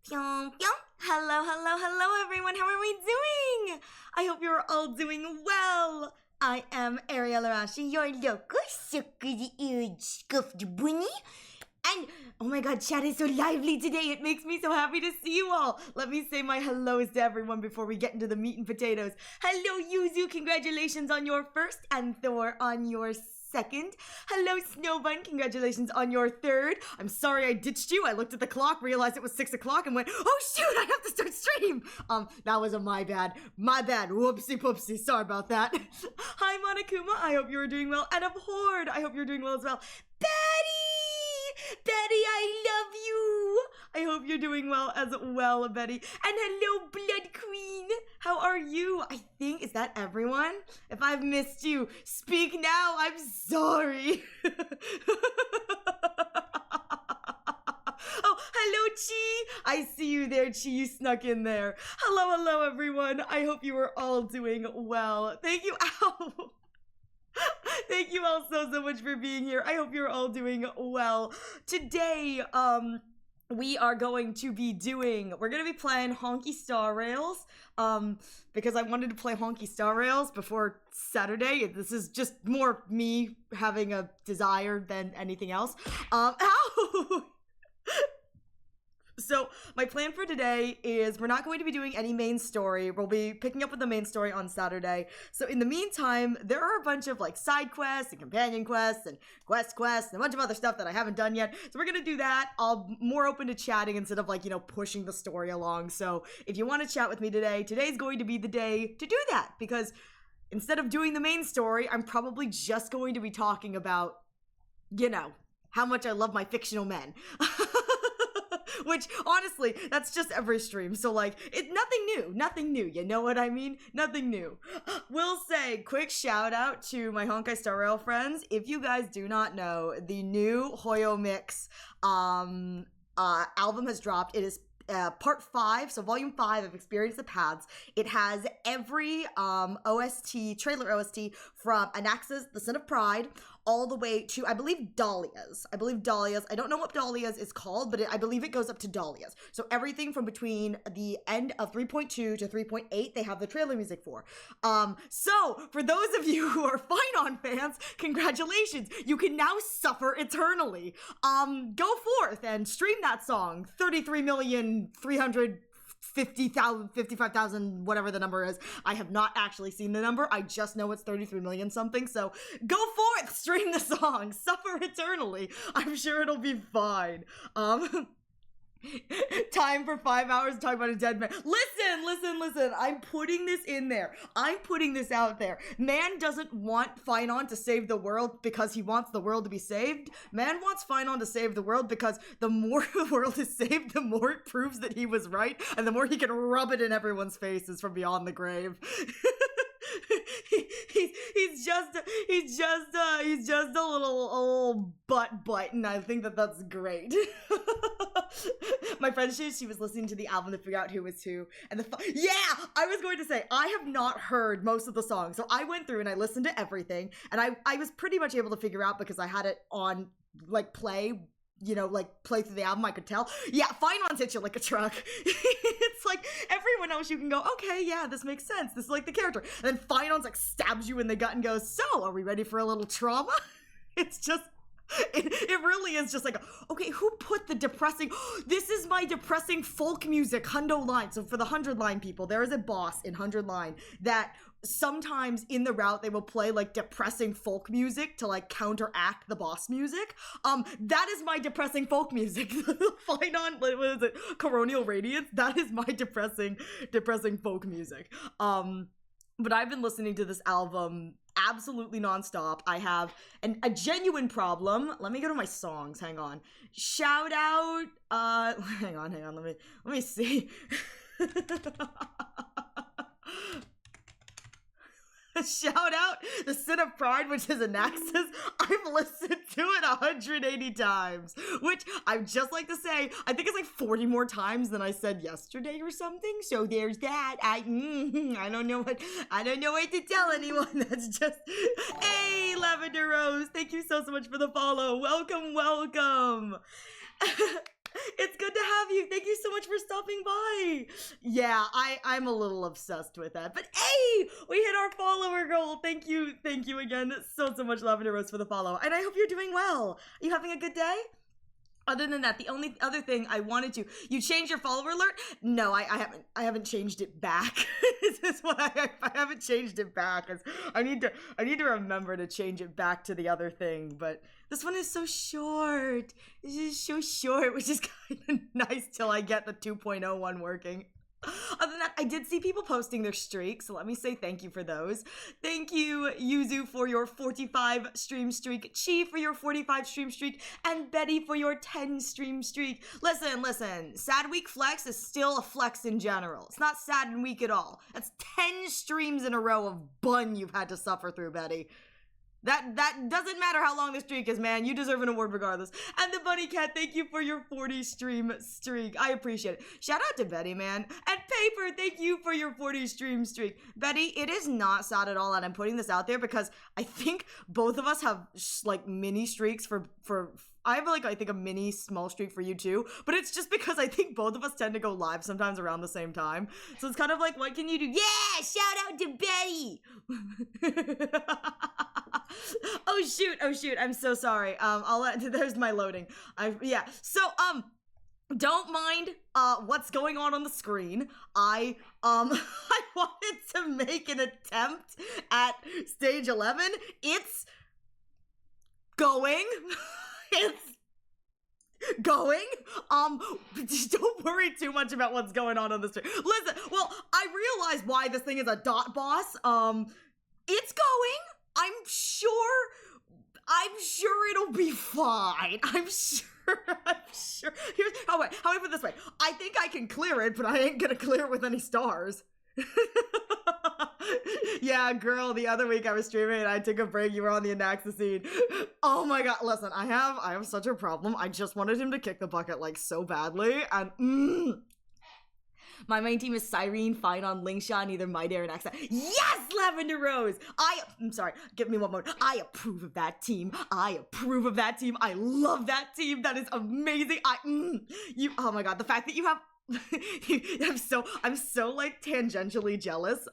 Pyong, pyong. Hello, hello, hello, everyone. How are we doing? I hope you're all doing well. I am Ariel Arashi, your local sukuri scuffed bunny. And, oh my god, chat is so lively today. It makes me so happy to see you all. Let me say my hellos to everyone before we get into the meat and potatoes. Hello, Yuzu. Congratulations on your first, and Thor on your second. Hello, Snowbun. Congratulations on your third. I'm sorry I ditched you. I looked at the clock, realized it was 6 o'clock, and went, oh shoot, I have to start stream. That was a my bad. My bad. Whoopsie poopsie. Sorry about that. Hi, Monokuma. I hope you're doing well. And of Horde, I hope you're doing well as well. Betty! Betty, I love you! I hope you're doing well as well, Betty. And hello, Blood Queen! How are you? I think, is that everyone? If I've missed you, speak now, I'm sorry. Oh, hello, Chi! I see you there, Chi, you snuck in there. Hello, hello, everyone. I hope you are all doing well. Thank you, ow! Thank you all so much for being here. I hope you're all doing well. Today, we are going to be playing Honky Star Rails, because I wanted to play Honky Star Rails before Saturday. This is just more me having a desire than anything else. Ow! So, my plan for today is we're not going to be doing any main story. We'll be picking up with the main story on Saturday. So, in the meantime, there are a bunch of, like, side quests and companion quests and quests and a bunch of other stuff that I haven't done yet. So, we're gonna do that. I'll more open to chatting instead of, like, you know, pushing the story along. So, if you want to chat with me today, today's going to be the day to do that. Because instead of doing the main story, I'm probably just going to be talking about, you know, how much I love my fictional men. Which, honestly, that's just every stream, so, like, it's nothing new, you know what I mean? Nothing new. Will say, quick shout out to my Honkai Star Rail friends. If you guys do not know, the new Hoyo Mix, album has dropped. It is part 5, so volume 5 of Experience the Paths. It has every OST, trailer OST from Anaxa's The Sin of Pride, all the way to, I believe, Dahlia's. I don't know what Dahlia's is called, but I believe it goes up to Dahlia's. So everything from between the end of 3.2 to 3.8, they have the trailer music for. So, for those of you who are Finon fans, congratulations! You can now suffer eternally. Go forth and stream that song. 55,000, whatever the number is. I have not actually seen the number. I just know it's 33 million something. So go forth, stream the song, suffer eternally. I'm sure it'll be fine. Time for 5 hours to talk about a dead man. Listen. I'm putting this in there. I'm putting this out there. Man doesn't want Finon to save the world because he wants the world to be saved. Man wants Finon to save the world because the more the world is saved, the more it proves that he was right, and the more he can rub it in everyone's faces from beyond the grave. He's just a little butt, and I think that's great. My friend, she was listening to the album to figure out who was who, and I was going to say, I have not heard most of the songs, so I went through and I listened to everything, and I was pretty much able to figure out, because I had it on, like, play, you know, like, play through the album, I could tell. Yeah, Finon's hit you like a truck. It's like, everyone else you can go, okay, yeah, this makes sense. This is like the character. And then Finon's like, stabs you in the gut and goes, so, are we ready for a little trauma? It's just, it really is just like, okay, who put the depressing, this is my depressing folk music, hundo line. So for the 100 line people, there is a boss in 100 line that sometimes in the route they will play like depressing folk music to like counteract the boss music. That is my depressing folk music. Finon, what is it? Coronial Radiance. That is my depressing folk music. But I've been listening to this album absolutely nonstop. I have a genuine problem. Let me go to my songs. Hang on. Shout out. Hang on. Let me see. Shout out The Sin of Pride, which is Anaxa's. I've listened to it 180 times, which I'd just like to say, I think it's like 40 more times than I said yesterday or something. So there's that. I don't know what to tell anyone. That's just, hey, Lavender Rose, thank you so much for the follow. Welcome. It's good to have you. Thank you so much for stopping by. Yeah, I'm a little obsessed with that. But hey, we hit our follower goal. Thank you again so much, Lavender Rose, for the follow. And I hope you're doing well. Are you having a good day? Other than that, the only other thing I wanted to, you changed your follower alert? No, I haven't changed it back. This is what I haven't changed it back. I need to remember to change it back to the other thing, but this one is so short. This is so short, which is kind of nice till I get the 2.0 one working. Other than that, I did see people posting their streaks, so let me say thank you for those. Thank you, Yuzu, for your 45 stream streak, Chi for your 45 stream streak, and Betty for your 10 stream streak. Listen, sad week flex is still a flex in general. It's not sad and weak at all. That's 10 streams in a row of bun you've had to suffer through, Betty. That doesn't matter how long the streak is, man. You deserve an award regardless. And the Bunny Cat, thank you for your 40 stream streak. I appreciate it. Shout out to Betty, man. And Paper, thank you for your 40 stream streak. Betty, it is not sad at all that I'm putting this out there because I think both of us have like mini streaks for I have like, I think a mini small streak for you too, but it's just because I think both of us tend to go live sometimes around the same time. So it's kind of like, what can you do? Yeah, shout out to Betty. Oh shoot, I'm so sorry. There's my loading. So, don't mind, what's going on the screen. I wanted to make an attempt at stage 11. It's going. It's going. Just don't worry too much about what's going on the stream. Listen, well, I realize why this thing is a dot boss. It's going. I'm sure it'll be fine. I'm sure. Here's how I put it this way. I think I can clear it, but I ain't gonna clear it with any stars. Yeah, girl, the other week I was streaming and I took a break. You were on the Anaxacene. Oh my god, listen, I have such a problem. I just wanted him to kick the bucket like so badly, and my main team is Cyrene, Fine on Lingsha, and either My Dare and Axa. Yes, Lavender Rose! I'm sorry, give me one moment. I approve of that team. I love that team. That is amazing. Oh my god, the fact that you have I'm so like tangentially jealous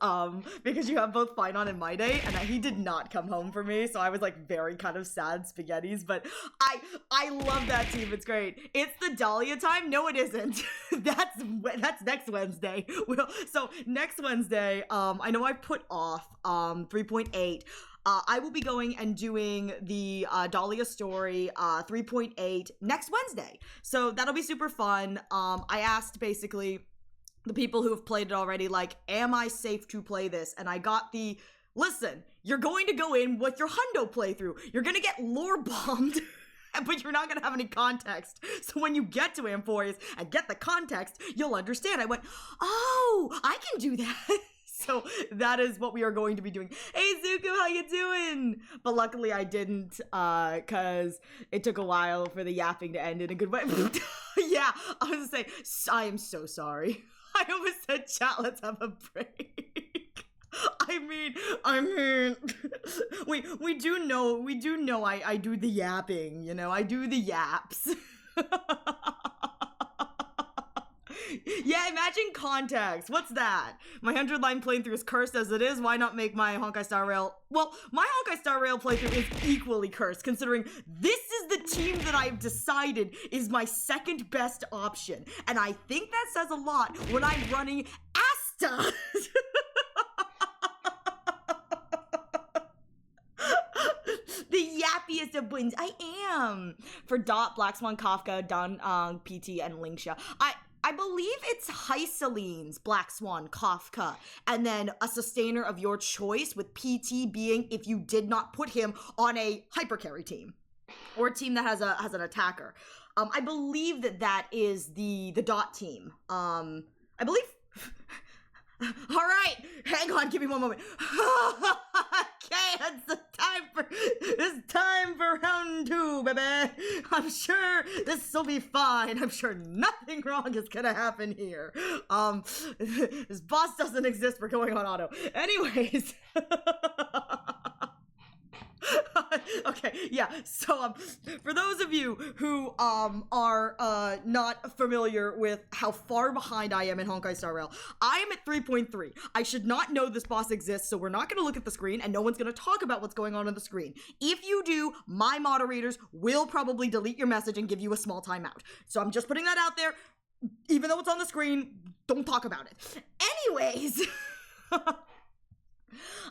because you have both Finon and My Day, and he did not come home for me, so I was like very kind of sad spaghettis, but I love that team. It's great. It's the Dahlia time. No, it isn't. That's next Wednesday. So next Wednesday, I know I put off 3.8. I will be going and doing the Dahlia story 3.8 next Wednesday. So that'll be super fun. I asked basically the people who have played it already, like, am I safe to play this? And I got the, listen, you're going to go in with your hundo playthrough. You're going to get lore bombed. But you're not going to have any context. So when you get to Amphoreus and get the context, you'll understand. I went, oh, I can do that. So that is what we are going to be doing. Hey, Zuko, how you doing? But luckily I didn't, because it took a while for the yapping to end in a good way. Yeah, I was gonna say, I am so sorry. I almost said, chat, let's have a break. I mean, we do know I do the yapping, you know, I do the yaps. Yeah, imagine context. What's that? My 100-line playthrough is cursed as it is. Why not make my Honkai Star Rail? Well, my Honkai Star Rail playthrough is equally cursed, considering this is the team that I've decided is my second best option. And I think that says a lot when I'm running Asta. The yappiest of wins. I am. For Dot, Black Swan, Kafka, Don, PT, and Lingsha. I believe it's Hycelene's Black Swan, Kafka, and then a sustainer of your choice, with PT being if you did not put him on a hypercarry team or a team that has an attacker. I believe that is the Dot team. I believe. All right, hang on, give me one moment. Okay, it's time for round 2, baby. I'm sure this will be fine. I'm sure nothing wrong is gonna happen here. This boss doesn't exist. We're going on auto. Anyways. Okay, yeah. So for those of you who are not familiar with how far behind I am in Honkai Star Rail, I am at 3.3. I should not know this boss exists, so we're not going to look at the screen, and no one's going to talk about what's going on the screen. If you do, my moderators will probably delete your message and give you a small timeout. So I'm just putting that out there. Even though it's on the screen, don't talk about it. Anyways.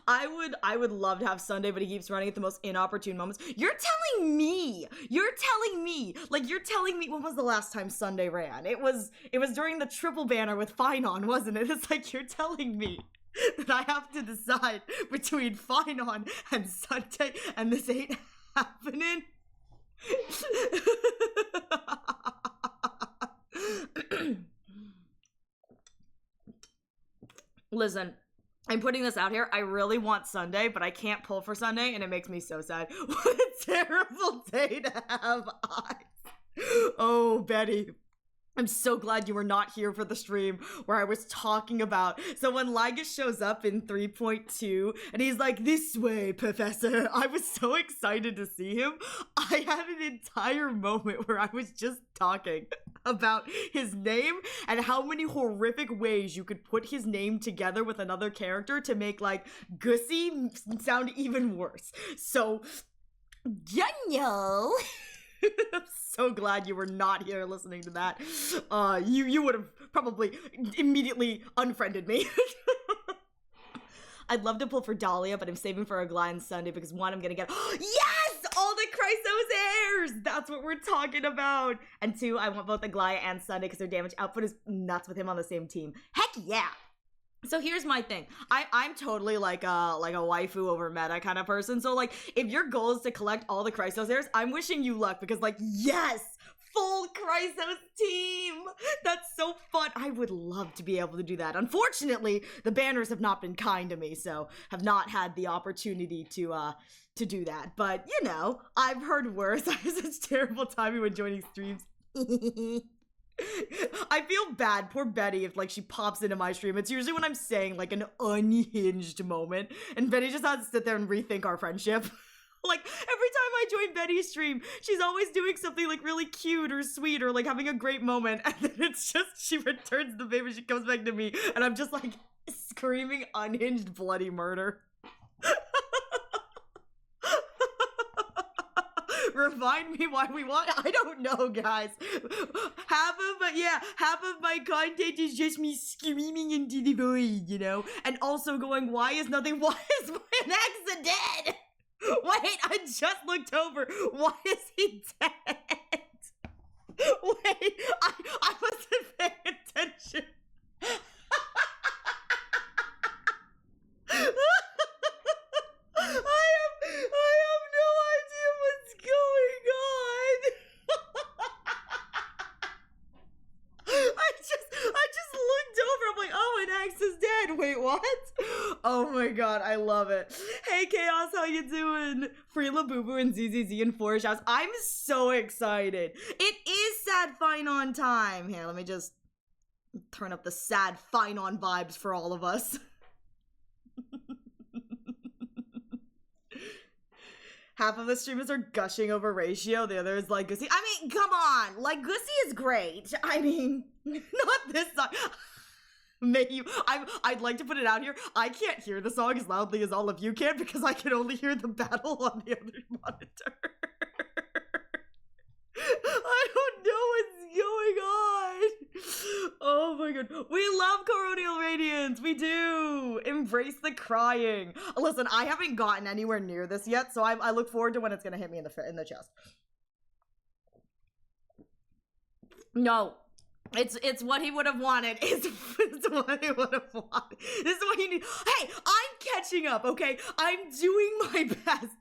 I would love to have Sunday, but he keeps running at the most inopportune moments. You're telling me, like, you're telling me, when was the last time Sunday ran? It was during the triple banner with Finon, wasn't it? It's like, you're telling me that I have to decide between Finon and Sunday, and this ain't happening. Listen, I'm putting this out here. I really want Sunday, but I can't pull for Sunday, and it makes me so sad. What a terrible day to have eyes. Oh, Betty. I'm so glad you were not here for the stream where I was talking about. So when Lygus shows up in 3.2 and he's like, "This way, Professor," I was so excited to see him. I had an entire moment where I was just talking about his name and how many horrific ways you could put his name together with another character to make, like, Gussie sound even worse. So, Daniel. I'm so glad you were not here listening to that. You would have probably immediately unfriended me. I'd love to pull for Dahlia, but I'm saving for Aglaia and Sunday because, one, I'm gonna get yes, all the Chrysos heirs. That's what we're talking about. And two, I want both Aglaia and Sunday because their damage output is nuts with him on the same team. Heck yeah. So here's my thing. I'm totally like a waifu over meta kind of person. So, like, if your goal is to collect all the Chrysos heirs, I'm wishing you luck because, like, yes, full Chrysos team. That's so fun. I would love to be able to do that. Unfortunately, the banners have not been kind to me, so have not had the opportunity to do that. But, you know, I've heard worse. I have such terrible timing when joining streams. I feel bad, poor Betty, if, like, she pops into my stream. It's usually when I'm saying, like, an unhinged moment, and Betty just has to sit there and rethink our friendship. Like, every time I join Betty's stream, she's always doing something, like, really cute or sweet or, like, having a great moment, and then it's just, she returns the favor, she comes back to me, and I'm just, like, screaming unhinged bloody murder. Remind me why we want. I don't know, guys. Half of my content is just me screaming into the void, you know? And also going, why is my ex dead? Wait, I just looked over. Why is he dead? Wait, I wasn't paying attention. I have no idea what's going on. I just looked over. I'm like, oh, an axe is dead. Wait, what? Oh my god, I love it. Hey, Chaos, how you doing? Free Labubu and ZZZ and Four Shouts. I'm so excited. It is sad Finon time. Here, let me just turn up the sad Finon vibes for all of us. Half of the streamers are gushing over Ratio, the other is like Gussie. I mean, come on, like, Gussie is great. I mean, not this song. I'd like to put it out here. I can't hear the song as loudly as all of you can because I can only hear the battle on the other monitor. I don't know what's going on. Oh my god. We love Coronial Radiance. We do. Embrace the crying. Listen, I haven't gotten anywhere near this yet, so I look forward to when it's gonna hit me in the chest. No. It's what he would have wanted. It's what he would have wanted. This is what he needs. Hey, I'm catching up, okay? I'm doing my best.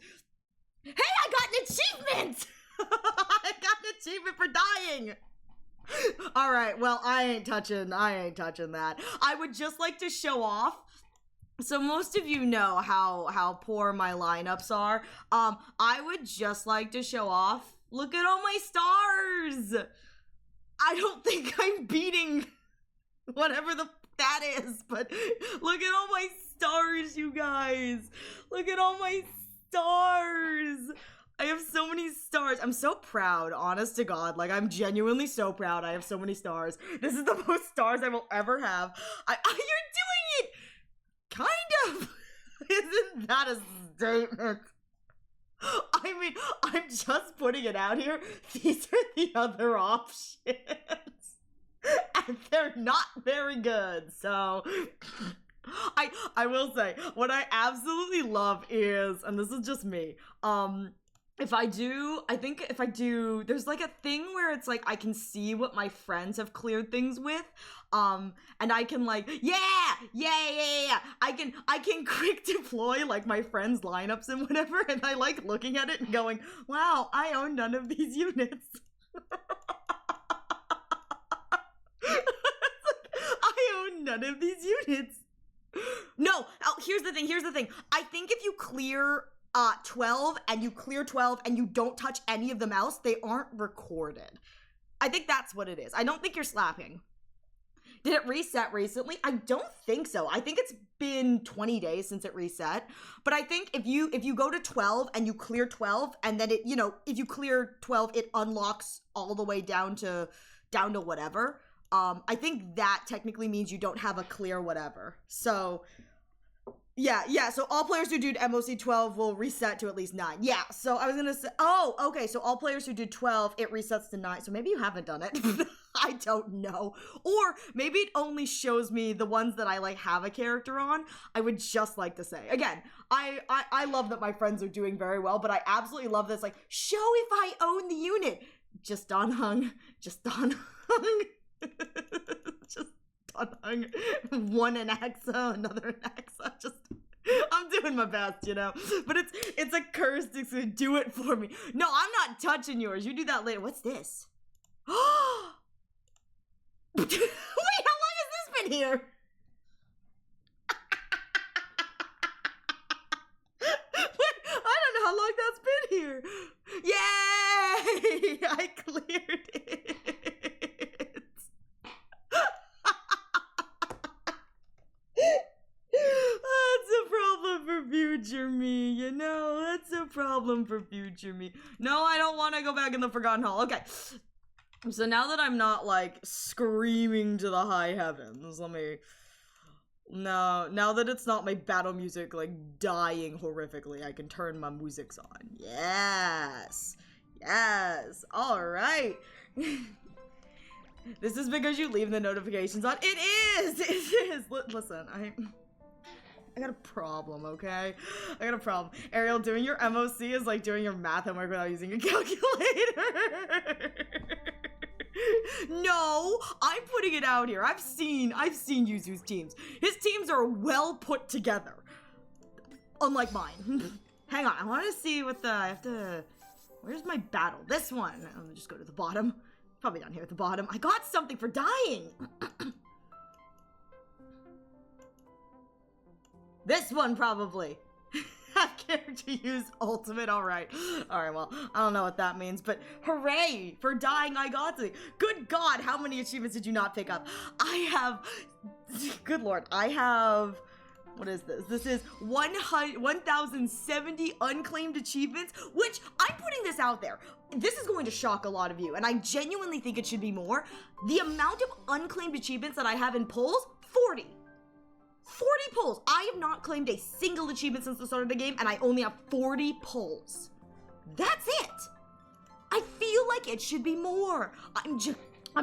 Hey, I got an achievement! I got an achievement for dying! Alright, well, I ain't touching that. I would just like to show off. So most of you know how poor my lineups are. I would just like to show off. Look at all my stars! I don't think I'm beating whatever that is, but look at all my stars, you guys. Look at all my stars. stars. I'm so proud, honest to God. Like, I'm genuinely so proud. I have so many stars. This is the most stars I will ever have. You're doing it! Kind of. Isn't that a statement? I mean, I'm just putting it out here. These are the other options. And they're not very good, so... I will say, what I absolutely love is, and this is just me, if I do, there's like a thing where it's like I can see what my friends have cleared things with, and I can like, yeah, I can quick deploy like my friends' lineups and whatever, and I like looking at it and going, wow, I own none of these units. I own none of these units. No, here's the thing. I think if you clear 12 and you clear 12 and you don't touch any of them else, they aren't recorded. I think that's what it is. I don't think you're slapping. Did it reset recently? I don't think so. I think it's been 20 days since it reset. But I think if you go to 12 and you clear 12 and then it, you know, if you clear 12, it unlocks all the way down to whatever. I think that technically means you don't have a clear whatever. So, yeah, so all players who did MOC 12 will reset to at least 9. Yeah, so I was gonna say, oh, okay, so all players who did 12, it resets to 9. So maybe you haven't done it. I don't know. Or maybe it only shows me the ones that I, like, have a character on. I would just like to say. Again, I love that my friends are doing very well, but I absolutely love this, like, show if I own the unit. Just on hung. Just on hung. Just hung. One in Axa, another in Axa. Just, I'm doing my best, you know. But it's a curse to do it for me. No, I'm not touching yours. You do that later. What's this? Wait, how long has this been here? Wait, I don't know how long that's been here. Yay! I cleared it. That's a problem for future me, you know? That's a problem for future me. No, I don't want to go back in the Forgotten Hall. Okay. So now that I'm not, like, screaming to the high heavens, let me... No, now that it's not my battle music, like, dying horrifically, I can turn my musics on. Yes! Yes! Alright! This is because you leave the notifications on. It is! It is! Listen, I got a problem, okay? I got a problem. Ariel, doing your MOC is like doing your math homework without using a calculator. No, I'm putting it out here. I've seen Yuzu's teams. His teams are well put together. Unlike mine. Hang on, I want to see what I have to... Where's my battle? This one. Let me just go to the bottom. Probably down here at the bottom. I got something for dying. This one, probably. Have character use ultimate. Alright, well, I don't know what that means, but hooray! For dying, I got to. Good God, how many achievements did you not pick up? I have... Good Lord, I have... What is this? This is 1,070 unclaimed achievements, which I'm putting this out there. This is going to shock a lot of you, and I genuinely think it should be more. The amount of unclaimed achievements that I have in polls, 40. 40 polls. I have not claimed a single achievement since the start of the game, and I only have 40 polls. That's it. I feel like it should be more. I'm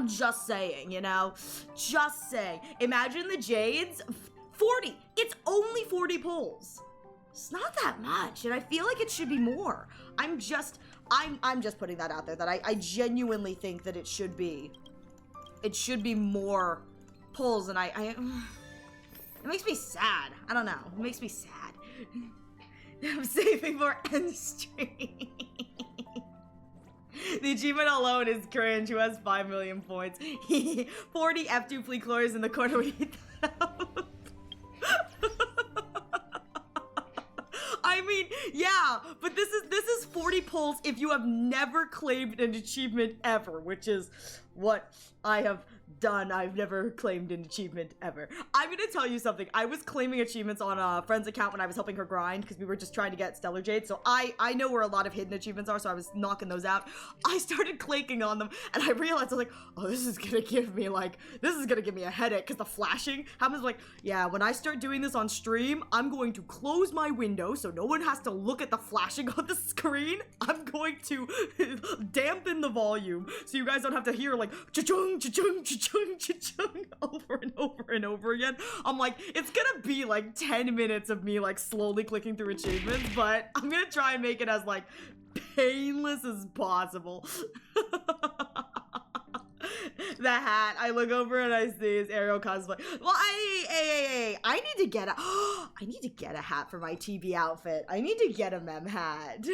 just saying, you know? Just saying. Imagine the Jades... 40! It's only 40 polls. It's not that much, and I feel like it should be more. I'm just putting that out there, that I genuinely think that it should be more polls, and it makes me sad. I don't know. It makes me sad. I'm saving for end stream. The achievement alone is cringe. Who has 5 million points? 40 F2 fleet chlorines in the corner we eat that out. I mean, yeah, but this is 40 polls if you have never claimed an achievement ever, which is what I have Done. I've never claimed an achievement ever. I'm gonna tell you something. I was claiming achievements on a friend's account when I was helping her grind because we were just trying to get Stellar Jade. So I know where a lot of hidden achievements are, so I was knocking those out. I started clicking on them and I realized I was like, oh, this is gonna give me a headache because the flashing happens. Like, yeah, when I start doing this on stream, I'm going to close my window so no one has to look at the flashing on the screen. I'm going to dampen the volume so you guys don't have to hear like cha-chung, cha-chung, cha-chung, cha-chung over and over and over again. I'm like, it's gonna be like 10 minutes of me like slowly clicking through achievements, but I'm gonna try and make it as like painless as possible. The hat, I look over and I see his Ariel cosplay. Well, I need to get a hat for my TV outfit. I need to get a mem hat.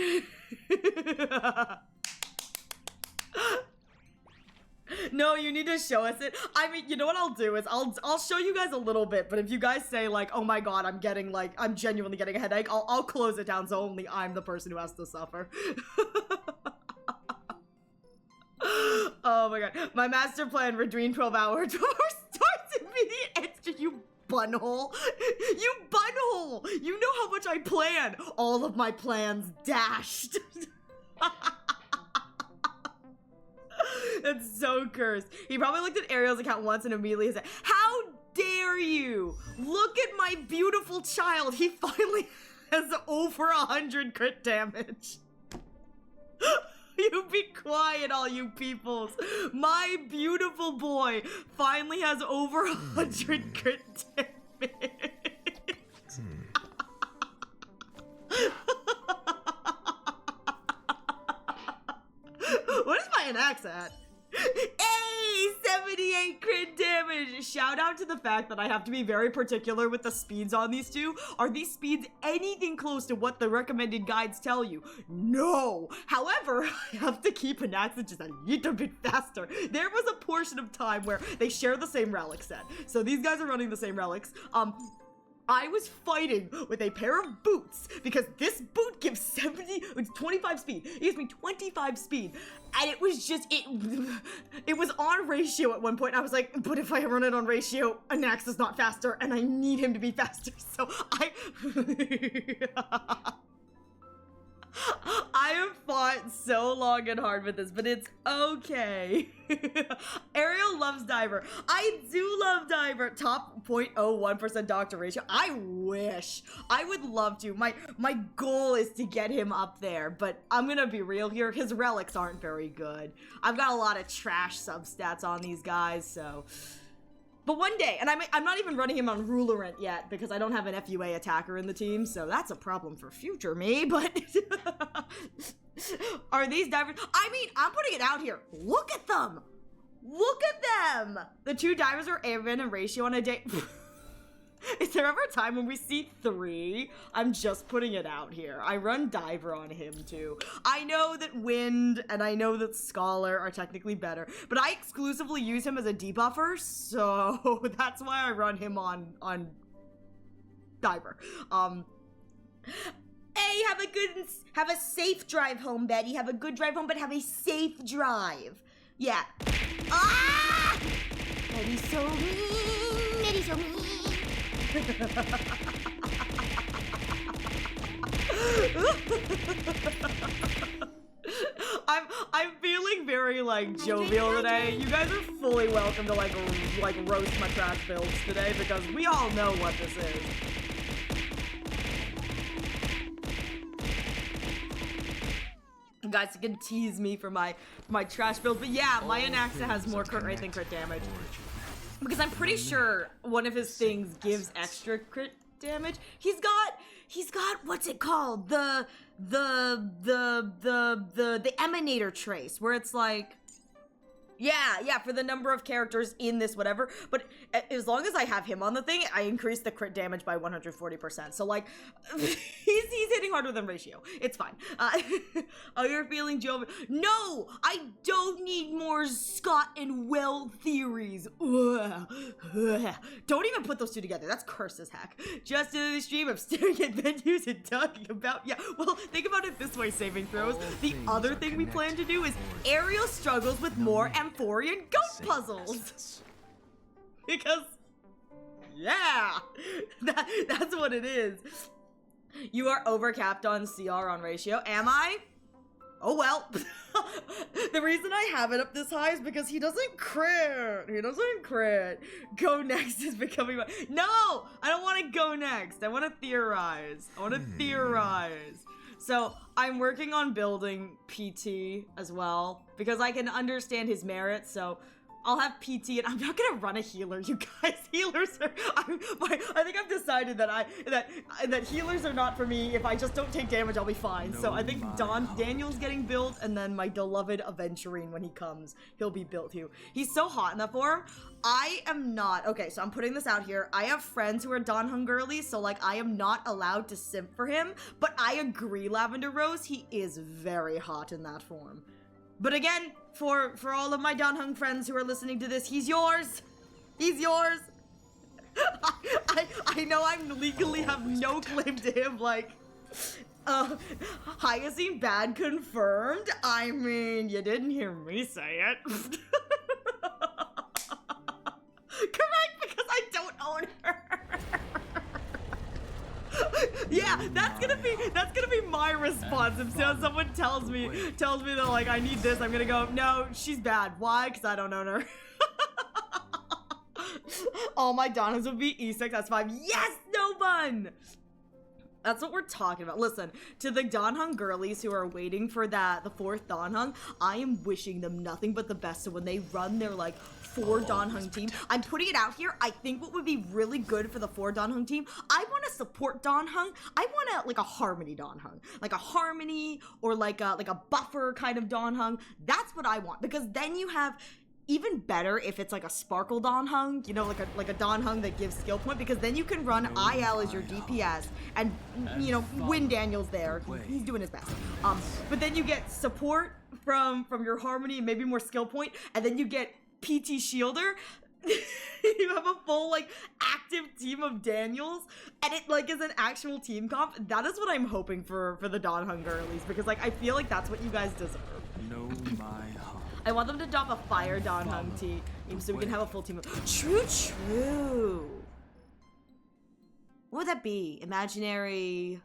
No, you need to show us it. I mean, you know what I'll do is I'll show you guys a little bit, but if you guys say like, oh my god, I'm genuinely getting a headache, I'll close it down so only I'm the person who has to suffer. Oh my god. My master plan for Dream 12 Hour starts immediately. You bunhole. You bunhole. You know how much I plan. All of my plans dashed. That's so cursed. He probably looked at Ariel's account once and immediately said, how dare you? Look at my beautiful child. He finally has over 100 crit damage. You be quiet, all you peoples. My beautiful boy finally has over 100 crit damage. What is my enax at? Hey, 78 crit damage! Shout out to the fact that I have to be very particular with the speeds on these two. Are these speeds anything close to what the recommended guides tell you? No! However, I have to keep enax just a little bit faster. There was a portion of time where they share the same relic set. So these guys are running the same relics. I was fighting with a pair of boots because this boot gives 25 speed. It gives me 25 speed. And it was just, it was on ratio at one point. I was like, but if I run it on ratio, enax is not faster and I need him to be faster. So I have fought so long and hard with this, but it's okay. Ariel loves Diver. I do love Diver. Top 0.01% doctor ratio. I wish. I would love to. My goal is to get him up there, but I'm gonna be real here. His relics aren't very good. I've got a lot of trash substats on these guys, so... But one day, and I'm not even running him on Rulerant yet because I don't have an FUA attacker in the team, so that's a problem for future me, but... Are these divers? I mean, I'm putting it out here. Look at them! Look at them! The two divers are even in ratio on a day. Is there ever a time when we see 3? I'm just putting it out here. I run Diver on him too. I know that Wind and I know that Scholar are technically better, but I exclusively use him as a debuffer, so that's why I run him on Diver. Hey, have a safe drive home, Betty. Have a good drive home, but have a safe drive. Yeah. Ah! Betty's so mean. Betty's so mean. I'm feeling very like jovial today. You guys are fully welcome to like roast my trash builds today because we all know what this is. You guys can tease me for my trash build, but yeah, my Anaxa has more crit rate than crit damage. Because I'm pretty sure one of his things gives extra crit damage. He's got what's it called? The emanator trace, where it's like, yeah, for the number of characters in this whatever. But as long as I have him on the thing, I increase the crit damage by 140%. So like, he's hitting harder than ratio. It's fine. Oh, you're feeling jovial? No, I don't need more Scott and Will theories. Ugh. Don't even put those two together. That's cursed as heck. Just in the stream of staring at venues and talking about, yeah. Well, think about it this way, saving throws. The other thing we plan to do is Ariel struggles with more Amphoreus Amphoreus goat puzzles. Because, yeah, that's what it is. You are overcapped on CR on ratio. Am I? Oh well. The reason I have it up this high is because he doesn't crit. He doesn't crit. Go next is becoming my... No! I don't want to go next. I want to theorize. So I'm working on building PT as well because I can understand his merits. So I'll have PT, and I'm not gonna run a healer, you guys. Healers are... I think I've decided that healers are not for me. If I just don't take damage, I'll be fine. So I think Daniel's getting built, and then my beloved Aventurine, when he comes, he'll be built too. He's so hot in that form. I am not... Okay, so I'm putting this out here. I have friends who are Danhung girlies, so, like, I am not allowed to simp for him. But I agree, Lavender Rose, he is very hot in that form. But again, for all of my Danhung friends who are listening to this, he's yours. He's yours. I know I'm legally have no claim to him, like, Hyacinth bad confirmed? I mean, you didn't hear me say it. Correct, because I don't own her. Yeah, that's gonna be my response. If someone tells me that, like, I need this, I'm gonna go, no, she's bad. Why? Because I don't own her. All my Donnas would be E6, that's 5. Yes, no bun! That's what we're talking about. Listen, to the Danhung girlies who are waiting for the 4th Danhung, I am wishing them nothing but the best. So when they run their, like, 4 Danhung team, I'm putting it out here. I think what would be really good for the 4 Danhung team, I want to support Danhung. I want like a Harmony Danhung, like a Harmony or like a buffer kind of Danhung. That's what I want, because then you have... Even better if it's like a Sparkle Danhung, you know, like a Danhung that gives skill point, because then you can run IL as your DPS and, you know, win Daniel's there. He's doing his best. But then you get support from your Harmony and maybe more skill point, and then you get PT Shielder. You have a full, like, active team of Daniels, and it, like, is an actual team comp. That is what I'm hoping for the Danhung girlies, because, like, I feel like that's what you guys deserve. Know my heart. I want them to drop a fire Danhung team so we can have a full team of... True. What would that be? Imaginary,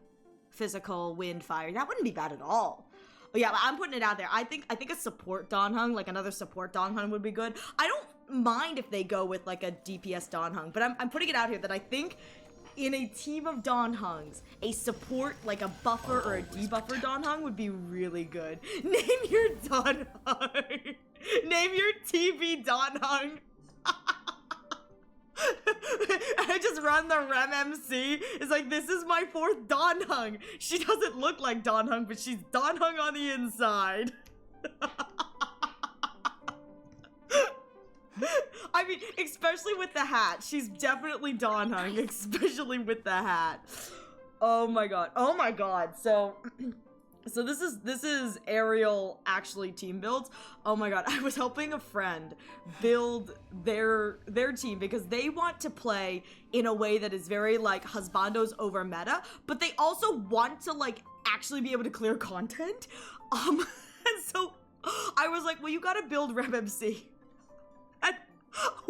physical, wind, fire. That wouldn't be bad at all. But yeah, I'm putting it out there. I think a support Danhung, like another support Danhung would be good. I don't mind if they go with like a DPS Danhung, but I'm putting it out here that I think in a team of Danhungs, a support, like a buffer or a debuffer Danhung would be really good. Name your Danhung. Name your TV Danhung. I just run the Rem MC. It's like, this is my 4th Danhung. She doesn't look like Danhung, but she's Danhung on the inside. I mean, especially with the hat. She's definitely Danhung, especially with the hat. Oh my god. Oh my god. So this is aerial actually team builds. Oh my god. I was helping a friend build their team because they want to play in a way that is very like husbandos over meta, but they also want to like actually be able to clear content. And so I was like, well, you gotta build RevMC. And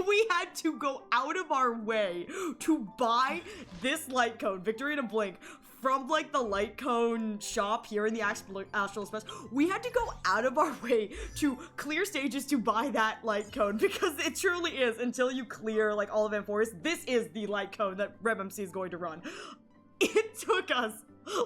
we had to go out of our way to buy this light cone, Victory in a Blink, from like the light cone shop here in the Astral Express. We had to go out of our way to clear stages to buy that light cone, because it truly is, until you clear like all of Amphoreus, this is the light cone that RevMC is going to run. It took us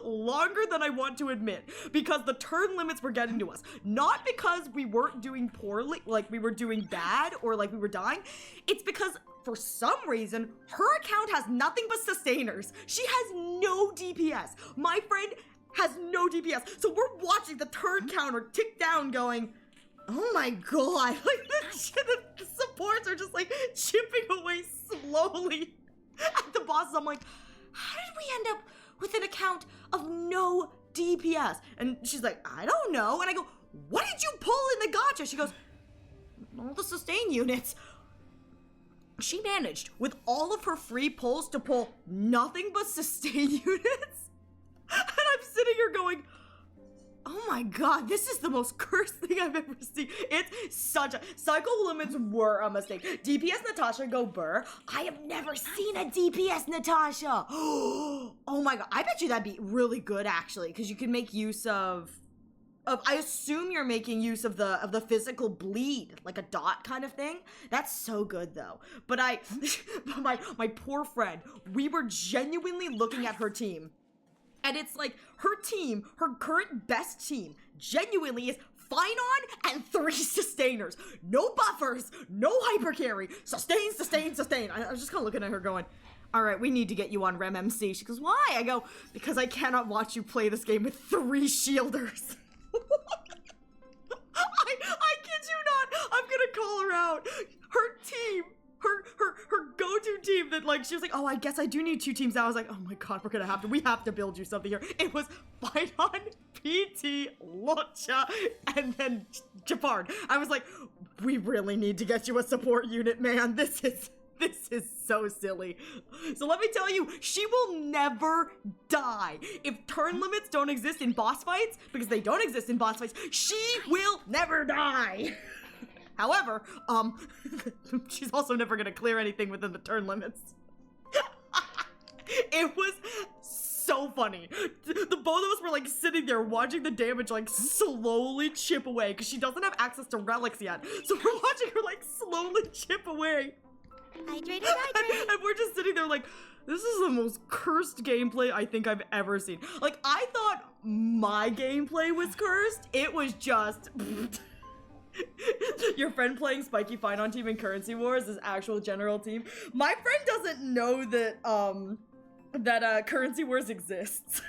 longer than I want to admit, because the turn limits were getting to us. Not because we weren't doing poorly, like we were doing bad or like we were dying. It's because for some reason, her account has nothing but sustainers. She has no DPS. My friend has no DPS. So we're watching the turn counter tick down going, oh my god. Like the supports are just like chipping away slowly at the bosses. I'm like, how did we end up with an account of no DPS? And she's like, I don't know. And I go, what did you pull in the gacha? She goes, all the sustain units. She managed, with all of her free pulls, to pull nothing but sustain units. And I'm sitting here going, Oh my god, this is the most cursed thing I've ever seen. It's such a... Cycle limits were a mistake. DPS Natasha go burr. I have never seen a DPS Natasha. Oh my god, I bet you that'd be really good actually, because you can make use of... I assume you're making use of the physical bleed, like a dot kind of thing. That's so good though. But my poor friend, we were genuinely looking at her team. And it's like, her team, her current best team, genuinely is Finon and 3 sustainers. No buffers, no hyper carry. Sustain, sustain, sustain. I was just kind of looking at her going, all right, we need to get you on Rem MC. She goes, why? I go, because I cannot watch you play this game with 3 shielders. I kid you not, I'm gonna call her out. Her team, her go-to team that like, she was like, oh, I guess I do need 2 teams now. I was like, oh my god, we have to build you something here. It was Finon, PT, Locha, and then Japard. I was like, we really need to get you a support unit, man. This is so silly. So let me tell you, she will never die. If turn limits don't exist in boss fights, because they don't exist in boss fights, she will never die. However, she's also never gonna clear anything within the turn limits. It was so funny. The both of us were like sitting there watching the damage like slowly chip away, because she doesn't have access to relics yet. So we're watching her like slowly chip away. Hydrated. And we're just sitting there like, this is the most cursed gameplay I think I've ever seen. Like, I thought my gameplay was cursed. It was just... Your friend playing Spiky Finon team in Currency Wars, his actual general team. My friend doesn't know that Currency Wars exists.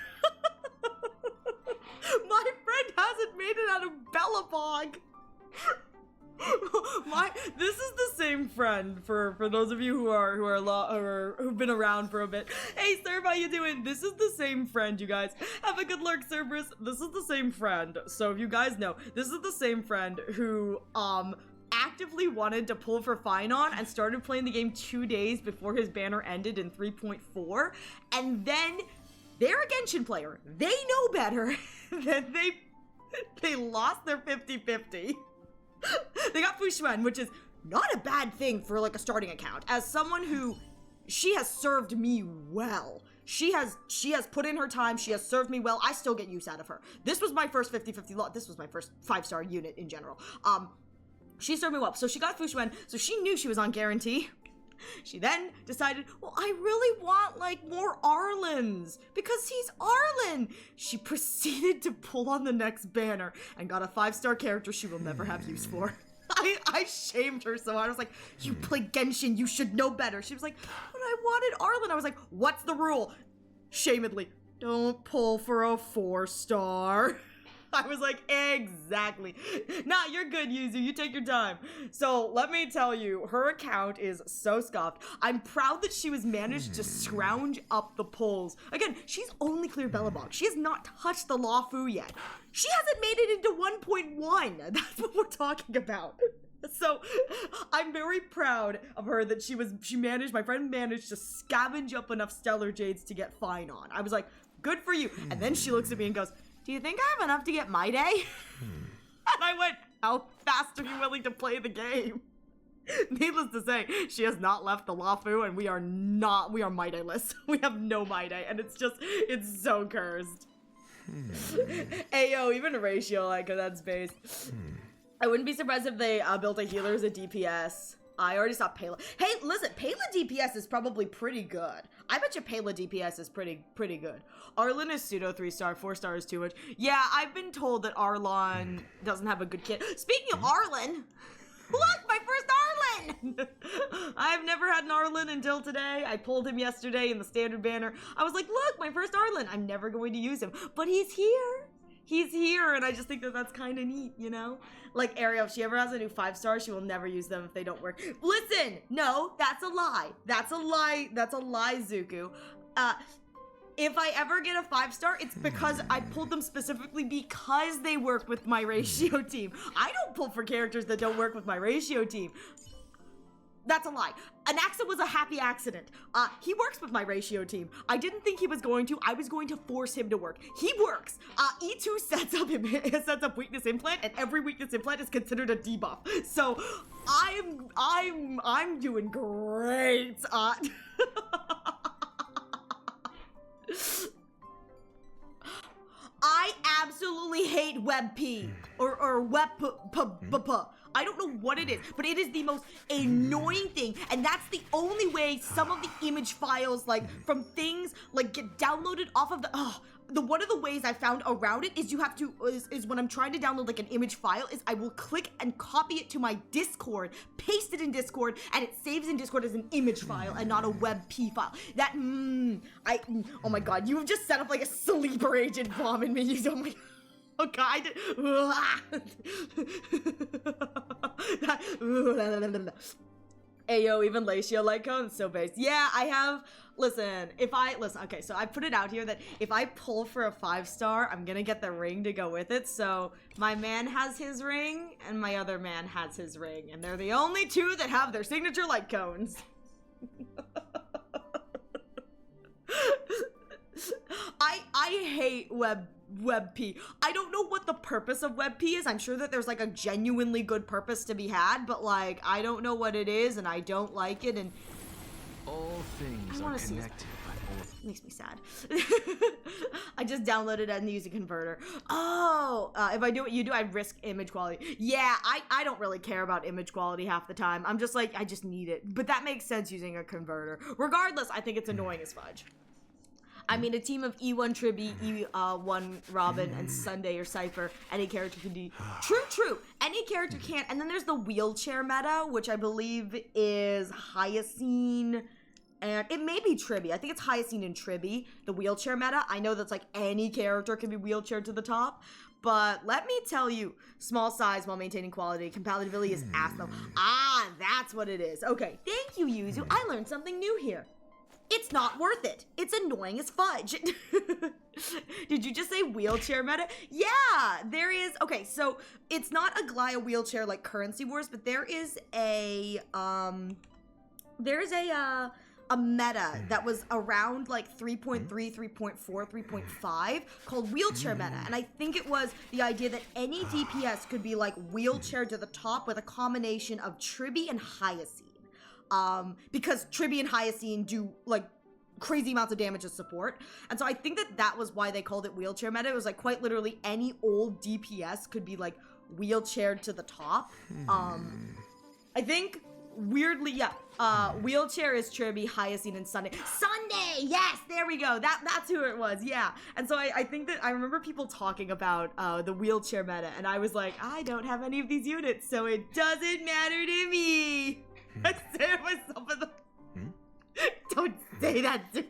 My friend hasn't made it out of Bellabog. This is the same friend for those of you who've been around for a bit. Hey Serb, how you doing? This is the same friend, you guys. Have a good lurk, Cerberus. This is the same friend. So if you guys know, this is the same friend who actively wanted to pull for Finon and started playing the game 2 days before his banner ended in 3.4, and then they're a Genshin player. They know better. Then they lost their 50-50. They got Fushuan, which is not a bad thing for like a starting account. As someone who, she has served me well. She has put in her time. She has served me well. I still get use out of her. This was my first 50-50 lot. This was my first 5-star unit in general. She served me well. So she got Fushuan. So she knew she was on guarantee. She then decided, well, I really want like more Arlens because he's Arlen. She proceeded to pull on the next banner and got a 5-star character she will never have use for. I shamed her so hard. I was like, you play Genshin, you should know better. She was like, but I wanted Arlen. I was like, what's the rule? Shamedly, don't pull for a 4-star. I was like, exactly. Nah, you're good, Yuzu. You take your time. So let me tell you, her account is so scuffed. I'm proud that she was managed to scrounge up the pulls. Again, she's only cleared Bellabog. She has not touched the Lafu yet. She hasn't made it into 1.1. That's what we're talking about. So I'm very proud of her that my friend managed to scavenge up enough Stellar Jades to get Finon. I was like, good for you. And then she looks at me and goes, do you think I have enough to get my day? And I went, how fast are you willing to play the game? Needless to say, she has not left the Lafu, and we are My Day-less. We have no My Day, and it's so cursed. Ayo, even a ratio like that space. I wouldn't be surprised if they built a healer as a DPS. I already saw Pela. Hey, listen, Pela DPS is probably pretty good. I bet you Pela DPS is pretty good. Arlen is pseudo 3-star, 4-star is too much. Yeah, I've been told that Arlon doesn't have a good kit. Speaking of Arlen, look, my first Arlen! I've never had an Arlen until today. I pulled him yesterday in the standard banner. I was like, look, my first Arlen. I'm never going to use him, but he's here. He's here, and I just think that that's kind of neat, you know? Like, Ariel, if she ever has a new 5-star, she will never use them if they don't work. Listen! No, that's a lie. That's a lie. That's a lie, Zuku. If I ever get a 5-star, it's because I pulled them specifically because they work with my ratio team. I don't pull for characters that don't work with my ratio team. That's a lie. Anaxa was a happy accident. He works with my ratio team. I didn't think he was going to. I was going to force him to work. He works. E2 sets up weakness implant, and every weakness implant is considered a debuff. So I'm doing great. I absolutely hate WebP or web. I don't know what it is, but it is the most annoying thing, and that's the only way some of the image files, like, from things, like, get downloaded off of the one of the ways I found around it is you have to, is when I'm trying to download, like, an image file, is I will click and copy it to my Discord, paste it in Discord, and it saves in Discord as an image file and not a WebP file. That, oh my god, you have just set up, like, a sleeper agent bomb in me, you don't, oh god, Ayo, even Lacio like cones, so base. Yeah, I have, listen, okay, so I put it out here that if I pull for a 5-star, I'm gonna get the ring to go with it, so my man has his ring, and my other man has his ring, and they're the only two that have their signature light cones. I hate WebP. I don't know what the purpose of WebP is. I'm sure that there's like a genuinely good purpose to be had, but like I don't know what it is and I don't like it, and all things are connected. It makes me sad. I just downloaded it and use a converter. Oh, if I do what you do, I risk image quality. Yeah, I don't really care about image quality half the time. I'm just like, I just need it. But that makes sense using a converter. Regardless, I think it's annoying as fudge. I mean, a team of E1 Tribby, E1 Robin, and Sunday or Cypher, any character can do. True. Any character can. And then there's the wheelchair meta, which I believe is Hyacine, and it may be Tribby. I think it's Hyacine and Tribby, the wheelchair meta. I know that's like any character can be wheelchaired to the top. But let me tell you, small size while maintaining quality. Compatibility is ass though. Ah, that's what it is. Okay, thank you, Yuzu. I learned something new here. It's not worth it. It's annoying as fudge. Did you just say wheelchair meta? Yeah, there is. Okay, so it's not a Glaya wheelchair like Currency Wars, but there is a meta that was around like 3.3, 3.4, 3.5 called wheelchair meta. And I think it was the idea that any DPS could be like wheelchair to the top with a combination of Tribby and Hyacine. Because Tribby and Hyacine do, like, crazy amounts of damage as support. And so I think that was why they called it wheelchair meta. It was, like, quite literally any old DPS could be, like, wheelchaired to the top. I think, weirdly, yeah, wheelchair is Tribby, Hyacine, and Sunday. Sunday! Yes! There we go! That's who it was, yeah. And so I think that I remember people talking about the wheelchair meta, and I was like, I don't have any of these units, so it doesn't matter to me! I said myself in the... Don't say that to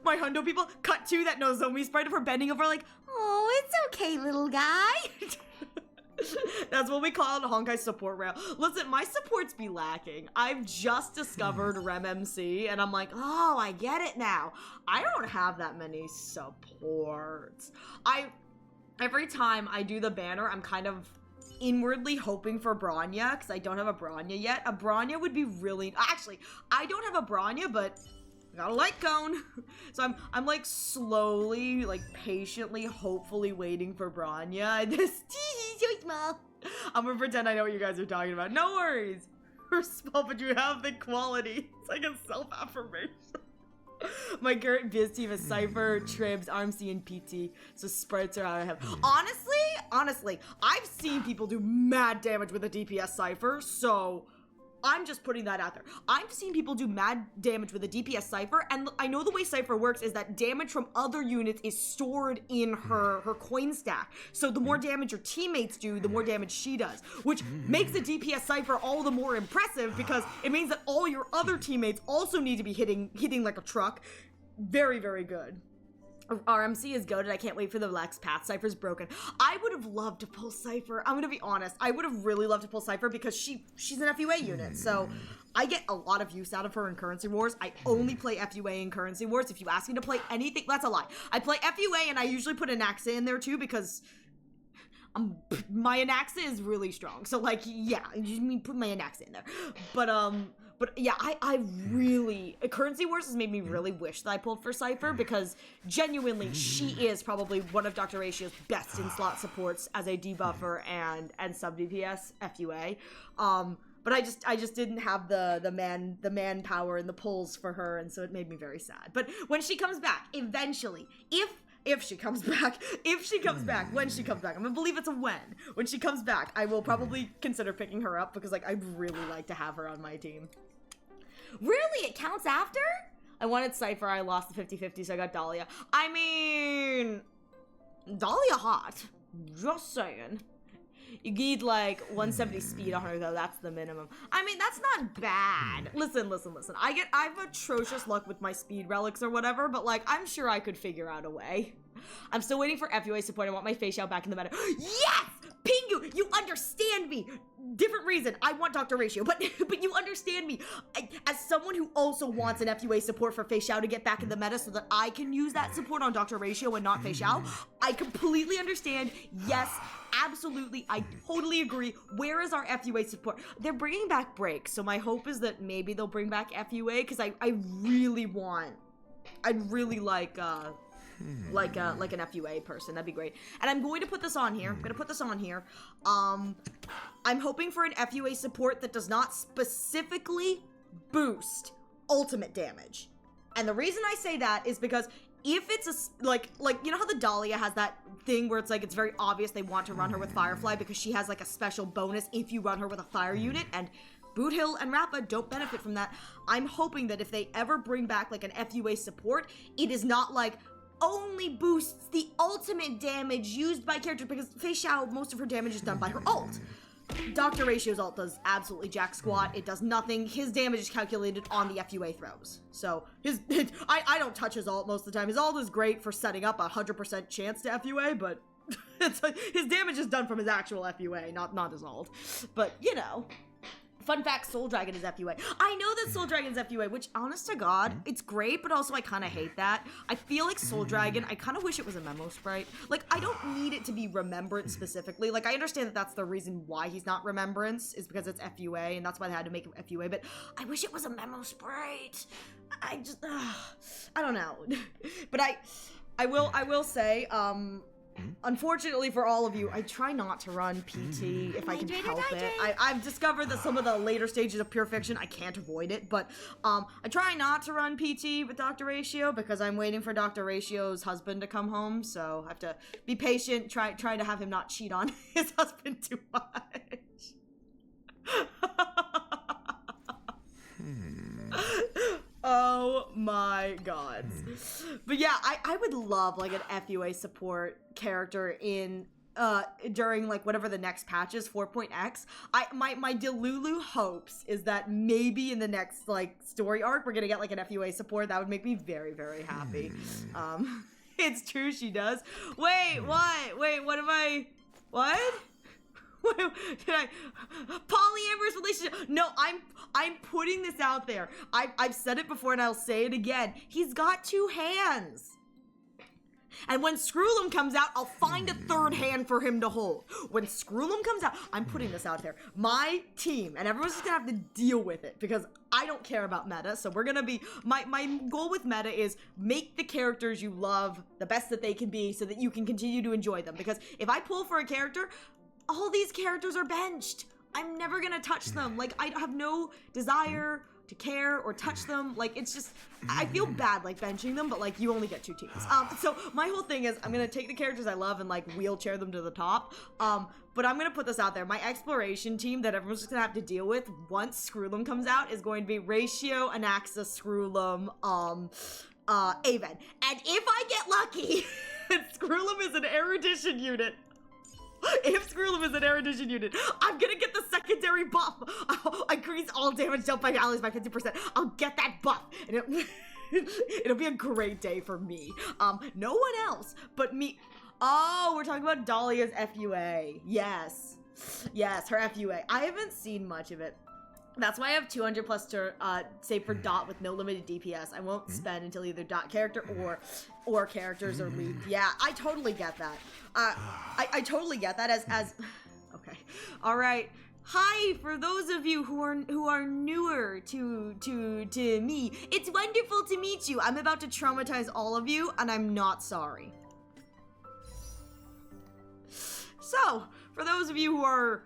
My hundo people cut to that Nozomi sprite of her bending over like, oh, it's okay, little guy. That's what we call it a Honkai support rail. Listen, my supports be lacking. I've just discovered RemMC, and I'm like, oh, I get it now. I don't have that many supports. Every time I do the banner, I'm kind of inwardly hoping for Bronya, because I don't have a Bronya yet. A Bronya would be really... Actually, I don't have a Bronya, but I got a light cone. So I'm like slowly, like patiently, hopefully waiting for Bronya. I'm gonna pretend I know what you guys are talking about. No worries. We're small, but you have the quality. It's like a self-affirmation. My current biz team is Cypher, Tribs, RMC, and PT, so sprites are out of heaven. Honestly, I've seen people do mad damage with a DPS Cypher, so I'm just putting that out there. I've seen people do mad damage with a DPS Cypher, and I know the way Cypher works is that damage from other units is stored in her coin stack. So the more damage your teammates do, the more damage she does, which makes the DPS Cypher all the more impressive because it means that all your other teammates also need to be hitting like a truck. Very, very good. RMC is goated. I can't wait for the Lex Path. Cypher's broken. I would have loved to pull Cypher. I'm gonna be honest. I would have really loved to pull Cypher because she's an FUA unit. So I get a lot of use out of her in Currency Wars. I only play FUA in Currency Wars. If you ask me to play anything, that's a lie. I play FUA and I usually put an Axa in there too because my Anaxa is really strong. So like, yeah, just put my Anaxa in there. But yeah, I really, Currency Wars has made me really wish that I pulled for Cypher, because genuinely she is probably one of Dr. Ratio's best in slot supports as a debuffer and sub DPS FUA. But I just didn't have the manpower and the pulls for her, and so it made me very sad. But when she comes back, eventually, if she comes back, when she comes back, I'm gonna believe it's a when she comes back, I will probably consider picking her up, because like I'd really like to have her on my team. Really? It counts after? I wanted Cypher, I lost the 50-50, so I got Dahlia. I mean, Dahlia hot. Just saying. You need like 170 speed on her though, that's the minimum. I mean, that's not bad. Listen. I have atrocious luck with my speed relics or whatever, but like, I'm sure I could figure out a way. I'm still waiting for FUA support. I want my Fei Xiao back in the meta. Yes! Pingu, you understand me. Different reason. I want Dr. Ratio, but you understand me. As someone who also wants an FUA support for Fei Xiao to get back in the meta so that I can use that support on Dr. Ratio and not Fei Xiao, I completely understand. Yes, absolutely. I totally agree. Where is our FUA support? They're bringing back Break, so my hope is that maybe they'll bring back FUA, because I really want, I'd really like an FUA person. That'd be great. And I'm going to put this on here. I'm hoping for an FUA support that does not specifically boost ultimate damage. And the reason I say that is because if it's a, like, you know how the Dahlia has that thing where it's like, it's very obvious they want to run her with Firefly because she has like a special bonus if you run her with a fire unit, and Boot Hill and Rappa don't benefit from that. I'm hoping that if they ever bring back like an FUA support, it is not like, only boosts the ultimate damage used by character, because Fei Xiao, most of her damage is done by her ult. Dr. Ratio's ult does absolutely jack squat. It does nothing. His damage is calculated on the FUA throws. So I don't touch his ult most of the time. His ult is great for setting up a 100% chance to FUA, but his damage is done from his actual FUA, not his ult. But you know. Fun fact, Soul Dragon is FUA. I know that Soul Dragon's FUA, which, honest to God, it's great, but also I kind of hate that. I feel like Soul Dragon, I kind of wish it was a memo sprite. Like, I don't need it to be Remembrance specifically. Like, I understand that that's the reason why he's not Remembrance, is because it's FUA, and that's why they had to make him FUA, but I wish it was a memo sprite. I just, I don't know. But I will say, unfortunately for all of you, I try not to run PT if I can help it. I've discovered that some of the later stages of Pure Fiction, I can't avoid it, but I try not to run PT with Dr. Ratio because I'm waiting for Dr. Ratio's husband to come home, so I have to be patient, try to have him not cheat on his husband too much. Oh my god. But yeah, I would love like an FUA support character in during like whatever the next patch is, 4.x. My Delulu hopes is that maybe in the next like story arc we're gonna get like an FUA support. That would make me very, very happy. It's true, she does. Wait, what? Wait, what am I? What? Did I polyamorous relationship? No, I'm putting this out there. I've said it before and I'll say it again. He's got 2 hands. And when Screwlum comes out, I'll find a 3rd hand for him to hold. When Screwlum comes out, I'm putting this out there. My team, and everyone's just gonna have to deal with it because I don't care about meta. So we're gonna be, my goal with meta is make the characters you love the best that they can be so that you can continue to enjoy them. Because if I pull for a character, all these characters are benched. I'm never gonna touch them. Like, I have no desire to care or touch them. Like, it's just, I feel bad, like, benching them, but, like, you only get 2 teams. So my whole thing is I'm gonna take the characters I love and, like, wheelchair them to the top. But I'm gonna put this out there. My exploration team that everyone's just gonna have to deal with once Screwlum comes out is going to be Ratio, Anaxa, Screwlum, Aven. And if I get lucky, Screwlum is an erudition unit. If Screwlum is an erudition unit, I'm gonna get the secondary buff. I'll increase all damage dealt by allies by 50%. I'll get that buff, and it'll be a great day for me. No one else but me. Oh, we're talking about Dahlia's FUA. Yes, her FUA. I haven't seen much of it. That's why I have 200 plus to save for Dot with no limited DPS. I won't spend until either Dot character or characters are leaked. Yeah, I totally get that. I totally get that as okay. All right. Hi, for those of you who are newer to me, it's wonderful to meet you. I'm about to traumatize all of you, and I'm not sorry. So, for those of you who are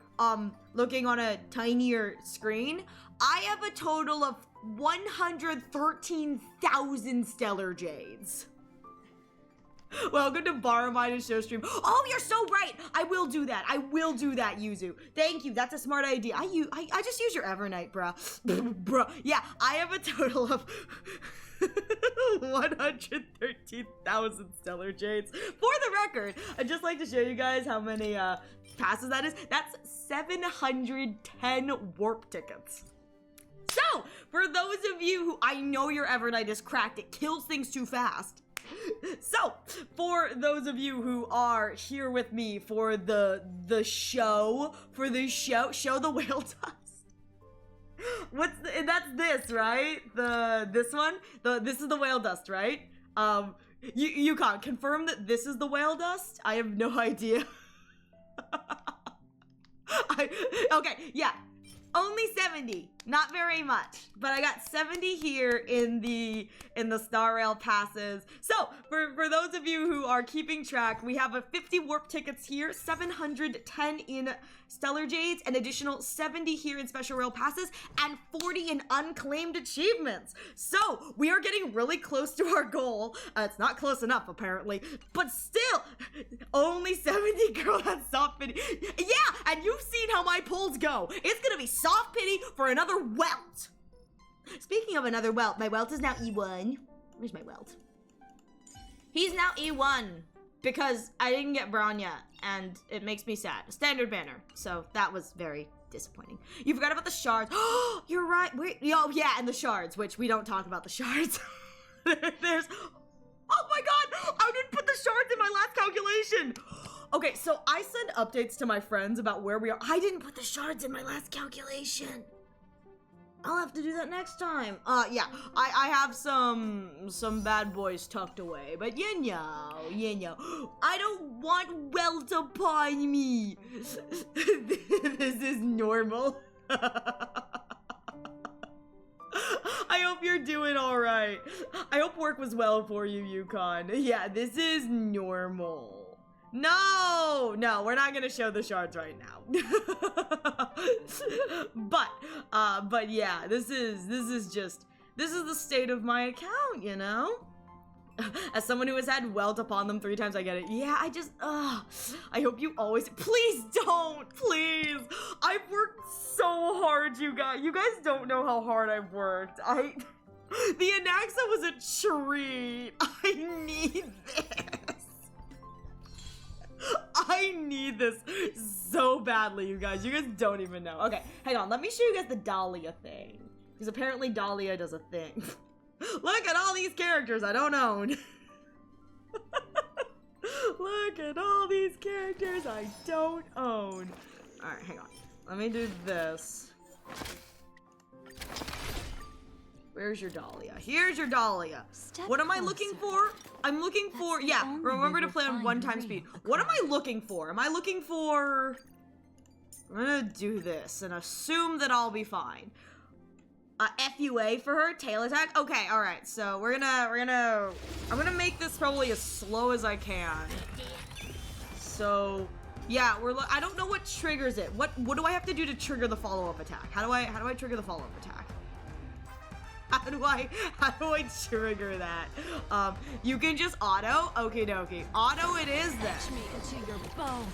looking on a tinier screen, I have a total of 113,000 Stellar Jades. Welcome to Borrow Mine and Show Stream. Oh, you're so right. I will do that. I will do that, Yuzu. Thank you. That's a smart idea. I just use your Evernight, bruh. Bruh. Yeah, I have a total of 113,000 Stellar Jades. For the record, I'd just like to show you guys how many passes that is. That's 710 warp tickets. So, for those of you who I know your Evernight is cracked, it kills things too fast. So, for those of you who are here with me for the show the whale dust. That's this, right? This one? This is the whale dust, right? You can't confirm that this is the whale dust? I have no idea. Okay, yeah. Only 70, not very much, but I got 70 here in the Star Rail passes. So for those of you who are keeping track, we have a 50 warp tickets here, 710 in Stellar Jades, an additional 70 here in Special Rail passes, and 40 in unclaimed achievements. So we are getting really close to our goal. It's not close enough apparently, but still, only 70. Girl, that's soft pity. Yeah, and you've seen how my polls go. It's gonna be soft pity for another welt. Speaking of another welt, my welt is now E1. Where's my welt? He's now E1 because I didn't get Braun yet, and it makes me sad. Standard banner, so that was very disappointing. You forgot about the shards. Oh, you're right. Wait, oh yeah, and the shards, which we don't talk about the shards. There's, oh my god, I didn't put the shards in my last calculation. Okay, so I send updates to my friends about where we are. I didn't put the shards in my last calculation. I'll have to do that next time. Yeah, I have some bad boys tucked away, but you know, I don't want welt upon me. This is normal. I hope you're doing all right. I hope work was well for you, Yukon. Yeah, this is normal. No, we're not gonna show the shards right now. But yeah, this is the state of my account, you know? As someone who has had welt upon them 3 times, I get it. Yeah, I hope you always, please don't, please. I've worked so hard, you guys. You guys don't know how hard I've worked. The Anaxa was a treat. I need this. I need this so badly, you guys. You guys don't even know. Okay, hang on. Let me show you guys the Dahlia thing. Because apparently Dahlia does a thing. Look at all these characters I don't own. Look at all these characters I don't own. Alright, hang on. Let me do this. Where's your Dahlia? Here's your Dahlia. What am I looking for? I'm looking for, yeah, remember to play on 1x speed. What am I looking for? I'm gonna do this and assume that I'll be fine. FUA for her, tail attack. Okay, all right. So I'm gonna make this probably as slow as I can. So yeah, I don't know what triggers it. What do I have to do to trigger the follow-up attack? How do I trigger the follow-up attack? How do I trigger that? You can just auto. Okie dokie. Auto it is then. Touch me into your bones.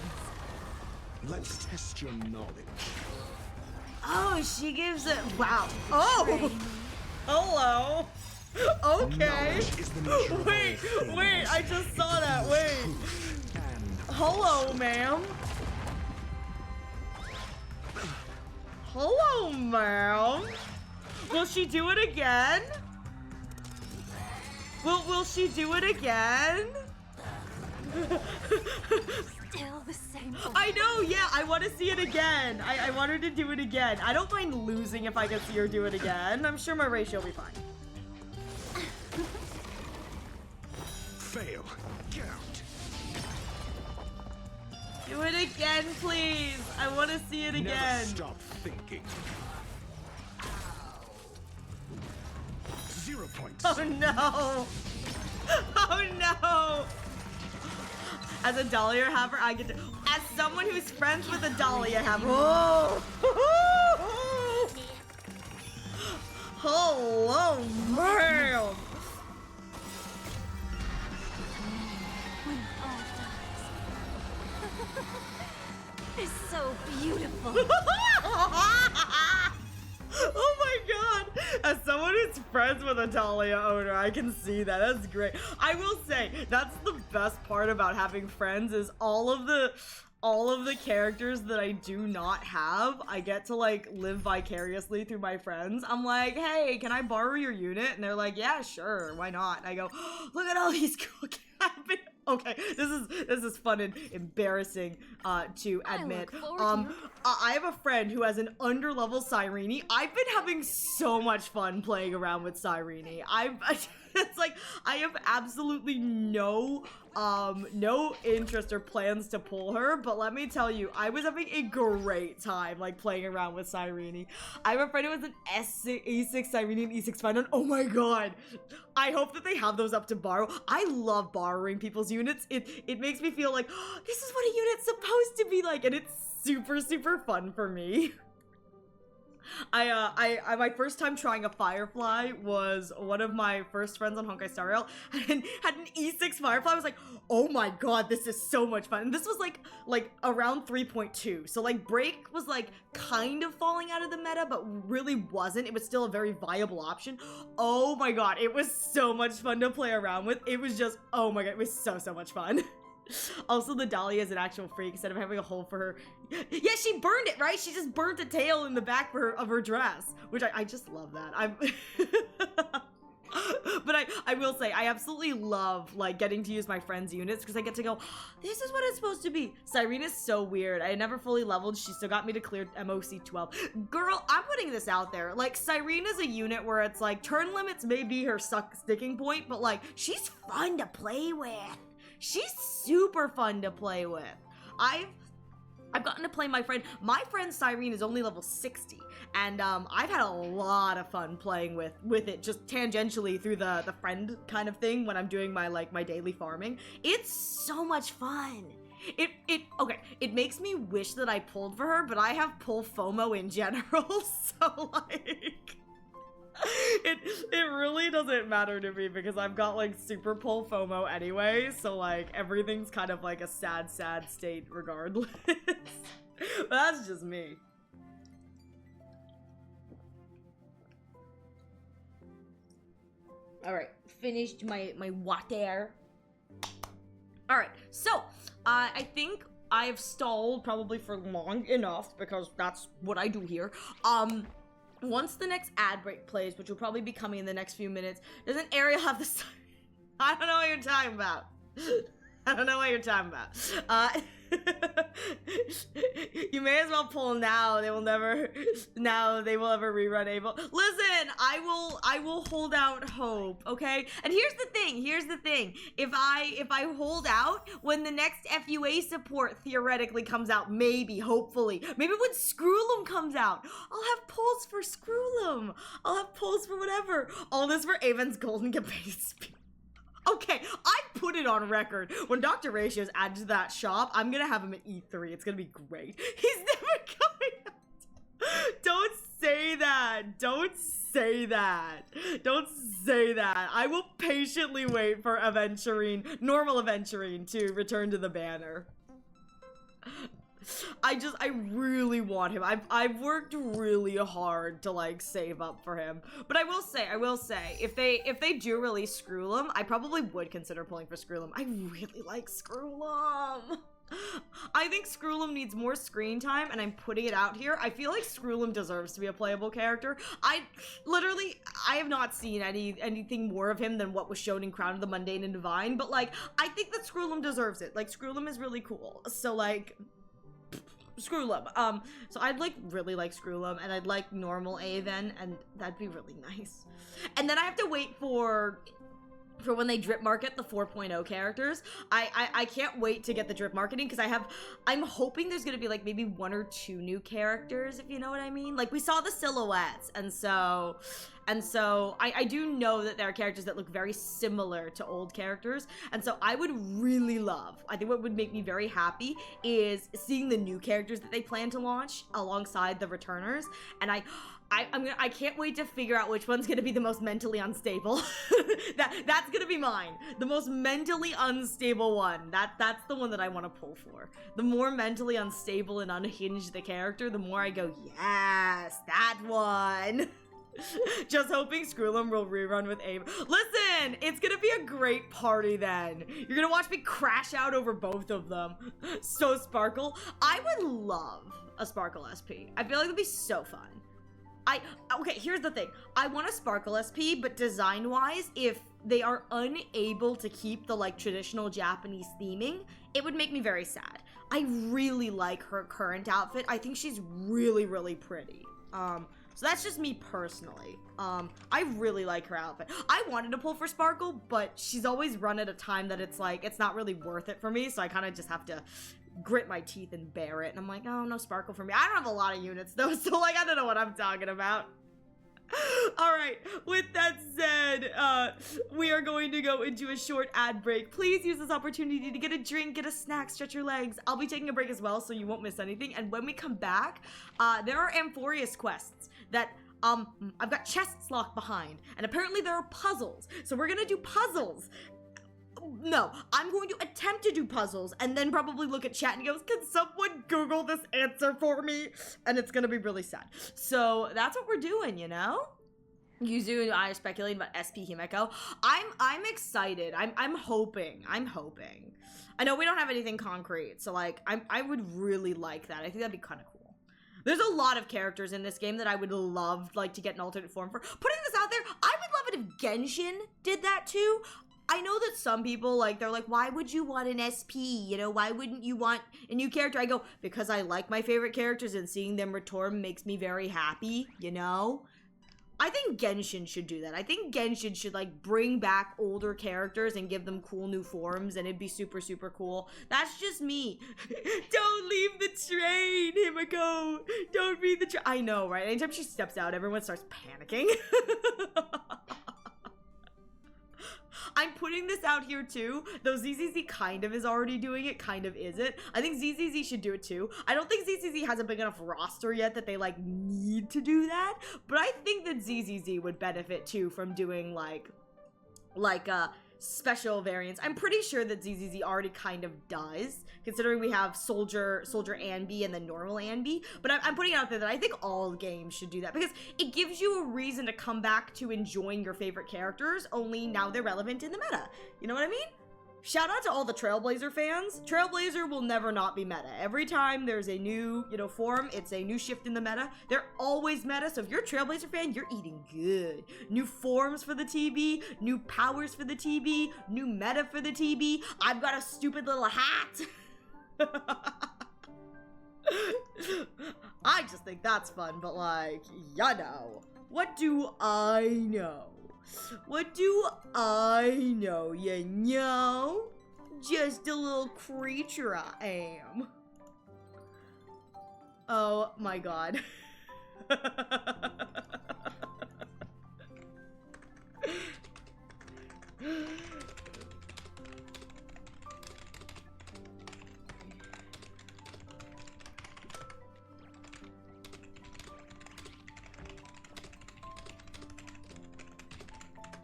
Let's test your knowledge. Oh, she gives it. Wow. Oh. Hello. Okay. Wait. I just saw that. Wait. Hello, ma'am. Hello, ma'am. Will she do it again? Will she do it again? Still the same. I know, yeah, I want to see it again. I want her to do it again. I don't mind losing if I can see her do it again. I'm sure my ratio will be fine. Fail. Get out. Do it again, please. I want to see it again. Never stop thinking. 0 points. Oh no. Oh no. As a Dahlia haver, I get to. As someone who's friends with a Dahlia haver. Oh. Hello, man. When all dies. It's so beautiful. Oh my god! As someone who's friends with a Dahlia owner, I can see that. That's great. I will say, that's the best part about having friends is all of the characters that I do not have, I get to like live vicariously through my friends. I'm like, hey, can I borrow your unit? And they're like, yeah, sure, why not? And I go, oh, look at all these cool cabinets. Okay, this is fun and embarrassing to admit. I have a friend who has an underlevel Cyrene. I've been having so much fun playing around with Cyrene. It's like I have absolutely no interest or plans to pull her, but let me tell you, I was having a great time like playing around with Cyrene. I have a friend who has an E6 Cyrene and E6 Finon. Oh my god. I hope that they have those up to borrow. I love borrowing people's units. It makes me feel like, oh, this is what a unit's supposed to be like, and it's super fun for me. My first time trying a Firefly was one of my first friends on Honkai Star Rail and had an E6 Firefly. I was like, oh my god, this is so much fun. And this was like around 3.2. So like Break was like kind of falling out of the meta, but really wasn't. It was still a very viable option. Oh my god, it was so much fun to play around with. It was just, oh my god, it was so much fun. Also, the Dahlia is an actual freak instead of having a hole for her. Yeah, she burned it, right? She just burnt a tail in the back of her dress, which I just love that. But I will say, I absolutely love, like, getting to use my friends' units because I get to go, this is what it's supposed to be. Cyrene is so weird. I never fully leveled. She still got me to clear MOC 12. Girl, I'm putting this out there. Like, Cyrene is a unit where it's like, turn limits may be her sticking point, but, like, she's fun to play with. She's super fun to play with. I've gotten to play my friend Cyrene is only level 60, and I've had a lot of fun playing with it just tangentially through the friend kind of thing when I'm doing my daily farming. It's so much fun. It makes me wish that I pulled for her, but I have pull FOMO in general, so like it really doesn't matter to me because I've got like super pull FOMO anyway, so like everything's kind of like a sad state regardless. But that's just me. Alright, finished my water. Alright, so I think I've stalled probably for long enough because that's what I do here. Once the next ad break plays, which will probably be coming in the next few minutes, doesn't Ariel have the... I don't know what you're talking about. I don't know what you're talking about. You may as well pull now. They will never rerun Able. Listen, I will hold out hope, okay? And here's the thing. If I hold out, when the next FUA support theoretically comes out, hopefully, maybe when Scroolum comes out, I'll have pulls for Scroolum. I'll have pulls for whatever. All this for Avon's Golden Campaign speed. Okay, I put it on record. When Dr. Ratio's added to that shop, I'm gonna have him at E3. It's gonna be great. He's never coming out. Don't say that. Don't say that. Don't say that. I will patiently wait for normal Aventurine to return to the banner. I really want him. I've worked really hard to like save up for him. But I will say, if they do release Scroolum, I probably would consider pulling for Scroolum. I really like Scroolum. I think Scroolum needs more screen time, and I'm putting it out here. I feel like Scroolum deserves to be a playable character. I have not seen anything more of him than what was shown in Crown of the Mundane and Divine, but like, I think that Scroolum deserves it. Like, Scroolum is really cool. So like, Scroolum. So I'd like really like Scroolum, and I'd like normal Aven, and that'd be really nice. And then I have to wait for when they drip market the 4.0 characters. I can't wait to get the drip marketing, because I'm hoping there's gonna be like maybe 1 or 2 new characters, if you know what I mean. Like, we saw the silhouettes, and so I do know that there are characters that look very similar to old characters, and so I would really love, I think what would make me very happy is seeing the new characters that they plan to launch alongside the returners, and I can't wait to figure out which one's gonna be the most mentally unstable. That's gonna be mine. The most mentally unstable one. That's the one that I want to pull for. The more mentally unstable and unhinged the character, the more I go, yes, that one. Just hoping Scroolum will rerun with Abe. Listen, it's gonna be a great party then. You're gonna watch me crash out over both of them. So Sparkle. I would love a Sparkle SP. I feel like it'd be so fun. Okay, here's the thing. I want a Sparkle SP, but design-wise, if they are unable to keep the, like, traditional Japanese theming, it would make me very sad. I really like her current outfit. I think she's really, really pretty. So that's just me personally. I really like her outfit. I wanted to pull for Sparkle, but she's always run at a time that it's, like, it's not really worth it for me, so I kind of just have to grit my teeth and bear it, and I'm like, oh, no Sparkle for me. I don't have a lot of units though, so like, I don't know what I'm talking about. All right, with that said, we are going to go into a short ad break. Please use this opportunity to get a drink, get a snack, stretch your legs. I'll be taking a break as well, so you won't miss anything. And when we come back, there are Amphoreus quests that I've got chests locked behind, and apparently there are puzzles, so we're gonna do puzzles. No, I'm going to attempt to do puzzles and then probably look at chat and goes, can someone Google this answer for me? And it's gonna be really sad. So that's what we're doing, you know? Yuzu and I are speculating about SP Himeko. I'm excited. I'm hoping. I know we don't have anything concrete, so like I would really like that. I think that'd be kind of cool. There's a lot of characters in this game that I would love like to get an alternate form for. Putting this out there, I would love it if Genshin did that too. I know that some people, like, they're like, why would you want an SP? You know, why wouldn't you want a new character? I go, because I like my favorite characters and seeing them return makes me very happy, you know? I think Genshin should do that. I think Genshin should, like, bring back older characters and give them cool new forms, and it'd be super, super cool. That's just me. Don't leave the train, Himeko. Don't leave the train. I know, right? Anytime she steps out, everyone starts panicking. I'm putting this out here too, though ZZZ kind of is already doing it, kind of isn't. I think ZZZ should do it too. I don't think ZZZ has a big enough roster yet that they like need to do that, but I think that ZZZ would benefit too from doing like special variants. I'm pretty sure that ZZZ already kind of does, considering we have Soldier Anby and then normal Anby, but I'm putting it out there that I think all games should do that, because it gives you a reason to come back to enjoying your favorite characters, only now they're relevant in the meta. You know what I mean? Shout out to all the Trailblazer fans. Trailblazer will never not be meta. Every time there's a new, you know, form, it's a new shift in the meta. They're always meta, so if you're a Trailblazer fan, you're eating good. New forms for the TB, new powers for the TB, new meta for the TB. I've got a stupid little hat. I just think that's fun, but like, you know. What do I know? What do I know, you know? Just a little creature I am. Oh my god.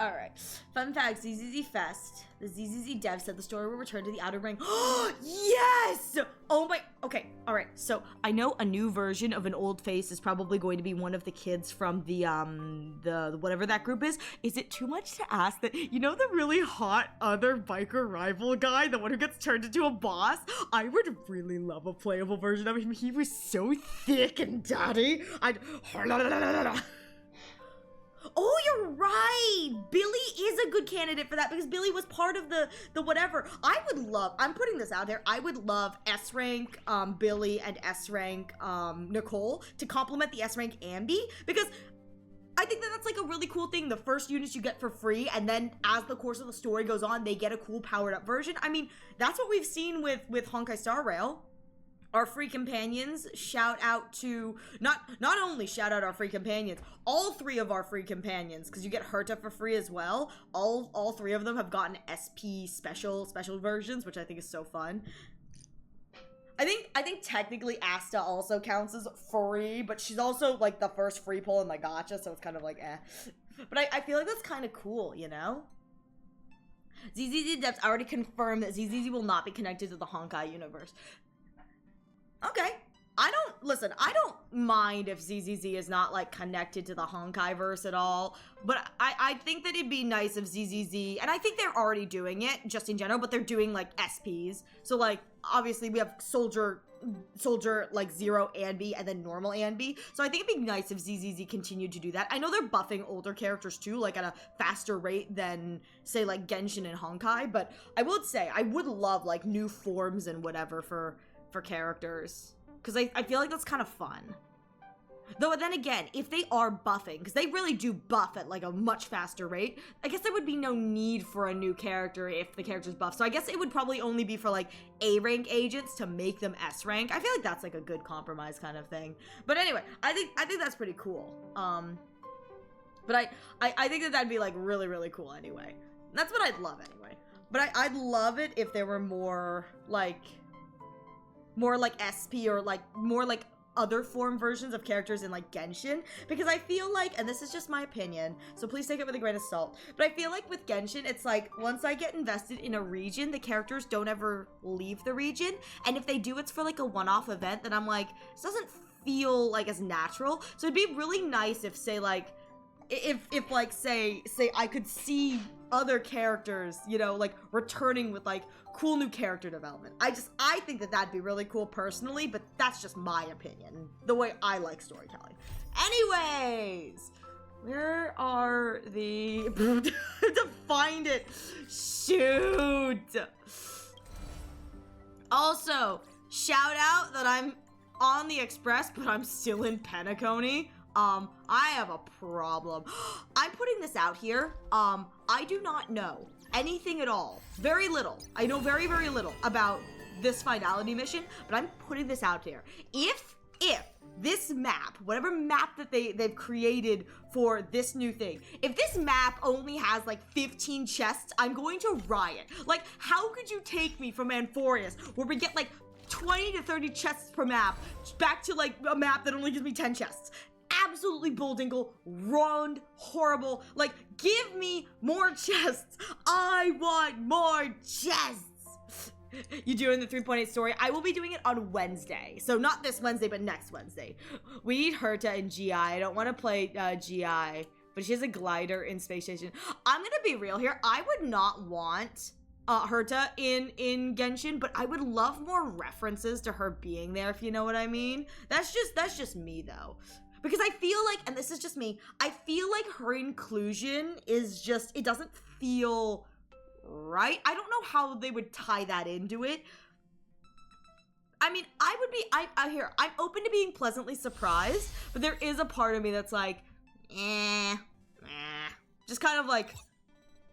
Alright, fun fact, ZZZ Fest. The ZZZ dev said the story will return to the Outer Ring. Yes! Oh my, okay, all right. So I know a new version of an old face is probably going to be one of the kids from the whatever that group is. Is it too much to ask that, you know, the really hot other biker rival guy, the one who gets turned into a boss? I would really love a playable version of him. He was so thick and daddy. Oh, you're right. Billy is a good candidate for that because Billy was part of the whatever. I'm putting this out there. I would love S rank Billy and S rank Nicole to complement the S rank Ambi, because I think that that's like a really cool thing. The first units you get for free, and then as the course of the story goes on, they get a cool powered up version. I mean, that's what we've seen with Honkai Star Rail. Our free companions, shout out to, not only shout out our free companions, all 3 of our free companions, because you get Herta for free as well. All 3 of them have gotten SP special versions, which I think is so fun. I think technically Asta also counts as free, but she's also like the first free pull in my gacha, so it's kind of like eh. But I feel like that's kind of cool, you know? ZZZ Depths already confirmed that ZZZ will not be connected to the Honkai universe. Okay. I don't mind if ZZZ is not, like, connected to the Honkai verse at all, but I think that it'd be nice if ZZZ, and I think they're already doing it, just in general, but they're doing, like, SPs. So, like, obviously we have Soldier, like, Zero Anby, and then normal Anby. So I think it'd be nice if ZZZ continued to do that. I know they're buffing older characters, too, like, at a faster rate than, say, like, Genshin and Honkai, but I would say, I would love, like, new forms and whatever for characters, because I feel like that's kind of fun. Though then again, if they are buffing, because they really do buff at like a much faster rate, I guess there would be no need for a new character if the character's buff. So I guess it would probably only be for like A rank agents to make them S rank. I feel like that's like a good compromise kind of thing. But anyway, I think that's pretty cool. But I think that'd be like really, really cool anyway. That's what I'd love anyway. But I'd love it if there were more like SP or like more like other form versions of characters in like Genshin, because I feel like, and this is just my opinion, so please take it with a grain of salt, but I feel like with Genshin, it's like once I get invested in a region, the characters don't ever leave the region, and if they do, it's for like a one-off event, then I'm like, this doesn't feel like as natural. So it'd be really nice if, say, like, if like say I could see other characters, you know, like returning with like cool new character development. I think that that'd be really cool personally, but that's just my opinion, the way I like storytelling. Anyways, where are the to find it? Shoot. Also, shout out that I'm on the Express, but I'm still in Penacony. I have a problem. I'm putting this out here. I do not know anything at all. Very little. I know very, very little about this finality mission, but I'm putting this out here. If this map, whatever map that they've created for this new thing, if this map only has like 15 chests, I'm going to riot. Like, how could you take me from Amphoreus, where we get like 20 to 30 chests per map, back to like a map that only gives me 10 chests? Absolutely bulldinkle, ruined, horrible. Like, give me more chests. I want more chests. You doing the 3.8 story? I will be doing it on Wednesday. So not this Wednesday, but next Wednesday. We need Herta in GI. I don't want to play GI, but she has a glider in Space Station. I'm gonna be real here. I would not want Herta in Genshin, but I would love more references to her being there, if you know what I mean. That's just me though. Because I feel like, and this is just me, I feel like her inclusion is just, it doesn't feel right. I don't know how they would tie that into it. I mean, I'm open to being pleasantly surprised, but there is a part of me that's like, just kind of like,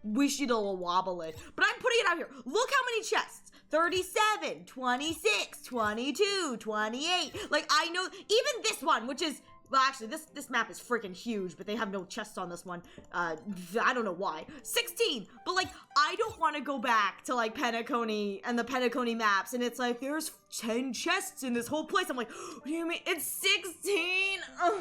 wishy to wobble it. But I'm putting it out here. Look how many chests. 37, 26, 22, 28. Like, I know, even this one, which is, well, actually, this map is freaking huge, but they have no chests on this one. I don't know why. 16! But, like, I don't want to go back to, like, Penacony and the Penacony maps, and it's like, there's 10 chests in this whole place. I'm like, what do you mean? It's 16? Oh,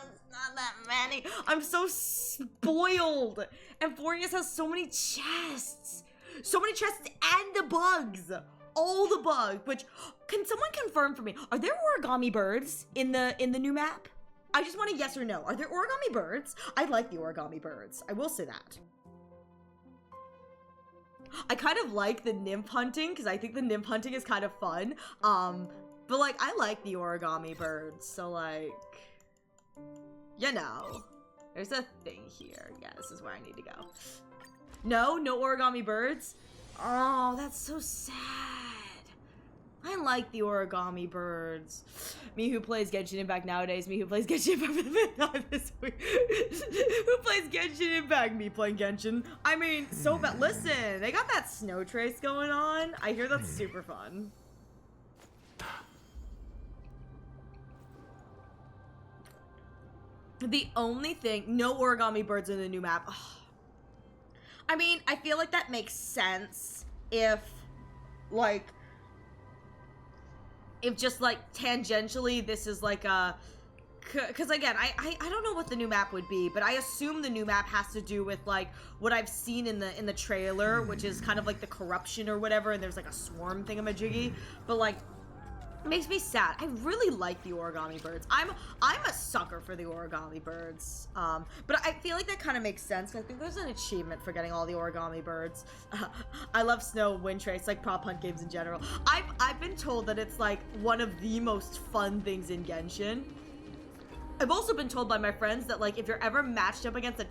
it's not that many. I'm so spoiled. Amphoreus has so many chests. So many chests and the bugs. all the bugs, which, can someone confirm for me, are there origami birds in the new map? I just want a yes or no. Are there origami birds? I like the origami birds. I will say that. I kind of like the nymph hunting because I think the nymph hunting is kind of fun. But like, I like the origami birds. So like, you know, there's a thing here. Yeah, this is where I need to go. No origami birds. Oh, that's so sad. I like the origami birds. Me who plays Genshin Impact nowadays, me who plays Genshin Impact not this week. Who plays Genshin Impact? Me playing Genshin. I mean, so bad. Listen, they got that snow trace going on. I hear that's super fun. The only thing, no origami birds in the new map. Oh. I mean, I feel like that makes sense if, like, if just like tangentially this is like a, because again, I don't know what the new map would be, but I assume the new map has to do with like what I've seen in the trailer, which is kind of like the corruption or whatever, and there's like a swarm thingamajiggy, but like, it makes me sad. I really like the origami birds. I'm a sucker for the origami birds. But I feel like that kind of makes sense. I think there's an achievement for getting all the origami birds. I love Snow Wind Trace, like prop hunt games in general. I've been told that it's like one of the most fun things in Genshin. I've also been told by my friends that like if you're ever matched up against a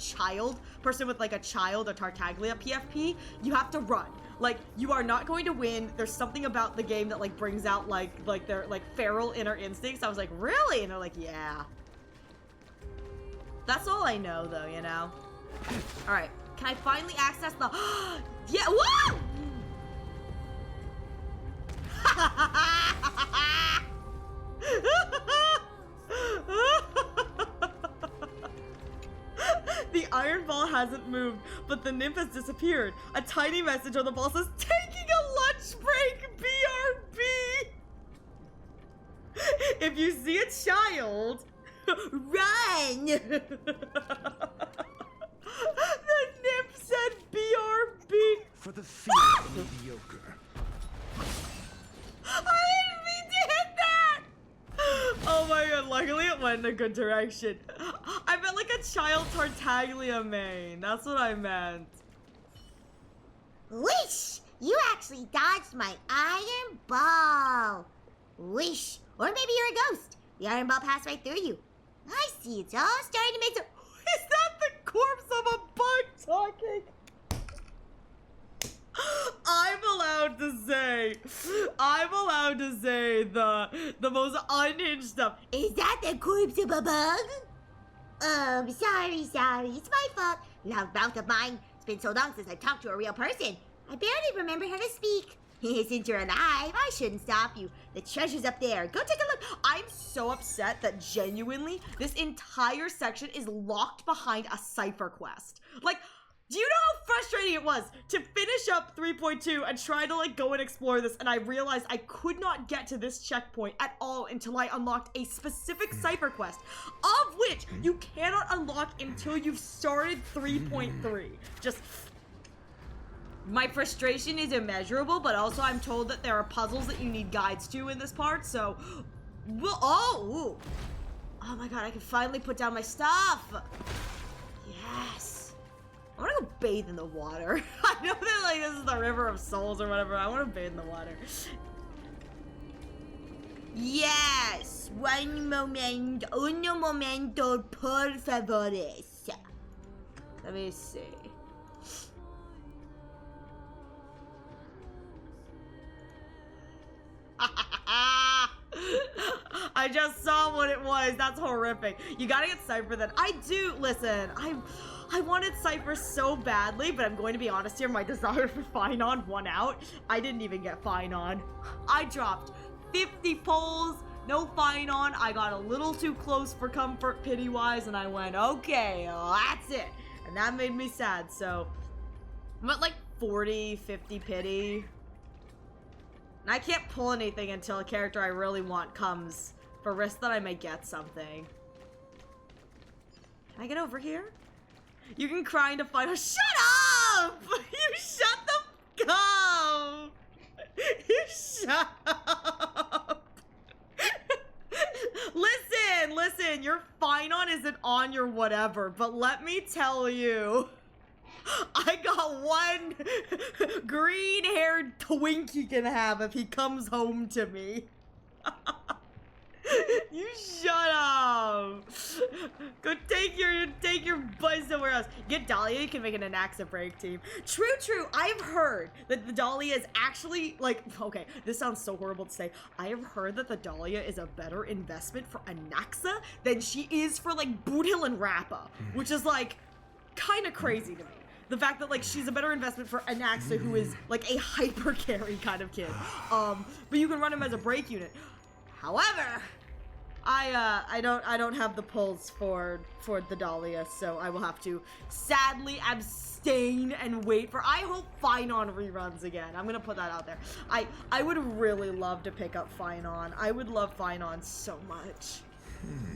person with like a child or Tartaglia PFP, you have to run. Like, you are not going to win. There's something about the game that, like, brings out, like their, like, feral inner instincts. I was like, really? And they're like, yeah. That's all I know, though, you know? All right. Can I finally access the... yeah, whoa! The iron ball hasn't moved, but the nymph has disappeared. A tiny message on the ball says, taking a lunch break, BRB! If you see a child, run! The nymph said BRB. For the fear of mediocre. I didn't mean to hit that! Oh my god, luckily it went in a good direction. I meant like a child Tartaglia main. That's what I meant. Wish! You actually dodged my iron ball. Wish. Or maybe you're a ghost. The iron ball passed right through you. I see it's all starting to make some... Is that the corpse of a bug talking? I'm allowed to say the most unhinged stuff. Is that the corpse of a bug? Sorry. It's my fault. Loud mouth of mine. It's been so long since I've talked to a real person. I barely remember how to speak. Since you're alive, I shouldn't stop you. The treasure's up there. Go take a look. I'm so upset that genuinely this entire section is locked behind a cipher quest. Like, do you know how frustrating it was to finish up 3.2 and try to like go and explore this, and I realized I could not get to this checkpoint at all until I unlocked a specific cipher quest, of which you cannot unlock until you've started 3.3. Just... my frustration is immeasurable, but also I'm told that there are puzzles that you need guides to in this part, so... well, oh my god, I can finally put down my stuff! Yes! I want to go bathe in the water. I know that like this is the river of souls or whatever. I want to bathe in the water. Yes! Un momento, por favores. Let me see. I just saw what it was. That's horrific. You gotta get Cypher then. I do. Listen, I wanted Cypher so badly, but I'm going to be honest here. My desire for Finon won out. I didn't even get Finon. I dropped 50 polls, no Finon. I got a little too close for comfort pity-wise, and I went, okay, well, that's it. And that made me sad, so I'm at like 40, 50 pity. And I can't pull anything until a character I really want comes, for risk that I may get something. Can I get over here? You can cry to find a— shut up! You shut the— go! You Shut up. Listen, your Finon isn't on your whatever, but let me tell you, I got one green-haired twink he can have if he comes home to me. You shut up. Go take your buzz somewhere else. Get Dahlia, you can make an Anaxa break team. True. I've heard that the Dahlia is actually, like, okay, this sounds so horrible to say. I have heard that the Dahlia is a better investment for Anaxa than she is for, like, Boothill and Rappa, which is, like, kind of crazy to me. The fact that, like, she's a better investment for Anaxa, who is, like, a hyper carry kind of kid. But you can run him as a break unit. However, I don't have the pulls for the Dahlia, so I will have to sadly abstain and wait for. I hope Finon reruns again. I'm gonna put that out there. I would really love to pick up Finon. I would love Finon so much.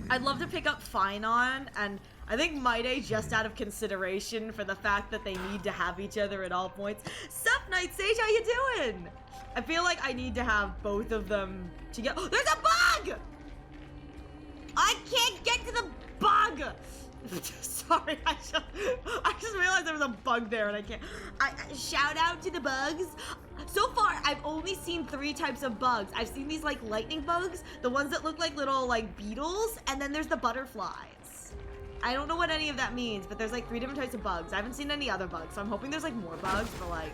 I'd love to pick up Finon, and I think Maide just out of consideration for the fact that they need to have each other at all points. Sup, Night Sage, how you doing? I feel like I need to have both of them together. Oh, there's a bug! I can't get to the bug! Sorry, I just realized there was a bug there and I can't. Shout out to the bugs. So far, I've only seen 3 types of bugs. I've seen these like lightning bugs, the ones that look like little like beetles, and then there's the butterflies. I don't know what any of that means, but there's like 3 different types of bugs. I haven't seen any other bugs, so I'm hoping there's like more bugs, but like,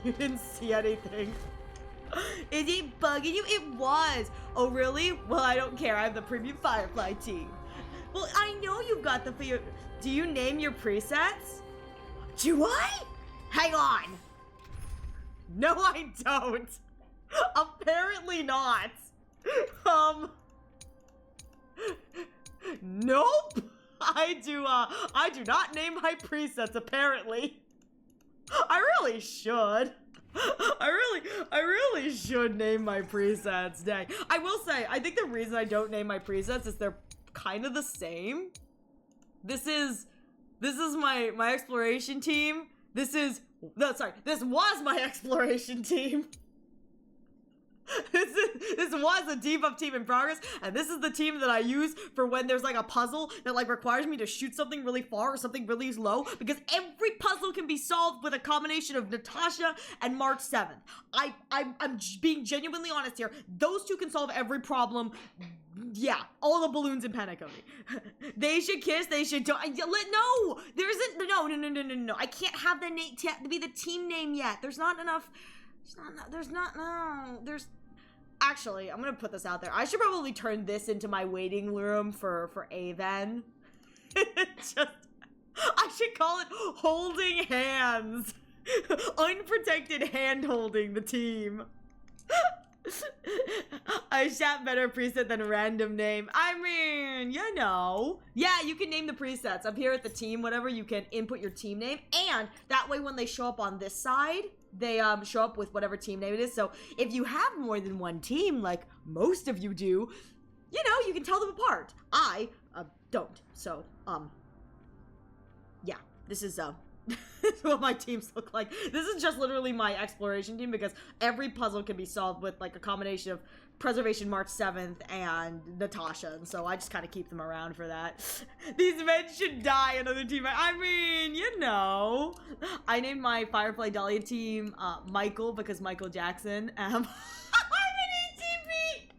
you didn't see anything. Is it bugging you? It was. Oh, really? Well, I don't care. I have the premium Firefly team. Well, I know you've got the... Do you name your presets? Do I? Hang on. No, I don't. Apparently not. Nope. I do not name my presets, apparently. I really should. I really should name my presets. Dang. I will say, I think the reason I don't name my presets is they're kind of the same. This is my exploration team. This was my exploration team. This was a debuff team in progress, and this is the team that I use for when there's like a puzzle that like requires me to shoot something really far or something really low, because every puzzle can be solved with a combination of Natasha and March 7th. I'm being genuinely honest here. Those two can solve every problem. Yeah, all the balloons in Penacony. They should kiss, they should no, there isn't, no. I can't have the name to be the team name yet. Actually, I'm gonna put this out there. I should probably turn this into my waiting room for Aven. I should call it Holding Hands. Unprotected hand holding the team. I shot better preset than random name. I mean, you know. Yeah, you can name the presets. Up here at the team, whatever, you can input your team name. And that way when they show up on this side, they show up with whatever team name it is. So if you have more than one team, like most of you do, you know, you can tell them apart. I don't. So, yeah, this is what my teams look like. This is just literally my exploration team, because every puzzle can be solved with like a combination of Preservation March 7th and Natasha, and so I just kind of keep them around for that. These men should die, another team. I mean, you know. I named my Firefly Dahlia team Michael, because Michael Jackson. I'm an ATP!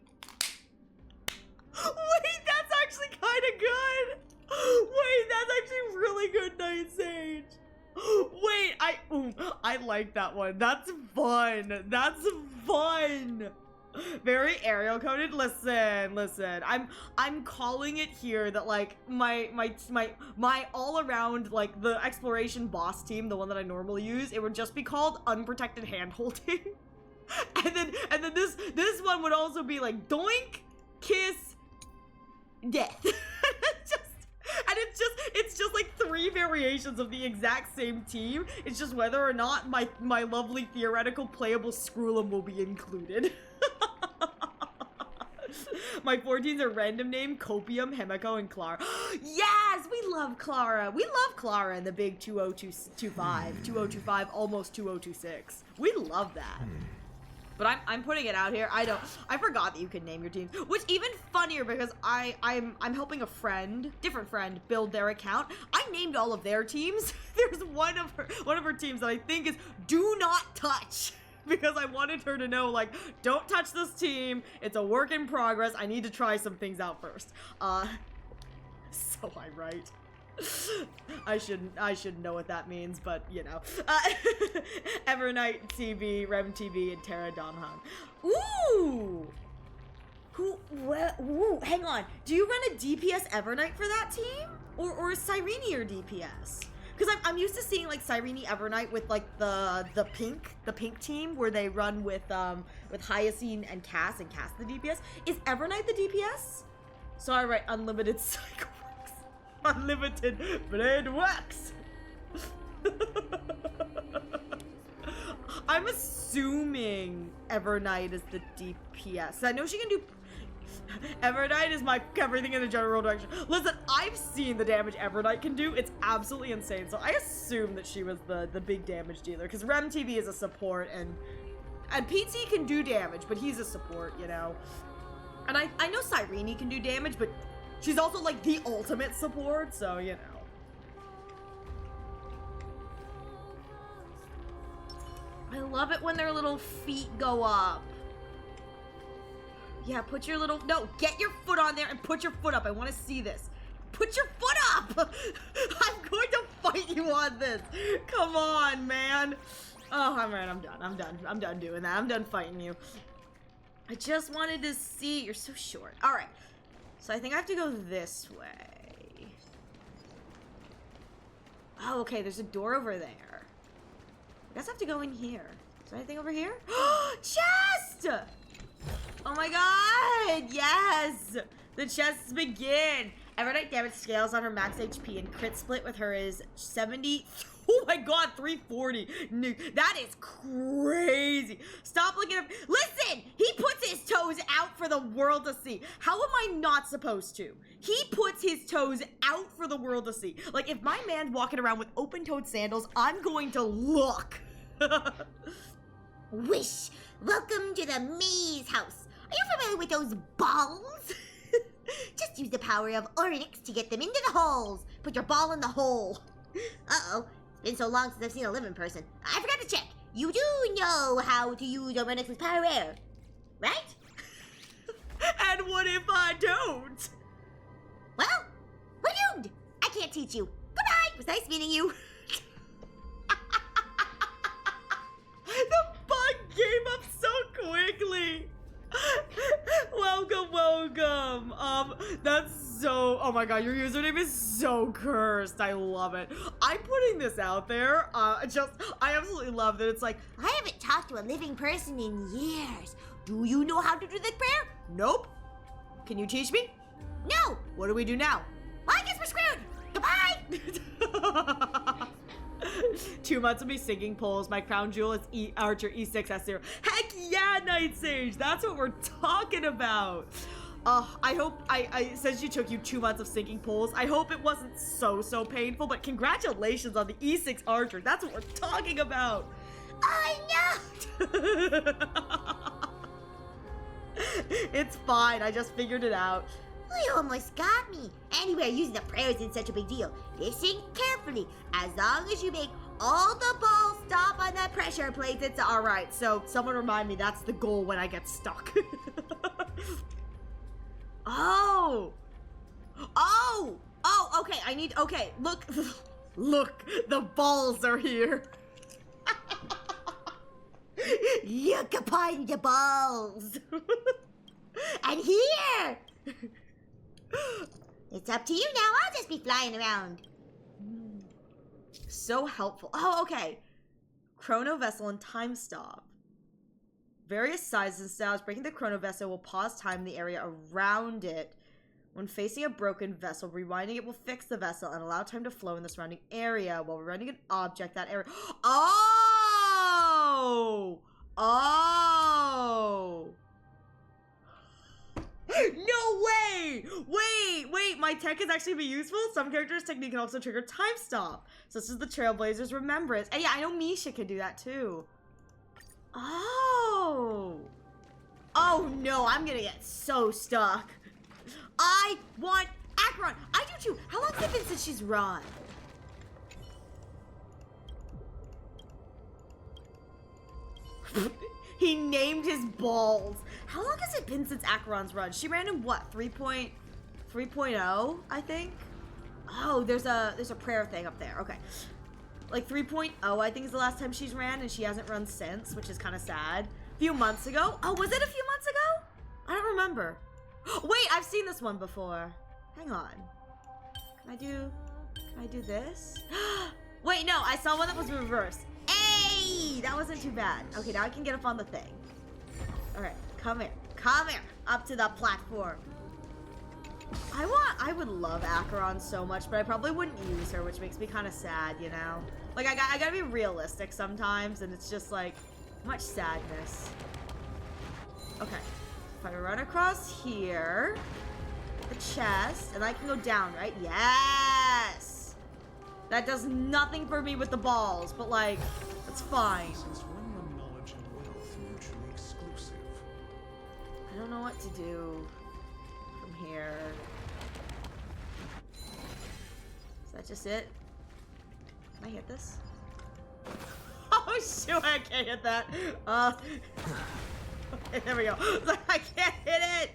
Wait, that's actually kind of good! Wait, that's actually really good, Night Sage! Wait, I like that one. That's fun. That's fun. Very aerial coded. Listen. I'm calling it here that like my all around like the exploration boss team, the one that I normally use, it would just be called Unprotected Hand Holding. and then this one would also be like Doink, Kiss, Death. It's just like 3 variations of the exact same team. It's just whether or not my lovely theoretical playable Scroolum will be included. My 14s are random name, Copium, Himiko, and Clara. Yes, we love Clara. We love Clara in the big 2025, almost 2026. We love that. But I'm putting it out here. I forgot that you could name your teams. Which even funnier because I'm helping a friend, different friend, build their account. I named all of their teams. There's one of her teams that I think is do not touch. Because I wanted her to know, like, don't touch this team. It's a work in progress. I need to try some things out first. So I write. I shouldn't know what that means, but you know. Evernight TV, Rem TV, and Terra Donhan. Ooh! Ooh, hang on. Do you run a DPS Evernight for that team? Or is Cyrene your DPS? Because I'm used to seeing like Cyrene Evernight with like the pink team where they run with Hyacine and Cass the DPS. Is Evernight the DPS? So I write unlimited cycle works. Unlimited blade wax. I'm assuming Evernight is the DPS. I know she can do. Evernight is my everything in the general direction. Listen, I've seen the damage Evernight can do. It's absolutely insane. So I assume that she was the big damage dealer because Rem TV is a support and PT can do damage, but he's a support, you know. And I know Cyrene can do damage, but she's also like the ultimate support, so you know. I love it when their little feet go up. Yeah, put your little, no, get your foot on there and put your foot up. I want to see this. Put your foot up! I'm going to fight you on this. Come on, man. Oh, alright, I'm done doing that. I'm done fighting you. I just wanted to see. You're so short. Alright. So I think I have to go this way. Oh, okay, there's a door over there. I guess I have to go in here. Is there anything over here? Chest! Oh my god! Yes! The chests begin! Evernight damage scales on her max HP and crit split with her is 70. Oh my god, 340. No, that is crazy. Stop looking at him. Listen! He puts his toes out for the world to see. How am I not supposed to? He puts his toes out for the world to see. Like, if my man's walking around with open-toed sandals, I'm going to look. Wish! Welcome to the maze house. Are you familiar with those balls? Just use the power of Oryx to get them into the holes. Put your ball in the hole. Uh-oh. It's been so long since I've seen a living person. I forgot to check. You do know how to use Oryx's power, right? And what if I don't? Well, we're doomed. I can't teach you. Goodbye. It was nice meeting you. The bug came up so quickly. Welcome. That's so, oh my god, your username is so cursed. I love it. I'm putting this out there. I absolutely love that it's like, I haven't talked to a living person in years. Do you know how to do the prayer? nope. Can you teach me? No. What do we do now? Well, I guess we're screwed. Goodbye. 2 months of me singing polls. My crown jewel is Archer E6S0. Heck yeah, Night Sage. That's what we're talking about. I hope since you took you 2 months of sinking poles, I hope it wasn't so painful, but congratulations on the E6 Archer. That's what we're talking about. I know. It's fine. I just figured it out. Well, you almost got me. Anyway, using the prayer isn't such a big deal. Listen carefully. As long as you make all the balls stop on that pressure plate, it's all right. So someone remind me that's the goal when I get stuck. Oh, okay. Okay, look, the balls are here. Look upon the balls. And here. It's up to you now. I'll just be flying around. So helpful. Oh, okay. Chrono Vessel and Time Stop. Various sizes and styles. Breaking the Chrono Vessel will pause time in the area around it. When facing a broken vessel, rewinding it will fix the vessel and allow time to flow in the surrounding area while running an object that area. Oh! No way! Wait, my tech is actually be useful. Some characters' technique can also trigger time stop, such as the Trailblazer's Remembrance. And yeah, I know Misha can do that too. Oh! Oh no, I'm gonna get so stuck. I want Acheron. I do too. How long has it been since she's run? He named his balls. How long has it been since Acheron's run? She ran in what, 3.0, I think? Oh, there's a prayer thing up there. Okay. Like 3.0, I think is the last time she's ran, and she hasn't run since, which is kind of sad. A few months ago? Oh, was it a few months ago? I don't remember. Wait, I've seen this one before. Hang on. Can I do this? Wait, no, I saw one that was reversed. Hey, that wasn't too bad. Okay, now I can get up on the thing. All right, come here, up to the platform. I would love Acheron so much, but I probably wouldn't use her, which makes me kind of sad, you know? Like, I gotta be realistic sometimes, and it's just like, much sadness. Okay, if I run across here, the chest, and I can go down, right? Yes! That does nothing for me with the balls, but like, that's fine. Since when were knowledge and wealth mutually exclusive? I don't know what to do from here. Is that just it? Can I hit this? Oh shoot, I can't hit that. Okay, there we go. I can't hit it.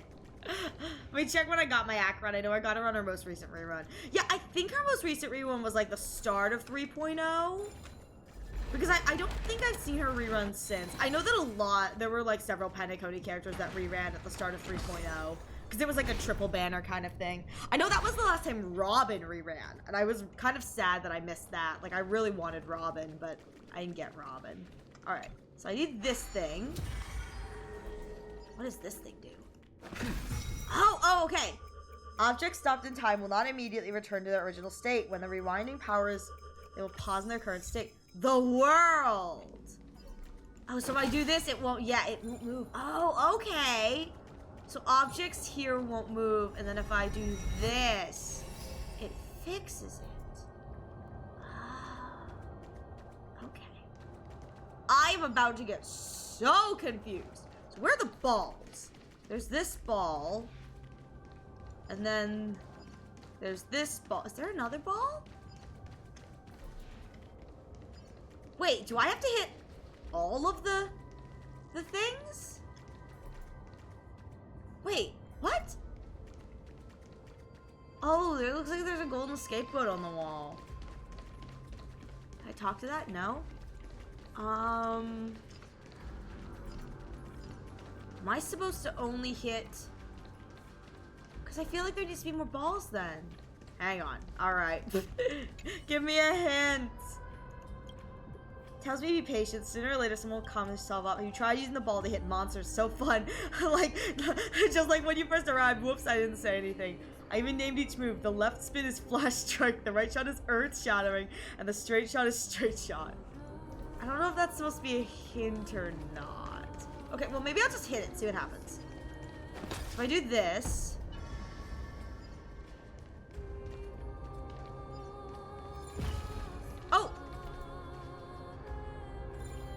Let me check when I got my Acheron. I know I got her on her most recent rerun. Yeah, I think her most recent rerun was like the start of 3.0. Because I don't think I've seen her rerun since. I know that there were like several Penacony characters that reran at the start of 3.0. Because it was like a triple banner kind of thing. I know that was the last time Robin reran. And I was kind of sad that I missed that. Like, I really wanted Robin, but I didn't get Robin. Alright, so I need this thing. What does this thing do? Oh, okay. Objects stopped in time will not immediately return to their original state. When the rewinding powers, they will pause in their current state. The world! Oh, so if I do this, it won't move. Oh, okay. So objects here won't move, and then if I do this, it fixes it. Okay. I am about to get so confused. So where are the balls? There's this ball. And then there's this ball. Is there another ball? Wait, do I have to hit all of the things? Wait, what? Oh, it looks like there's a golden scapegoat on the wall. Can I talk to that? No? Am I supposed to only hit... Because I feel like there needs to be more balls then. Hang on. Alright. Give me a hint. Tells me to be patient. Sooner or later someone will come and solve up. You try using the ball to hit monsters. So fun. Like, just like when you first arrived. Whoops, I didn't say anything. I even named each move. The left spin is flash strike. The right shot is earth shattering. And the straight shot is straight shot. I don't know if that's supposed to be a hint or not. Okay, well maybe I'll just hit it, see what happens. So if I do this... Oh!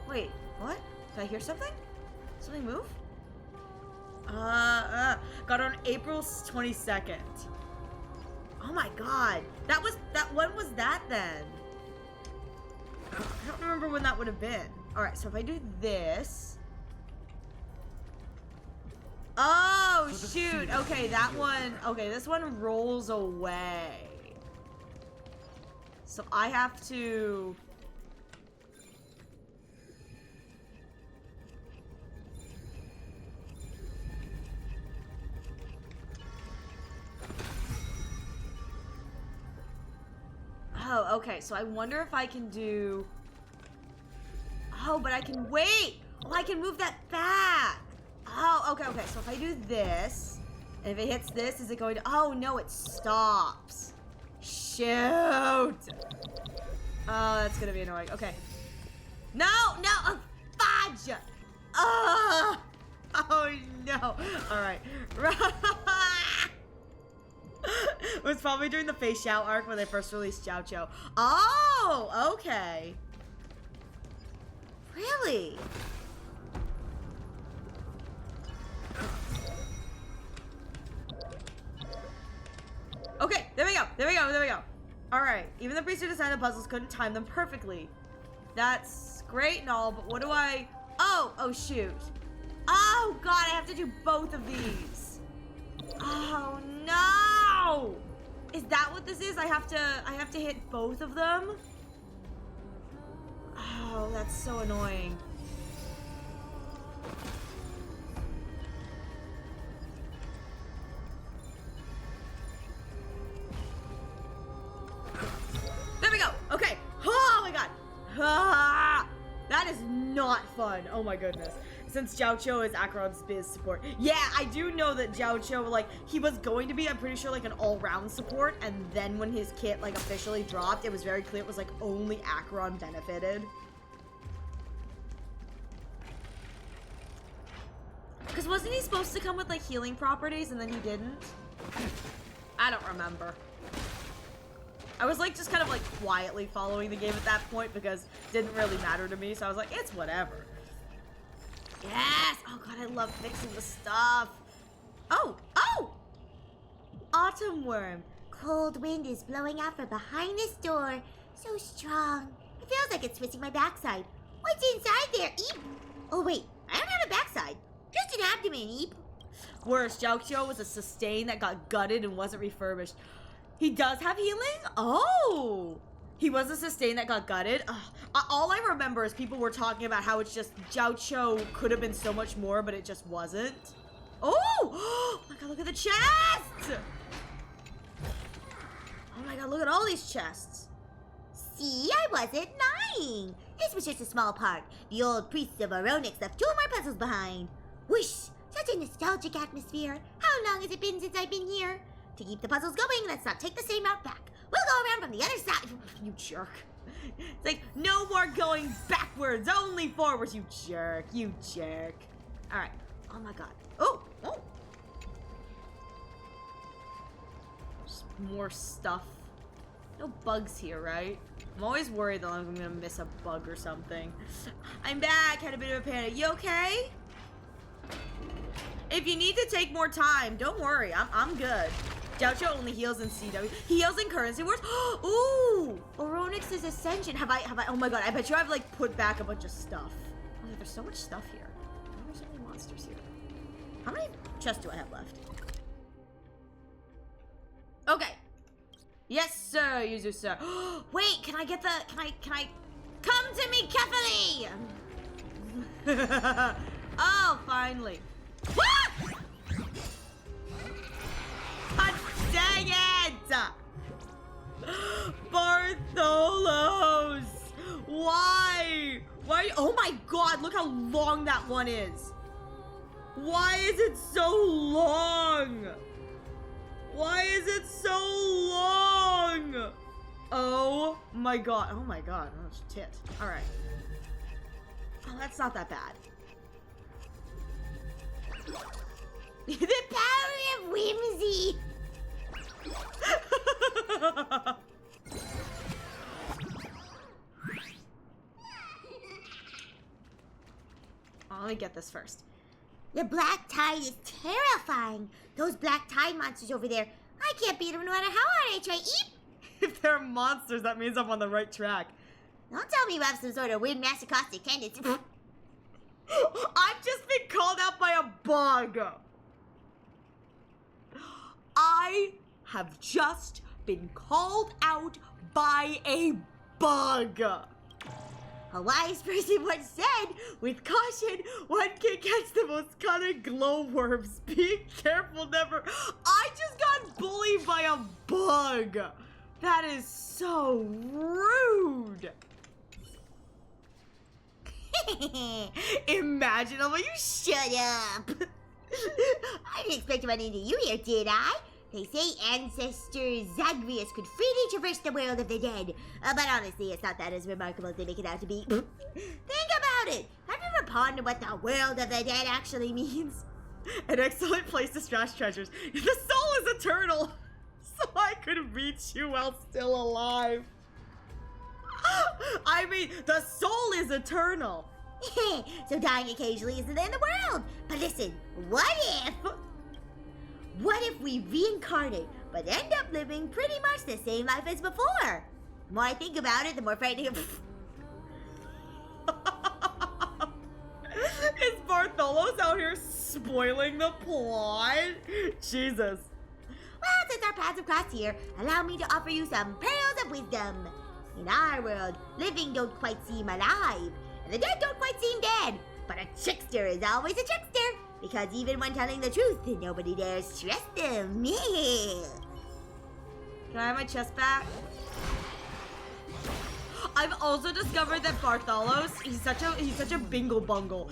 Wait, what? Did I hear something? Something move? Got on April 22nd. Oh my god. When was that then? I don't remember when that would have been. Alright, so if I do this... Oh, shoot. Okay, that one... Okay, this one rolls away. So I have to... Oh, okay. So I wonder if I can do... Oh, but I can wait. Oh, I can move that back. Oh, okay. So if I do this, and if it hits this, is it going to... Oh, no, it stops. Shoot. Oh, that's going to be annoying. Okay. No. Fudge. Oh, no. All right. It was probably during the Face Xiao arc when they first released Xiao Qiu. Oh, okay. Really? Alright, even the priest who designed the puzzles couldn't time them perfectly. That's great and all, but what do I... Oh, shoot. Oh, God, I have to do both of these. Oh, no! Is that what this is? I have to hit both of them? Oh, that's so annoying. There we go. Okay. Oh my god. Ah, that is not fun. Oh my goodness. Since Jiao Cho is Acheron's biz support. Yeah, I do know that Jiao Cho, like, he was going to be, I'm pretty sure, like, an all-round support, and then when his kit, like, officially dropped, it was very clear it was, like, only Acheron benefited. Because wasn't he supposed to come with, like, healing properties, and then he didn't? I don't remember. I was, like, just kind of, like, quietly following the game at that point, because it didn't really matter to me, so I was like, it's whatever. Yes! Oh god, I love fixing the stuff. Oh! Autumn worm. Cold wind is blowing out from behind this door. So strong. It feels like it's twisting my backside. What's inside there, Eep? Oh wait, I don't have a backside. Just an abdomen, Eep. Worse, Jiao Cho was a sustain that got gutted and wasn't refurbished. He does have healing? Oh! He was a sustain that got gutted. All I remember is people were talking about how it's just Jiao Cho could have been so much more, but it just wasn't. Oh my god, look at the chest! Oh my god, look at all these chests. See, I wasn't lying. This was just a small part. The old priests of Aronix left 2 more puzzles behind. Whoosh! Such a nostalgic atmosphere. How long has it been since I've been here? To keep the puzzles going, let's not take the same route back. We'll go around from the other side. You jerk. It's like, no more going backwards, only forwards, you jerk. You jerk. Alright. Oh my god. Oh! Just more stuff. No bugs here, right? I'm always worried that I'm gonna miss a bug or something. I'm back. Had a bit of a panic. You okay? If you need to take more time, don't worry. I'm good. Jiao Cho only heals in CW. He heals in currency wars. Ooh! Oronix's Ascension. Have I, oh my god, I bet you I've like put back a bunch of stuff. Oh, there's so much stuff here. Why are there so many monsters here? How many chests do I have left? Okay. Yes, sir, Yuzu, sir. Wait, can I get the, can I, come to me carefully! Oh, finally. What? God dang it! Bartholos! Why? Why? Oh my god, look how long that one is. Why is it so long? Why is it so long? Oh my god. Oh my god. Oh, it's tit. Alright. Oh, that's not that bad. The power of whimsy. Oh, let me get this first. The black tide is terrifying. Those black tide monsters over there, I can't beat them no matter how hard I try. Eep! If they're monsters, that means I'm on the right track. Don't tell me you have some sort of weird masochistic tendency. I've just been called out by a bug. I have just been called out by a bug. A wise person once said, With caution, one can catch the most cunning glowworms. Be careful, never. I just got bullied by a bug. That is so rude. Imagine, oh, you shut up. I didn't expect to run into you here, did I? They say ancestor Zagreus could freely traverse the world of the dead. But honestly, it's not that as remarkable as they make it out to be. Think about it. Have you ever pondered what the world of the dead actually means? An excellent place to stash treasures. The soul is eternal, so I could reach you while still alive. I mean, the soul is eternal. So dying occasionally isn't the end of the world. But listen, what if we reincarnate, but end up living pretty much the same life as before. The more I think about it, the more frightening. Is Bartholos out here spoiling the plot? Jesus. Well, since our paths have crossed here, allow me to offer you some pearls of wisdom. In our world, living don't quite seem alive, and the dead don't quite seem dead. But a trickster is always a trickster, because even when telling the truth, nobody dares trust them. Can I have my chest back? I've also discovered that Bartholos, he's such a bingle bungle.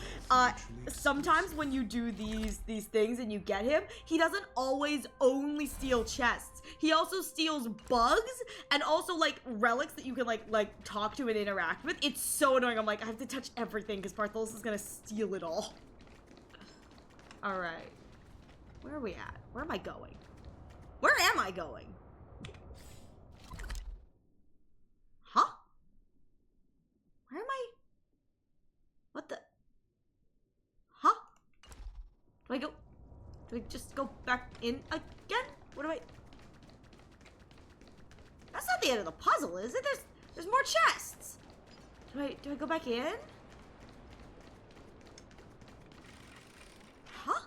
Sometimes when you do these things and you get him, he doesn't always only steal chests. He also steals bugs and also like relics that you can like talk to and interact with. It's so annoying. I'm like, I have to touch everything because Bartholos is gonna steal it all. All right, where are we at? Where am I going? Where am I going? Huh? Where am I? What the? Huh? Do I just go back in again? What do I? That's not the end of the puzzle, is it? There's more chests. Do I go back in? Huh?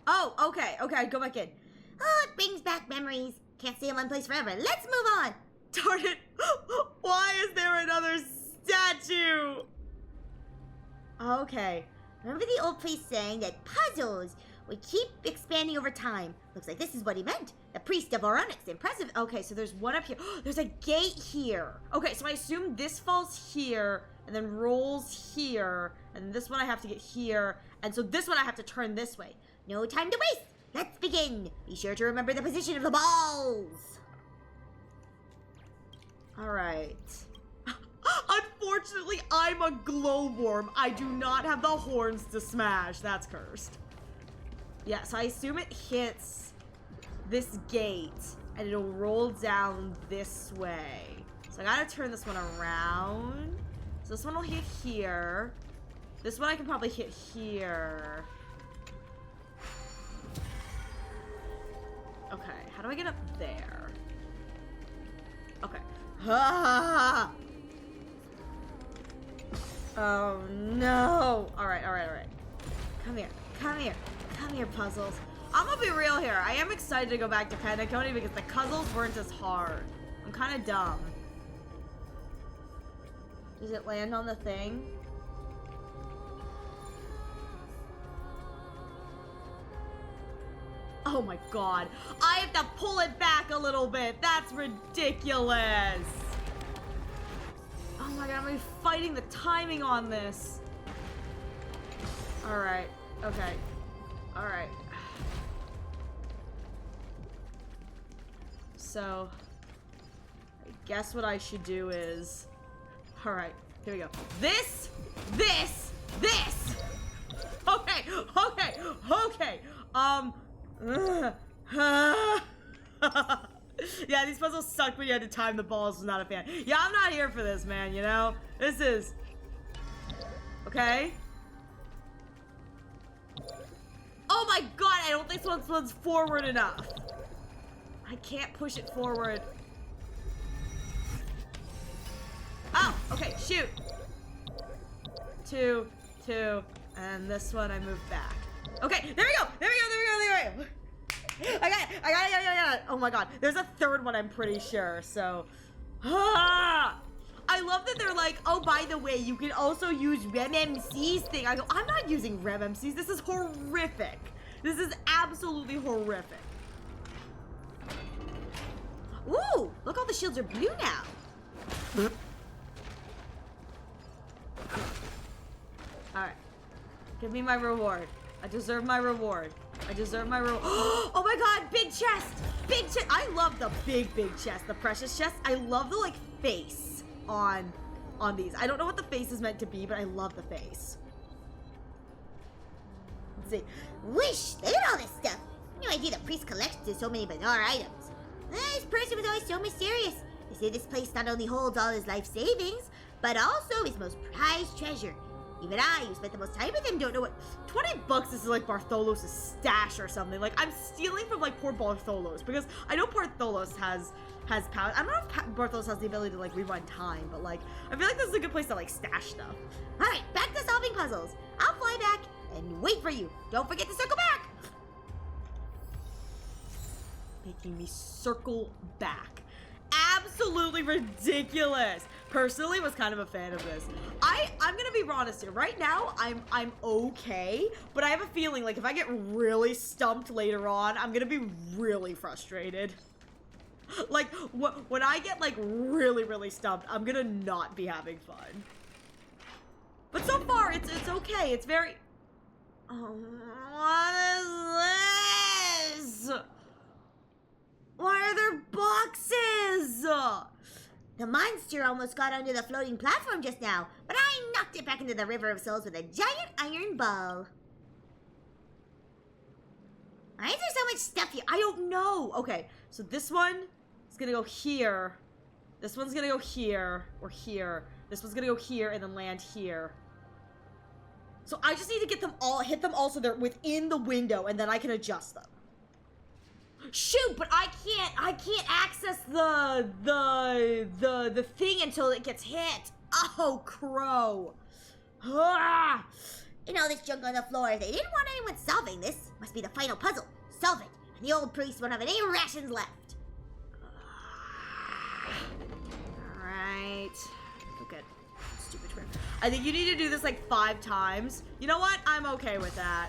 Oh, okay, go back in. Oh, it brings back memories. Can't stay in one place forever. Let's move on. Darn it! Why is there another statue? Okay. Remember the old priest saying that puzzles would keep expanding over time? Looks like this is what he meant. The priest of Oronix. Impressive. Okay, so there's one up here. There's a gate here. Okay, so I assume this falls here and then rolls here, and this one I have to get here, and so this one I have to turn this way. No time to waste. Let's begin. Be sure to remember the position of the balls. All right. Unfortunately, I'm a glowworm. I do not have the horns to smash. That's cursed. Yeah, so I assume it hits this gate, and it'll roll down this way. So I gotta turn this one around. So this one will hit here. This one I can probably hit here. Okay, how do I get up there? Okay. Ah! Oh no! Alright. Come here, puzzles. I'm gonna be real here. I am excited to go back to Penacony because the puzzles weren't as hard. I'm kind of dumb. Does it land on the thing? Oh my god. I have to pull it back a little bit. That's ridiculous. Oh my god, I'm gonna be fighting the timing on this. Alright. Okay. Alright. So, I guess what I should do is... Alright, here we go. This! Okay! Yeah, these puzzles suck when you had to time the balls. Was not a fan. Yeah, I'm not here for this, man, you know? This is... Okay? Oh my god, I don't think this one's forward enough. I can't push it forward. Oh, okay, shoot. Two, and this one I move back. Okay, there we go. I got it. Oh my god, there's a third one, I'm pretty sure, so. I love that they're like, oh, by the way, you can also use RemMC's thing. I go, I'm not using RemMC's. This is horrific. This is absolutely horrific. Ooh, look, all the shields are blue now. Alright. Give me my reward. I deserve my reward. Oh my god, big chest! I love the big chest, the precious chest. I love the, like, face on these. I don't know what the face is meant to be, but I love the face. Let's see. Wish! Look at all this stuff. No idea the priest collected so many bizarre items. This person was always so mysterious. They say this place not only holds all his life savings, but also his most prized treasure. Even I, who spent the most time with him, don't know what... 20 bucks is like Bartholos' stash or something. Like, I'm stealing from like poor Bartholos because I know Bartholos has power. I don't know if Bartholos has the ability to like rewind time, but like, I feel like this is a good place to like stash stuff. Alright, back to solving puzzles. I'll fly back and wait for you. Don't forget to circle back. Making me circle back. Absolutely ridiculous. Personally, was kind of a fan of this. I'm gonna be honest here. Right now, I'm okay, but I have a feeling like if I get really stumped later on, I'm gonna be really frustrated. Like when I get like really stumped, I'm gonna not be having fun. But so far, it's okay. It's very. What is this? Why are there boxes? The monster almost got onto the floating platform just now, but I knocked it back into the River of Souls with a giant iron ball. Why is there so much stuff here? I don't know. Okay, so this one is gonna go here. This one's gonna go here or here. This one's gonna go here and then land here. So I just need to get them all, hit them all so they're within the window, and then I can adjust them. Shoot, but I can't access the thing until it gets hit. Oh, crow. Ah! And all this junk on the floor, they didn't want anyone solving this. Must be the final puzzle. Solve it, and the old priest won't have any rations left. Alright. Look at stupid trip. I think you need to do this like 5 times. You know what? I'm okay with that.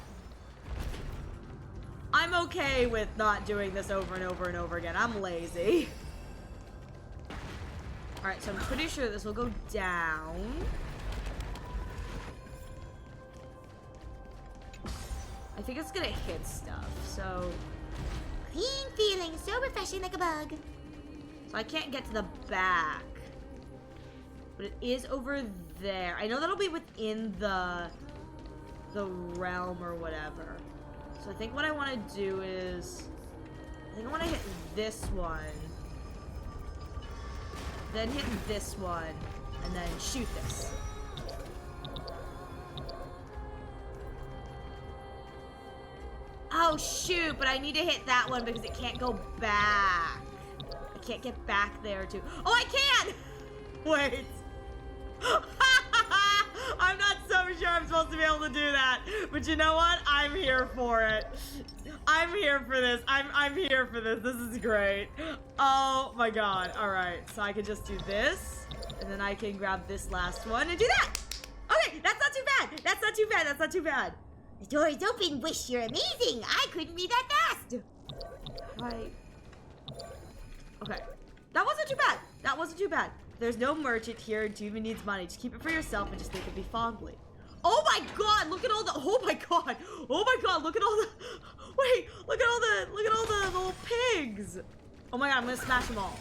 I'm okay with not doing this over and over and over again. I'm lazy. Alright, so I'm pretty sure this will go down. I think it's gonna hit stuff, so... Clean feeling, so refreshing like a bug. So I can't get to the back. But it is over there. I know that'll be within the realm or whatever. So I think what I want to do is... I think I want to hit this one. Then hit this one. And then shoot this. Oh shoot, but I need to hit that one because it can't go back. I can't get back there too. Oh, I can! Wait. I'm not so sure I'm supposed to be able to do that. But you know what? I'm here for it. I'm here for this. I'm here for this. This is great. Oh my god. Alright, so I can just do this. And then I can grab this last one and do that! Okay, that's not too bad. That's not too bad. That's not too bad. The door is open, Wish, you're amazing. I couldn't be that fast. Right. Okay. That wasn't too bad. That wasn't too bad. There's no merchant here and Tuva needs money. Just keep it for yourself and just think of me fondly. Oh my god, look at all the, oh my god, look at all the, wait, look at all the little pigs. Oh my god, I'm gonna smash them all.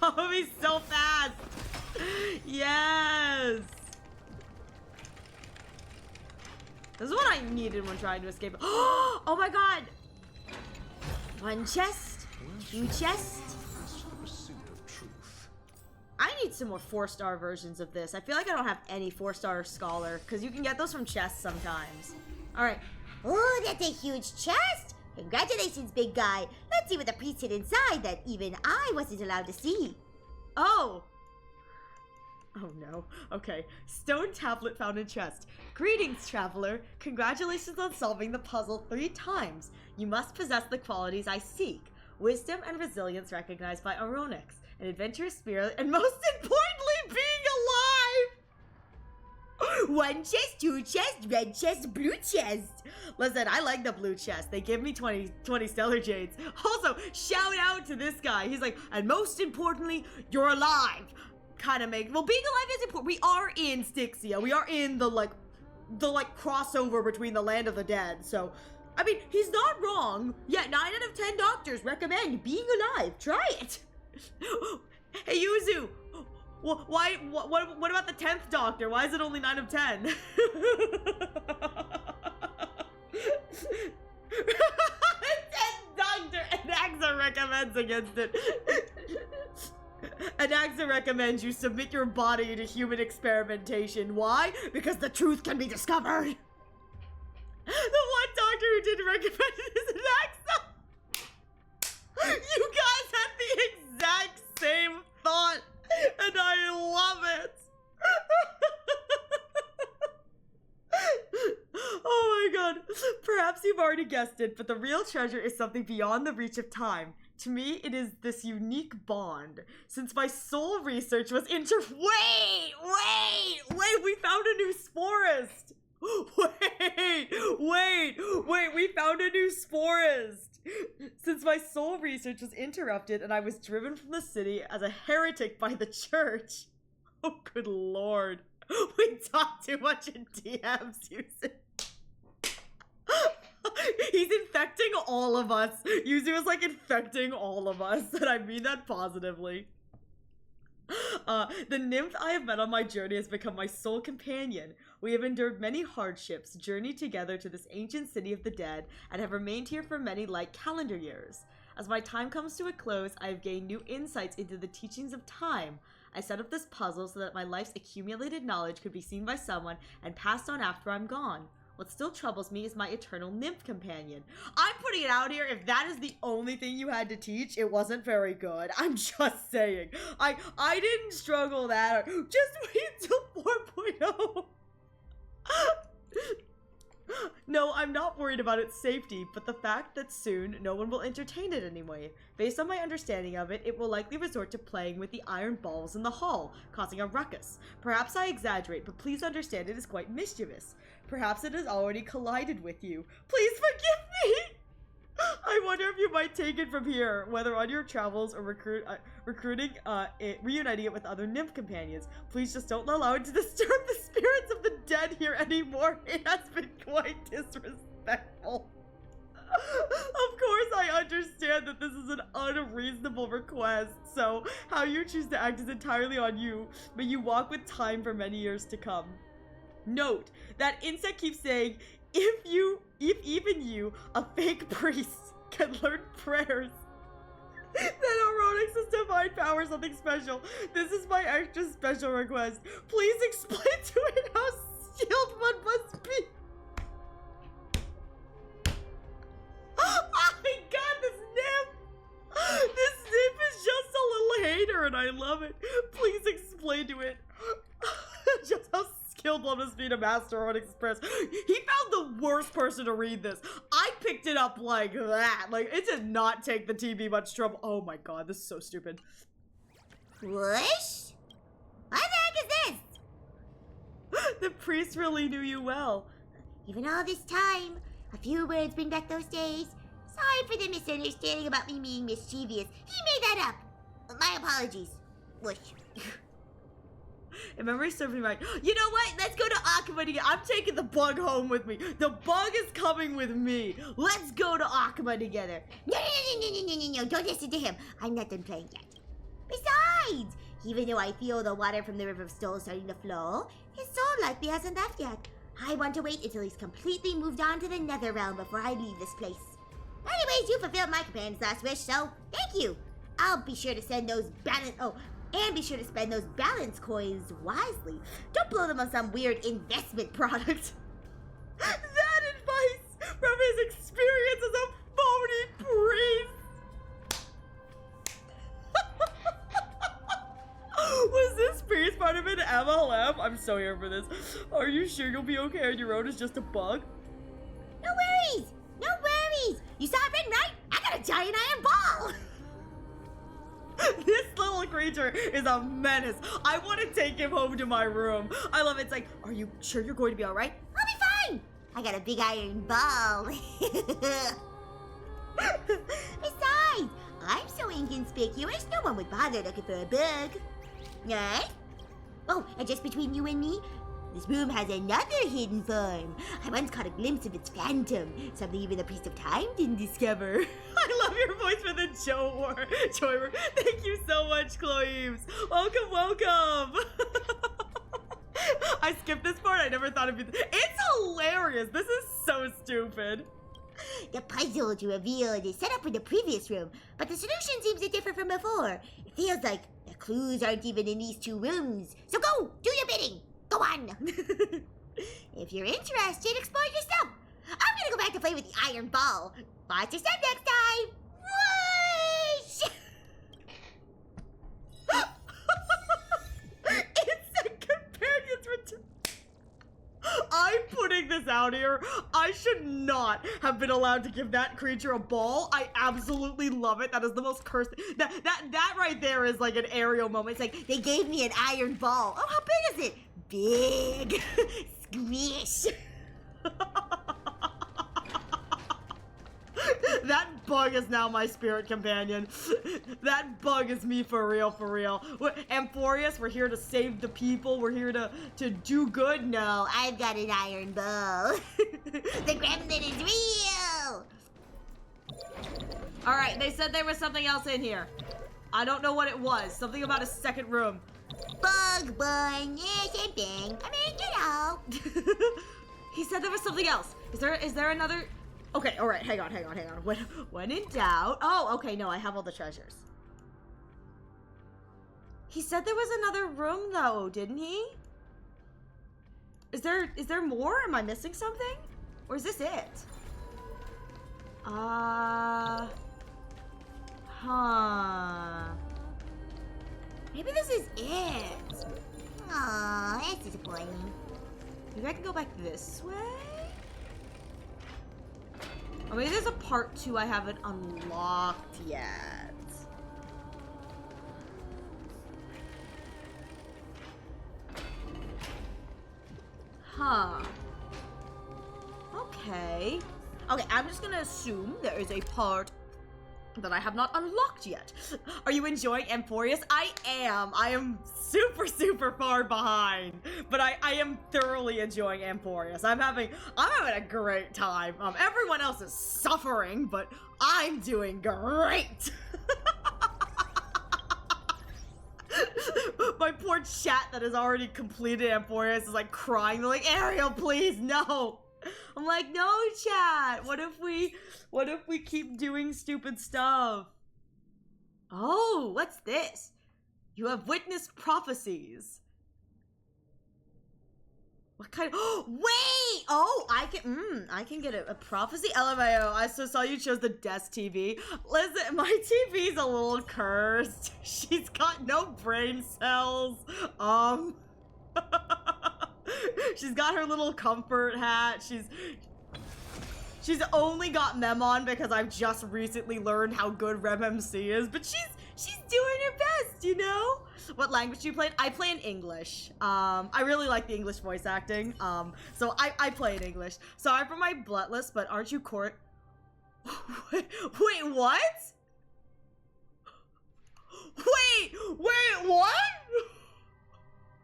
Oh, it'll be so fast. Yes. This is what I needed when trying to escape. Oh my god. One chest, 2 chests. I need some more 4-star versions of this. I feel like I don't have any 4-star scholar because you can get those from chests sometimes. All right. Oh, that's a huge chest. Congratulations, big guy. Let's see what the priest hid inside that even I wasn't allowed to see. Oh. Oh no. Okay. Stone tablet found in chest. Greetings, traveler. Congratulations on solving the puzzle 3 times. You must possess the qualities I seek. Wisdom and resilience recognized by Aronix. An adventurous spirit, and most importantly, being alive! 1 chest, 2 chest, red chest, blue chest. Listen, I like the blue chest. They give me 20 stellar jades. Also, shout out to this guy. He's like, and most importantly, you're alive. Kind of make, well, being alive is important. We are in Styxia. We are in the crossover between the land of the dead. So, I mean, he's not wrong. Yeah, 9 out of 10 doctors recommend being alive. Try it. Hey, Yuzu. What about the 10th doctor? Why is it only 9 of 10? 10th doctor and AXA recommends against it. Anaxa recommends you submit your body to human experimentation. Why? Because the truth can be discovered. The one doctor who didn't recommend it is Anaxa. You guys had the exact same thought, and I love it. Oh my god. Perhaps you've already guessed it, but the real treasure is something beyond the reach of time. To me, it is this unique bond. Since my soul research was Wait! We found a new sporist! Wait, we found a new sporist! Since my soul research was interrupted and I was driven from the city as a heretic by the church. Oh, good lord. We talk too much in DMs, Yuzu. He's infecting all of us. Yuzu is like infecting all of us, and I mean that positively. The nymph I have met on my journey has become my sole companion. We have endured many hardships, journeyed together to this ancient city of the dead, and have remained here for many like calendar years. As my time comes to a close, I have gained new insights into the teachings of time. I set up this puzzle so that my life's accumulated knowledge could be seen by someone and passed on after I'm gone. What still troubles me is my eternal nymph companion. I'm putting it out here, if that is the only thing you had to teach, it wasn't very good. I'm just saying. I didn't struggle that hard. Just wait till 4.0. No, I'm not worried about its safety, but the fact that soon no one will entertain it anyway. Based on my understanding of it, it will likely resort to playing with the iron balls in the hall, causing a ruckus. Perhaps I exaggerate, but please understand it is quite mischievous. Perhaps it has already collided with you. Please forgive me! I wonder if you might take it from here, whether on your travels or reuniting it with other nymph companions. Please just don't allow it to disturb the spirits of the dead here anymore. It has been quite disrespectful. Of course, I understand that this is an unreasonable request, so how you choose to act is entirely on you. May you walk with time for many years to come. Note, that insect keeps saying, if even you, a fake priest, can learn prayers, then Aronix is divine power something special. This is my extra special request. Please explain to it how skilled one must be. Oh my god, this nymph! This nymph is just a little hater and I love it. Please explain to it just how skilled one must be to master Aronix prayers. He found the worst person to read this. I picked it up like that. Like, it did not take the TV much trouble. Oh my god, this is so stupid. Whoosh? What the heck is this? The priest really knew you well. Even all this time, a few words bring back those days. Sorry for the misunderstanding about me being mischievous. He made that up. My apologies. Whoosh. And memory serves me right. You know what? Let's go to Akuma together. I'm taking the bug home with me. The bug is coming with me. Let's go to Akuma together. No, don't listen to him. I'm not done playing yet. Besides, even though I feel the water from the River of Soul starting to flow, his soul likely hasn't left yet. I want to wait until he's completely moved on to the nether realm before I leave this place. Anyways, you fulfilled my companion's last wish, so thank you. I'll be sure to send those and be sure to spend those balance coins wisely. Don't blow them on some weird investment product. That advice from his experience as a phony priest. Was this priest part of an MLM? I'm so here for this. Are you sure you'll be okay on your own as just a bug? No worries! No worries! You saw it written, right? I got a giant iron ball! This little creature is a menace. I want to take him home to my room. I love it. It's like, are you sure you're going to be all right? I'll be fine. I got a big iron ball. Besides, I'm so inconspicuous, no one would bother looking for a bug. Right? Oh, and just between you and me, this room has another hidden form. I once caught a glimpse of its phantom, something even the Priest of Time didn't discover. I love your voice for the Joy. Thank you so much, Chloe. Welcome, welcome. I skipped this part. I never thought it'd be. It's hilarious. This is so stupid. The puzzle to reveal is set up in the previous room, but the solution seems to differ from before. It feels like they're clues aren't even in these 2 rooms. So go, do your bidding. Go on. If you're interested, explore yourself. I'm gonna go back to play with the iron ball. Watch your step next time. Whoosh! Insect Companion's return. I'm putting this out here. I should not have been allowed to give that creature a ball. I absolutely love it. That is the most cursed. That right there is like an Ariel moment. It's like, They gave me an iron ball. Oh, how big is it? Big. Squish. that bug is now my spirit companion. That bug is me for real, for real. Amphoreus, we're here to save the people. We're here to do good. No, I've got an iron ball. The gremlin is real. All right, they said there was something else in here. I don't know what it was. Something about a second room. Bug born. Yeah, same thing. I mean, you know. He said there was something else. Is there another? Okay, all right, hang on. When in doubt. Oh, okay, no, I have all the treasures. He said there was another room though, didn't he? Is there more? Am I missing something? Or is this it? Huh. Maybe this is it. Aw, that's disappointing. Maybe I can go back this way? Or maybe there's a part 2 I haven't unlocked yet. Huh. Okay. Okay, I'm just gonna assume there is a part that I have not unlocked yet. Are you enjoying Amphoreus? I am. I am super, super far behind, but I am thoroughly enjoying Amphoreus. I'm having a great time. Everyone else is suffering, but I'm doing great. My poor chat that has already completed Amphoreus is like crying. They're like, Ariel, please, no. I'm like, no, chat. What if we keep doing stupid stuff? Oh, what's this? You have witnessed prophecies. What kind of? Wait! Oh, I can get a prophecy. LMAO. I saw you chose the desk TV. Listen, my TV's a little cursed. She's got no brain cells. She's got her little comfort hat. She's only got Mem on because I've just recently learned how good RemMC is, but she's doing her best, you know? What language do you play in? I play in English. I really like the English voice acting. So I play in English. Sorry for my bloodless, but aren't you court? Wait, what? Wait, what?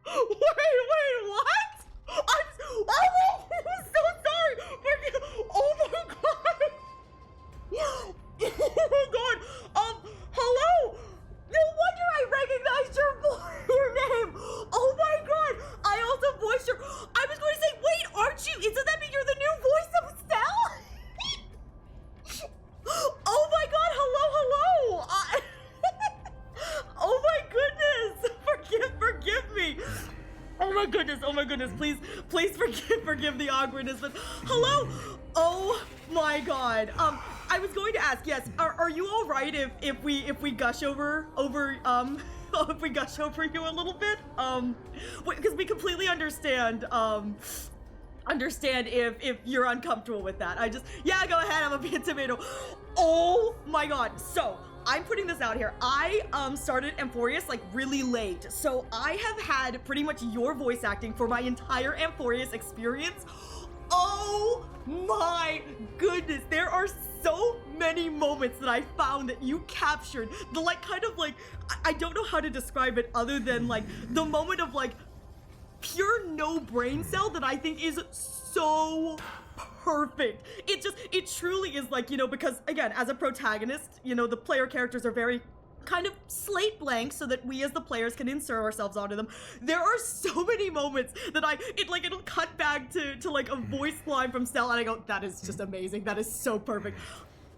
Wait, what? I'm so sorry. Oh my god. Oh my god. Hello. No wonder I recognized your name. Oh my god. I also voiced your. I was going to say, wait, aren't you? Doesn't that mean you're the new voice of Stell? Oh my god. Hello. Oh my goodness. Forgive me. Oh my goodness, please forgive the awkwardness, but hello! Oh my god. I was going to ask, yes, are you alright if we gush over if we gush over you a little bit? Because we completely understand if you're uncomfortable with that. Yeah, go ahead, I'm a bean tomato. Oh my god, so I'm putting this out here. I started Amphoreus like really late, so I have had pretty much your voice acting for my entire Amphoreus experience. Oh my goodness, there are so many moments that I found that you captured. The like kind of like, I don't know how to describe it other than like the moment of like pure no brain cell that I think is so perfect. It truly is like, you know, because again, as a protagonist, you know, the player characters are very kind of slate blank so that we as the players can insert ourselves onto them. There are so many moments that it'll cut back to like a voice line from Stell and I go, that is just amazing. That is so perfect.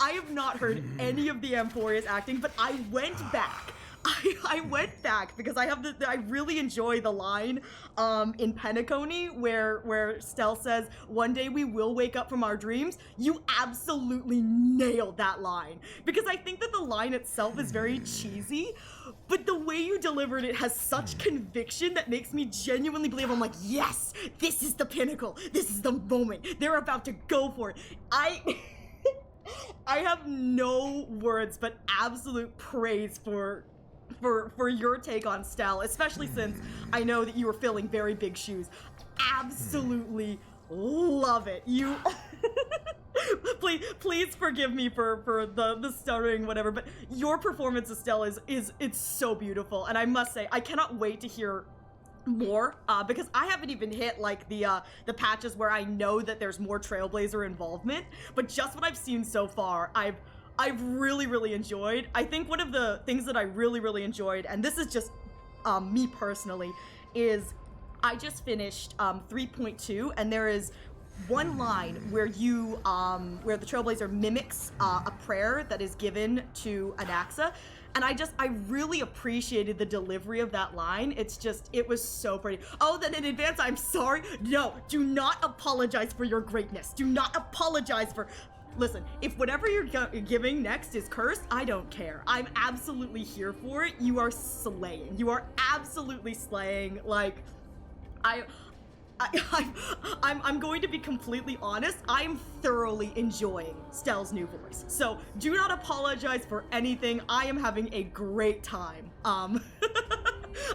I have not heard any of the Amphoreus acting, but I went back. I went back because I have I really enjoy the line in Penacony where Stell says, "One day we will wake up from our dreams." You absolutely nailed that line, because I think that the line itself is very cheesy, but the way you delivered it has such conviction that makes me genuinely believe. I'm like, yes, this is the pinnacle. This is the moment. They're about to go for it. I have no words but absolute praise for your take on Stell, especially since I know that you were filling very big shoes. Absolutely love it. You please forgive me for the stuttering, whatever, but your performance of Stell is it's so beautiful, and I must say I cannot wait to hear more, because I haven't even hit like the patches where I know that there's more Trailblazer involvement, but just what I've seen so far, I've really enjoyed. I think one of the things that I really enjoyed, and this is just me personally, is I just finished 3.2, and there is one line where you where the Trailblazer mimics a prayer that is given to Anaxa. And I really appreciated the delivery of that line. It was so pretty. Oh, then in advance, I'm sorry. No, do not apologize for your greatness. Do not apologize for... Listen, if whatever you're giving next is cursed, I don't care. I'm absolutely here for it. You are slaying. You are absolutely slaying. Like, I'm going to be completely honest. I'm thoroughly enjoying Stell's new voice. So do not apologize for anything. I am having a great time.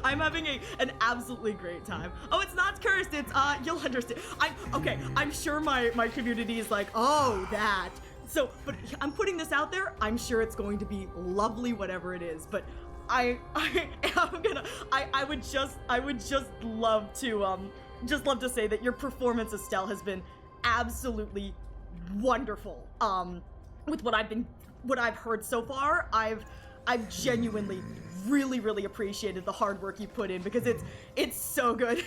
I'm having an absolutely great time. Oh, it's not cursed. It's you'll understand. I'm sure my community is like, oh, that. So, but I'm putting this out there. I'm sure it's going to be lovely, whatever it is. But I would just love to say that your performance of Stell has been absolutely wonderful. With what I've heard so far, I've genuinely really appreciated the hard work you put in, because it's so good.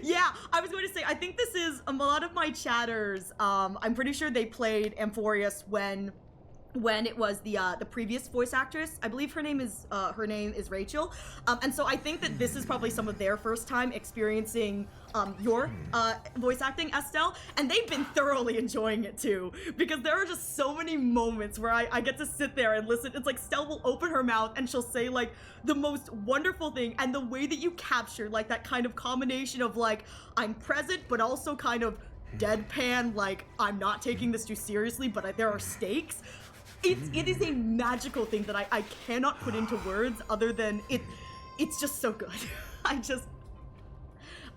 Yeah, I was going to say, I think this is a lot of my chatters. I'm pretty sure they played Amphoreus when it was the previous voice actress. I believe her name is Rachel, and so I think that this is probably some of their first time experiencing your voice acting, Estelle, and they've been thoroughly enjoying it too, because there are just so many moments where I get to sit there and listen. It's like Stell will open her mouth and she'll say like the most wonderful thing, and the way that you capture like that kind of combination of like, I'm present but also kind of deadpan, like I'm not taking this too seriously, but there are stakes. It is a magical thing that I cannot put into words other than it's just so good.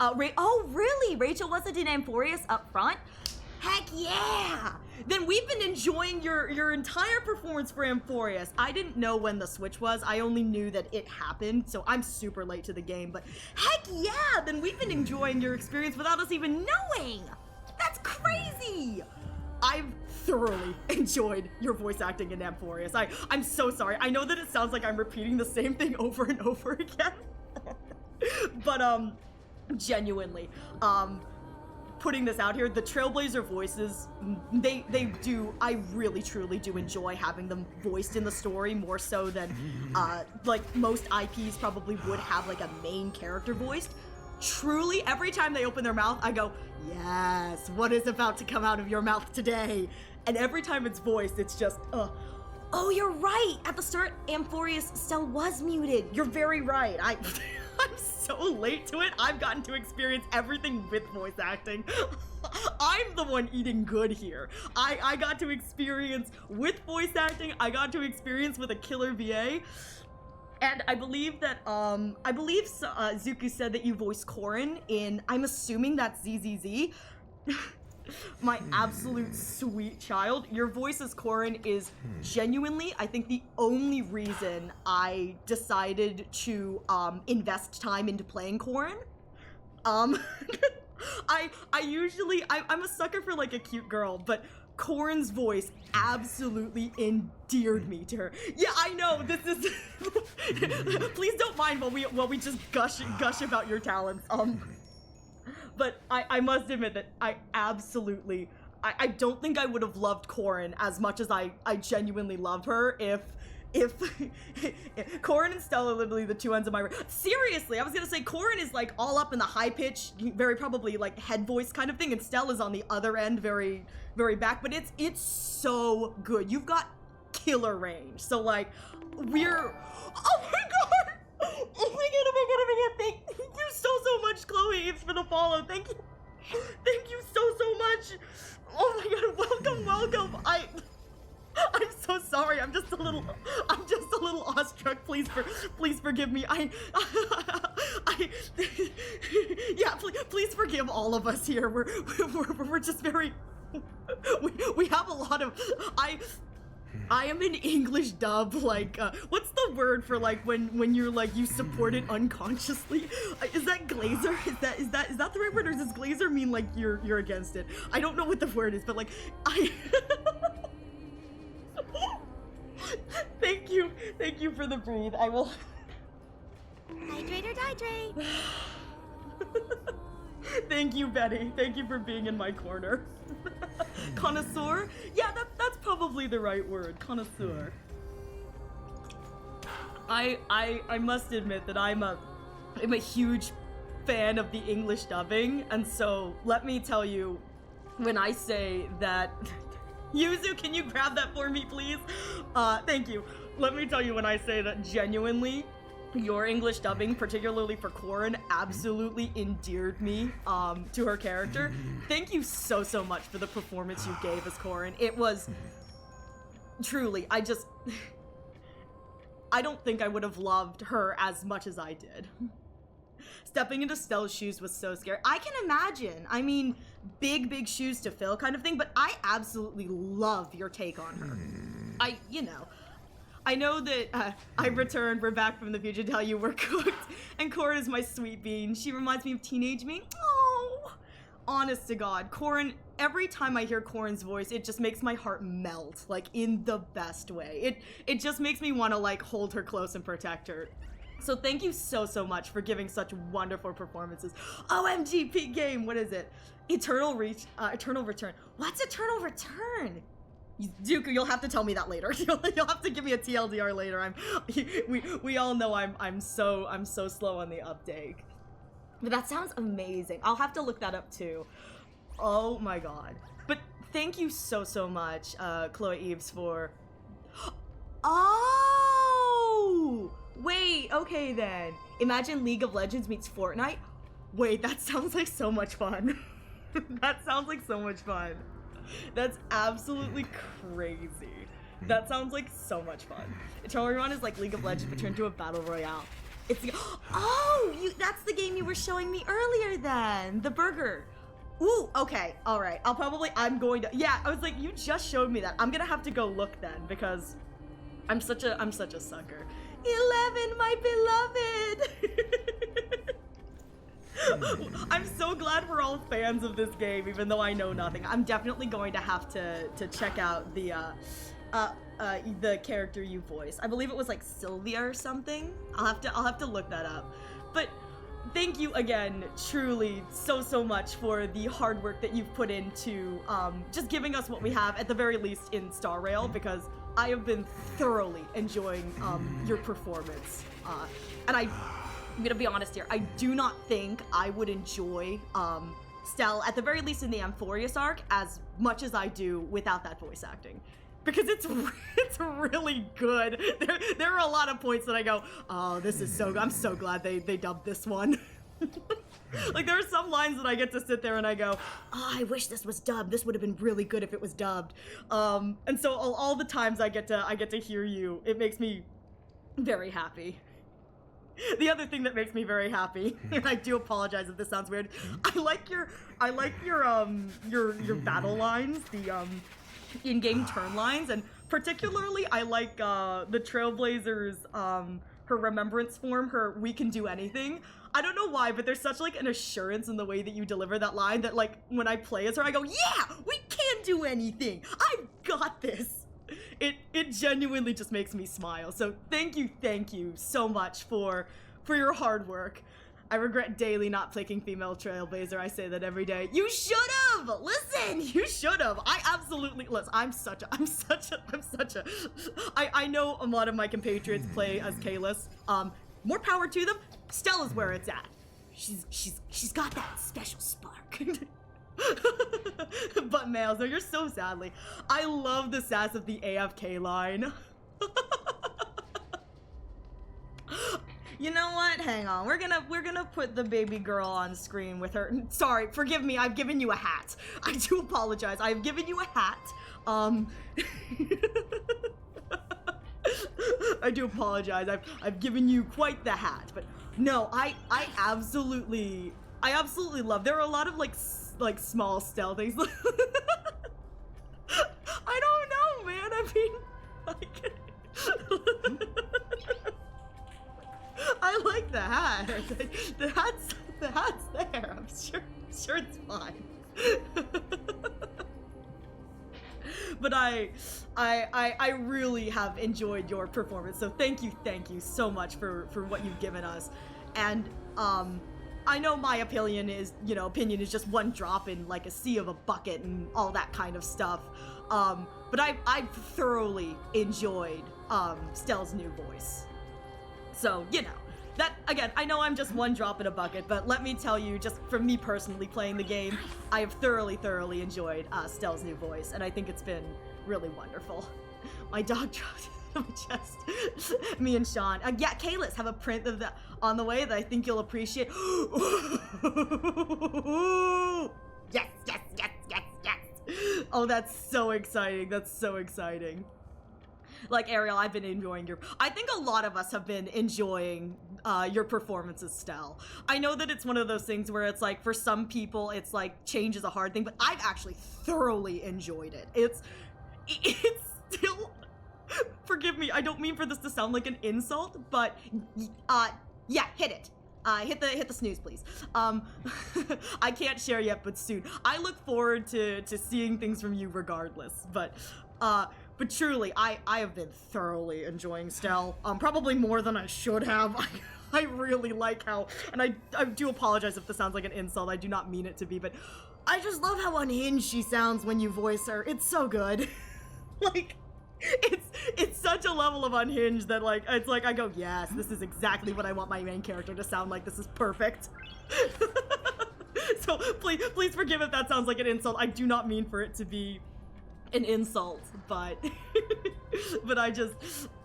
Oh really? Rachel wasn't in Amphoreus up front? Heck yeah! Then we've been enjoying your entire performance for Amphoreus. I didn't know when the switch was. I only knew that it happened, so I'm super late to the game, but heck yeah! Then we've been enjoying your experience without us even knowing! That's crazy! I've thoroughly enjoyed your voice acting in Amphoreus. I'm so sorry. I know that it sounds like I'm repeating the same thing over and over again. But, genuinely, putting this out here, the Trailblazer voices, they do, I really truly do enjoy having them voiced in the story more so than, like most IPs probably would have like a main character voiced. Truly, every time they open their mouth, I go, yes, what is about to come out of your mouth today? And every time it's voiced, it's just, oh, you're right. At the start, Amphoreus Stell was muted. You're very right. I'm so late to it. I've gotten to experience everything with voice acting. I'm the one eating good here. I got to experience with voice acting. I got to experience with a killer VA. And I believe that, Zuku said that you voiced Corrin in, I'm assuming that's ZZZ. My absolute sweet child. Your voice as Corrin is genuinely, I think, the only reason I decided to, invest time into playing Corrin. I'm a sucker for, like, a cute girl, but Corrin's voice absolutely endeared me to her. Yeah, I know, this is... Please don't mind while we just gush about your talents. But I must admit that I don't think I would have loved Corrin as much as I genuinely love her if if Corin and Stella are literally the two ends of my seriously, I was gonna say Corin is like all up in the high pitch, very probably like head voice kind of thing, and Stella's on the other end, very back, but it's so good. You've got killer range. So like we're oh my god! Oh my god, thank you so much, Chloe Eves, for the follow. Thank you so much. Oh my god, welcome. I'm so sorry. I'm just a little awestruck. Please forgive me. Yeah, please forgive all of us here. We're just very we have a lot of I am an English dub, like, what's the word for, like, when you're, like, you support it unconsciously? Is that glazer? Is that the right word, or does glazer mean, like, you're against it? I don't know what the word is, but, like, Thank you for the breathe. I will... Hydrate or dihydrate. Thank you, Betty. Thank you for being in my corner. Connoisseur? Yeah, that's probably the right word. Connoisseur. I must admit that I'm a huge fan of the English dubbing, and so let me tell you, when I say that Yuzu, can you grab that for me, please? Thank you. Let me tell you, when I say that genuinely your English dubbing, particularly for Corin, absolutely endeared me to her character. Thank you so much for the performance you gave as Corin. It was truly, I don't think I would have loved her as much as I did. Stepping into Stella's shoes was so scary. I can imagine. I mean, big shoes to fill kind of thing, but I absolutely love your take on her. I know that I've returned, we're back from the future to tell you we're cooked, and Corin is my sweet bean. She reminds me of teenage me. Oh, honest to God, Corin, every time I hear Corin's voice, it just makes my heart melt, like, in the best way. It just makes me want to, like, hold her close and protect her. So thank you so much for giving such wonderful performances. OMG, peak game, what is it? Eternal Return. What's Eternal Return? Dooku, you'll have to tell me that later. You'll have to give me a TLDR later. We all know I'm so slow on the update. But that sounds amazing. I'll have to look that up too. Oh my god. But thank you so much, Chloe Eves, for... Oh! Wait, okay then. Imagine League of Legends meets Fortnite? Wait, that sounds like so much fun. That sounds like so much fun. That's absolutely crazy. That sounds like so much fun. Eternal Run is like League of Legends, but turned into a battle royale. It's that's the game you were showing me earlier then. The burger. Ooh, okay, all right. I'm going to, yeah, I was like, you just showed me that. I'm gonna have to go look then, because I'm such a sucker. 11, my beloved. I'm so glad we're all fans of this game, even though I know nothing. I'm definitely going to have to check out the character you voice. I believe it was like Sylvia or something. I'll have to look that up. But thank you again, truly, so much for the hard work that you've put into just giving us what we have, at the very least in Star Rail, because I have been thoroughly enjoying your performance. And I'm gonna be honest here, I do not think I would enjoy Stell, at the very least in the Amphoreus arc, as much as I do without that voice acting. Because it's really good. There are a lot of points that I go, oh, this is so good. I'm so glad they dubbed this one. Like, there are some lines that I get to sit there and I go, oh, I wish this was dubbed. This would have been really good if it was dubbed. And so all the times I get to hear you, it makes me very happy. The other thing that makes me very happy, and I do apologize if this sounds weird, I like your battle lines, the in-game turn lines, and particularly I like the Trailblazers, her remembrance form, her "we can do anything." I don't know why, but there's such like an assurance in the way that you deliver that line that, like, when I play as her, I go, yeah, we can do anything. I've got this. It genuinely just makes me smile. So thank you so much for your hard work. I regret daily not picking female trailblazer. I say that every day. You should have! Listen, you should have. I absolutely, listen, I know a lot of my compatriots play as Kalis. More power to them. Stella's where it's at. She's got that special spark. But males, no, you're so sadly. I love the sass of the AFK line. You know what? Hang on. We're gonna put the baby girl on screen with her. Sorry, forgive me. I've given you a hat. I do apologize. I've given you a hat. I do apologize. I've given you quite the hat. But no, I absolutely love. There are a lot of like small stealth things. I don't know, man. I mean, like. I like the hat. The hat's there. I'm sure it's fine. But I really have enjoyed your performance. So thank you so much for what you've given us. And I know my opinion is just one drop in like a sea of a bucket and all that kind of stuff. But I've thoroughly enjoyed Stell's new voice. So, that, again, I know I'm just one drop in a bucket, but let me tell you, just from me personally playing the game, I have thoroughly enjoyed Stell's new voice, and I think it's been really wonderful. My dog dropped on my chest. Me and Sean. Yeah, Kalis have a print of that on the way that I think you'll appreciate. Yes. Oh, that's so exciting. Like, Ariel, I've been enjoying I think a lot of us have been enjoying your performance as Stell. I know that it's one of those things where it's like, for some people, it's like, change is a hard thing, but I've actually thoroughly enjoyed it. It's still, forgive me, I don't mean for this to sound like an insult, but, yeah, hit it. Hit the snooze, please. I can't share yet, but soon. I look forward to seeing things from you regardless, but truly, I have been thoroughly enjoying Stell, probably more than I should have. I really like how, and I do apologize if this sounds like an insult, I do not mean it to be, but I just love how unhinged she sounds when you voice her. It's so good. Like, it's such a level of unhinged that, like, it's like, I go, yes, this is exactly what I want my main character to sound like. This is perfect. So, please forgive if that sounds like an insult. I do not mean for it to be an insult, but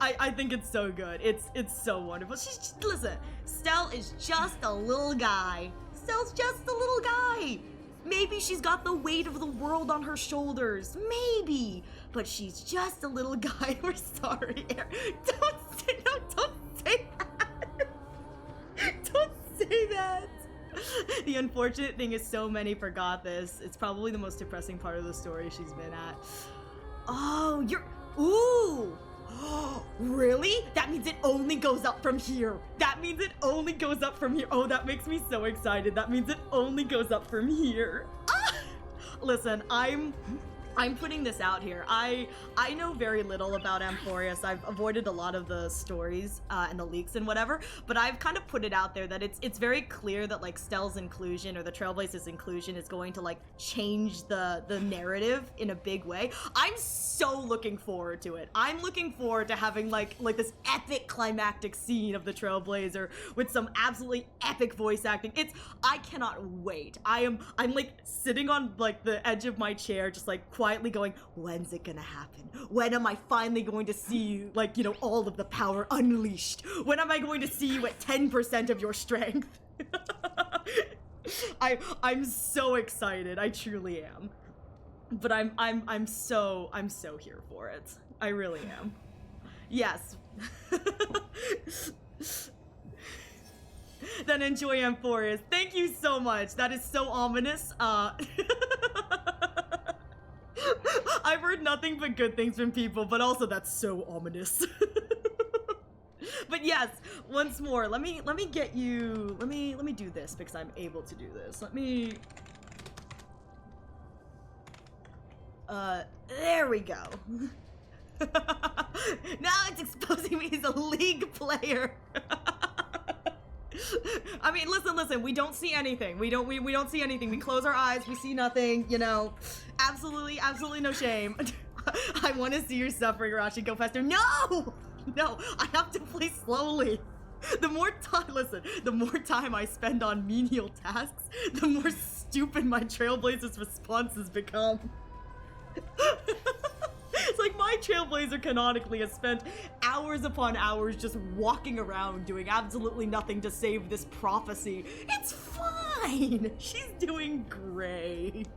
I think it's so good. It's so wonderful. Listen, Stell is just a little guy. Stell's just a little guy. Maybe she's got the weight of the world on her shoulders. Maybe. But she's just a little guy. We're sorry, Aaron. Don't say that. Don't say that. The unfortunate thing is so many forgot this. It's probably the most depressing part of the story she's been at. Oh, ooh. Really? That means it only goes up from here. Oh, that makes me so excited. That means it only goes up from here. Ah! Listen, I'm putting this out here. I know very little about Amphoreus. I've avoided a lot of the stories and the leaks and whatever, but I've kind of put it out there that it's very clear that like Stell's inclusion or the Trailblazers' inclusion is going to like change the narrative in a big way. I'm so looking forward to it. I'm looking forward to having like this epic climactic scene of the Trailblazer with some absolutely epic voice acting. I cannot wait. I'm like sitting on like the edge of my chair, just like quietly going, when's it gonna happen? When am I finally going to see, like, all of the power unleashed? When am I going to see you at 10% of your strength? I'm so excited. I truly am. But I'm so here for it. I really am. Yes. Then enjoy Amphoreus. Thank you so much. That is so ominous. I've heard nothing but good things from people, but also that's so ominous. But yes, once more, let me get you, let me do this because I'm able to do this. There we go. Now it's exposing me as a League player. I mean, listen, we don't see anything. We don't see anything. We close our eyes, we see nothing, you know. Absolutely no shame. I want to see your suffering, Arashi. Go faster. No! No, I have to play slowly. The more time I spend on menial tasks, the more stupid my Trailblazer's responses become. It's like my Trailblazer canonically has spent hours upon hours just walking around doing absolutely nothing to save this prophecy. It's fine. She's doing great.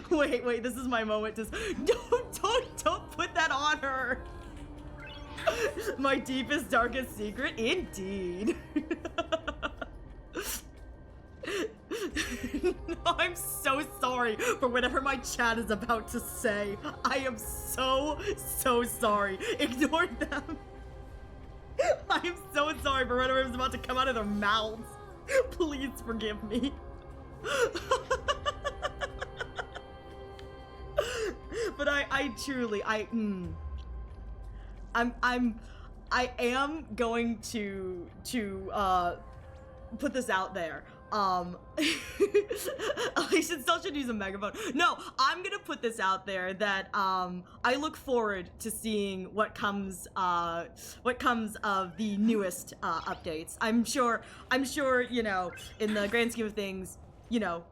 Wait, this is my moment to don't put that on her. My deepest, darkest secret? Indeed. I'm so sorry for whatever my chat is about to say. I am so sorry. Ignore them. I am so sorry for whatever is about to come out of their mouths. Please forgive me. But I truly, I am going to put this out there. I should use a megaphone. No, I'm gonna put this out there that I look forward to seeing what comes of the newest updates. I'm sure, you know, in the grand scheme of things, you know,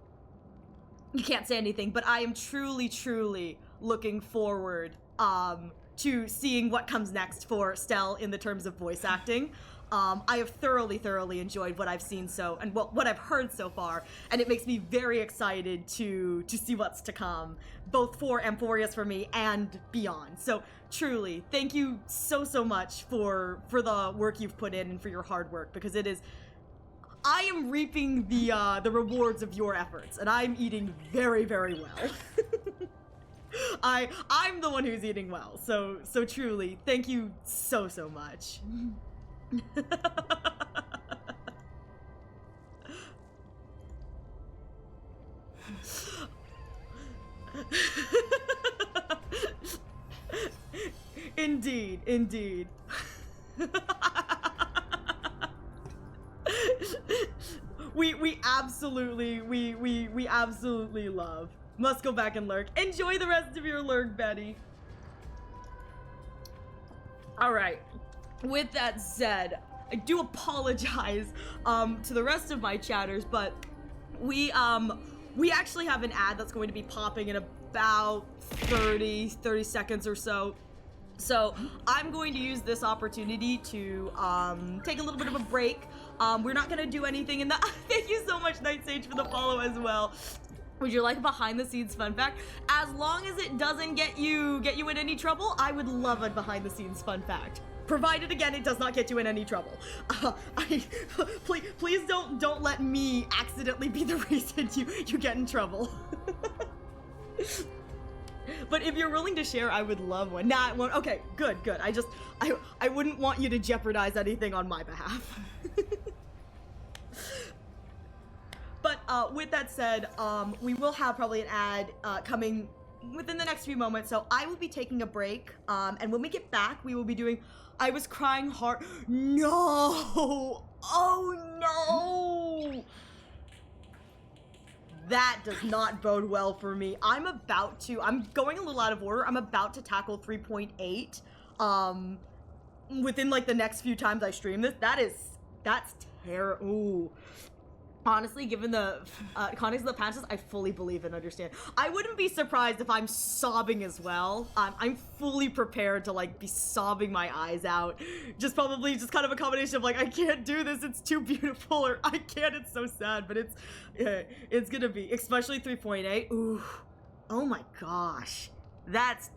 you can't say anything, but I am truly looking forward to seeing what comes next for Stell in the terms of voice acting. I have thoroughly enjoyed what I've seen and what I've heard so far, and it makes me very excited to see what's to come, both for Amphoreus for me and beyond. So truly, thank you so much for the work you've put in and for your hard work, because it is, I am reaping the rewards of your efforts, and I'm eating very well. I'm the one who's eating well, so truly, thank you so much. Indeed. we absolutely love. Must go back and lurk. Enjoy the rest of your lurk, Betty. All right. With that said, I do apologize to the rest of my chatters, but we actually have an ad that's going to be popping in about 30 seconds or so. So I'm going to use this opportunity to take a little bit of a break. We're not gonna do anything in the thank you so much, Night Sage, for the follow as well. Would you like a behind the scenes fun fact? As long as it doesn't get you in any trouble, I would love a behind the scenes fun fact. Provided, again, it does not get you in any trouble. Please don't let me accidentally be the reason you get in trouble. But if you're willing to share, I would love one. Nah, one. Okay, good. I wouldn't want you to jeopardize anything on my behalf. But with that said, we will have probably an ad coming within the next few moments, so I will be taking a break, and when we get back, we will be doing I was crying hard. No! Oh no! That does not bode well for me. I'm going a little out of order. I'm about to tackle 3.8 within like the next few times I stream this. That's terrible. Ooh. Honestly, given the context of the patches, I fully believe and understand. I wouldn't be surprised if I'm sobbing as well. I'm fully prepared to like be sobbing my eyes out. Just kind of a combination of like, I can't do this, it's too beautiful, or I can't, it's so sad, but it's gonna be, especially 3.8. Ooh, oh my gosh. That's,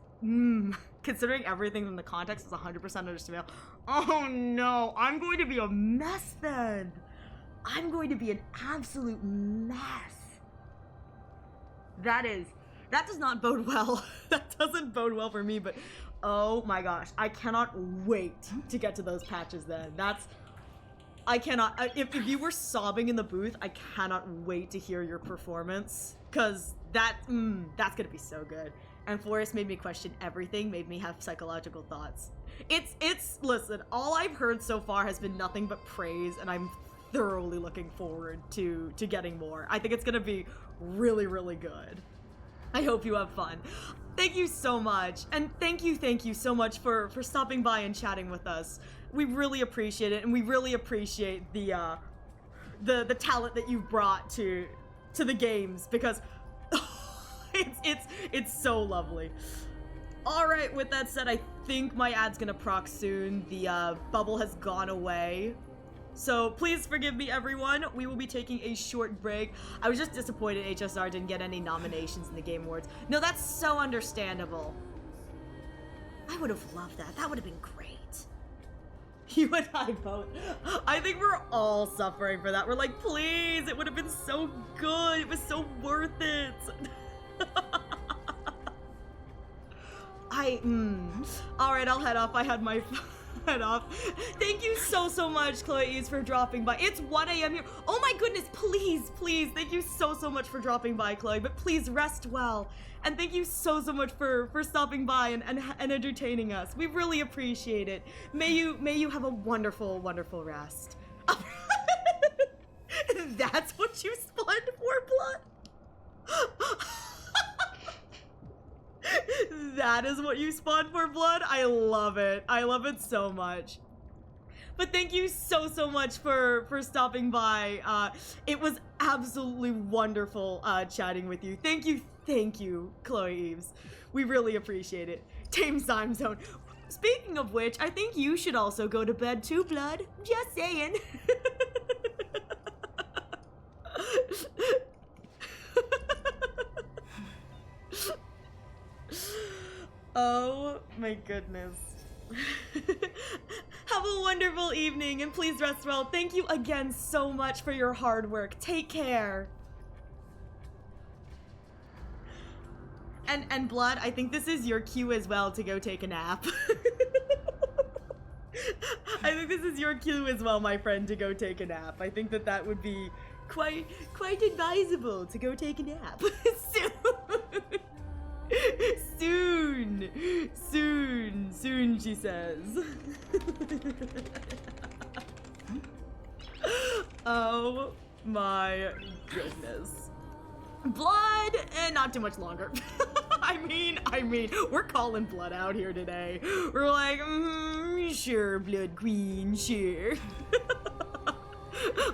considering everything in the context is 100% understandable. Oh no, I'm going to be a mess then. I'm going to be an absolute mess. That does not bode well. That doesn't bode well for me, but oh my gosh, I cannot wait to get to those patches then. I cannot, if you were sobbing in the booth, I cannot wait to hear your performance, because that's gonna be so good. And Forrest made me question everything, made me have psychological thoughts. Listen, all I've heard so far has been nothing but praise, and I'm thoroughly looking forward to getting more. I think it's gonna be really, really good. I hope you have fun. Thank you so much, and thank you so much for stopping by and chatting with us. We really appreciate it, and we really appreciate the talent that you've brought to the games, because it's so lovely. All right, with that said, I think my ad's gonna proc soon. The bubble has gone away. So please forgive me, everyone. We will be taking a short break. I was just disappointed HSR didn't get any nominations in the Game Awards. No, that's so understandable. I would have loved that. That would have been great. You and I both. I think we're all suffering for that. We're like, please, it would have been so good. It was so worth it. All right, I'll head off. I had my head off. Thank you so much, Chloe, for dropping by. It's 1 a.m. here. Oh my goodness, please. Thank you so much for dropping by, Chloe, but please rest well. And thank you so much for stopping by and entertaining us. We really appreciate it. May you have a wonderful rest. That's what you spawned for, Blood? That is what you spawned for, Blood? I love it. I love it so much. But thank you so much for stopping by. It was absolutely wonderful chatting with you. Thank you, Chloe Eves. We really appreciate it. Tame Time Zone. Speaking of which, I think you should also go to bed too, Blood. Just saying. Oh my goodness. Have a wonderful evening and please rest well. Thank you again so much for your hard work. Take care. And Blood, I think this is your cue as well to go take a nap. I think this is your cue as well, my friend, to go take a nap. I think that would be quite advisable to go take a nap. Soon, she says. Oh my goodness. Blood, and not too much longer. I mean, we're calling Blood out here today. We're like, sure, Blood Queen, sure.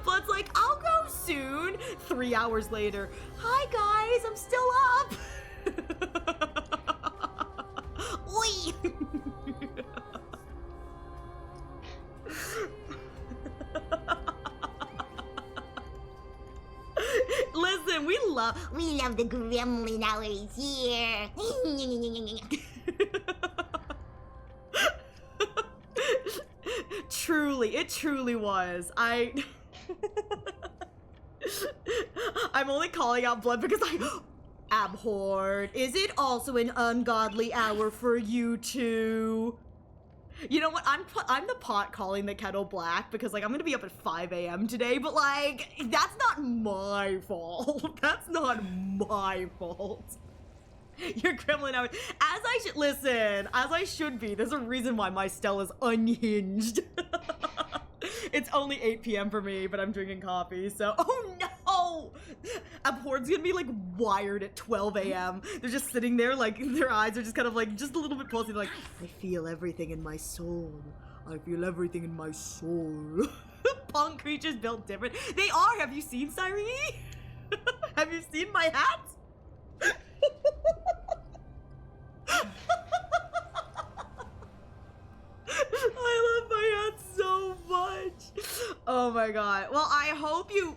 Blood's like, I'll go soon. 3 hours later, hi guys, I'm still up. Oi! Listen, we love the gremlin hours here. It truly was. I'm only calling out Blood because abhorred. Is it also an ungodly hour for you too? You know what? I'm the pot calling the kettle black because, like, I'm gonna be up at 5 a.m. today, but, like, that's not my fault. That's not my fault. Your gremlin hours. As I should be. There's a reason why my Stella's unhinged. It's only 8 p.m. for me, but I'm drinking coffee, so. Oh no! Abhorred's gonna be, like, wired at 12 a.m. They're just sitting there, like, their eyes are just kind of, like, just a little bit pulsing, like, I feel everything in my soul. I feel everything in my soul. Punk creatures built different. They are! Have you seen Cyrene? Have you seen my hat? I love my hat so much. Oh my god. Well, I hope you...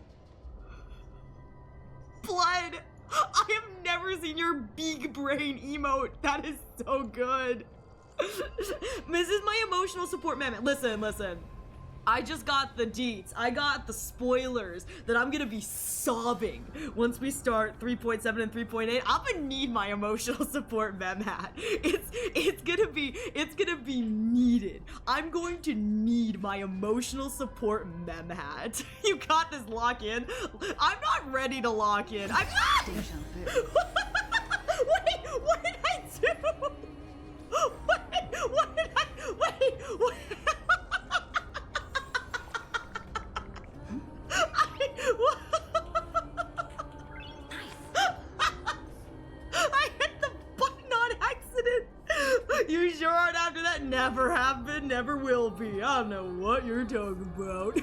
Blood, I have never seen your big brain emote. That is so good. This is my emotional support meme. Listen. I just got the deets. I got the spoilers that I'm gonna be sobbing once we start 3.7 and 3.8. I'm gonna need my emotional support mem hat. It's gonna be needed. I'm going to need my emotional support mem hat. You got this, lock in. I'm not ready to lock in. I'm not. Wait, what did I do? Wait. Never have been, never will be. I don't know what you're talking about.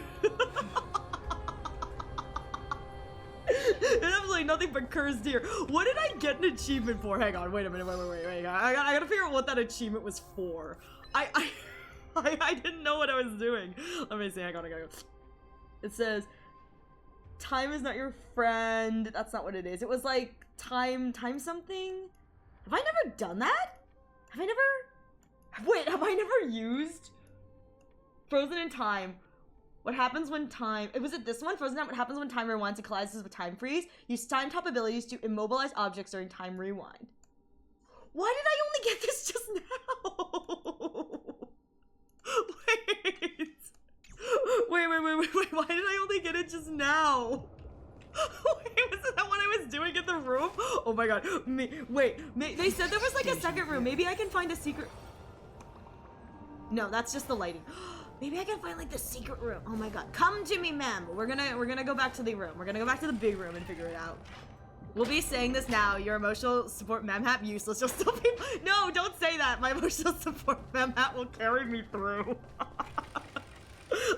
There's absolutely nothing but cursed here. What did I get an achievement for? Hang on, wait a minute, wait. I gotta figure out what that achievement was for. I didn't know what I was doing. Let me see, I gotta go. It says, time is not your friend. That's not what it is. It was like, time something? Have I never done that? Have I never used Frozen in Time? What happens when time... Was it this one? Frozen Time, what happens when time rewinds and collides with time freeze? Use time top abilities to immobilize objects during time rewind. Why did I only get this just now? Wait, why did I only get it just now? Wait, wasn't that what I was doing in the room? Oh my god. They said there was like a second room. Maybe I can find a secret... No, that's just the lighting. Maybe I can find like the secret room. Oh my god. Come to me, ma'am. We're gonna go back to the room. We're gonna go back to the big room and figure it out. We'll be saying this now. Your emotional support memhat useless. You'll still be... No, don't say that. My emotional support memhat will carry me through.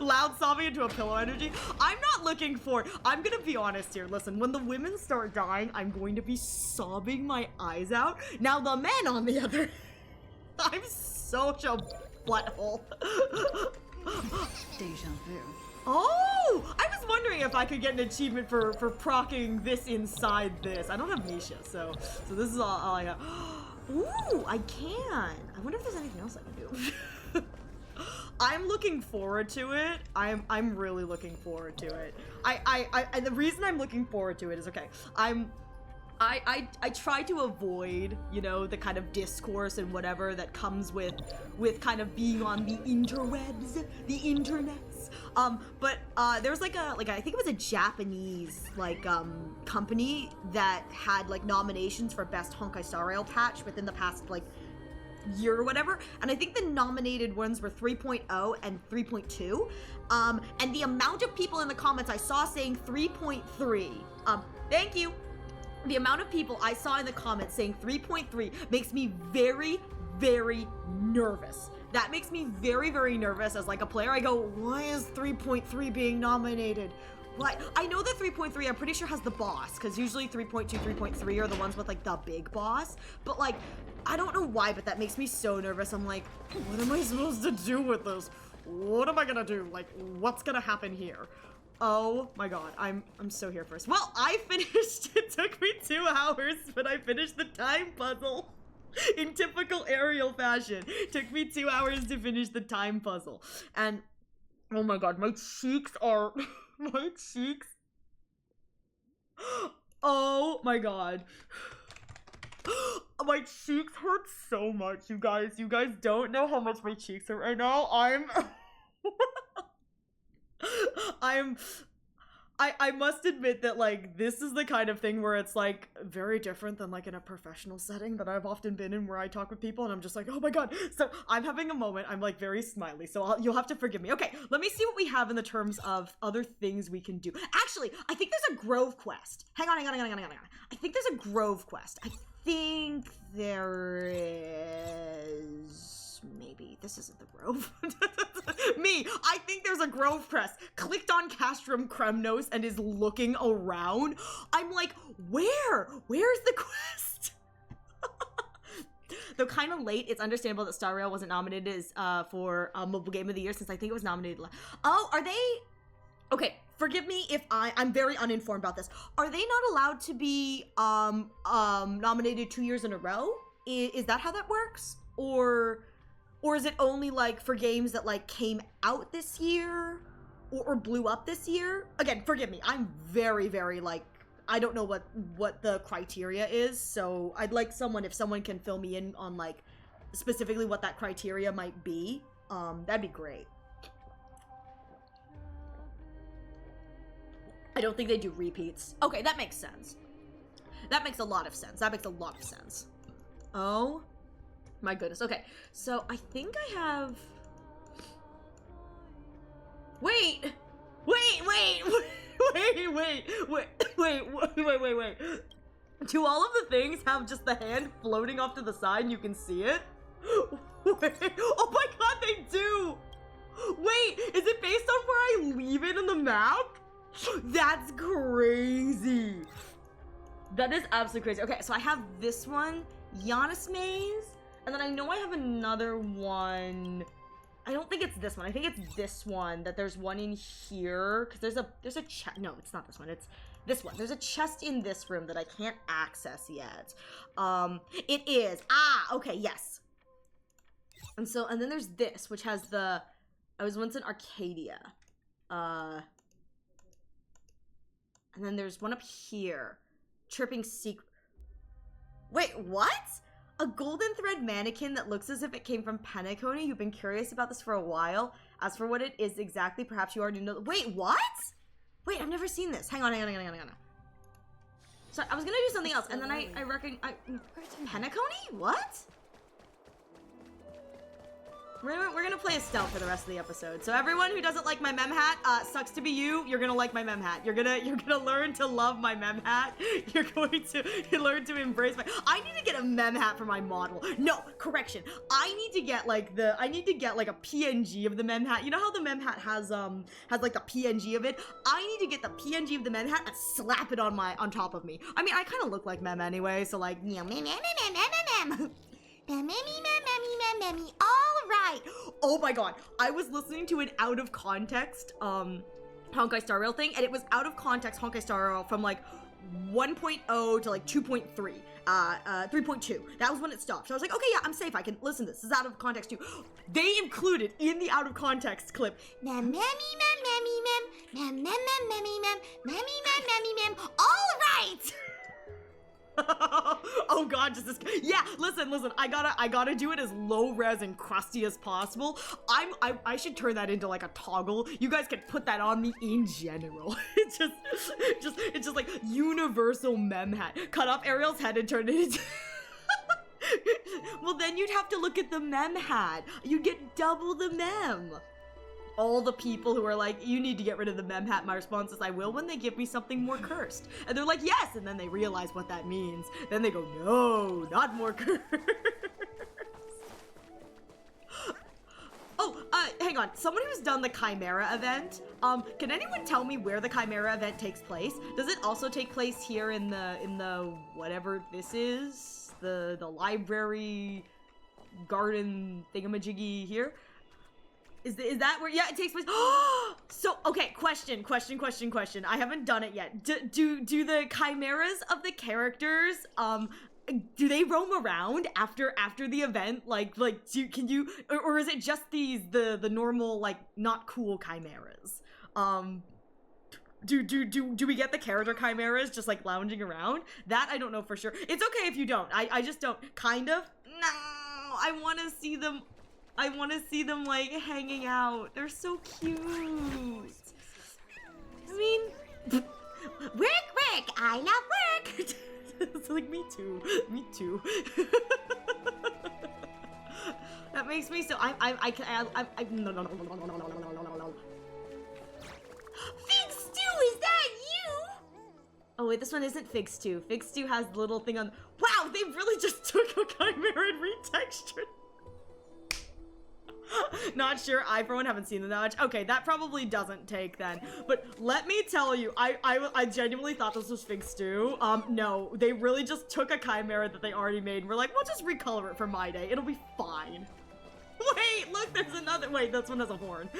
Loud sobbing into a pillow energy. I'm not looking for... I'm gonna be honest here. Listen, when the women start dying, I'm going to be sobbing my eyes out. Now the men, on the other... I'm such a butthole. Deja vu. Oh! I was wondering if I could get an achievement for procking this inside this. I don't have Nisha, so this is all I got. Ooh, I can. I wonder if there's anything else I can do. I'm looking forward to it. I'm really looking forward to it. I the reason I'm looking forward to it is, okay, I try to avoid, you know, the kind of discourse and whatever that comes with kind of being on the interwebs, the internets. But there was like I think it was a Japanese company that had like nominations for best Honkai Star Rail patch within the past like year or whatever, and I think the nominated ones were 3.0 and 3.2. And the amount of people in the comments I saw saying 3.3, thank you. The amount of people I saw in the comments saying 3.3 makes me very, very nervous. That makes me very, very nervous as like a player. I go, why is 3.3 being nominated? Why? I know that 3.3, I'm pretty sure, has the boss, because usually 3.2, 3.3 are the ones with like the big boss. But like, I don't know why, but that makes me so nervous. I'm like, what am I supposed to do with this? What am I gonna do? Like, what's gonna happen here? Oh my god, I'm so here first. Well, I finished. It took me 2 hours, but I finished the time puzzle. In typical Ariel fashion. Took me 2 hours to finish the time puzzle. And oh my god, my cheeks are my cheeks. Oh my god. My cheeks hurt so much, you guys. You guys don't know how much my cheeks hurt right now. I must admit that, like, this is the kind of thing where it's, like, very different than, like, in a professional setting that I've often been in, where I talk with people and I'm just like, oh my god. So I'm having a moment. I'm, like, very smiley, so you'll have to forgive me. Okay, let me see what we have in the terms of other things we can do. Actually, I think there's a Grove quest. Hang on. I think there's a Grove quest. I think there is... Maybe this isn't the Grove. I think there's a Grove quest. Clicked on Castrum Kremnos and is looking around. I'm like, where's the quest? Though kind of late, it's understandable that Star Rail wasn't nominated as for Mobile Game of the Year, since I think it was nominated. Oh, are they? Okay, forgive me if I'm very uninformed about this. Are they not allowed to be nominated 2 years in a row? Is that how that works? Or is it only, like, for games that, like, came out this year or blew up this year? Again, forgive me. I'm very, very, like, I don't know what the criteria is, so I'd like if someone can fill me in on, like, specifically what that criteria might be. That'd be great. I don't think they do repeats. Okay, that makes sense. That makes a lot of sense. Oh my goodness. Okay, so I think I have... Wait! Do all of the things have just the hand floating off to the side and you can see it? Wait, oh my god, they do! Wait, is it based on where I leave it on the map? That's crazy. That is absolutely crazy. Okay, so I have this one, Giannis Maze, and then I know I have another one. I don't think it's this one. I think it's this one, that there's one in here, because there's a chest. No, it's not this one. It's this one. There's a chest in this room that I can't access yet. It is. Ah, okay, yes. And then there's this, which has the, I was once in Arcadia. And then there's one up here. Tripping secret. Wait, what? A golden thread mannequin that looks as if it came from Penacony? You've been curious about this for a while. As for what it is exactly, perhaps you already know. Wait, what? Wait, I've never seen this. Hang on. Sorry, I was gonna do something else, and then I reckon Penacony? What? We're gonna play Estelle for the rest of the episode. So everyone who doesn't like my mem hat, sucks to be you. You're gonna like my mem hat. You're gonna learn to love my mem hat. You're going to learn to embrace my. I need to get a mem hat for my model. No, correction. I need to get like a PNG of the mem hat. You know how the mem hat has like the PNG of it? I need to get the PNG of the mem hat and slap it on top of me. I mean, I kind of look like mem anyway, so like, all right. Oh my god, I was listening to an out of context Honkai Star Rail thing, and it was out of context Honkai Star Rail from like 1.0 to like 2.3, 3.2. That was when it stopped. So I was like, okay, yeah, I'm safe. I can listen to this. This is out of context too. They included in the out of context clip, all right. Oh god, just this. Yeah, listen. I gotta do it as low res and crusty as possible. I should turn that into like a toggle. You guys can put that on me in general. It's just like universal mem hat. Cut off Ariel's head and turn it into. Well, then you'd have to look at the mem hat. You get double the mem. All the people who are like, you need to get rid of the mem hat, my response is, I will when they give me something more cursed. And they're like, yes, and then they realize what that means. Then they go, no, not more cursed. Oh, hang on. Someone who's done the Chimera event, can anyone tell me where the Chimera event takes place? Does it also take place here in the whatever this is? The library garden thingamajiggy here? Is that where? Yeah, it takes place. So, okay, question. I haven't done it yet. Do the chimeras of the characters, do they roam around after the event? Like, can you, or is it just the normal, like, not cool chimeras? Do we get the character chimeras just like lounging around? That I don't know for sure. It's okay if you don't. I just don't. Kind of. No, I want to see them. I want to see them, like, hanging out. They're so cute. I mean, work, I love work. It's like, me too. That makes me so, no. Fig Stew, is that you? Oh wait, this one isn't Fig Stew. Fig Stew has the little thing on, wow, they really just took a chimera and retextured. Not sure. I, for one, haven't seen them that much. Okay, that probably doesn't take then. But let me tell you, I genuinely thought this was Fig Stew. No, they really just took a chimera that they already made and were like, we'll just recolor it for my day. It'll be fine. Wait, look, there's another. Wait, this one has a horn.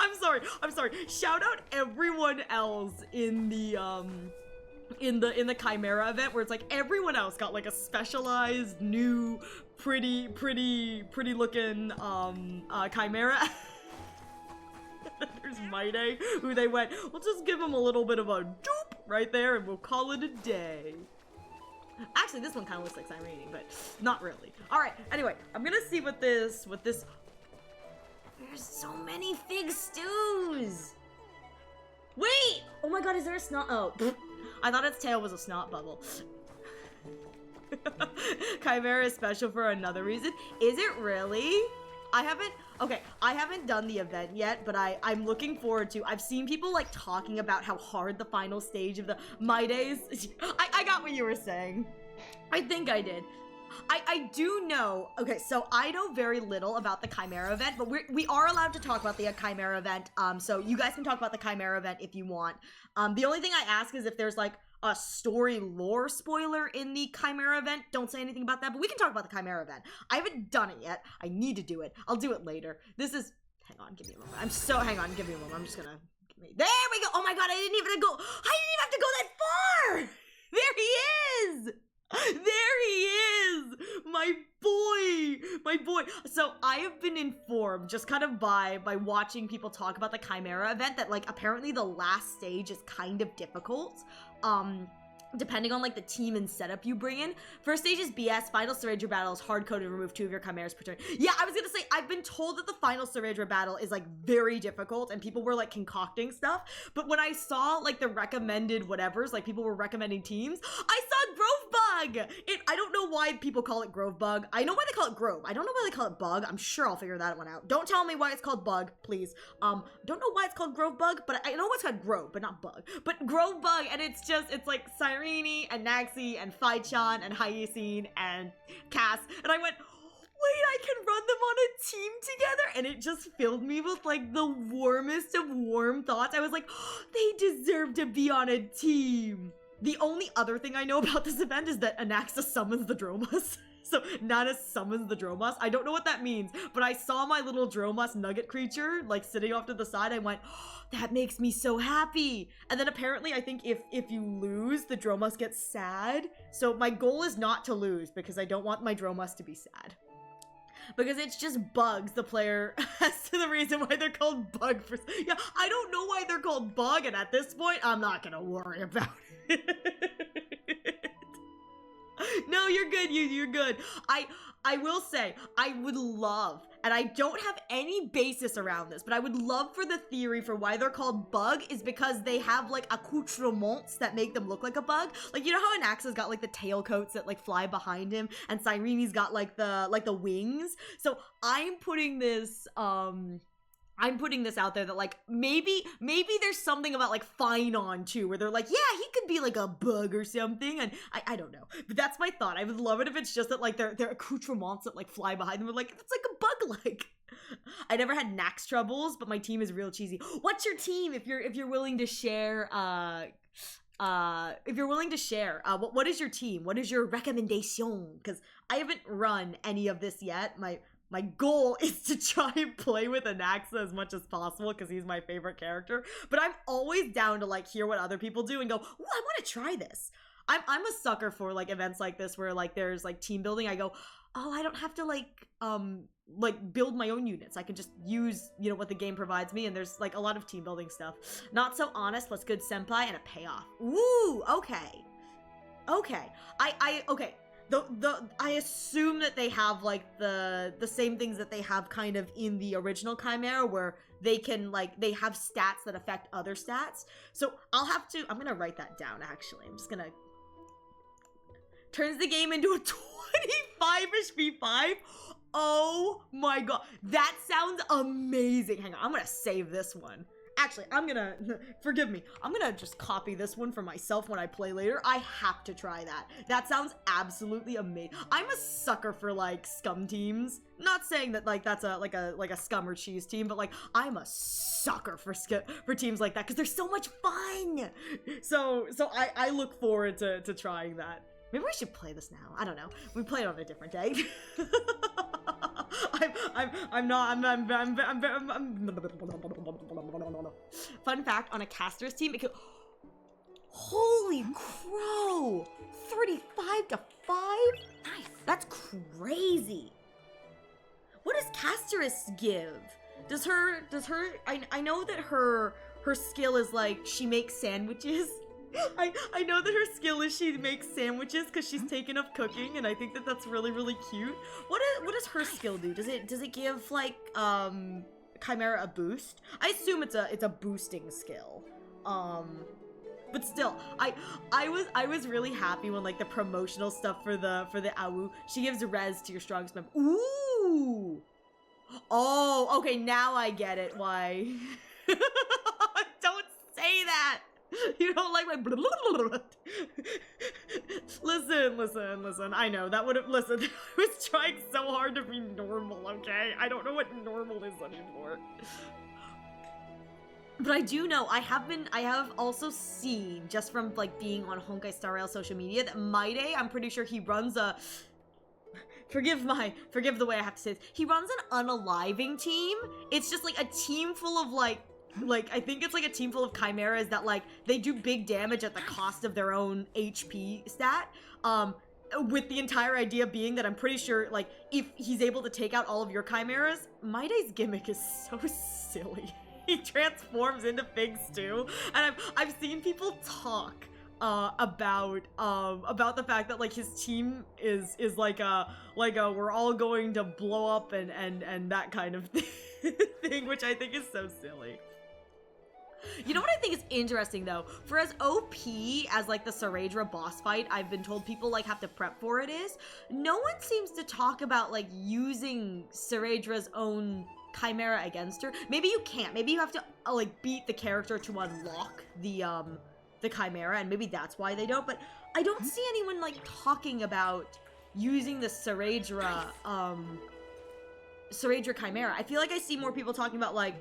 I'm sorry. Shout out everyone else in the Chimera event where it's like everyone else got like a specialized new pretty looking Chimera. There's Maide, who they went, we'll just give him a little bit of a doop right there and we'll call it a day. Actually, this one kind of looks like Cyrene, but not really. Alright, anyway, I'm gonna see what this there's so many Fig Stews. Wait! Oh my god, is there a snot? Oh, I thought its tail was a snot bubble. Chimera is special for another reason. Is it really? I haven't done the event yet, but I'm looking forward to. I've seen people like talking about how hard the final stage of the My Days. I got what you were saying. I think I did. I do know, okay, so I know very little about the Chimera event, but we are allowed to talk about the Chimera event, so you guys can talk about the Chimera event if you want. The only thing I ask is if there's like a story lore spoiler in the Chimera event. Don't say anything about that, but we can talk about the Chimera event. I haven't done it yet. I need to do it. I'll do it later. This is, hang on, give me a moment. Hang on, give me a moment. I'm just gonna, there we go. Oh my god, I didn't even have to go that far. There he is. There he is! My boy! So I have been informed, just kind of by watching people talk about the Chimera event, that like apparently the last stage is kind of difficult. Depending on like the team and setup you bring in. First stage is BS, final Saredra battle is hard-coded, remove 2 of your chimeras per turn. Yeah, I was gonna say, I've been told that the final Saredra battle is like very difficult and people were like concocting stuff, but when I saw like the recommended whatevers, like people were recommending teams, I saw Grove Bug! I don't know why people call it Grove Bug. I know why they call it Grove. I don't know why they call it Bug. I'm sure I'll figure that one out. Don't tell me why it's called Bug, please. Don't know why it's called Grove Bug, but I know what's called Grove, but not Bug. But Grove Bug, and it's like Cyrene and Naxi and Phychan and Hyacine and Cass, and I went, wait, I can run them on a team together, and it just filled me with like the warmest of warm thoughts. I was like, oh, they deserve to be on a team. The only other thing I know about this event is that Anaxa summons the Dromas. So Nana summons the Dromas. I don't know what that means, but I saw my little Dromas nugget creature like sitting off to the side. I went, oh, that makes me so happy. And then apparently I think if you lose, the Dromas get sad. So my goal is not to lose because I don't want my Dromas to be sad. Because it's just bugs, the player, as to the reason why they're called Bug for. Yeah, I don't know why they're called Bug, and at this point, I'm not gonna worry about it. No, you're good, you're good. I will say, I would love, and I don't have any basis around this, but I would love for the theory for why they're called Bug is because they have like accoutrements that make them look like a bug. Like, you know how Anaxa's got like the tail coats that like fly behind him, and Cyrene's got like the wings? So I'm putting this out there that like maybe there's something about like Phynon too, where they're like, yeah, he could be like a bug or something, and I don't know, but that's my thought. I would love it if it's just that like they're accoutrements that like fly behind them, and like it's like a bug-like. I never had Nax troubles, but my team is real cheesy. What's your team if you're willing to share? If you're willing to share, what is your team? What is your recommendation? Because I haven't run any of this yet. My goal is to try and play with Anaxa as much as possible because he's my favorite character. But I'm always down to like hear what other people do and go, ooh, I want to try this. I'm a sucker for like events like this where like there's like team building. I go, oh, I don't have to like build my own units. I can just use, you know, what the game provides me, and there's like a lot of team building stuff. Not so honest, let's good senpai, and a payoff. Ooh, okay. Okay. Okay. I assume that they have like the same things that they have kind of in the original Chimera, where they can like, they have stats that affect other stats. So I'm gonna write that down actually. I'm just gonna, turns the game into a 25-ish V5. Oh my god, that sounds amazing. Hang on, I'm gonna save this one. Actually, I'm gonna, forgive me, I'm gonna just copy this one for myself when I play later. I have to try that. That sounds absolutely amazing. I'm a sucker for like scum teams. Not saying that like that's like a scum or cheese team, but like I'm a sucker for teams like that because they're so much fun. So I look forward to trying that. Maybe we should play this now. I don't know. We play it on a different day. Fun fact, on a caster's team, it could, holy crow, 35 to 5? Nice. That's crazy. What does Casteress give? Does her, I know that her skill is like, she makes sandwiches. I know that her skill is she makes sandwiches because she's taken up cooking, and I think that that's really, really cute. What does her skill do? Does it give like Chimera a boost? I assume it's a boosting skill. But still, I was really happy when like the promotional stuff for the AWU, she gives res to your strongest member. Ooh. Oh, okay, now I get it. Why? Don't say that. You don't like my Listen. I know that would have. Listen, I was trying so hard to be normal. Okay, I don't know what normal is anymore. But I do know, I have also seen, just from like being on Honkai Star Rail social media, that Maide, I'm pretty sure he runs a, forgive the way I have to say this, he runs an unaliving team. It's just like a team full of like, I think it's like a team full of chimeras that like, they do big damage at the cost of their own HP stat. With the entire idea being that I'm pretty sure, like, if he's able to take out all of your chimeras, Maide's gimmick is so silly. He transforms into Fig Stew, and I've seen people talk about the fact that like his team is like a we're all going to blow up and that kind of thing, which I think is so silly. You know what I think is interesting though? For as OP as like the Saredra boss fight I've been told people like have to prep for it is, no one seems to talk about like using Saredra's own chimera against her. Maybe you can't. Maybe you have to like beat the character to unlock the chimera, and maybe that's why they don't. But I don't see anyone like talking about using the Saredra chimera. I feel like I see more people talking about like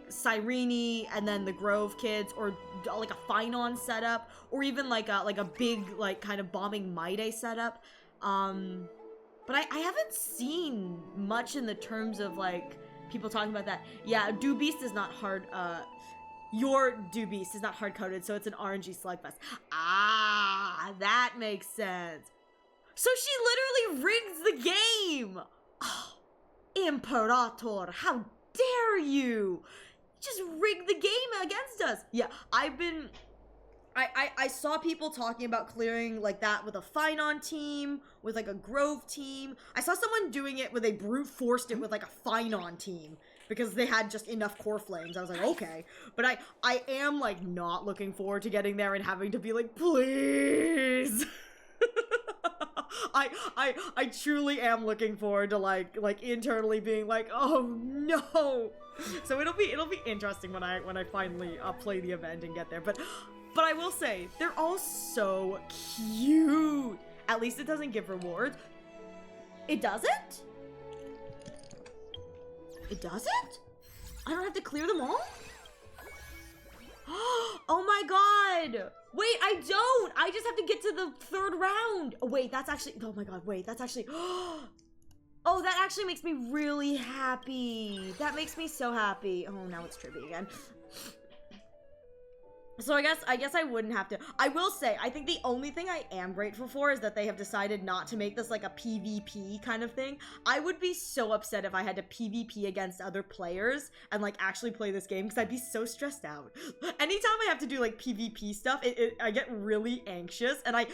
Cyrene and then the Grove kids, or like a Finon setup, or even like a big like kind of bombing Maide setup. But I haven't seen much in the terms of like people talking about that. Yeah, Do Beast is not hard. Your Do Beast is not hard coded, so it's an RNG slugfest. Ah, that makes sense. So she literally rigs the game. Oh, Imperator, how dare you? Just rig the game against us. Yeah, I saw people talking about clearing like that with a Finon team, with like a Grove team. I saw someone doing it where they brute forced it with like a Finon team because they had just enough core flames. I was like, okay. But I am like not looking forward to getting there and having to be like, please. I truly am looking forward to like internally being like, oh no. So it'll be interesting when I finally play the event and get there. But I will say, they're all so cute. At least it doesn't give rewards. It doesn't? It doesn't? I don't have to clear them all? Oh my god! Wait, I don't! I just have to get to the third round! Oh, wait, that's actually... Oh my god, wait, that's actually... Oh, that actually makes me really happy. That makes me so happy. Oh, now it's trippy again. So I guess I wouldn't have to. I will say, I think the only thing I am grateful for is that they have decided not to make this like a PvP kind of thing. I would be so upset if I had to PvP against other players and like actually play this game, because I'd be so stressed out. Anytime I have to do like PvP stuff, I get really anxious, and I'm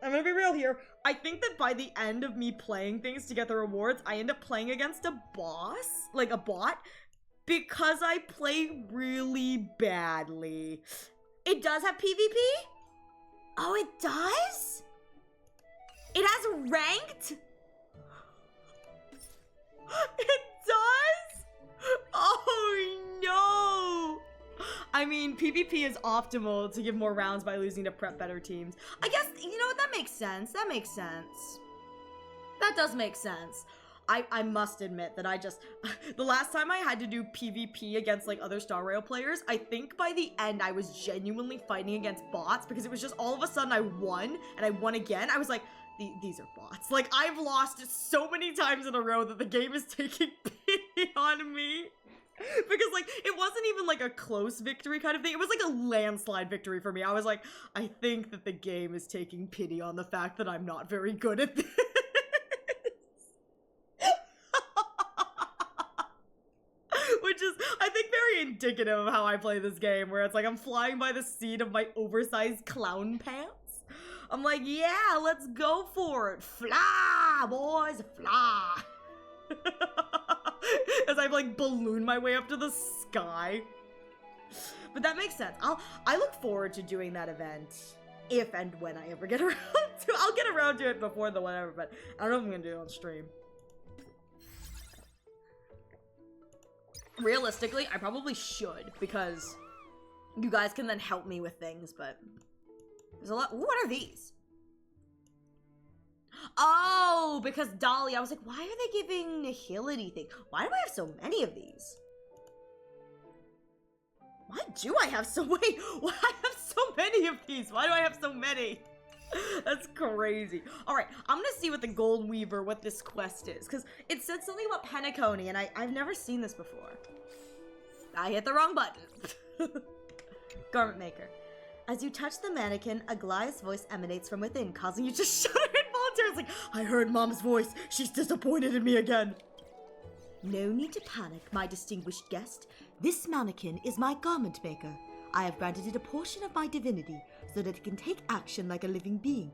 gonna be real here. I think that by the end of me playing things to get the rewards, I end up playing against a boss, like a bot, because I play really badly. It does have PvP? Oh, it does? It has ranked? It does? Oh no! I mean, PvP is optimal to give more rounds by losing to prep better teams. I guess, you know what, that makes sense. That makes sense. That does make sense. I must admit that the last time I had to do PvP against like other Star Rail players, I think by the end I was genuinely fighting against bots, because it was just all of a sudden I won and I won again. I was like, these are bots. Like, I've lost so many times in a row that the game is taking pity on me. Because like, it wasn't even like a close victory kind of thing. It was like a landslide victory for me. I was like, I think that the game is taking pity on the fact that I'm not very good at this. Which is, I think, very indicative of how I play this game, where it's like I'm flying by the seat of my oversized clown pants. I'm like, yeah, let's go for it. Fly, boys, fly. As I like balloon my way up to the sky. But that makes sense. I look forward to doing that event if and when I ever get around to it. I'll get around to it before the whatever, but I don't know if I'm gonna do it on stream. Realistically, I probably should, because you guys can then help me with things, but there's a lot. What are these? Oh, because Dolly, I was like, why are they giving Nihility thing? Why do I have so many of these? Why do I have so many? Why I have so many of these? Why do I have so many? That's crazy. All right, I'm gonna see with the Gold Weaver what this quest is, because it said something about Penacony, and I've never seen this before. I hit the wrong button. Garment Maker. As you touch the mannequin, Aglaya's voice emanates from within, causing you to shudder involuntarily. It's like, I heard Mom's voice. She's disappointed in me again. No need to panic, my distinguished guest. This mannequin is my garment maker. I have granted it a portion of my divinity so that it can take action like a living being.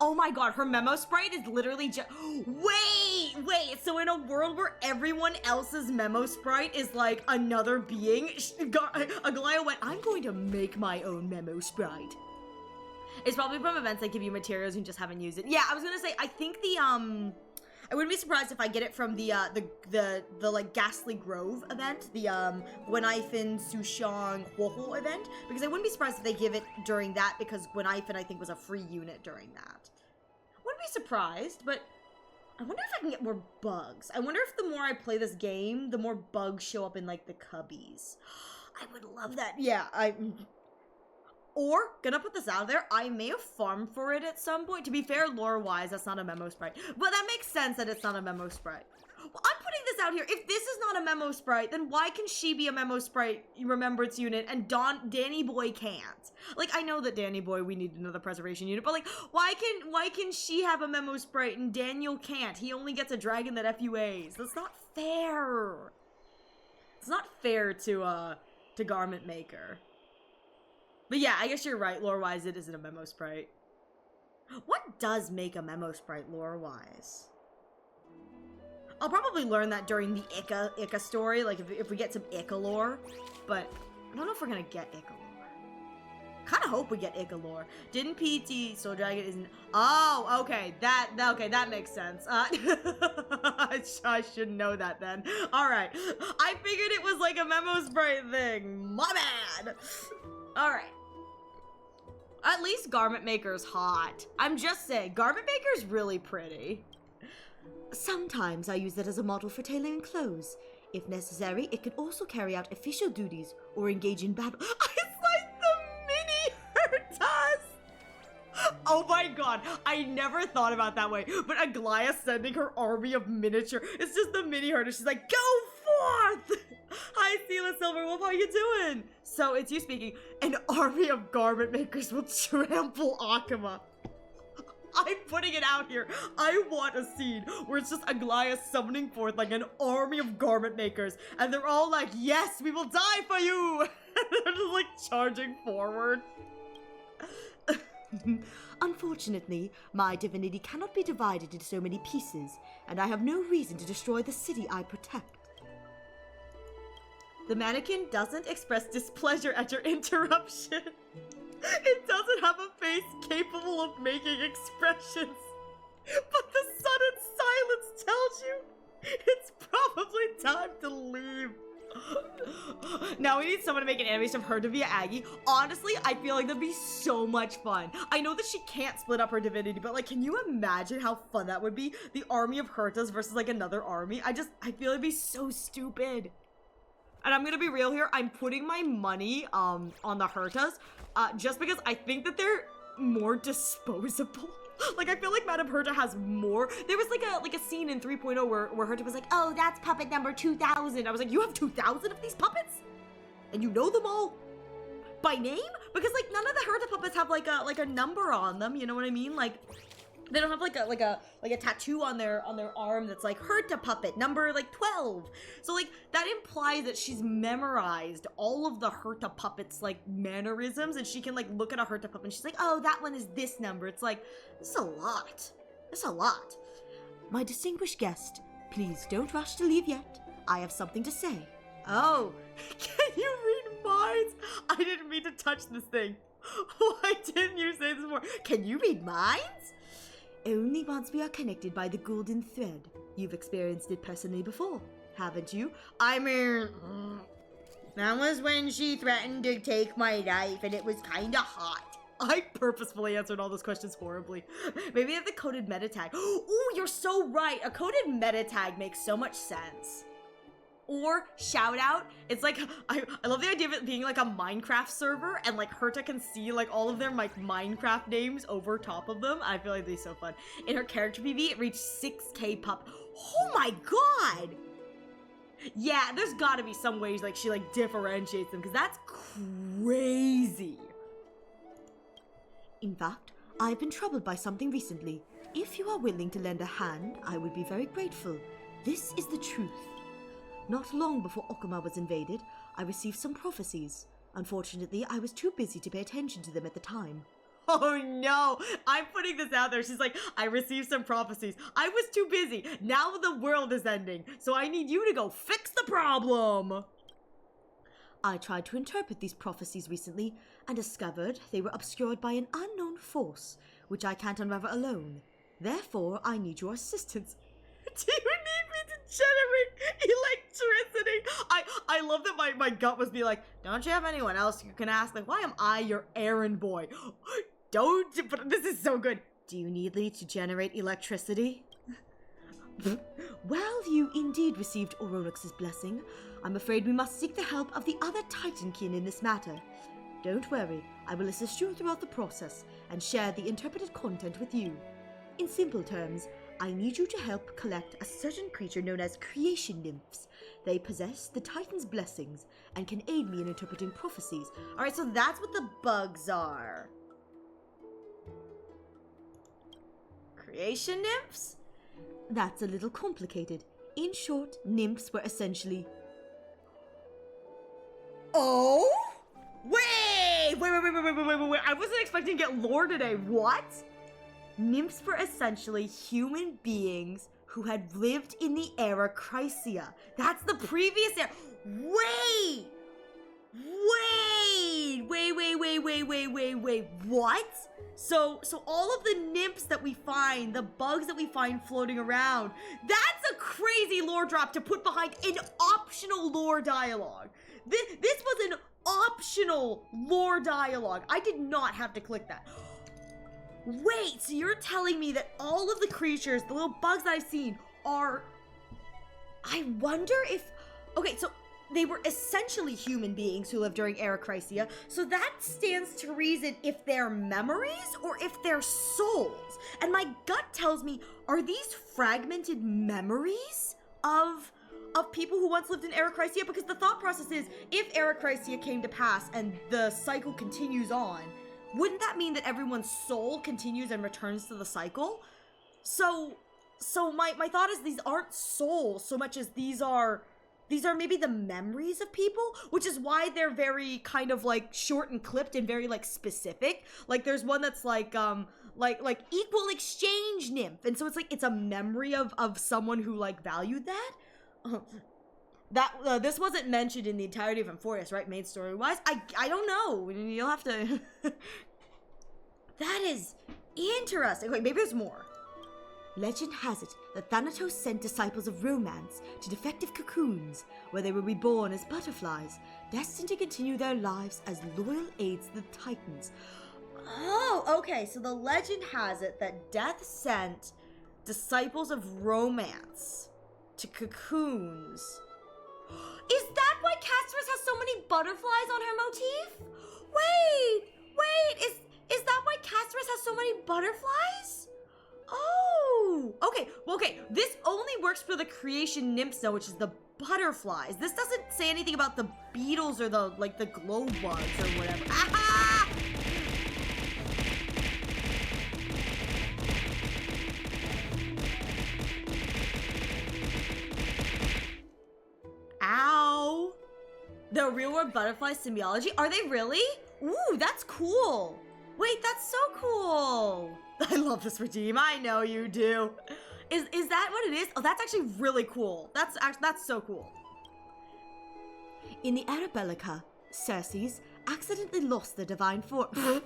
Oh my god, her memo sprite is literally just... Wait, so in a world where everyone else's memo sprite is like another being, Aglaya went, I'm going to make my own memo sprite. It's probably from events that give you materials and you just haven't used it. Yeah, I was gonna say, I think the, I wouldn't be surprised if I get it from the like Ghastly Grove event, the Gwenhyphen Sushang Huoho event, because I wouldn't be surprised if they give it during that, because Gwenhyphen I think was a free unit during that. Wouldn't be surprised, but I wonder if I can get more bugs. I wonder if the more I play this game, the more bugs show up in like the cubbies. I would love that. Yeah, Or, gonna put this out there, I may have farmed for it at some point. To be fair, lore-wise, that's not a memo sprite. But that makes sense that it's not a memo sprite. Well, I'm putting this out here. If this is not a memo sprite, then why can she be a memo sprite remembrance unit and Danny Boy can't? Like, I know that Danny Boy, we need another preservation unit, but like, why can she have a memo sprite and Daniel can't? He only gets a dragon that FUAs. That's not fair. It's not fair to Garment Maker. But yeah, I guess you're right, lore-wise, it isn't a memo sprite. What does make a memo sprite lore-wise? I'll probably learn that during the Ica story, like if we get some Ica lore, but I don't know if we're gonna get Ica lore. Kinda hope we get Ica lore. Didn't PT Soul Dragon isn't... Oh, okay, that makes sense. I should know that then. Alright, I figured it was like a memo sprite thing. My bad! Alright. At least Garment Maker's hot. I'm just saying, Garment Maker's really pretty. Sometimes I use it as a model for tailoring clothes. If necessary, it can also carry out official duties or engage in battle. It's like the mini Hertas! Oh my god, I never thought about that way. But Aglaya sending her army of miniature, it's just the mini Herta. She's like, go forth! Hi, Sela Silverwolf, how you doing? So, it's you speaking. An army of garment makers will trample Akuma. I'm putting it out here. I want a scene where it's just Aglaya summoning forth like an army of garment makers, and they're all like, yes, we will die for you! They're just like charging forward. Unfortunately, my divinity cannot be divided into so many pieces, and I have no reason to destroy the city I protect. The mannequin doesn't express displeasure at your interruption. It doesn't have a face capable of making expressions. But the sudden silence tells you it's probably time to leave. Now we need someone to make an animation of her to be an Aggie. Honestly, I feel like that'd be so much fun. I know that she can't split up her divinity, but like, can you imagine how fun that would be? The army of Hertas versus like another army. I feel it'd be so stupid. And I'm gonna be real here, I'm putting my money on the Hertas, just because I think that they're more disposable. Like, I feel like Madame Herta has more. There was like a scene in 3.0 where Herta was like, oh, that's puppet number 2,000. I was like, you have 2,000 of these puppets? And you know them all by name? Because like none of the Herta puppets have like a number on them, you know what I mean? Like, they don't have like a tattoo on their arm that's like Herta puppet number like 12. So like that implies that she's memorized all of the Herta puppets like mannerisms, and she can like look at a Herta puppet and she's like, oh, that one is this number. It's like, this is a lot. This is a lot. My distinguished guest, please don't rush to leave yet. I have something to say. Oh, can you read minds? I didn't mean to touch this thing. Why didn't you say this before? Can you read minds? Only once we are connected by the golden thread. You've experienced it personally before, haven't you? I mean, that was when she threatened to take my life and it was kinda hot. I purposefully answered all those questions horribly. Maybe they have the coded meta tag. Ooh, you're so right. A coded meta tag makes so much sense. Or shout out. It's like, I love the idea of it being like a Minecraft server and like Herta can see like all of their like Minecraft names over top of them. I feel like they're so fun. In her character PV, it reached 6K pup. Oh my god! Yeah, there's gotta be some ways like she like differentiates them because that's crazy. In fact, I've been troubled by something recently. If you are willing to lend a hand, I would be very grateful. This is the truth. Not long before Okuma was invaded, I received some prophecies. Unfortunately, I was too busy to pay attention to them at the time. Oh no, I'm putting this out there. She's like, I received some prophecies. I was too busy. Now the world is ending, so I need you to go fix the problem. I tried to interpret these prophecies recently and discovered they were obscured by an unknown force, which I can't unravel alone. Therefore, I need your assistance. Do you need me to generate electricity? I love that my gut was being like, don't you have anyone else you can ask? Like, why am I your errand boy? But this is so good. Do you need me to generate electricity? Well, you indeed received Oronux's blessing. I'm afraid we must seek the help of the other Titankin in this matter. Don't worry, I will assist you throughout the process and share the interpreted content with you. In simple terms, I need you to help collect a certain creature known as creation nymphs. They possess the Titan's blessings and can aid me in interpreting prophecies. Alright, so that's what the bugs are. Creation nymphs? That's a little complicated. In short, nymphs were essentially... Oh? Wait! Wait. I wasn't expecting to get lore today. What? Nymphs were essentially human beings who had lived in the era Chrysia. That's the previous era. Wait! What? So all of the nymphs that we find, the bugs that we find floating around, that's a crazy lore drop to put behind an optional lore dialogue. This was an optional lore dialogue. I did not have to click that. Wait, so you're telling me that all of the creatures, the little bugs that I've seen, are... I wonder if... Okay, so they were essentially human beings who lived during Era Chrysia, so that stands to reason if they're memories or if they're souls. And my gut tells me, are these fragmented memories of people who once lived in Era Chrysia? Because the thought process is, if Era Chrysia came to pass and the cycle continues on, wouldn't that mean that everyone's soul continues and returns to the cycle? So my thought is these aren't souls so much as these are maybe the memories of people, which is why they're very kind of like short and clipped and very like specific. Like there's one that's like equal exchange nymph, and so it's like it's a memory of someone who like valued that. This wasn't mentioned in the entirety of Amphoreus, right? Main story wise, I don't know. You'll have to. That is interesting. Wait, maybe there's more. Legend has it that Thanatos sent disciples of romance to defective cocoons, where they will be born as butterflies, destined to continue their lives as loyal aides to the Titans. Oh, okay, so the legend has it that Death sent disciples of romance to cocoons. Is that why Castorus has so many butterflies on her motif? Wait, is that why Castorus has so many butterflies? Oh, okay, this only works for the creation nymphs though, which is the butterflies. This doesn't say anything about the beetles or the glow bugs or whatever. Aha! Ow! The real world butterfly symbology? Are they really? Ooh, that's cool. Wait, that's so cool. I love this redeem. I know you do. Is that what it is? Oh, that's actually really cool. That's so cool. In the Arabellica, Circes accidentally lost the divine form. What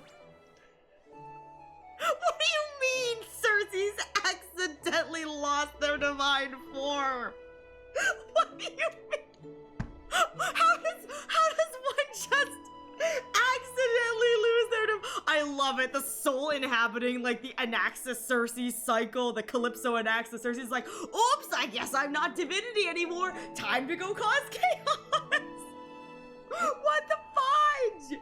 do you mean Circes accidentally lost their divine form? What do you mean? How does one just accidentally lose their I love it. The soul inhabiting like the Anaxis Cersei cycle, the Calypso Anaxis Cersei's like, oops, I guess I'm not divinity anymore. Time to go cause chaos. What the fudge?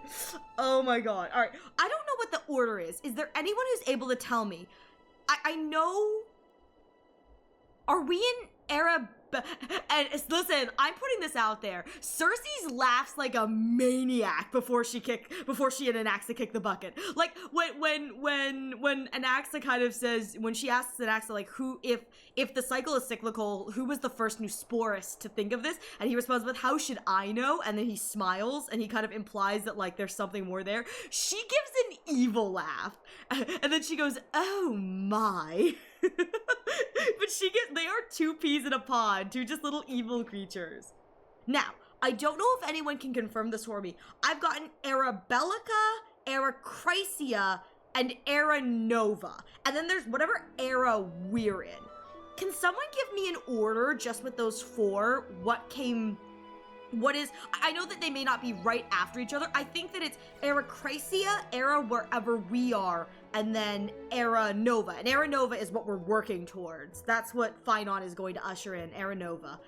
Oh my god. All right. I don't know what the order is. Is there anyone who's able to tell me? I know. Are we in era? And listen, I'm putting this out there. Cersei laughs like a maniac before she and Anaxa kick the bucket. Like when Anaxa kind of says, when she asks Anaxa like who, if the cycle is cyclical, who was the first Neusporus to think of this? And he responds with, how should I know? And then he smiles and he kind of implies that like there's something more there. She gives an evil laugh and then she goes, oh my. But they are two peas in a pod, two just little evil creatures. Now, I don't know if anyone can confirm this for me. I've gotten Era Bellica, Era Chrysia, and Era Nova. And then there's whatever era we're in. Can someone give me an order just with those four? I know that they may not be right after each other. I think that it's Era Chrysia, Era wherever we are, and then Era Nova. And Era Nova is what we're working towards. That's what Finon is going to usher in, Era Nova.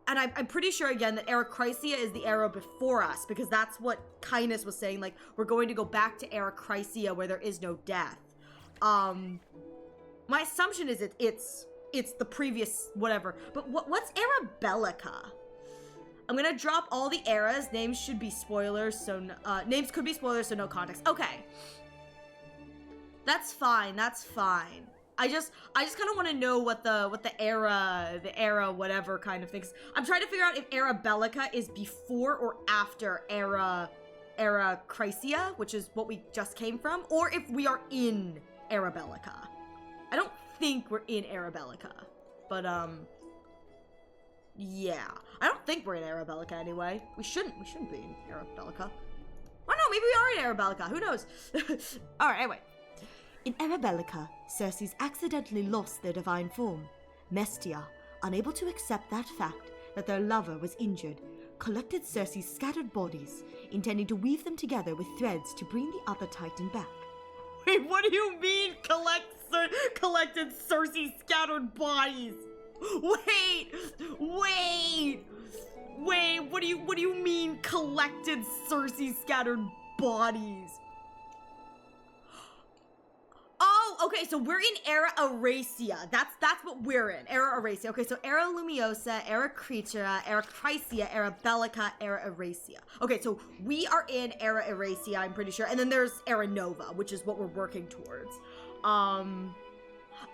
And I'm pretty sure, again, that Era Chrysia is the era before us, because that's what Kynus was saying, like, we're going to go back to Era Chrysia where there is no death. My assumption is it's the previous whatever. But what's Era Bellica? I'm gonna drop all the eras. Names should be spoilers, so names could be spoilers, so no context. Okay, that's fine. That's fine. I just kind of want to know what the era whatever kind of things. I'm trying to figure out if Era Bellica is before or after Era Chrysia, which is what we just came from, or if we are in Era Bellica. I don't think we're in Era Bellica, but yeah, I don't think we're in Era Bellica anyway. We shouldn't be in Era Bellica. Oh no, maybe we are in Era Bellica. Who knows? All right, anyway. In Era Bellica, Cersei's accidentally lost their divine form. Mestia, unable to accept that fact that their lover was injured, collected Cersei's scattered bodies, intending to weave them together with threads to bring the other Titan back. Wait, what do you mean collected Cersei's scattered bodies? Wait, what do you mean collected Cersei's scattered bodies? Oh, okay, so we're in Era Erasia. That's what we're in. Era Erasia. Okay, so Era Lumiosa, Era Creatura, Era Chrysia, Era Bellica, Era Erasia. Okay, so we are in Era Erasia, I'm pretty sure. And then there's Era Nova, which is what we're working towards.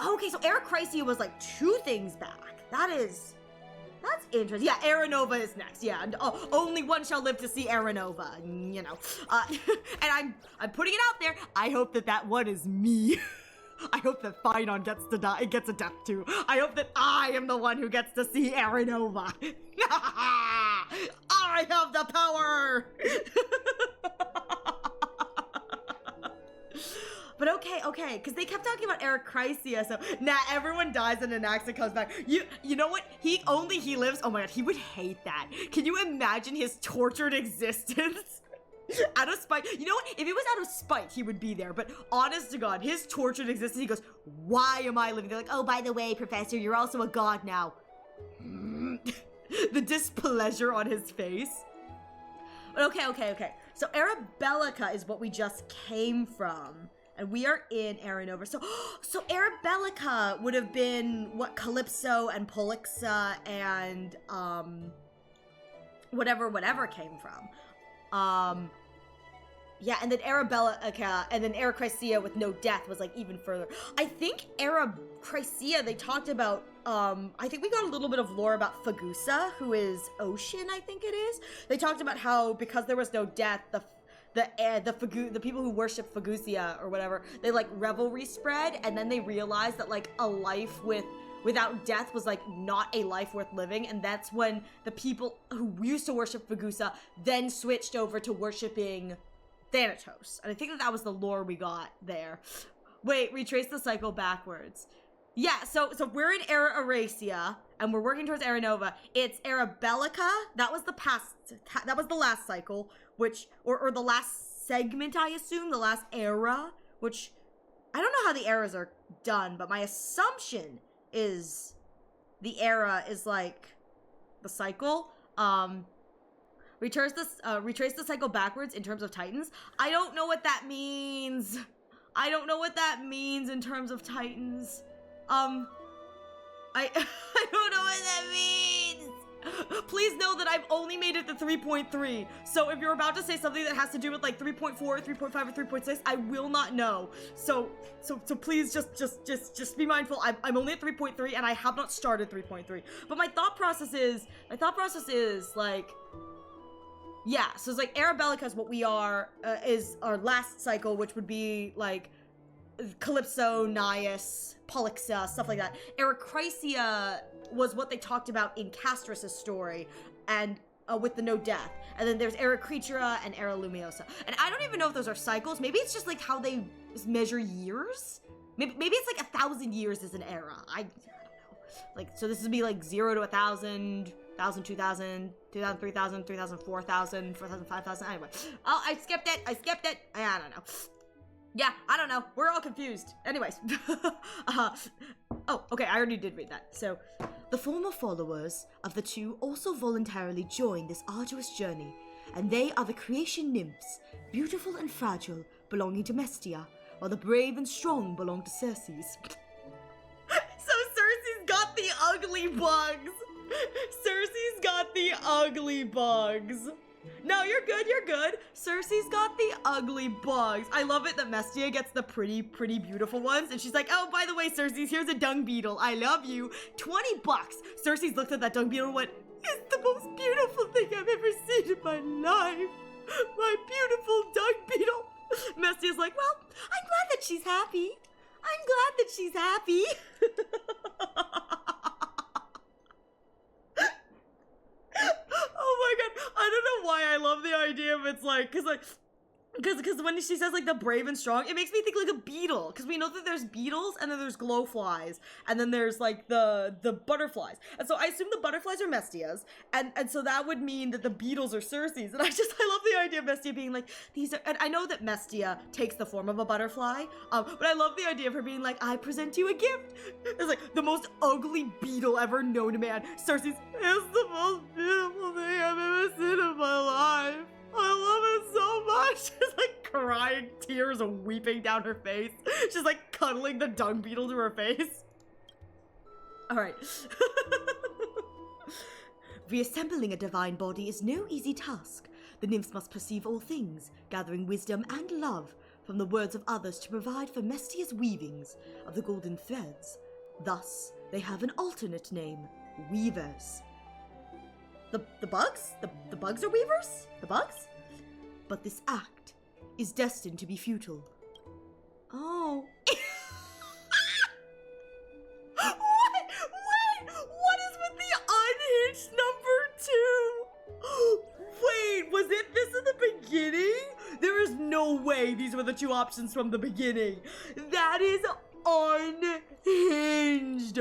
Okay, so Era Chrysia was like 2 things back. That's interesting. Yeah, Era Nova is next. Yeah, only one shall live to see Era Nova. You know, and I'm putting it out there. I hope that one is me. I hope that Finon gets a death too. I hope that I am the one who gets to see Era Nova. I have the power. But okay, because they kept talking about Era Chrysia, so now everyone dies and Anaxa comes back. You know what? He lives. Oh my god, he would hate that. Can you imagine his tortured existence? Out of spite. You know what? If it was out of spite, he would be there. But honest to God, his tortured existence, he goes, why am I living? They're like, oh, by the way, Professor, you're also a god now. The displeasure on his face. But okay. So Era Bellica is what we just came from. And we are in Era Nova. So Era Bellica would have been what Calypso and Polyxa and whatever came from. Yeah, and then Era Bellica and then Era Chrysia with no death was like even further. I think Era Chrysia, they talked about I think we got a little bit of lore about Fagusa, who is Ocean, I think it is. They talked about how because there was no death, the people who worship Fagusia or whatever, they like revelry spread, and then they realized that like a life without death was like not a life worth living, and that's when the people who used to worship Fagusa then switched over to worshiping Thanatos. And I think that was the lore we got there. Wait, retrace the cycle backwards. Yeah, so we're in Era Erasia, and we're working towards Era Nova. It's Era Bellica. That was the past. That was the last cycle, which or the last segment, I assume, the last era. Which I don't know how the eras are done, but my assumption is the era is like the cycle. Retrace the cycle backwards in terms of Titans. I don't know what that means. I don't know what that means in terms of Titans. I I don't know what that means. Please know that I've only made it to 3.3. So if you're about to say something that has to do with like 3.4, 3.5, or 3.6, I will not know. So please just be mindful. I'm only at 3.3 and I have not started 3.3. But my thought process is like, yeah, so it's like Arabellica is what we are, is our last cycle, which would be like Calypso, Naias, Polyxa, stuff like that. Erechrysia was what they talked about in Castris' story, and with the no death. And then there's Erechrycia and Era Luminosa. And I don't even know if those are cycles. Maybe it's just like how they measure years. Maybe it's like 1,000 years is an era. I don't know. Like, so this would be like 0 to 1,000, 1,000, 2,000, 2,000, 3,000, 3,000, 4,000, 4,000, 5,000. Anyway. Oh, I skipped it. I don't know. Yeah, I don't know. We're all confused. Anyways. Oh, okay, I already did read that. So, the former followers of the two also voluntarily join this arduous journey, and they are the creation nymphs, beautiful and fragile, belonging to Mestia, while the brave and strong belong to Circes. So Circe's got the ugly bugs! Circe's got the ugly bugs! No, you're good. Circe's got the ugly bugs. I love it that Mestia gets the pretty beautiful ones. And she's like, oh, by the way, Circe's, here's a dung beetle. I love you. $20. Circe's looked at that dung beetle and went, it's the most beautiful thing I've ever seen in my life. My beautiful dung beetle. Mestia's like, well, I'm glad that she's happy. Oh my god, I don't know why I love the idea of it's like, because when she says like the brave and strong, it makes me think like a beetle, because we know that there's beetles and then there's glowflies and then there's like the butterflies, and so I assume the butterflies are Mestia's, and so that would mean that the beetles are Circe's, and I love the idea of Mestia being like, these are, and I know that Mestia takes the form of a butterfly, but I love the idea of her being like, I present you a gift. It's like the most ugly beetle ever known to man. Circe's, it's the most beautiful thing I've ever seen in my life. I love it so much. She's like crying, tears weeping down her face. She's like cuddling the dung beetle to her face. All right. Reassembling a divine body is no easy task. The nymphs must perceive all things, gathering wisdom and love from the words of others to provide for Mestia's weavings of the golden threads. Thus, they have an alternate name, weavers. The bugs? The bugs are weavers? The bugs? But this act is destined to be futile. Oh. What is with the unhinged number 2? Wait, was it this in the beginning? There is no way these were the two options from the beginning. That is unhinged.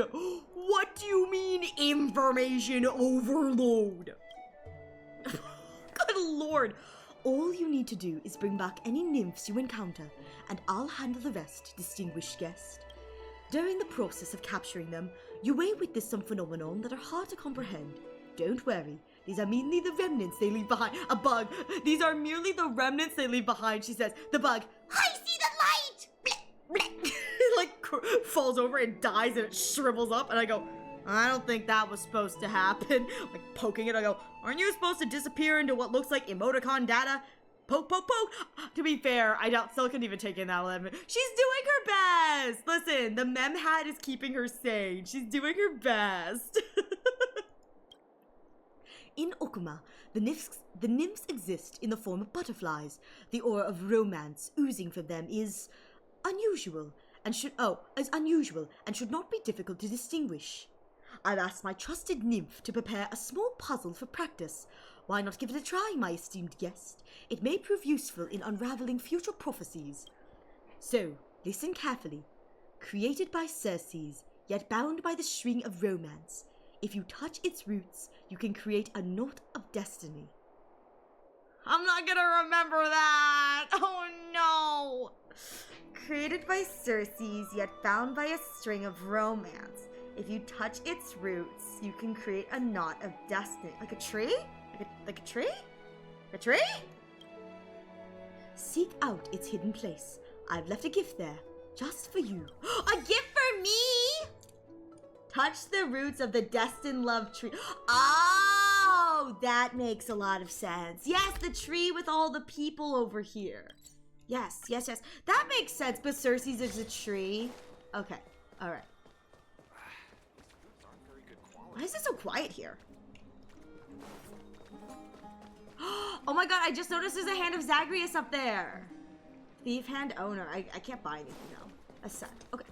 What do you mean information overload? Good lord. All you need to do is bring back any nymphs you encounter, and I'll handle the rest, distinguished guest. During the process of capturing them, you may witness some phenomenon that are hard to comprehend. Don't worry, these are merely the remnants they leave behind. A bug. These are merely the remnants they leave behind, she says. The bug. I see the light! It like falls over and dies and it shrivels up, and I go, I don't think that was supposed to happen. Like poking it, I go, aren't you supposed to disappear into what looks like emoticon data? Poke, poke, poke. To be fair, I doubt Sil can even take in that one. She's doing her best. Listen, the mem hat is keeping her sane. She's doing her best. In Okuma, the nymphs exist in the form of butterflies. The aura of romance oozing from them is unusual and should not be difficult to distinguish. I've asked my trusted nymph to prepare a small puzzle for practice. Why not give it a try, my esteemed guest? It may prove useful in unraveling future prophecies. So, listen carefully. Created by Circes, yet bound by the string of romance. If you touch its roots, you can create a knot of destiny. I'm not gonna remember that! Oh no! Created by Circes, yet bound by a string of romance. If you touch its roots, you can create a knot of destiny. Like a tree? Like a tree? A tree? Seek out its hidden place. I've left a gift there, just for you. A gift for me? Touch the roots of the destined love tree. Oh, that makes a lot of sense. Yes, the tree with all the people over here. Yes. That makes sense, but Circes is a tree. Okay, all right. Why is it so quiet here? Oh my god, I just noticed there's a hand of Zagreus up there. Thief hand owner. I can't buy anything now. A sec. Okay.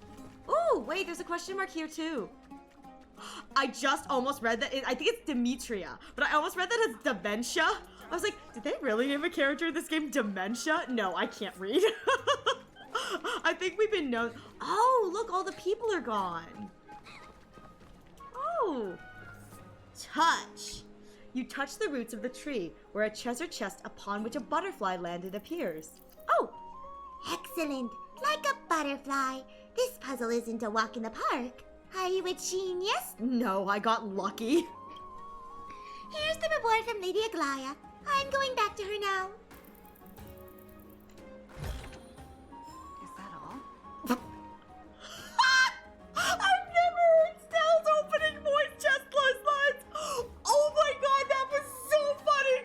Ooh, wait, there's a question mark here too. I just almost read that. I think it's Demetria, but I almost read that it's Dementia. I was like, did they really name a character in this game Dementia? No, I can't read. I think we've been known. Oh, look, all the people are gone. Oh. Touch. You touch the roots of the tree, where a treasure chest upon which a butterfly landed appears. Oh. Excellent. Like a butterfly. This puzzle isn't a walk in the park. Are you a genius? No, I got lucky. Here's the reward from Lady Aglaya. I'm going back to her now. Is that all? I've never heard Stell's opening voice chest plus lines. Oh my god, that was so funny.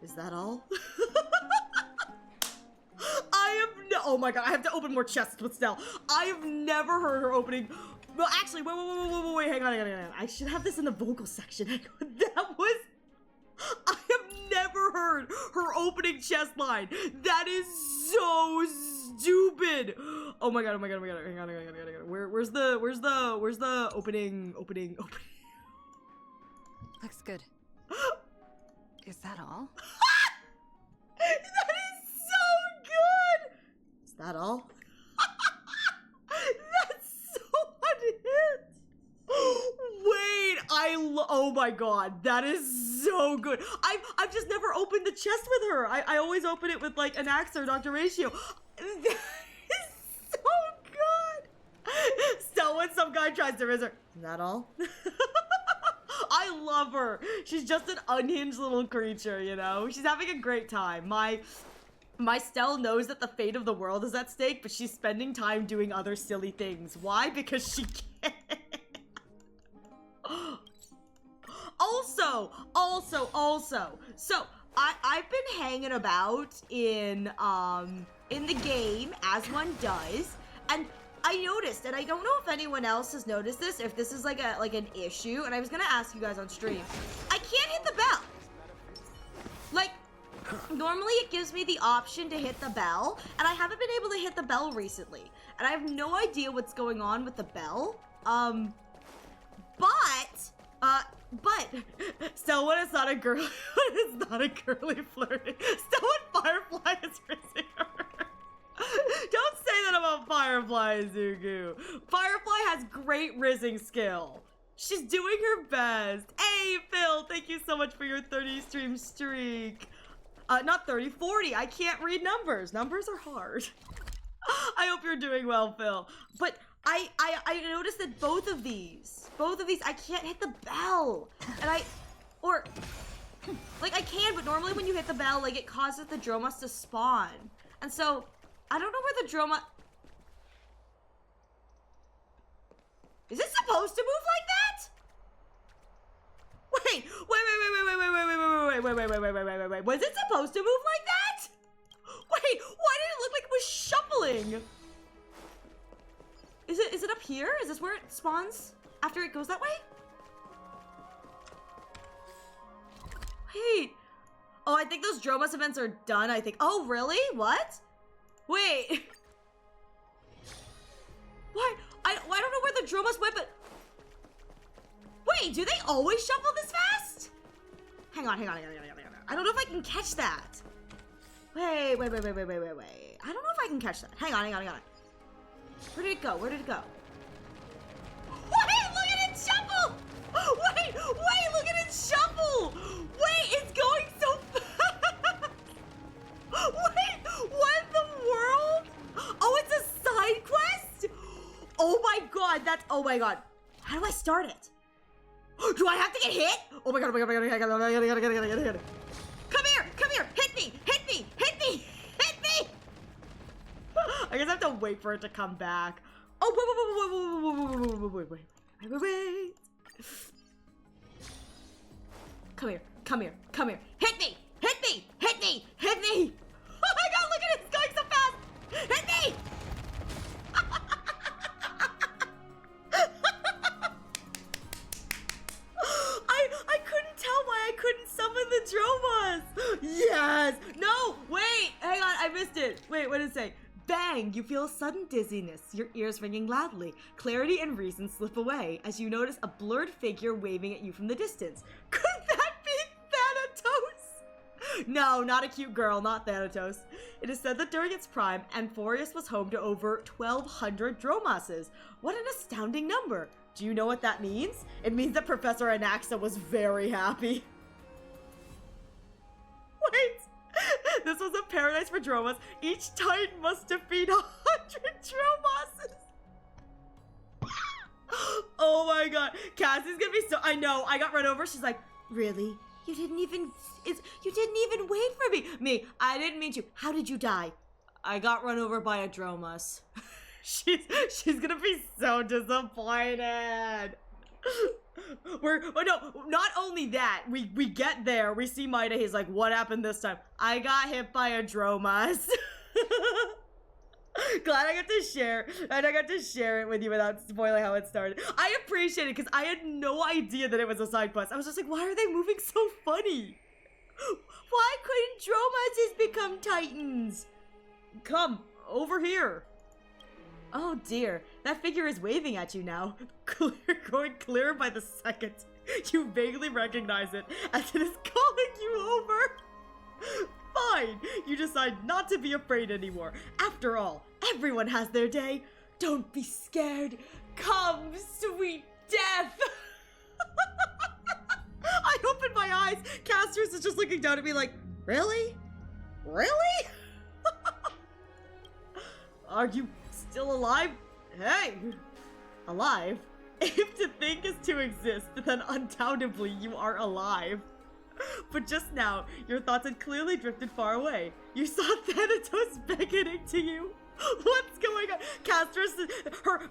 Is that all? Oh my god, I have to open more chests with Stell. I have never heard her opening. Well, actually, wait, hang on. I should have this in the vocal section. That was... I have never heard her opening chest line. That is so stupid. Oh my god. Hang on. Where's the opening? Looks good. Is that all? That is so good. Is that all? That's so unhinged. Wait, oh my god, that is so good. I've just never opened the chest with her. I always open it with like an axe or Dr. Ratio. That is so good. So when some guy tries to raise her, is that all? I love her. She's just an unhinged little creature, you know? She's having a great time. My Stell knows that the fate of the world is at stake, but she's spending time doing other silly things. Why? Because she can. Also. So, I've been hanging about in the game, as one does, and I noticed, and I don't know if anyone else has noticed this, if this is like an issue, and I was gonna ask you guys on stream. I can't hit the bell. Like, normally it gives me the option to hit the bell, and I haven't been able to hit the bell recently, and I have no idea what's going on with the bell. But still, when it's not a girl, it's not a girly flirting. Still, when Firefly is raising her. Don't say that about Firefly, Zugu. Firefly has great rizzing skill. She's doing her best. Hey, Phil, thank you so much for your 30 stream streak. Not 30, 40. I can't read numbers. Numbers are hard. I hope you're doing well, Phil. But I noticed that both of these, I can't hit the bell. And I can, but normally when you hit the bell, like, it causes the Dromas to spawn. And so, I don't know where the Droma... Is it supposed to move like that? Wait. Was it supposed to move like that? Wait, why did it look like it was shuffling? Is it up here? Is this where it spawns after it goes that way? Wait. Oh, I think those Dromas events are done, I think. Oh, really? What? Wait. Why? I don't know where the Dromas went, but... Wait, do they always shuffle this fast? Hang on. I don't know if I can catch that. Wait. I don't know if I can catch that. Hang on. Where did it go? What? Wait, look at it shuffle! Wait, it's going so fast! Wait, what in the world? Oh, it's a side quest? Oh my god, oh my god. How do I start it? Do I have to get hit? Oh my god, I gotta hit it. Come here, hit me! I guess I have to wait for it to come back. Oh, wait. Come here. Hit me! Oh my god, look at it, it's going so fast! Hit me! I couldn't tell why I couldn't summon the Dromas! Yes! No! Wait! Hang on, I missed it. Wait, what did it say? Bang! You feel a sudden dizziness, your ears ringing loudly. Clarity and reason slip away as you notice a blurred figure waving at you from the distance. Could that be Thanatos? No, not a cute girl, not Thanatos. It is said that during its prime, Amphoreus was home to over 1,200 Dromasses. What an astounding number! Do you know what that means? It means that Professor Anaxa was very happy. Wait! This was a paradise for Dromas. Each Titan must defeat 100 Dromasses. Oh my god. Cassie's gonna be so... I know. I got run over. She's like, really? You didn't even wait for me. Me, I didn't mean to. How did you die? I got run over by a Dromas. She's gonna be so disappointed. No, not only that, we get there, we see Maida, he's like, what happened this time? I got hit by a Dromas. Glad I got to share, and I got to share it with you without spoiling how it started. I appreciate it, because I had no idea that it was a side quest. I was just like, why are they moving so funny? Why couldn't Dromases become Titans? Come, over here. Oh dear, that figure is waving at you now. Going clearer by the second. You vaguely recognize it as it is calling you over. Fine, you decide not to be afraid anymore. After all, everyone has their day. Don't be scared. Come, sweet death. I opened my eyes. Casters is just looking down at me like, really? Really? Are you still alive? Hey! Alive? If to think is to exist, then undoubtedly you are alive. But just now, your thoughts had clearly drifted far away. You saw Thanatos beckoning to you. What's going on? Castrus,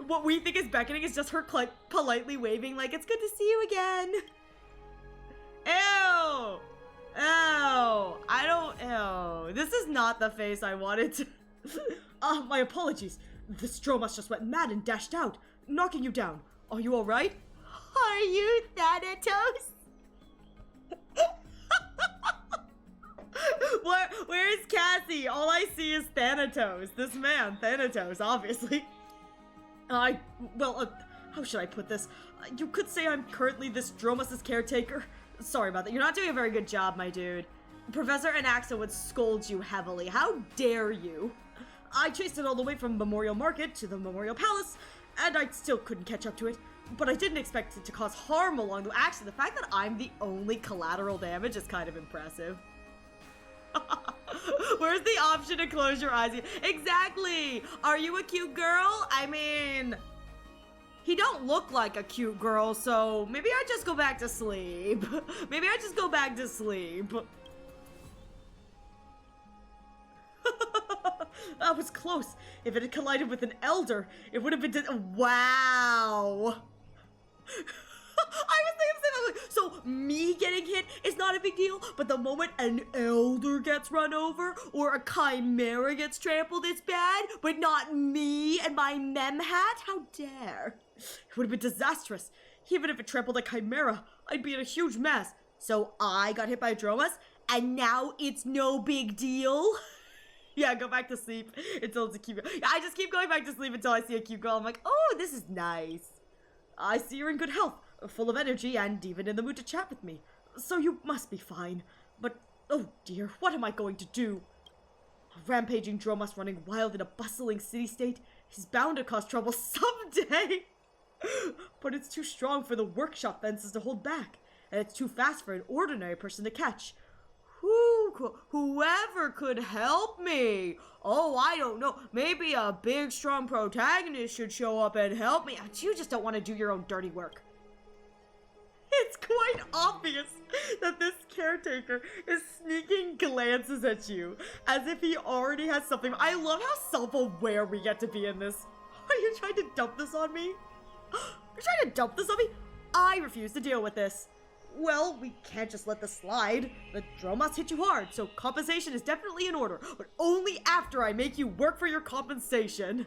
what we think is beckoning is just her politely waving like, it's good to see you again. Ew! Ew! This is not the face I wanted to... my apologies. The Stromas just went mad and dashed out, knocking you down. Are you alright? Are you Thanatos? Where's Cassie? All I see is Thanatos. This man, Thanatos, obviously. How should I put this? You could say I'm currently this Dromas' caretaker. Sorry about that. You're not doing a very good job, my dude. Professor Anaxa would scold you heavily. How dare you? I chased it all the way from Memorial Market to the Memorial Palace, and I still couldn't catch up to it. But I didn't expect it to cause harm along the way. Actually, the fact that I'm the only collateral damage is kind of impressive. Where's the option to close your eyes? Exactly! Are you a cute girl? I mean... He don't look like a cute girl, so maybe I just go back to sleep. That was close. If it had collided with an elder, it would have been wow. I was thinking, so me getting hit is not a big deal, but the moment an elder gets run over or a chimera gets trampled, it's bad, but not me and my mem hat? How dare. It would have been disastrous. Even if it trampled a chimera, I'd be in a huge mess. So I got hit by a Dromas, and now it's no big deal? Yeah, go back to sleep until it's a cute girl. I just keep going back to sleep until I see a cute girl. I'm like, oh, this is nice. I see you're in good health, full of energy, and even in the mood to chat with me. So you must be fine. But, oh dear, what am I going to do? A rampaging Dromas running wild in a bustling city-state is bound to cause trouble someday. But it's too strong for the workshop fences to hold back, and it's too fast for an ordinary person to catch. Whoever could help me? Oh, I don't know. Maybe a big, strong protagonist should show up and help me. You just don't want to do your own dirty work. It's quite obvious that this caretaker is sneaking glances at you as if he already has something. I love how self-aware we get to be in this. Are you trying to dump this on me? You're trying to dump this on me? I refuse to deal with this. Well, we can't just let this slide. The Dromos hit you hard, so compensation is definitely in order, but only after I make you work for your compensation.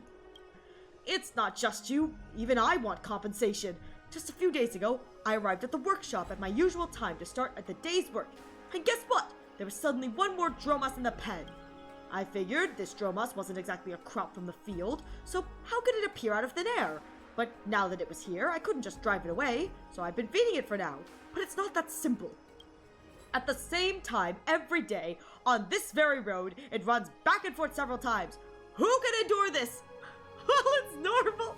It's not just you. Even I want compensation. Just a few days ago, I arrived at the workshop at my usual time to start at the day's work. And guess what? There was suddenly one more Dromos in the pen. I figured this Dromos wasn't exactly a crop from the field, so how could it appear out of thin air? But now that it was here, I couldn't just drive it away, so I've been feeding it for now. But it's not that simple. At the same time, every day, on this very road, it runs back and forth several times. Who can endure this? Well, it's normal.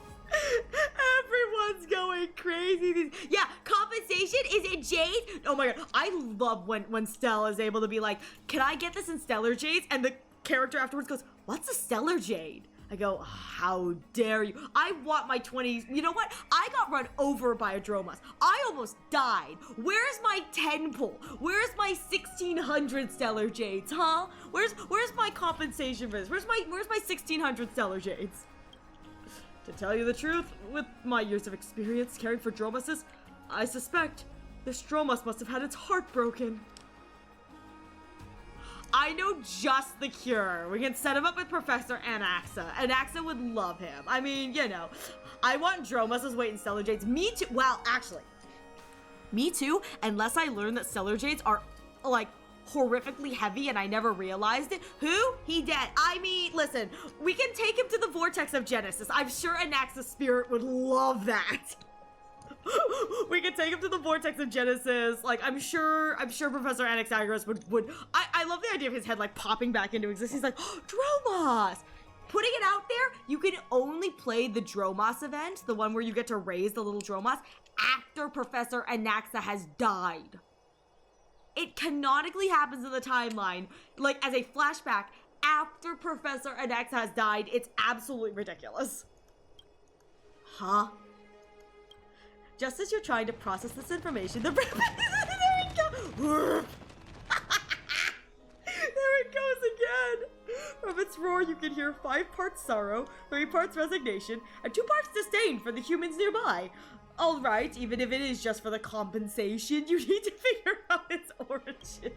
Everyone's going crazy. Yeah, compensation is in jade. Oh my god, I love when Stella is able to be like, can I get this in stellar jades? And the character afterwards goes, what's a stellar jade? I go, how dare you? I want my 20s. You know what? I got run over by a Dromos. I almost died. Where's my 10 pull? Where's my 1600 stellar jades, huh? Where's my compensation for this? Where's my 1600 stellar jades? To tell you the truth, with my years of experience caring for Dromoses, I suspect this Dromos must have had its heart broken. I know just the cure. We can set him up with Professor Anaxa. Anaxa would love him. I mean, you know, I want Dromoses weight in stellar jades. Me too. Well, actually, me too, unless I learn that stellar jades are, like, horrifically heavy and I never realized it. Who? He dead. I mean, listen, we can take him to the vortex of Genesis. I'm sure Anaxa's spirit would love that. We could take him to the vortex of Genesis. Like, I'm sure Professor Anaxagoras would I love the idea of his head like popping back into existence. He's like, oh, Dromos! Putting it out there, you can only play the Dromos event, the one where you get to raise the little Dromos, after Professor Anaxa has died. It canonically happens in the timeline, like as a flashback after Professor Anaxa has died. It's absolutely ridiculous. Huh? Just as you're trying to process this information, there it goes! There it goes again! From its roar, you can hear 5 parts sorrow, 3 parts resignation, and 2 parts disdain for the humans nearby. Alright, even if it is just for the compensation, you need to figure out its origin.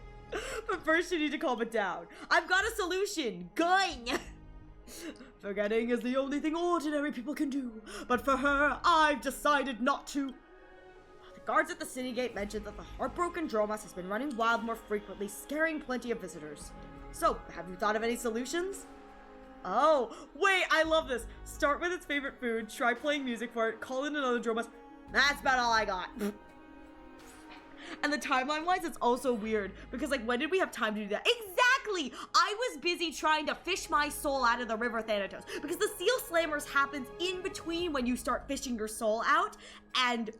But first you need to calm it down. I've got a solution! Gun! Forgetting is the only thing ordinary people can do, but for her, I've decided not to. The guards at the city gate mentioned that the heartbroken Dromos has been running wild more frequently, scaring plenty of visitors. So, have you thought of any solutions? Oh, wait, I love this. Start with its favorite food, try playing music for it, call in another Dromos. That's about all I got. And the timeline-wise, it's also weird, because, like, when did we have time to do that? Exactly! I was busy trying to fish my soul out of the river Thanatos, because the Seal Slammers happens in between when you start fishing your soul out, and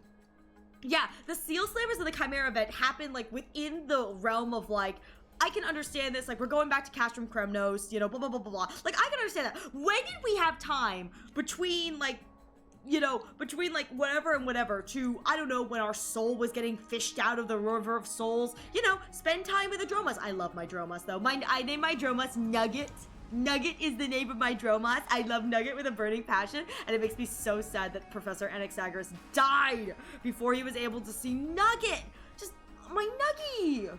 yeah, the Seal Slammers and the Chimera event happen, like, within the realm of, like, I can understand this, like, we're going back to Castrum Kremnos, you know, blah, blah, blah, blah, blah. Like, I can understand that. When did we have time between, like, you know, between, like, whatever and whatever to, I don't know, when our soul was getting fished out of the River of Souls, you know, spend time with the Dromos. I love my Dromos, though. I named my Dromos Nugget. Nugget is the name of my Dromos. I love Nugget with a burning passion, and it makes me so sad that Professor Anaxagoras died before he was able to see Nugget. Just, my Nuggie.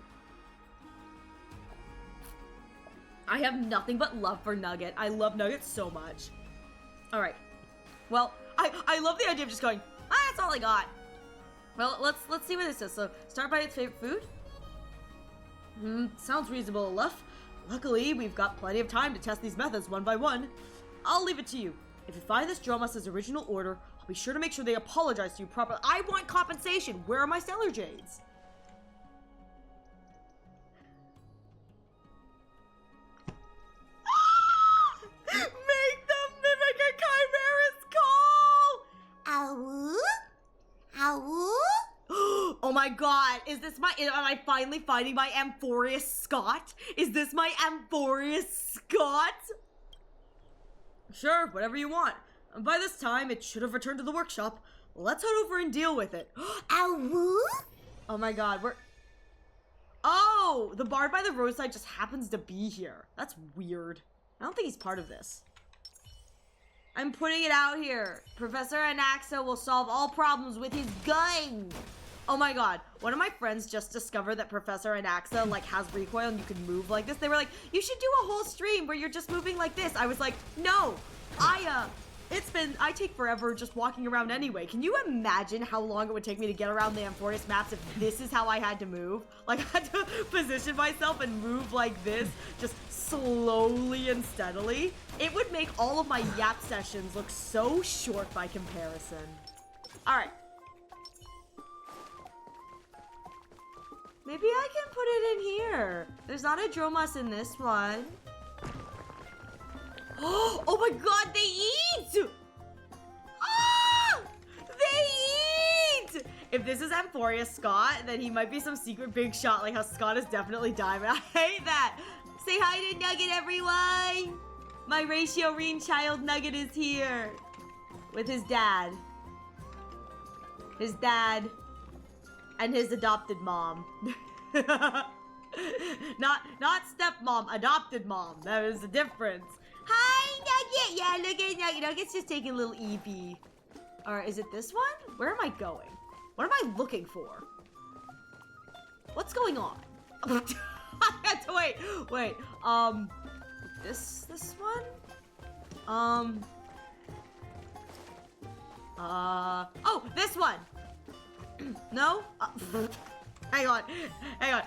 I have nothing but love for Nugget. I love Nugget so much. All right. Well, I love the idea of just going, that's all I got. Well, let's see what this is. So, start by its favorite food. Sounds reasonable enough. Luckily, we've got plenty of time to test these methods one by one. I'll leave it to you. If you find this Dromos' original order, I'll be sure to make sure they apologize to you properly. I want compensation. Where are my stellar jades? Make them mimic a chimera's call! Ow! my god, am I finally finding my Amphoreus Scott? Is this my Amphoreus Scott? Sure, whatever you want. By this time, it should have returned to the workshop. Let's head over and deal with it. Ow! Oh my god, Oh, the bard by the roadside just happens to be here. That's weird. I don't think he's part of this. I'm putting it out here. Professor Anaxa will solve all problems with his gun. Oh my god. One of my friends just discovered that Professor Anaxa like has recoil and you can move like this. They were like, you should do a whole stream where you're just moving like this. I was like, no, I take forever just walking around anyway. Can you imagine how long it would take me to get around the Amphoreus maps if this is how I had to move? Like, I had to position myself and move like this, just slowly and steadily. It would make all of my yap sessions look so short by comparison. All right. Maybe I can put it in here. There's not a Dromas in this one. Oh my god, they eat! Ah! They eat! If this is Amphoreus Scott, then he might be some secret big shot, like how Scott is definitely diamond. I hate that! Say hi to Nugget, everyone! My ratio Reen child Nugget is here. With his dad. His dad. And his adopted mom. Not stepmom, adopted mom. That is the difference. Hi, Nugget! Yeah, look at Nugget. Nugget's just taking a little EP. Alright, is it this one? Where am I going? What am I looking for? What's going on? I have to wait. This one? Oh, this one! No? Hang on. I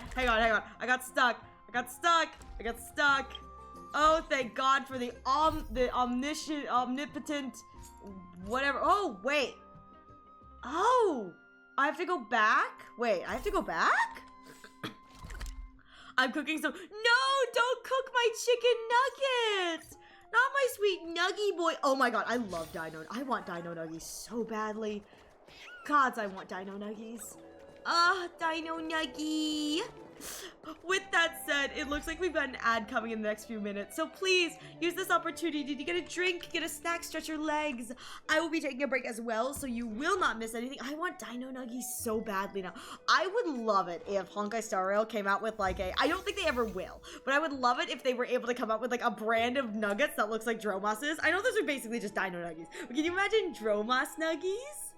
got stuck. Oh, thank God for the omniscient, omnipotent, whatever. Oh, wait. Oh, I have to go back? Wait, I have to go back? I'm cooking some. No, don't cook my chicken nuggets. Not my sweet nuggy boy. Oh my God, I love dino. I want dino nuggies so badly. Gods, I want dino nuggies. Dino nuggie. With that said, it looks like we've got an ad coming in the next few minutes, so please use this opportunity to get a drink, get a snack, stretch your legs. I will be taking a break as well, so you will not miss anything. I want dino nuggies so badly now. I would love it if Honkai Star Rail came out with like I don't think they ever will, but I would love it if they were able to come up with like a brand of nuggets that looks like Dromas's. I know those are basically just dino nuggies, but can you imagine Dromas nuggies?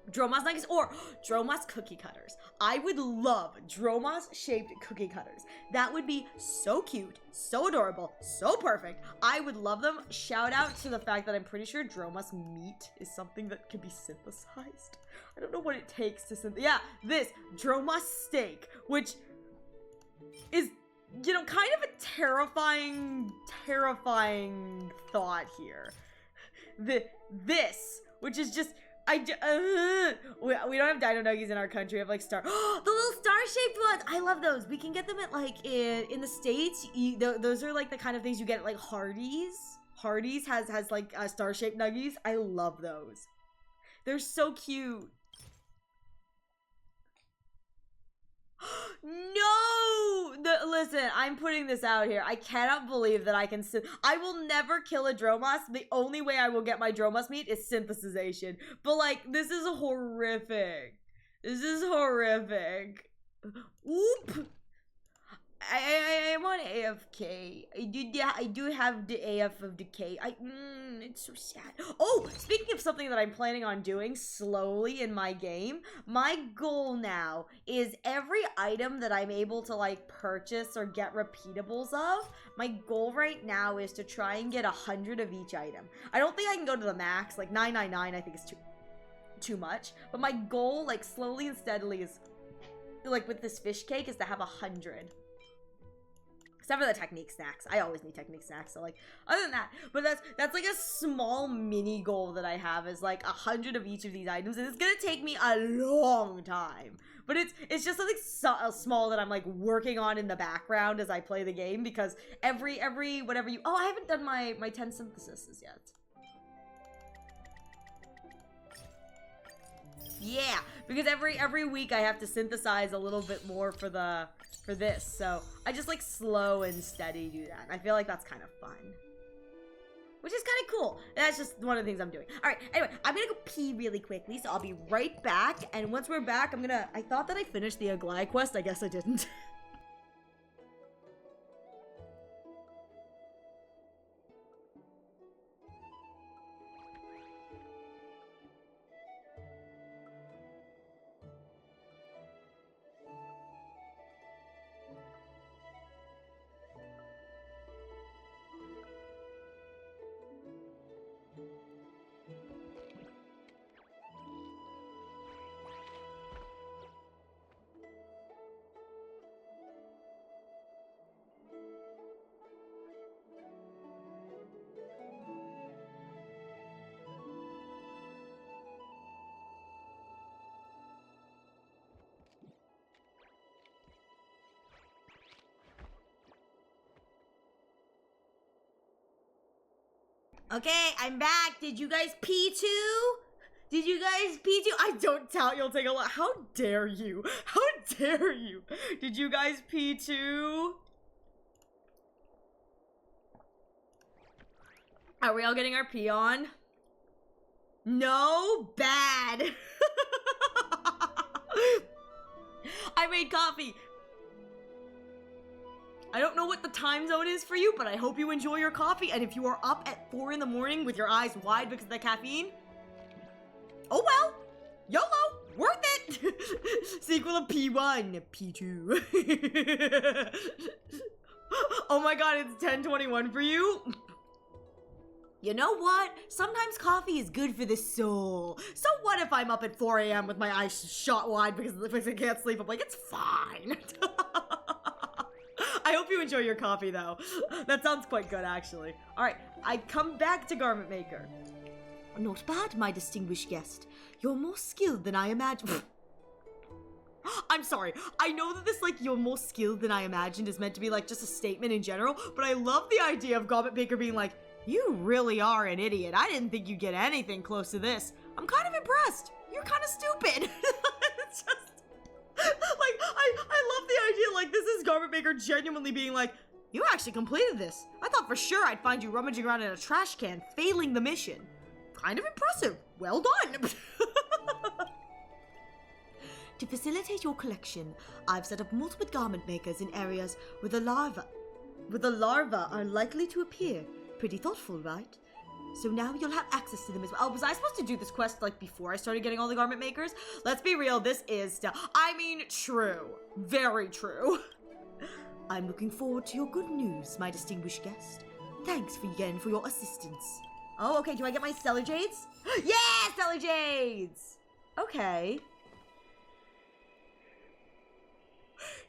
Dromas nuggies or Dromas cookie cutters. I would love Dromas shaped cookie cutters. That would be so cute, so adorable, so perfect. I would love them. Shout out to the fact that I'm pretty sure Dromas meat is something that can be synthesized. I don't know what it takes to synthesize. Yeah, this Dromas steak, which is, you know, kind of a terrifying thought here. This, which is just, we don't have dino nuggies in our country. We have like the little star-shaped ones. I love those. We can get them at like in the States. Those are like the kind of things you get at like Hardee's. Hardee's has like star-shaped nuggies. I love those. They're so cute. No! Listen, I'm putting this out here. I cannot believe that I will never kill a Dromas. The only way I will get my Dromas meat is synthesization. But like, this is horrific. This is horrific. Oop! I'm on AFK. I do have the AF of decay. It's so sad. Oh, speaking of something that I'm planning on doing slowly in my game, my goal now is every item that I'm able to like purchase or get repeatables of, my goal right now is to try and get 100 of each item. I don't think I can go to the max, like 999 I think is too much, but my goal like slowly and steadily is like with this fish cake is to have 100. Except for the technique snacks. I always need technique snacks. So like, other than that, but that's like a small mini goal that I have is like 100 of each of these items, and it's gonna take me a long time. But it's just something small that I'm like working on in the background as I play the game, because every whatever you. Oh, I haven't done my 10 syntheses yet. Yeah, because every week I have to synthesize a little bit more for this. So I just like slow and steady do that. I feel like that's kind of fun. Which is kind of cool. That's just one of the things I'm doing. All right, anyway, I'm gonna go pee really quickly, so I'll be right back. And once we're back, I thought that I finished the Aglaia quest. I guess I didn't. Okay, I'm back. Did you guys pee too? Did you guys pee too? I don't doubt you'll take a lot. How dare you? How dare you? Did you guys pee too? Are we all getting our pee on? No? Bad. I made coffee. I don't know what the time zone is for you, but I hope you enjoy your coffee. And if you are up at 4 in the morning with your eyes wide because of the caffeine, oh well, YOLO, worth it. Sequel of P1, P2. Oh my god, it's 10:21 for you? You know what? Sometimes coffee is good for the soul. So what if I'm up at 4 a.m. with my eyes shot wide because I can't sleep? I'm like, it's fine. I hope you enjoy your coffee, though. That sounds quite good, actually. All right, I come back to Garment Maker. Not bad, my distinguished guest. You're more skilled than I imagined. I'm sorry. I know that this, like, you're more skilled than I imagined is meant to be, like, just a statement in general, but I love the idea of Garment Maker being like, you really are an idiot. I didn't think you'd get anything close to this. I'm kind of impressed. You're kind of stupid. It's just... like, I love the idea, like, this is Garment Maker genuinely being like, you actually completed this. I thought for sure I'd find you rummaging around in a trash can, failing the mission. Kind of impressive. Well done. To facilitate your collection, I've set up multiple garment makers in areas where the larvae are likely to appear. Pretty thoughtful, right? So now you'll have access to them as well. Oh, was I supposed to do this quest, like, before I started getting all the garment makers? Let's be real, this is still... I mean, true. Very true. I'm looking forward to your good news, my distinguished guest. Thanks again for your assistance. Oh, okay, do I get my Stellar Jades? Yeah, Stellar Jades! Okay.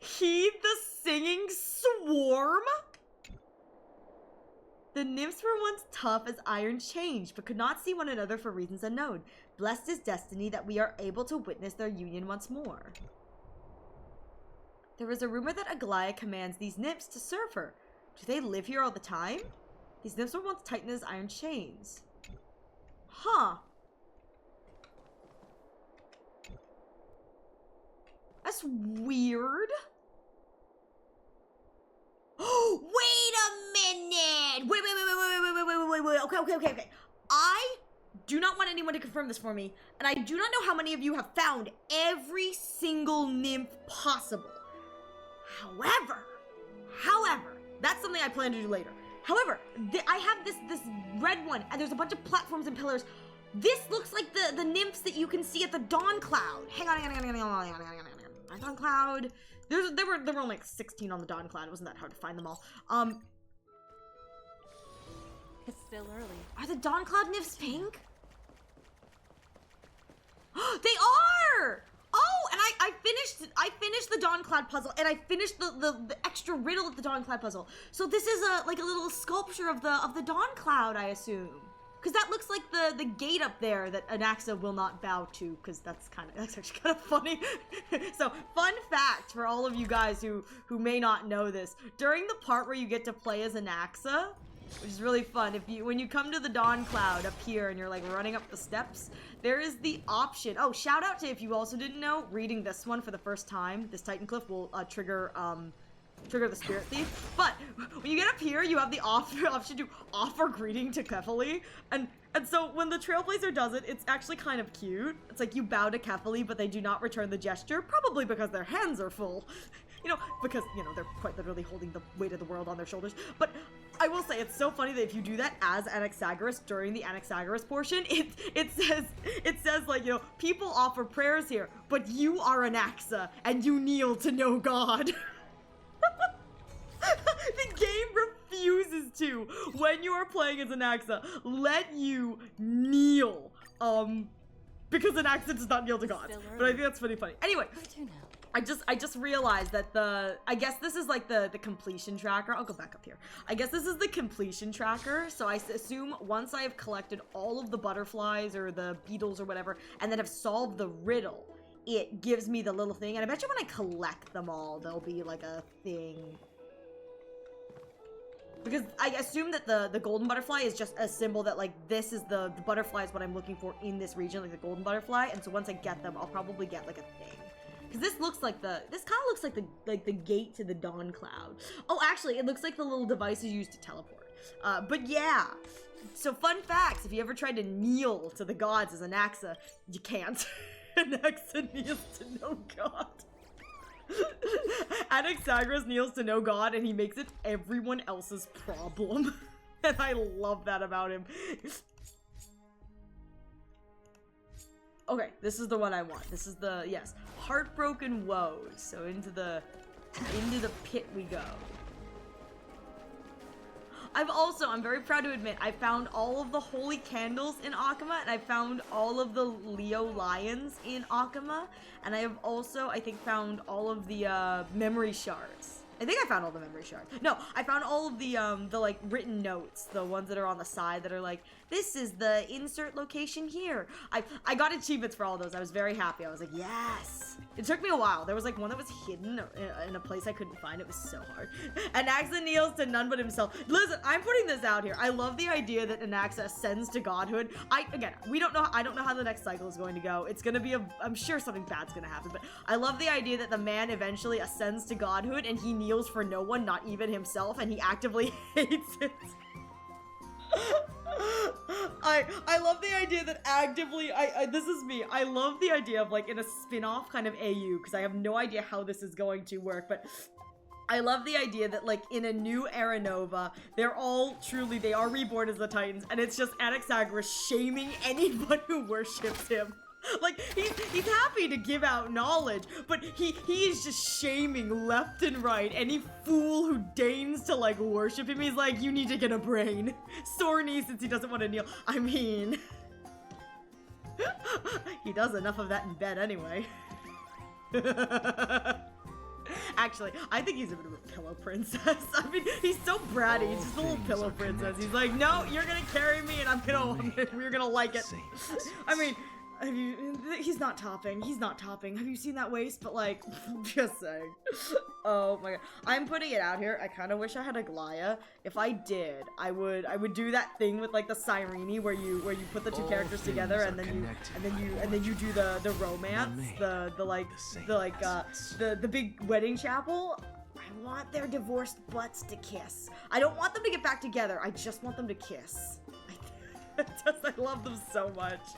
Heed the Singing Swarm? The nymphs were once tough as iron changed, but could not see one another for reasons unknown. Blessed is destiny that we are able to witness their union once more. There is a rumor that Aglaia commands these nymphs to serve her. Do they live here all the time? These nymphs were once tightened as iron chains. Huh. That's weird. Wait a minute! Wait. Okay. I do not want anyone to confirm this for me, and I do not know how many of you have found every single nymph possible. However, that's something I plan to do later. However, I have this red one, and there's a bunch of platforms and pillars. This looks like the nymphs that you can see at the Dawn Cloud. Hang on. Dawn Cloud. There were only like 16 on the Dawn Cloud. It wasn't that hard to find them all. It's still early. Are the Dawn Cloud nymphs pink? They are! Oh, and I finished the Dawn Cloud puzzle, and I finished the extra riddle of the Dawn Cloud puzzle. So this is like a little sculpture of the Dawn Cloud, I assume. Because that looks like the gate up there that Anaxa will not bow to, because that's actually kind of funny. So, fun fact for all of you guys who may not know this. During the part where you get to play as Anaxa, which is really fun. When you come to the Dawn Cloud up here and you're like running up the steps, there is the option. Oh, shout out to, if you also didn't know, reading this one for the first time, this Titan Cliff will trigger the Spirit Thief. But when you get up here, you have the option to offer greeting to Kefali. And so when the Trailblazer does it, it's actually kind of cute. It's like you bow to Kefali, but they do not return the gesture, probably because their hands are full. You know, because, you know, they're quite literally holding the weight of the world on their shoulders. But I will say, it's so funny that if you do that as Anaxagoras during the Anaxagoras portion, it says like, you know, people offer prayers here, but you are Anaxa, and you kneel to no god. The game refuses to, when you are playing as Anaxa, let you kneel, because Anaxa does not kneel to gods. But I think that's pretty funny. Anyway, I just realized that I guess this is like the completion tracker. I'll go back up here. I guess this is the completion tracker. So I assume once I have collected all of the butterflies or the beetles or whatever, and then have solved the riddle, it gives me the little thing. And I bet you when I collect them all, there'll be like a thing. Because I assume that the golden butterfly is just a symbol that, like, this is the butterfly is what I'm looking for in this region, like the golden butterfly. And so once I get them, I'll probably get like a thing. Because this looks like this kind of looks like the gate to the Dawn Cloud. Oh, actually, it looks like the little device is used to teleport. But yeah. So fun facts, if you ever tried to kneel to the gods as Anaxa, you can't. Anaxa kneels to no god. Anaxagoras kneels to no god, and he makes it everyone else's problem. And I love that about him. Okay, this is the one I want. This is the, yes, Heartbroken Woes. So into the pit we go. I'm very proud to admit, I found all of the holy candles in Akama, and I found all of the Leo lions in Akama, and I have also, I think, found all of the memory shards. I think I found all the memory shards. No, I found all of the like written notes, the ones that are on the side that are like, this is the insert location here. I got achievements for all those. I was very happy. I was like, yes. It took me a while. There was like one that was hidden in a place I couldn't find. It was so hard. Anaxa kneels to none but himself. Listen, I'm putting this out here. I love the idea that Anaxa ascends to godhood. I don't know how the next cycle is going to go. It's gonna be I'm sure something bad's gonna happen, but I love the idea that the man eventually ascends to godhood and he kneels for no one, not even himself, and he actively hates it. I love the idea that actively, this is me, I love the idea of like in a spin-off kind of AU, because I have no idea how this is going to work, but I love the idea that like in a new Era Nova, they are reborn as the Titans, and it's just Anaxagoras shaming anyone who worships him. Like, he's happy to give out knowledge, but he is just shaming left and right any fool who deigns to, like, worship him. He's like, you need to get a brain. Sore knee since he doesn't want to kneel. I mean... he does enough of that in bed anyway. Actually, I think he's a bit of a pillow princess. I mean, he's so bratty. He's just a little pillow princess. He's like, no, you're gonna carry me and we're gonna like it. I mean... he's not topping. He's not topping. Have you seen that waist? But like, just saying. Oh my god. I'm putting it out here. I kind of wish I had a Glaya. If I did, I would do that thing with like the Sirene where you put the two characters together and then you do the romance, the big wedding chapel. I want their divorced butts to kiss. I don't want them to get back together. I just want them to kiss. I love them so much.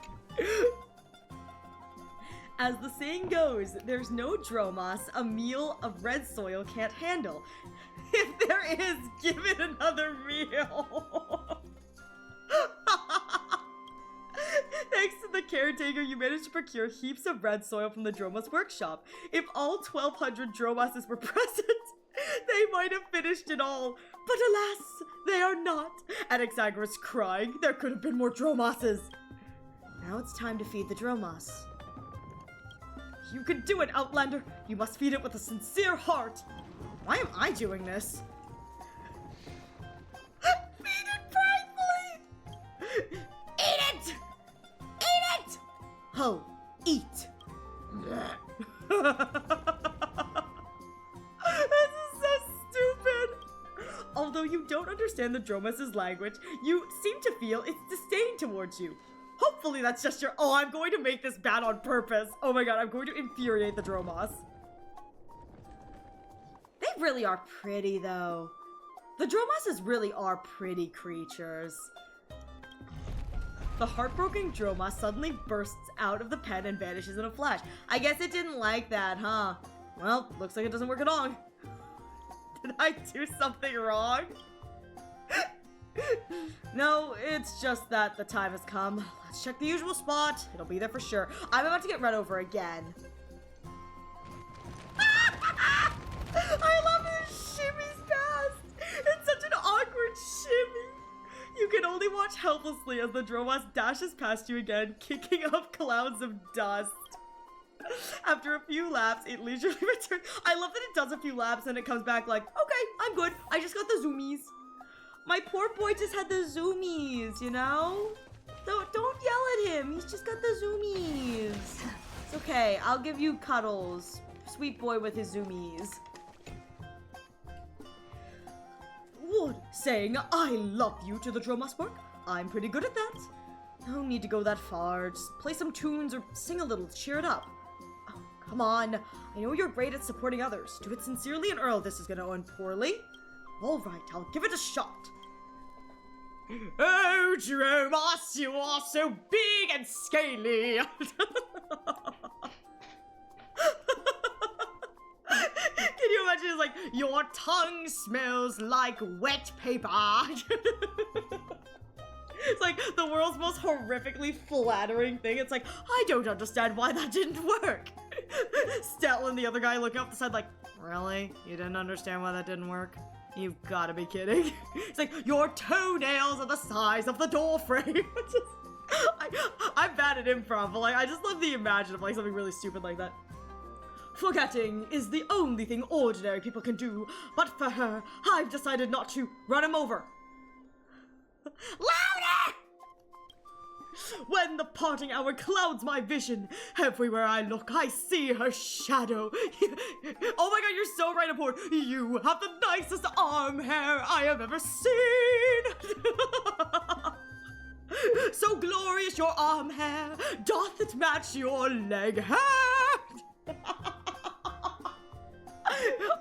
As the saying goes, there's no Dromos a meal of red soil can't handle. If there is, give it another meal. Thanks to the caretaker, you managed to procure heaps of red soil from the Dromos workshop. If all 1,200 Dromoses were present, they might have finished it all. But alas, they are not. Anaxagoras crying, there could have been more Dromoses. Now it's time to feed the Dromos. You can do it, Outlander! You must feed it with a sincere heart! Why am I doing this? Feed it pridefully! Eat it! Eat it! Ho, eat! This is so stupid! Although you don't understand understand the Dromas' language, you seem to feel its disdain towards you. Hopefully that's just your— oh, I'm going to make this bad on purpose. Oh my god, I'm going to infuriate the Dromas. They really are pretty, though. The Dromas really are pretty creatures. The heartbroken Droma suddenly bursts out of the pen and vanishes in a flash. I guess it didn't like that, huh? Well, looks like it doesn't work at all. Did I do something wrong? No, it's just that the time has come. Let's check the usual spot. It'll be there for sure. I'm about to get run over again. I love that it shimmies past. It's such an awkward shimmy. You can only watch helplessly as the Dromas dashes past you again, kicking up clouds of dust. After a few laps, it leisurely returns. I love that it does a few laps and it comes back like, okay, I'm good. I just got the zoomies. My poor boy just had the zoomies, you know? Don't yell at him. He's just got the zoomies. It's okay. I'll give you cuddles. Sweet boy with his zoomies. Would saying I love you to the Dromas work? I'm pretty good at that. No need to go that far. Just play some tunes or sing a little to cheer it up. Oh, come on. I know you're great at supporting others. Do it sincerely and Earl, this is gonna end poorly. Alright, I'll give it a shot. Oh, Dromas, you are so big and scaly. Can you imagine? It's like, your tongue smells like wet paper. It's like the world's most horrifically flattering thing. It's like, I don't understand why that didn't work. Stella and the other guy looking off the side like, really? You didn't understand why that didn't work? You've gotta be kidding. It's like, your toenails are the size of the door frame. I'm bad at improv, but like, I just love the imagine of like something really stupid like that. Forgetting is the only thing ordinary people can do, but for her, I've decided not to run him over. Louder! When the parting hour clouds my vision, everywhere I look, I see her shadow. Oh my god, you're so right, Amphoreus. You have the nicest arm hair I have ever seen. So glorious your arm hair, doth it match your leg hair?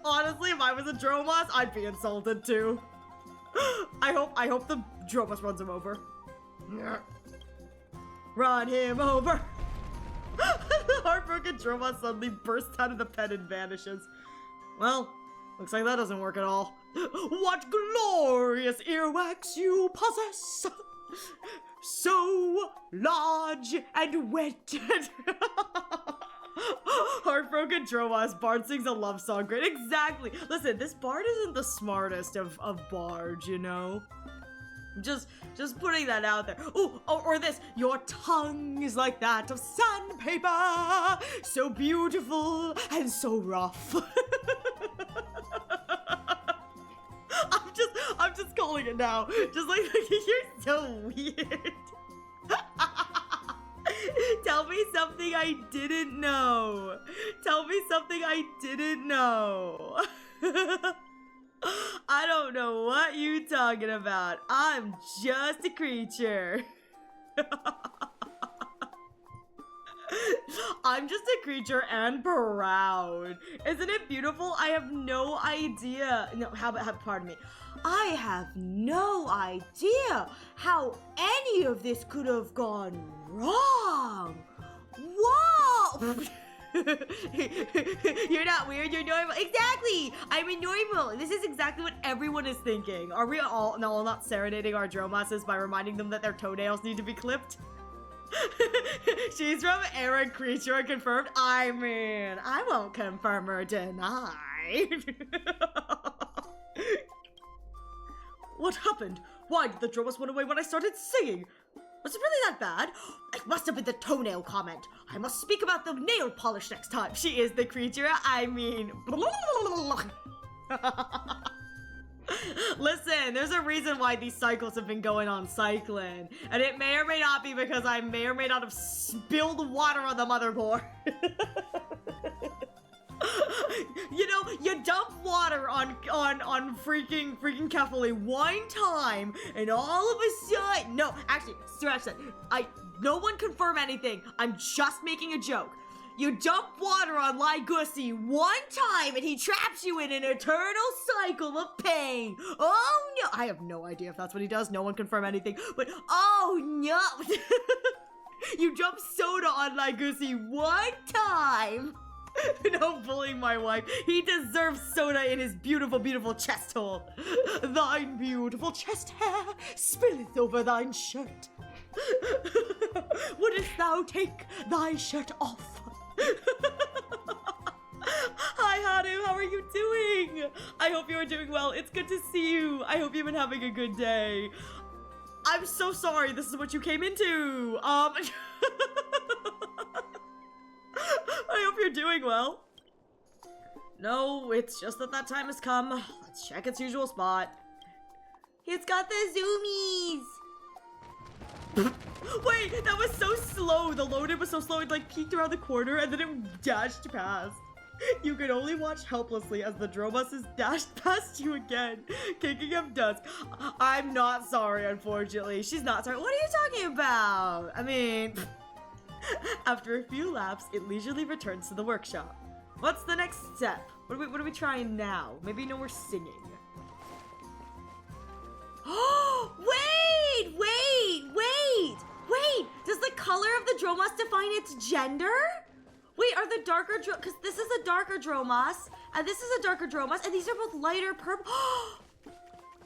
Honestly, if I was a Dromas, I'd be insulted too. I hope the Dromas runs him over. Run him over! The heartbroken Dromas suddenly bursts out of the pen and vanishes. Well, looks like that doesn't work at all. What glorious earwax you possess! So large and wet. Heartbroken Dromas, Bard sings a love song. Great, exactly. Listen, this Bard isn't the smartest of bards, you know? Just putting that out there. Ooh, or this. Your tongue is like that of sandpaper. So beautiful and so rough. I'm just calling it now. Just like, you're so weird. Tell me something I didn't know. Tell me something I didn't know. I don't know what you talking about. I'm just a creature. I'm just a creature and proud. Isn't it beautiful? I have no idea. No, pardon me. I have no idea how any of this could have gone wrong. Whoa! You're not weird, you're normal. Exactly! I'm a normal. This is exactly what everyone is thinking. Are we all not serenading our Dromases by reminding them that their toenails need to be clipped? She's from Aaron Creature confirmed. I mean, I won't confirm or deny. What happened? Why did the Dromas run away when I started singing? Was it really that bad? It must have been the toenail comment. I must speak about the nail polish next time. She is the creature. I mean... Listen, there's a reason why these cycles have been going on cycling. And it may or may not be because I may or may not have spilled water on the motherboard. You know, you dump water on freaking Kefali one time, and all of a sudden, no, actually, scratch that. No one confirm anything. I'm just making a joke. You dump water on Lygusi one time, and he traps you in an eternal cycle of pain. Oh no! I have no idea if that's what he does. No one confirm anything. But oh no! You dump soda on Lygusi one time. No bullying my wife. He deserves soda in his beautiful, beautiful chest hole. Thine beautiful chest hair spilleth over thine shirt. Wouldst thou take thy shirt off? Hi, Hanu. How are you doing? I hope you are doing well. It's good to see you. I hope you've been having a good day. I'm so sorry. This is what you came into. I hope you're doing well. No, it's just that time has come. Let's check its usual spot. It's got the zoomies. Wait, that was so slow. The load-in was so slow. It like peeked around the corner and then it dashed past. You could only watch helplessly as the Dromus is dashed past you again, kicking up dust. I'm not sorry, unfortunately. She's not sorry. What are you talking about? I mean, after a few laps, it leisurely returns to the workshop. What's the next step? What are we trying now? Maybe no more singing. Oh, wait! Does the color of the Dromas define its gender? Wait, are the darker because this is a darker Dromas, and this is a darker Dromas, and these are both lighter purple.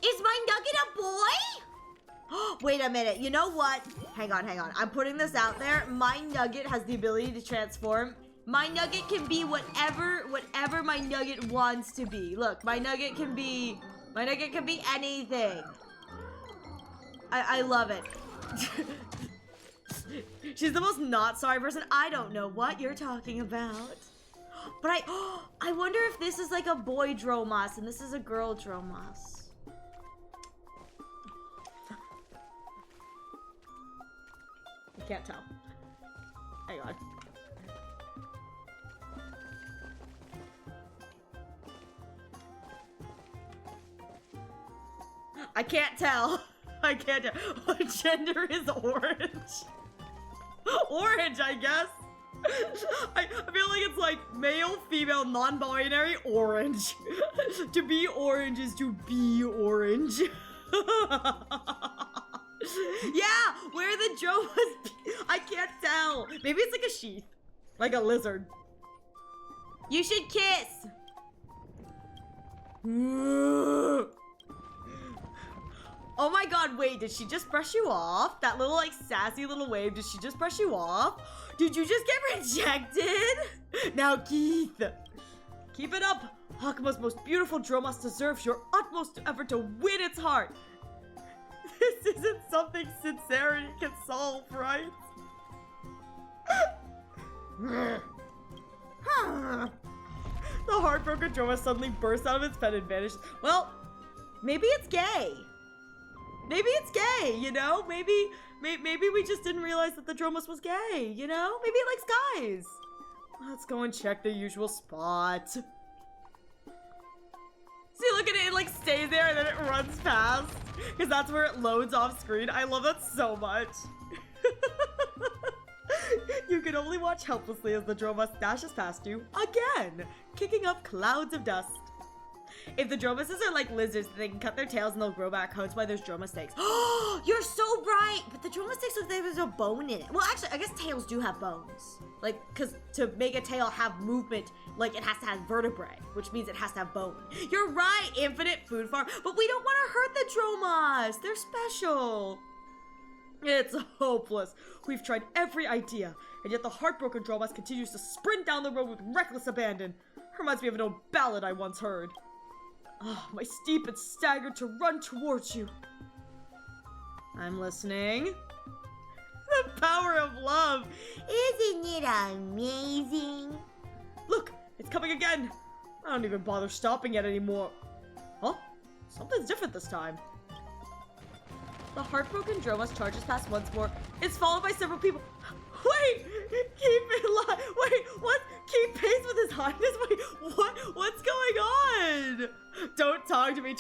Is my nugget a boy? Wait a minute, you know what? Hang on. I'm putting this out there. My nugget has the ability to transform. My nugget can be whatever my nugget wants to be. Look, my nugget can be anything. I love it. She's the most not sorry person. I don't know what you're talking about. But I wonder if this is like a boy Dromas and this is a girl Dromas. I can't tell. Hang on. I can't tell. I can't tell. What gender is orange? Orange, I guess. I feel like it's like male, female, non-binary, orange. To be orange is to be orange. Yeah, where the Dromas? I can't tell. Maybe it's like a sheath, like a lizard. You should kiss. Oh my god, wait, did she just brush you off? That little, like, sassy little wave, did she just brush you off? Did you just get rejected? Now, Keith, keep it up. Hakuma's most beautiful Dromas deserves your utmost effort to win its heart. This isn't something sincerity can solve, right? The heartbroken Dromas suddenly bursts out of its pen and vanishes. Well, maybe it's gay. Maybe it's gay, you know? Maybe we just didn't realize that the Dromas was gay, you know? Maybe it likes guys. Let's go and check the usual spot. See, look at it, it like stays there and then it runs past. Because that's where it loads off screen. I love that so much. You can only watch helplessly as the Dromas dashes past you, again, kicking up clouds of dust. If the Dromases are like lizards, they can cut their tails and they'll grow back. That's why there's Droma stakes. Oh, you're so right! But the Droma stakes, if there was a bone in it. Well, actually, I guess tails do have bones. Like, because to make a tail have movement, like, it has to have vertebrae, which means it has to have bone. You're right, infinite food farm. But we don't want to hurt the Dromas. They're special. It's hopeless. We've tried every idea, and yet the heartbroken Dromas continues to sprint down the road with reckless abandon. Reminds me of an old ballad I once heard. Oh, my steep and staggered to run towards you. I'm listening. The power of love. Isn't it amazing? Look, it's coming again. I don't even bother stopping it anymore. Huh? Something's different this time. The heartbroken Dromas charges past once more. It's followed by several people. Wait! Keep in line. Wait, what? Keep pace with his highness? Wait, what?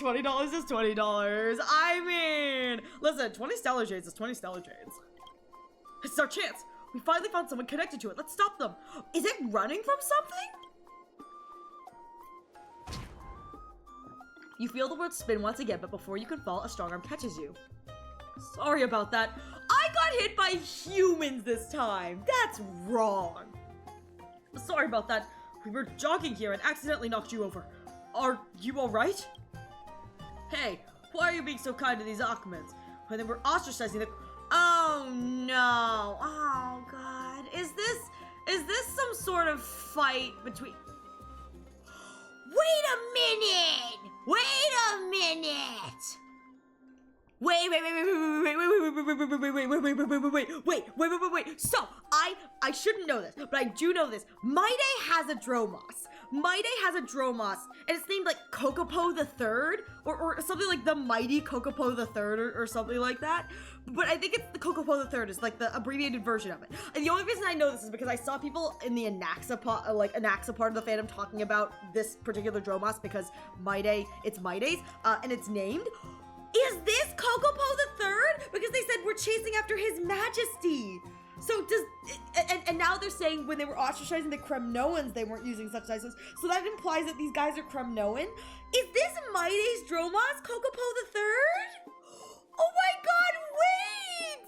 mean, $20 is $20. I mean, listen, 20 Stellar Jades is 20 Stellar Jades. It's our chance. We finally found someone connected to it. Let's stop them. Is it running from something? You feel the world spin once again, but before you can fall, a strong arm catches you. Sorry about that. I got hit by humans this time. That's wrong. Sorry about that. We were jogging here and accidentally knocked you over. Are you alright? Hey, why are you being so kind to these Achmeds? When they were ostracizing the... Oh no. Oh god. Is this some sort of fight between... Wait a minute! Wait a minute! Wait. So, I shouldn't know this, but I do know this. Maide has a Dromos. Maide has a Dromos, and it's named like Kokopo the Third, or something like the Mighty Kokopo the Third, or something like that. But I think it's the Kokopo the Third is like the abbreviated version of it. And the only reason I know this is because I saw people in the Anaxa part of the fandom talking about this particular Dromos because it's Maide's, and it's named. Is this Kokopo the Third? Because they said we're chasing after His Majesty. So and now they're saying when they were ostracizing the Kremnoans, they weren't using such titles. So that implies that these guys are Kremnoan. Is this Maide's Dromos, Kokopo the Third? Oh my god, wait!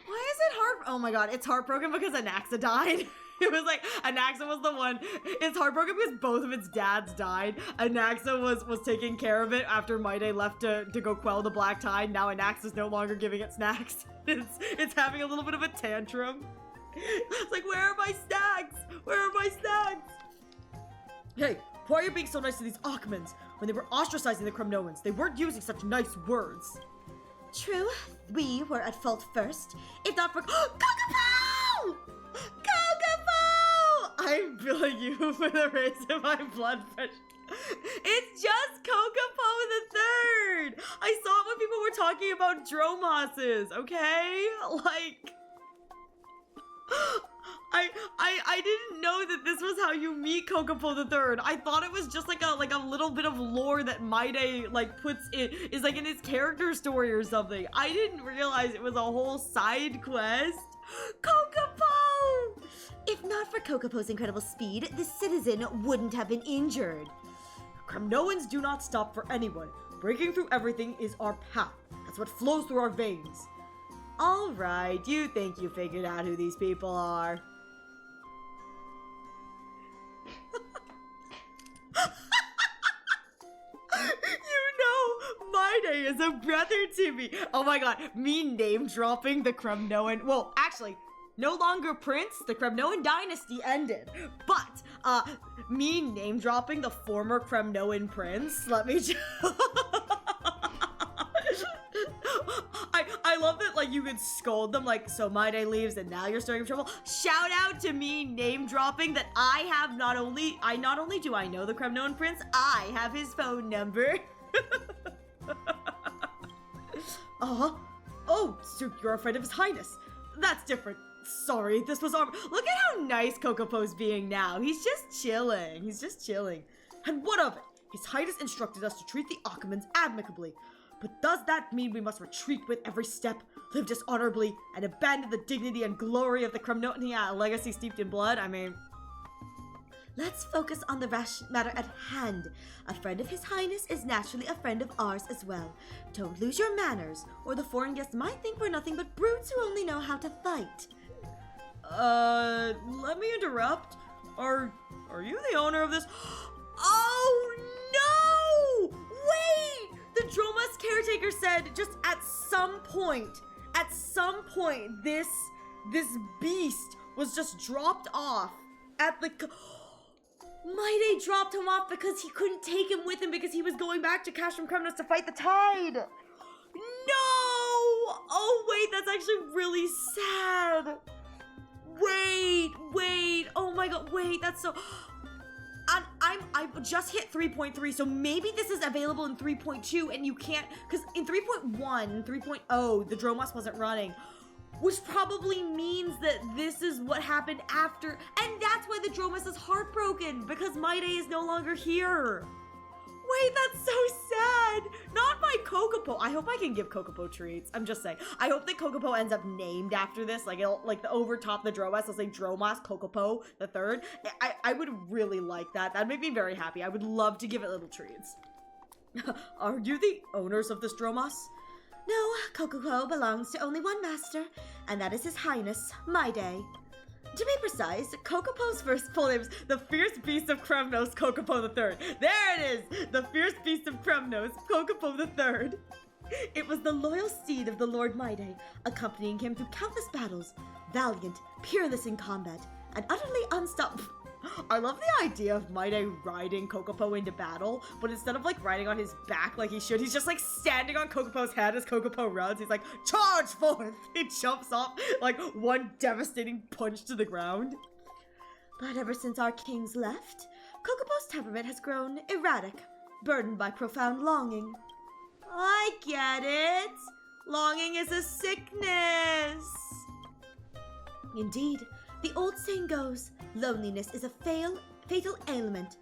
Why is it oh my god, it's heartbroken because Anaxa died. It was like, Anaxa was the one. It's heartbroken because both of its dads died. Anaxa was taking care of it after Maide left to go quell the Black Tide. Now Anaxa's no longer giving it snacks. It's having a little bit of a tantrum. It's like, where are my snacks? Where are my snacks? Hey, why are you being so nice to these Achmens? When they were ostracizing the Kremnoans, they weren't using such nice words. True, we were at fault first. If not for Kokopo! Kokopo! I'm billing you for the raise in my blood pressure. It's just Kokopo the Third. I saw it when people were talking about Dromoses, okay? Like, I didn't know that this was how you meet Kokopo the Third. I thought it was just like a little bit of lore that Maide like puts in is like in his character story or something. I didn't realize it was a whole side quest. Kokopo! If not for Kokopo's incredible speed, the citizen wouldn't have been injured. Kremnoans do not stop for anyone. Breaking through everything is our path. That's what flows through our veins. All right, you think you figured out who these people are. Maide is a brother to me. Oh my god, me name dropping the Kremnoan. Well, actually, no longer prince. The Kremnoan dynasty ended. But, me name dropping the former Kremnoan prince. Let me just... I love that, like, you could scold them, like, so Maide leaves and now you're starting trouble. Shout out to me name dropping that I have not only do I know the Kremnoan prince, I have his phone number. Oh, so you're afraid of His Highness. That's different. Sorry, this was our... Look at how nice Kokopo's being now. He's just chilling. And what of it? His Highness instructed us to treat the Achmens amicably. But does that mean we must retreat with every step, live dishonorably, and abandon the dignity and glory of the Kremnoan legacy steeped in blood? I mean... Let's focus on the matter at hand. A friend of His Highness is naturally a friend of ours as well. Don't lose your manners, or the foreign guests might think we're nothing but brutes who only know how to fight. Let me interrupt. Are you the owner of this? Oh, no! Wait! The Dromos caretaker said just at some point, this beast was just dropped off at the... Maide dropped him off because he couldn't take him with him because he was going back to Castrum Kremnos to fight the Tide. No! Oh, wait, that's actually really sad. Wait. Oh my god, wait, that's so... I just hit 3.3, so maybe this is available in 3.2 and you can't... Because in 3.1, 3.0, the Dromos wasn't running. Which probably means that this is what happened after, and that's why the Dromos is heartbroken, because Maide is no longer here. Wait, that's so sad. Not my Kokopo. I hope I can give Kokopo treats. I'm just saying. I hope that Kokopo ends up named after this. Like, it'll, like, the overtop the Dromas, it'll say Dromas Kokopo the third. I would really like that. That'd make me very happy. I would love to give it little treats. Are you the owners of this Dromas? No, Kokopo belongs to only one master, and that is His Highness, my day. To be precise, Kokopo's first full name is the Fierce Beast of Kremnos, Kokopo III. There it is! The Fierce Beast of Kremnos, Kokopo III. It was the loyal steed of the Lord Maide, accompanying him through countless battles, valiant, peerless in combat, and utterly unstoppable. I love the idea of Maide riding Kokopo into battle, but instead of like riding on his back like he should, he's just like standing on Kokopo's head as Kokopo runs. He's like, charge forth! He jumps off like one devastating punch to the ground. But ever since our kings left, Kokopo's temperament has grown erratic, burdened by profound longing. I get it! Longing is a sickness! Indeed, the old saying goes, loneliness is a fatal ailment.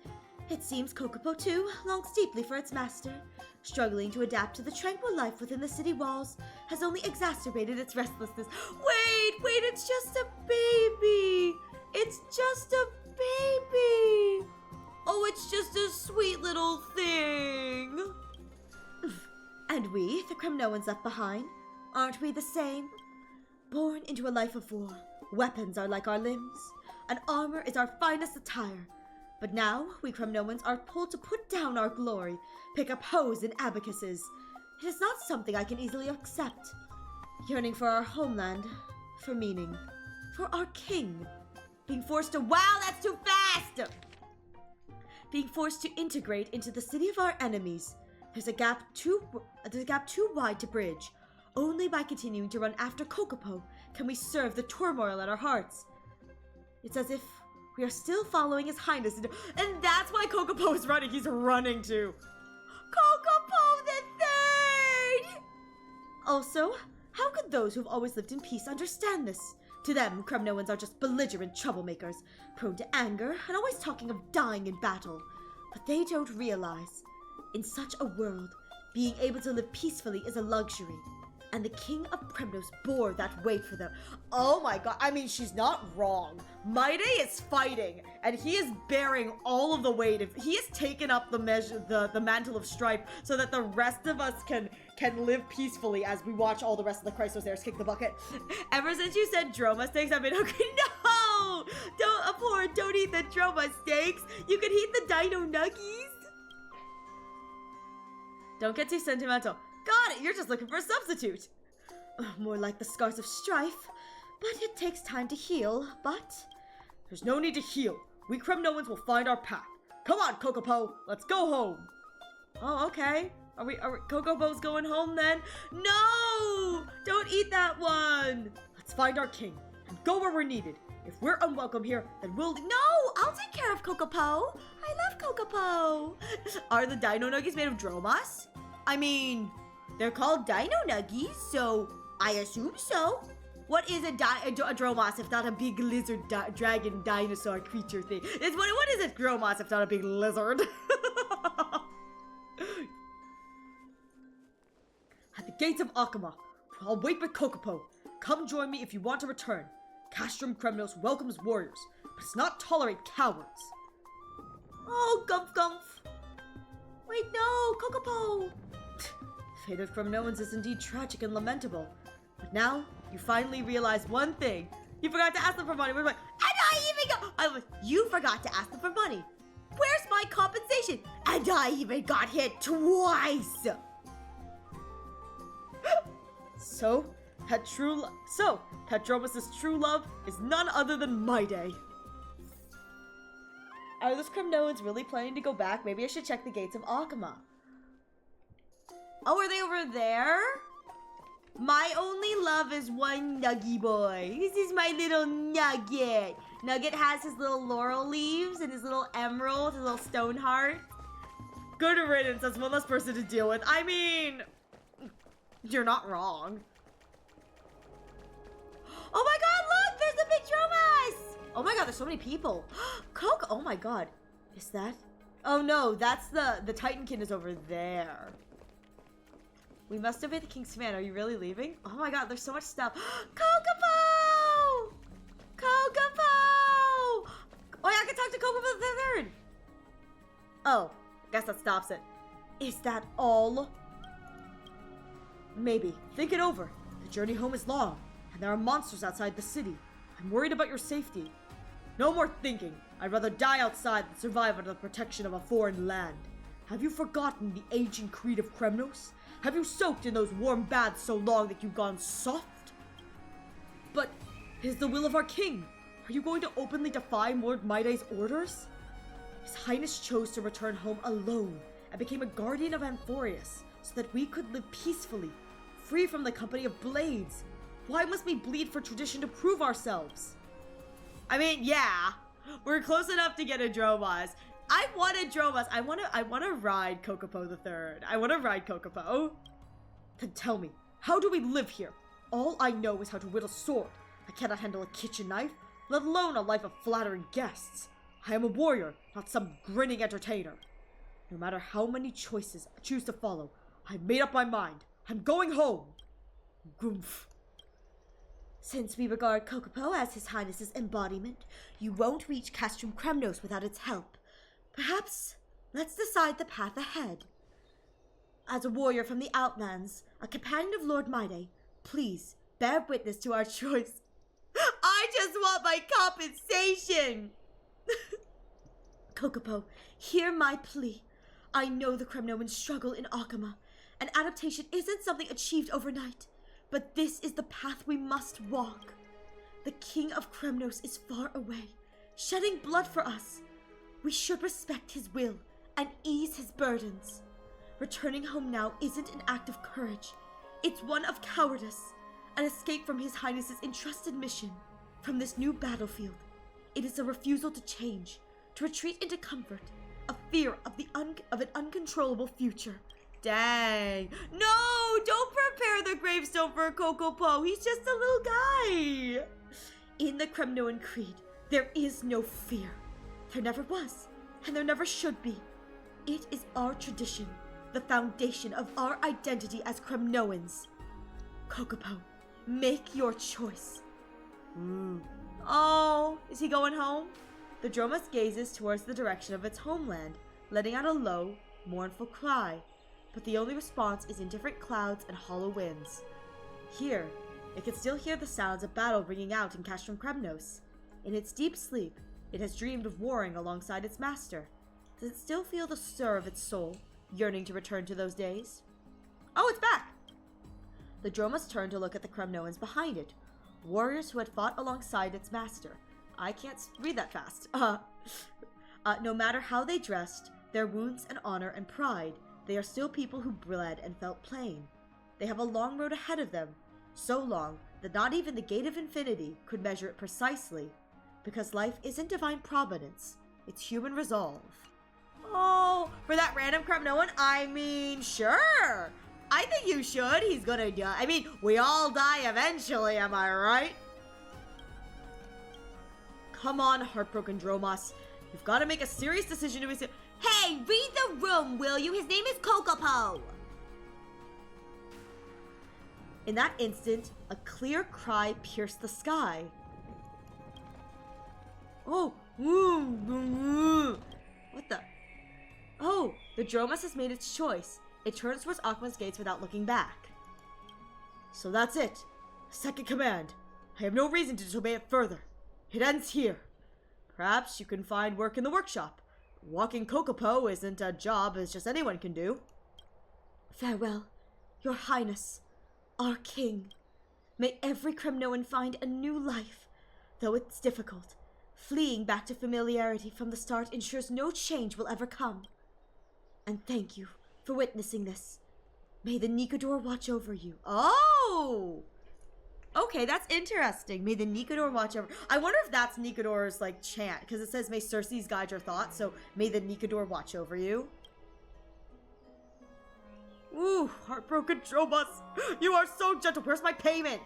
It seems Kokopo, too, longs deeply for its master. Struggling to adapt to the tranquil life within the city walls has only exacerbated its restlessness. Wait, it's just a baby! It's just a baby! Oh, it's just a sweet little thing! And we, the Kremnoans left behind, aren't we the same? Born into a life of war, weapons are like our limbs, and armor is our finest attire. But now, we Kremnoans are pulled to put down our glory, pick up hoes and abacuses. It is not something I can easily accept. Yearning for our homeland, for meaning, for our king. Being forced to— wow, that's too fast! Being forced to integrate into the city of our enemies. There's a gap too wide to bridge. Only by continuing to run after Kokopo can we serve the turmoil at our hearts. It's as if we are still following His Highness, and that's why Kokopo is running. He's running to Kokopo the Third! Also, how could those who've always lived in peace understand this? To them, Kremnoans are just belligerent troublemakers, prone to anger and always talking of dying in battle. But they don't realize, in such a world, being able to live peacefully is a luxury. And the King of Kremnos bore that weight for them. Oh my god, I mean, she's not wrong. Maide is fighting, and he is bearing all of the weight. He has taken up the mantle of strife so that the rest of us can live peacefully as we watch all the rest of the Chrysosaurs kick the bucket. Ever since you said Droma steaks, I've been okay. No! Don't eat the Droma steaks. You can eat the Dino Nuggies. Don't get too sentimental. Got it, you're just looking for a substitute. More like the scars of strife. But it takes time to heal, but... There's no need to heal. We Kremnoans will find our path. Come on, Kokopo, let's go home. Oh, okay. Are we Kokopo's going home then? No! Don't eat that one! Let's find our king, and go where we're needed. If we're unwelcome here, then we'll— No! I'll take care of Kokopo. I love Kokopo. Are the Dino Nuggies made of Dromas? I mean... They're called Dino Nuggies, so I assume so. What is a Dromas if not a big lizard dragon dinosaur creature thing? What is a Dromas if not a big lizard? At the gates of Akama, I'll wait with Kokopo. Come join me if you want to return. Castrum Kremnos welcomes warriors, but does not tolerate cowards. Oh, Gumph Gumph. Wait, no, Kokopo. Fate of Kremnoans is indeed tragic and lamentable. But now, you finally realize one thing. You forgot to ask them for money. We're like, you forgot to ask them for money. Where's my compensation? And I even got hit twice. So, Petromus's true love is none other than Maide. Are those Kremnoans really planning to go back? Maybe I should check the gates of Akama. Oh, are they over there? My only love is one Nuggy boy. This is my little Nugget. Nugget has his little laurel leaves and his little emerald, his little stone heart. Good riddance, that's one less person to deal with. I mean, you're not wrong. Oh my god, look! There's the big Dromas! Oh my god, there's so many people. Coke! Oh my god. Is that Oh no, that's the Titankin is over there. We must obey the king's command. Are you really leaving? Oh my god, there's so much stuff. Kokopo! Kokopo! Oh yeah, I can talk to Kokopo the third. Oh, I guess that stops it. Is that all? Maybe. Think it over. The journey home is long, and there are monsters outside the city. I'm worried about your safety. No more thinking. I'd rather die outside than survive under the protection of a foreign land. Have you forgotten the ancient creed of Kremnos? Have you soaked in those warm baths so long that you've gone soft? But it is the will of our king. Are you going to openly defy Lord Maide's orders? His Highness chose to return home alone and became a guardian of Amphoreus so that we could live peacefully, free from the company of blades. Why must we bleed for tradition to prove ourselves? I mean, yeah, we're close enough to get a Dromas. I wanted Dromas. I want to ride Kokopo the Third. I want to ride Kokopo. Then tell me, how do we live here? All I know is how to wield a sword. I cannot handle a kitchen knife, let alone a life of flattering guests. I am a warrior, not some grinning entertainer. No matter how many choices I choose to follow, I've made up my mind. I'm going home. Goomph. Since we regard Kokopo as His Highness's embodiment, you won't reach Castrum Kremnos without its help. Perhaps let's decide the path ahead. As a warrior from the Outlands, a companion of Lord Maide, please bear witness to our choice. I just want my compensation! Kokopo, hear my plea. I know the Kremnoans struggle in Akama, and adaptation isn't something achieved overnight, but this is the path we must walk. The King of Kremnos is far away, shedding blood for us. We should respect his will and ease his burdens. Returning home now isn't an act of courage. It's one of cowardice, an escape from His Highness's entrusted mission. From this new battlefield, it is a refusal to change, to retreat into comfort, a fear of an uncontrollable future. Dang. No, don't prepare the gravestone for Kokopo. He's just a little guy. In the Kremnoan creed, there is no fear. There never was, and there never should be. It is our tradition, the foundation of our identity as Kremnoans. Kokopo, make your choice. Oh, is he going home? The Dromas gazes towards the direction of its homeland, letting out a low, mournful cry, but the only response is indifferent clouds and hollow winds. Here, it can still hear the sounds of battle ringing out in Castrum Kremnos. In its deep sleep, it has dreamed of warring alongside its master. Does it still feel the stir of its soul, yearning to return to those days? Oh, it's back! The Dromas turn to look at the Kremnoans behind it, warriors who had fought alongside its master. I can't read that fast. No matter how they dressed, their wounds and honor and pride, they are still people who bled and felt pain. They have a long road ahead of them, so long that not even the Gate of Infinity could measure it precisely, because life isn't divine providence, it's human resolve. Oh, for that random Kremnoan? I mean, sure. I think you should. He's gonna die. I mean, we all die eventually, am I right? Come on, heartbroken Dromas. You've got to make a serious decision to his... Hey, read the room, will you? His name is Kokopo. In that instant, a clear cry pierced the sky. Oh, what the? Oh, the Dromas has made its choice. It turns towards Akama's gates without looking back. So that's it. Second command. I have no reason to disobey it further. It ends here. Perhaps you can find work in the workshop. Walking Kokopo isn't a job as just anyone can do. Farewell, Your Highness, our King. May every Kremnoan find a new life, though it's difficult. Fleeing back to familiarity from the start ensures no change will ever come. And thank you for witnessing this. May the Nikador watch over you. Oh! Okay, that's interesting. May the Nikador watch over... I wonder if that's Nikador's, like, chant, because it says, may Circe's guide your thoughts, so may the Nikador watch over you. Ooh, heartbroken Dromas. You are so gentle. Where's my payment?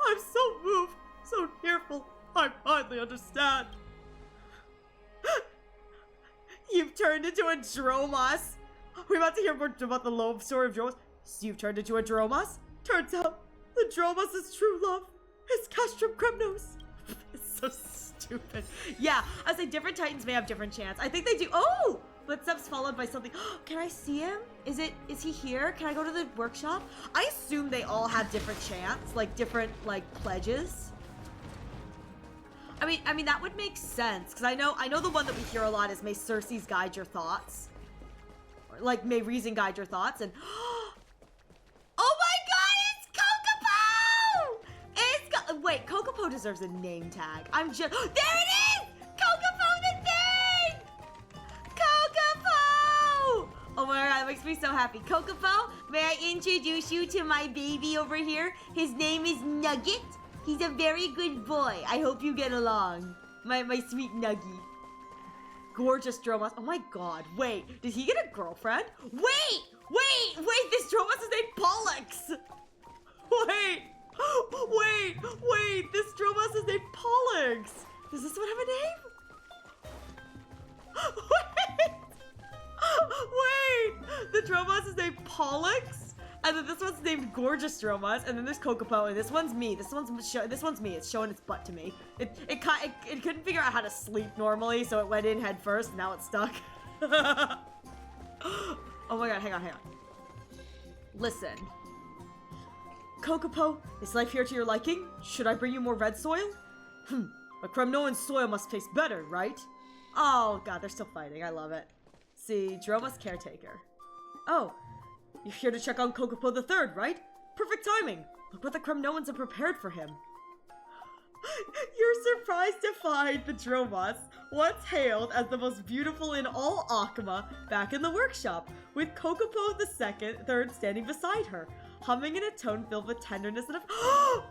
I'm so moved, so tearful. I finally understand. You've turned into a Dromas. We're about to hear more about the love story of Dromas. So you've turned into a Dromas? Turns out the Dromas' true love is Castrum Kremnos. It's so stupid. Yeah, I was like, different Titans may have different chants. I think they do. Oh! Footsteps followed by something. Can I see him? Is he here? Can I go to the workshop? I assume they all have different chants, like different like pledges. I mean that would make sense because I know the one that we hear a lot is may Circe's guide your thoughts, or, like may reason guide your thoughts, and oh my God, it's Kokopo! Wait, Kokopo deserves a name tag. I'm just there it is, Kokopo the thing, Kokopo! Oh my God, that makes me so happy. Kokopo, may I introduce you to my baby over here? His name is Nugget. He's a very good boy. I hope you get along. My sweet Nuggy. Gorgeous Dromas. Oh my God. Wait, did he get a girlfriend? Wait! This Dromas is named Pollux. Wait, this Dromas is named Pollux. Does this one have a name? Wait, the Dromas is named Pollux? And then this one's named Gorgeous Dromas, and then there's Kokopo, and this one's me. This one's me. It's showing its butt to me. It couldn't figure out how to sleep normally, so it went in head first. And now it's stuck. Oh my God! Hang on. Listen, Kokopo, is life here to your liking? Should I bring you more red soil? But Kremnoan soil must taste better, right? Oh God, they're still fighting. I love it. See, Dromas caretaker. Oh. You're here to check on Kokopo the Third, right? Perfect timing! Look what the Kremnoans have prepared for him. You're surprised to find the Dromas, once hailed as the most beautiful in all Akama, back in the workshop, with Kokopo the Third standing beside her, humming in a tone filled with tenderness and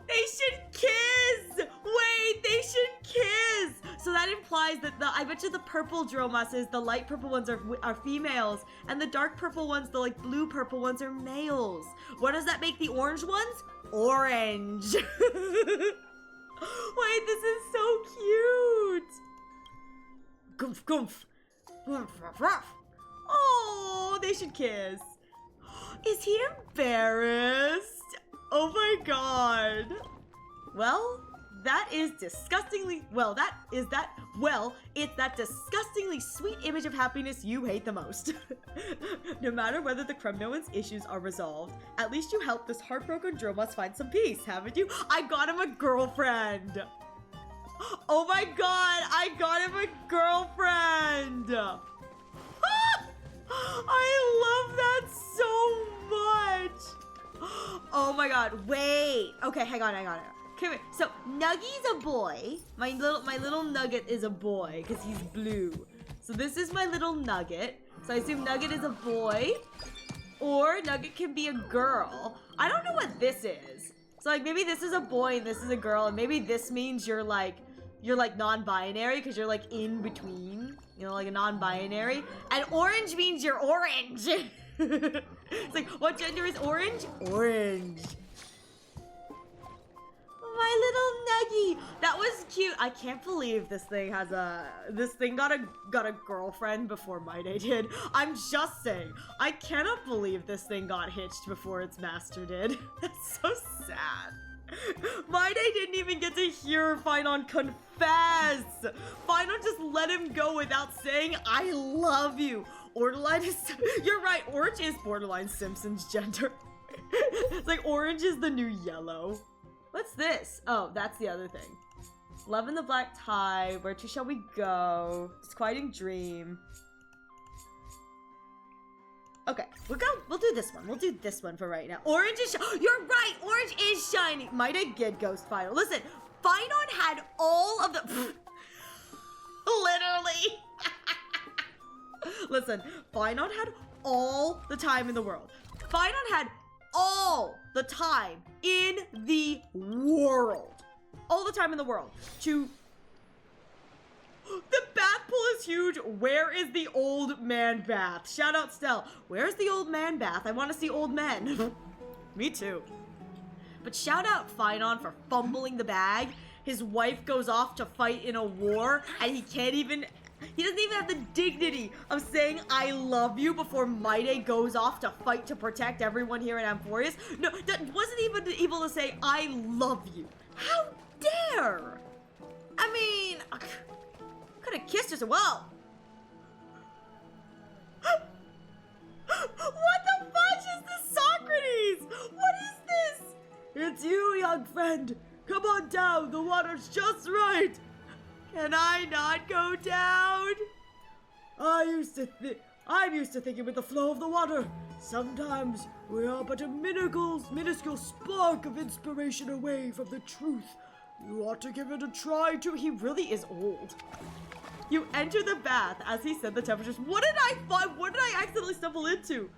they should kiss! Wait, they should kiss! So that implies that I bet you the purple Dromases, the light purple ones are females, and the dark purple ones, the like blue purple ones are males. What does that make the orange ones? Orange. Wait, this is so cute. Goomph, goomph. Ruff, ruff, ruff. Oh, they should kiss. Is he embarrassed? Oh my God. Well, it's that disgustingly sweet image of happiness you hate the most. No matter whether the Kremnoan's issues are resolved, at least you helped this heartbroken Dromas find some peace, haven't you? I got him a girlfriend. Oh my God, I got him a girlfriend. I love that so much. Oh my God, wait. Okay, hang on. Come here. So Nuggy's a boy. My little Nugget is a boy because he's blue. So this is my little Nugget. So I assume Nugget is a boy, or Nugget can be a girl. I don't know what this is. So like maybe this is a boy and this is a girl, and maybe this means you're like non-binary because you're like in between. You know, like a non-binary. And orange means you're orange. It's like, what gender is orange? Orange. My little Nuggy. That was cute. I can't believe this thing got a girlfriend before My Day did. I'm just saying. I cannot believe this thing got hitched before its master did. That's so sad. My Day didn't even get to hear Finon confess. Finon just let him go without saying, I love you. Orderline is... You're right, orange is borderline Simpsons gender. It's like orange is the new yellow. What's this? Oh, that's the other thing. Love in the black tie. Where to shall we go? Disquieting dream. Okay, we'll do this one. We'll do this one for right now. Orange is you're right, orange is shiny. Might I get Ghost Finon? Listen, Finon had all of the literally. Listen, Finon had all the time in the world. Finon had all the time in the world. All the time in the world to... The bath pool is huge. Where is the old man bath? Shout out Stell. Where's the old man bath? I want to see old men. Me too. But shout out Finon for fumbling the bag. His wife goes off to fight in a war and he can't even He doesn't even have the dignity of saying I love you before Maide goes off to fight to protect everyone here in Amphoreus. No, that wasn't even able to say I love you. How dare! I mean, could have kissed her so well. What the fudge is this, Socrates? What is this? It's you, young friend. Come on down, the water's just right. Can I not go down? I'm used to thinking with the flow of the water. Sometimes we are but a minuscule spark of inspiration away from the truth. You ought to give it a try too. He really is old. You enter the bath. As he said, the temperatures. What did I find? What did I accidentally stumble into?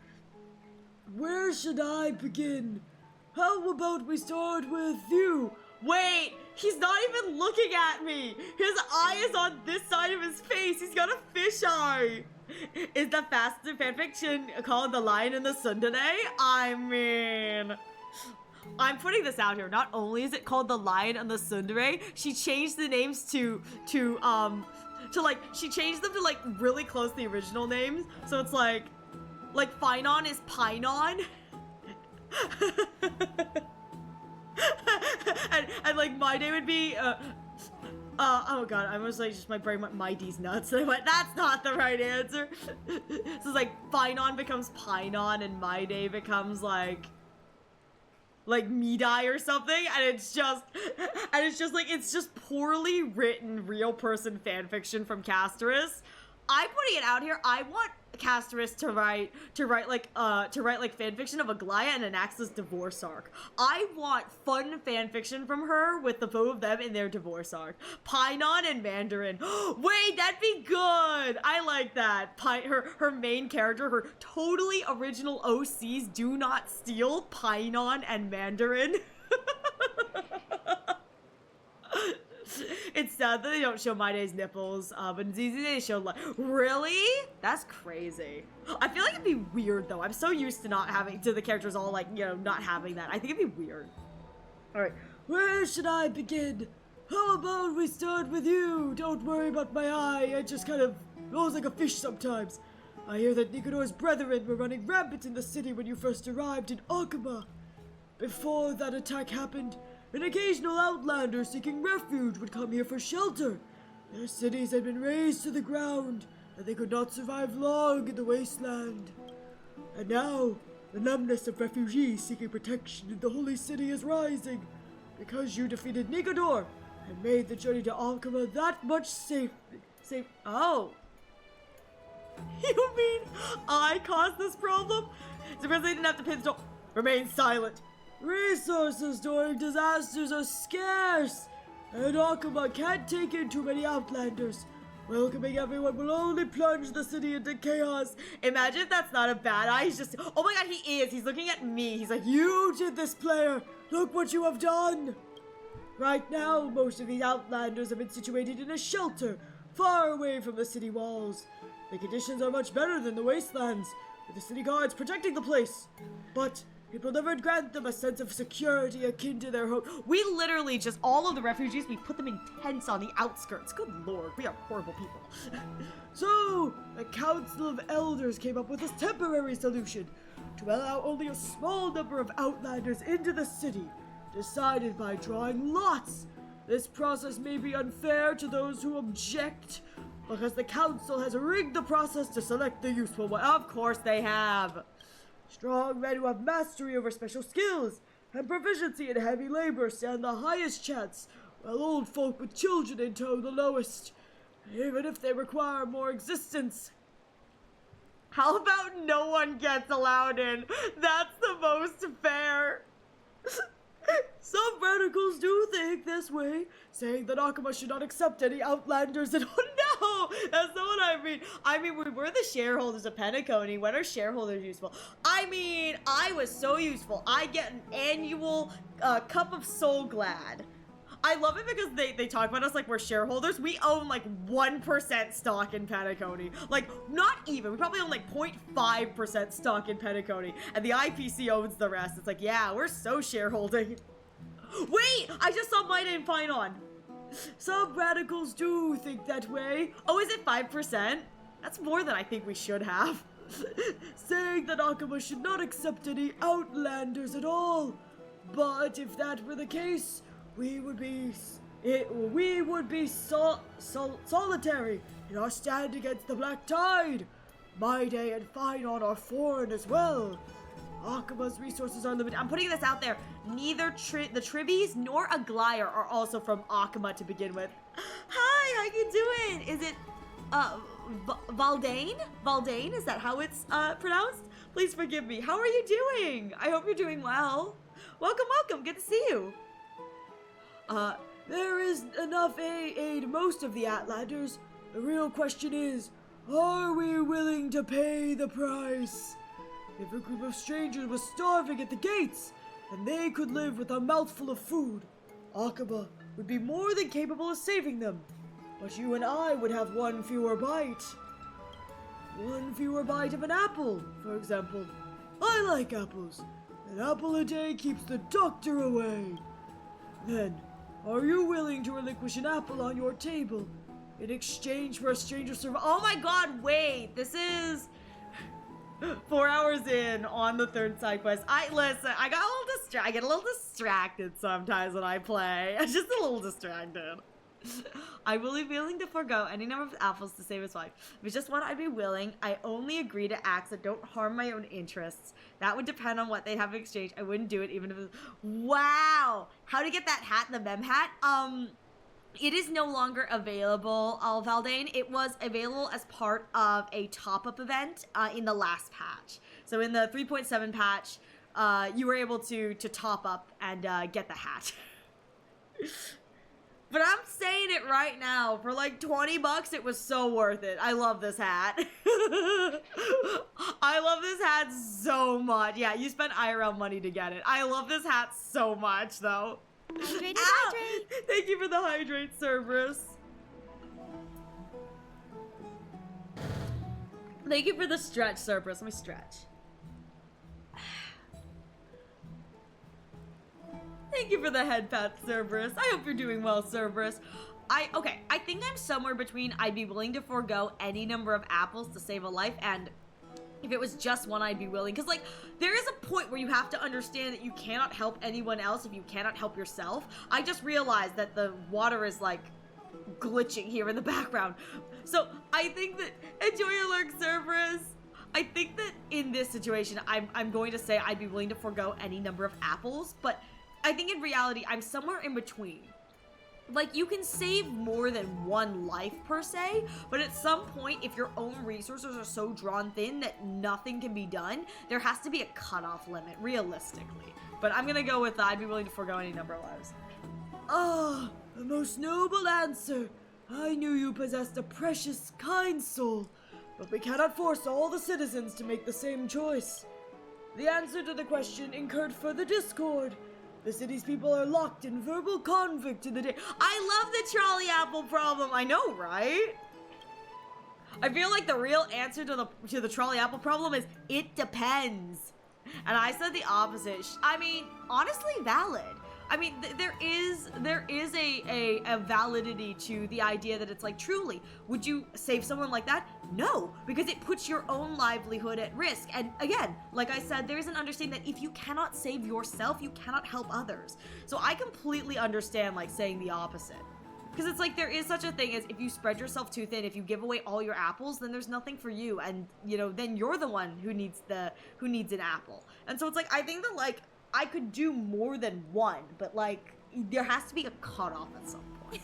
Where should I begin? How about we start with you? Wait, he's not even looking at me. His eye is on this side of his face. He's got a fish eye. Is the fastest fanfiction called The Lion and the Tsundere? I mean, I'm putting this out here. Not only is it called The Lion and the Tsundere, she changed the names to she changed them to like really close to the original names. So it's like Finon is Pinon. and like my day would be oh god, I was like, just my brain went my D's nuts. And I went, that's not the right answer. So it's like Finon becomes Pinon and my day becomes like Medai or something, and it's just like, it's just poorly written real person fanfiction from Casterus. I'm putting it out here. I want Casterus to write fanfiction of Aglaya and Anaxa's divorce arc. I want fun fanfiction from her with the both of them in their divorce arc. Pinon and Mandarin. Wait, that'd be good. I like that. Her main character, her totally original OCs do not steal, Pinon and Mandarin. It's sad that they don't show My Day's nipples, but it's easy they show really? That's crazy. I feel like it'd be weird though. I'm so used to not having, to the characters all like, you know, not having that. I think it'd be weird. Alright, where should I begin? How about we start with you? Don't worry about my eye, it just kind of goes like a fish sometimes. I hear that Nicanor's brethren were running rampant in the city when you first arrived in Akuma. Before that attack happened, an occasional outlander seeking refuge would come here for shelter. Their cities had been razed to the ground, and they could not survive long in the wasteland. And now, the numbness of refugees seeking protection in the holy city is rising, because you defeated Nicanor and made the journey to Alchema that much safe. Oh. You mean I caused this problem? Surprised they didn't have to pinstone. Remain silent. Resources during disasters are scarce, and Akuma can't take in too many outlanders. Welcoming everyone will only plunge the city into chaos. Imagine if that's not a bad eye. He's just, oh my god, he is. He's looking at me. He's like, you did this, player. Look what you have done. Right now, most of these outlanders have been situated in a shelter, far away from the city walls. The conditions are much better than the wastelands, with the city guards protecting the place. But it will never grant them a sense of security akin to their home. We literally just, all of the refugees, we put them in tents on the outskirts. Good lord, we are horrible people. So, the Council of Elders came up with this temporary solution to allow only a small number of outlanders into the city, decided by drawing lots. This process may be unfair to those who object, because the council has rigged the process to select the useful one. Of course they have. Strong men who have mastery over special skills and proficiency in heavy labor stand the highest chance, while old folk with children in tow the lowest, even if they require more existence. How about no one gets allowed in? That's the most fair. Some radicals do think this way, saying that Akuma should not accept any outlanders, and oh no, that's not what I mean. I mean, we're the shareholders of Penacony. When are shareholders useful? I mean, I was so useful. I get an annual cup of Soul Glad. I love it because they talk about us like we're shareholders. We own like 1% stock in Penacony. Like, not even. We probably own like 0.5% stock in Penacony. And the IPC owns the rest. It's like, yeah, we're so shareholding. Wait! I just saw my name Finon. Some radicals do think that way. Oh, is it 5%? That's more than I think we should have. Saying that Akuma should not accept any outlanders at all. But if that were the case, we would be solitary in our stand against the Black Tide. My day and fine on are foreign as well. Akuma's resources are limited. I'm putting this out there. Neither the Tribbies nor Aglire are also from Akuma to begin with. Hi, how you doing? Is it, Valdane? Valdane, is that how it's, pronounced? Please forgive me. How are you doing? I hope you're doing well. Welcome, welcome. Good to see you. There is enough aid to most of the Outlanders. The real question is, are we willing to pay the price? If a group of strangers was starving at the gates, and they could live with a mouthful of food, Akuma would be more than capable of saving them. But you and I would have one fewer bite. One fewer bite of an apple, for example. I like apples. An apple a day keeps the doctor away. Then, are you willing to relinquish an apple on your table in exchange for a stranger servant? Oh my god, wait! This is 4 hours in on the third side quest. I get a little distracted sometimes when I play. I'm just a little distracted. I will be willing to forego any number of apples to save his wife. If it's just one, I'd be willing. I only agree to acts that don't harm my own interests. That would depend on what they'd have in exchange. I wouldn't do it even if it was... Wow! How to get that hat, the mem hat? It is no longer available, Valdane. It was available as part of a top-up event in the last patch. So in the 3.7 patch, you were able to top up and get the hat. But I'm saying it right now, for like 20 bucks, it was so worth it. I love this hat. I love this hat so much. Yeah, you spent IRL money to get it. I love this hat so much, though. Hydrate, Ow! hydrate. Thank you for the hydrate, Cerberus. Thank you for the stretch, Cerberus. Let me stretch. Thank you for the head pat, Cerberus. I hope you're doing well, Cerberus. I think I'm somewhere between I'd be willing to forego any number of apples to save a life, and if it was just one, I'd be willing. Because, like, there is a point where you have to understand that you cannot help anyone else if you cannot help yourself. I just realized that the water is, like, glitching here in the background. So, I think that... Enjoy your lurk, Cerberus. I think that in this situation, I'm going to say I'd be willing to forego any number of apples, but I think in reality, I'm somewhere in between. Like, you can save more than one life per se, but at some point, if your own resources are so drawn thin that nothing can be done, there has to be a cutoff limit, realistically. But I'm gonna go with I'd be willing to forego any number of lives. Ah, a most noble answer. I knew you possessed a precious, kind soul, but we cannot force all the citizens to make the same choice. The answer to the question incurred further discord. The city's people are locked in verbal conflict to the day. I love the trolley apple problem. I know, right? I feel like the real answer to the trolley apple problem is it depends. And I said the opposite. I mean, honestly, valid. I mean, there is a validity to the idea that it's like, truly, would you save someone like that? No, because it puts your own livelihood at risk. And again, like I said, there is an understanding that if you cannot save yourself, you cannot help others. So I completely understand, like, saying the opposite. Because it's like, there is such a thing as if you spread yourself too thin, if you give away all your apples, then there's nothing for you. And, you know, then you're the one who needs an apple. And so it's like, I think that, like, I could do more than one, but, like, there has to be a cutoff at some point.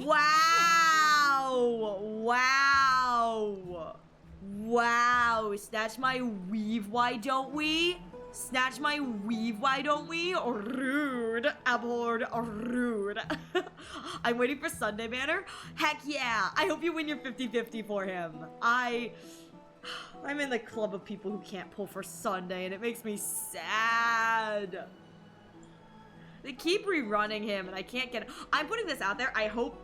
Wow! Wow! Wow! Snatch my weave, why don't we? Snatch my weave, why don't we? Rude. Abhorred. Rude. I'm waiting for Sunday Banner. Heck yeah! I hope you win your 50-50 for him. I'm in the club of people who can't pull for Sunday, and it makes me sad. They keep rerunning him, and I can't get it. I'm putting this out there. I hope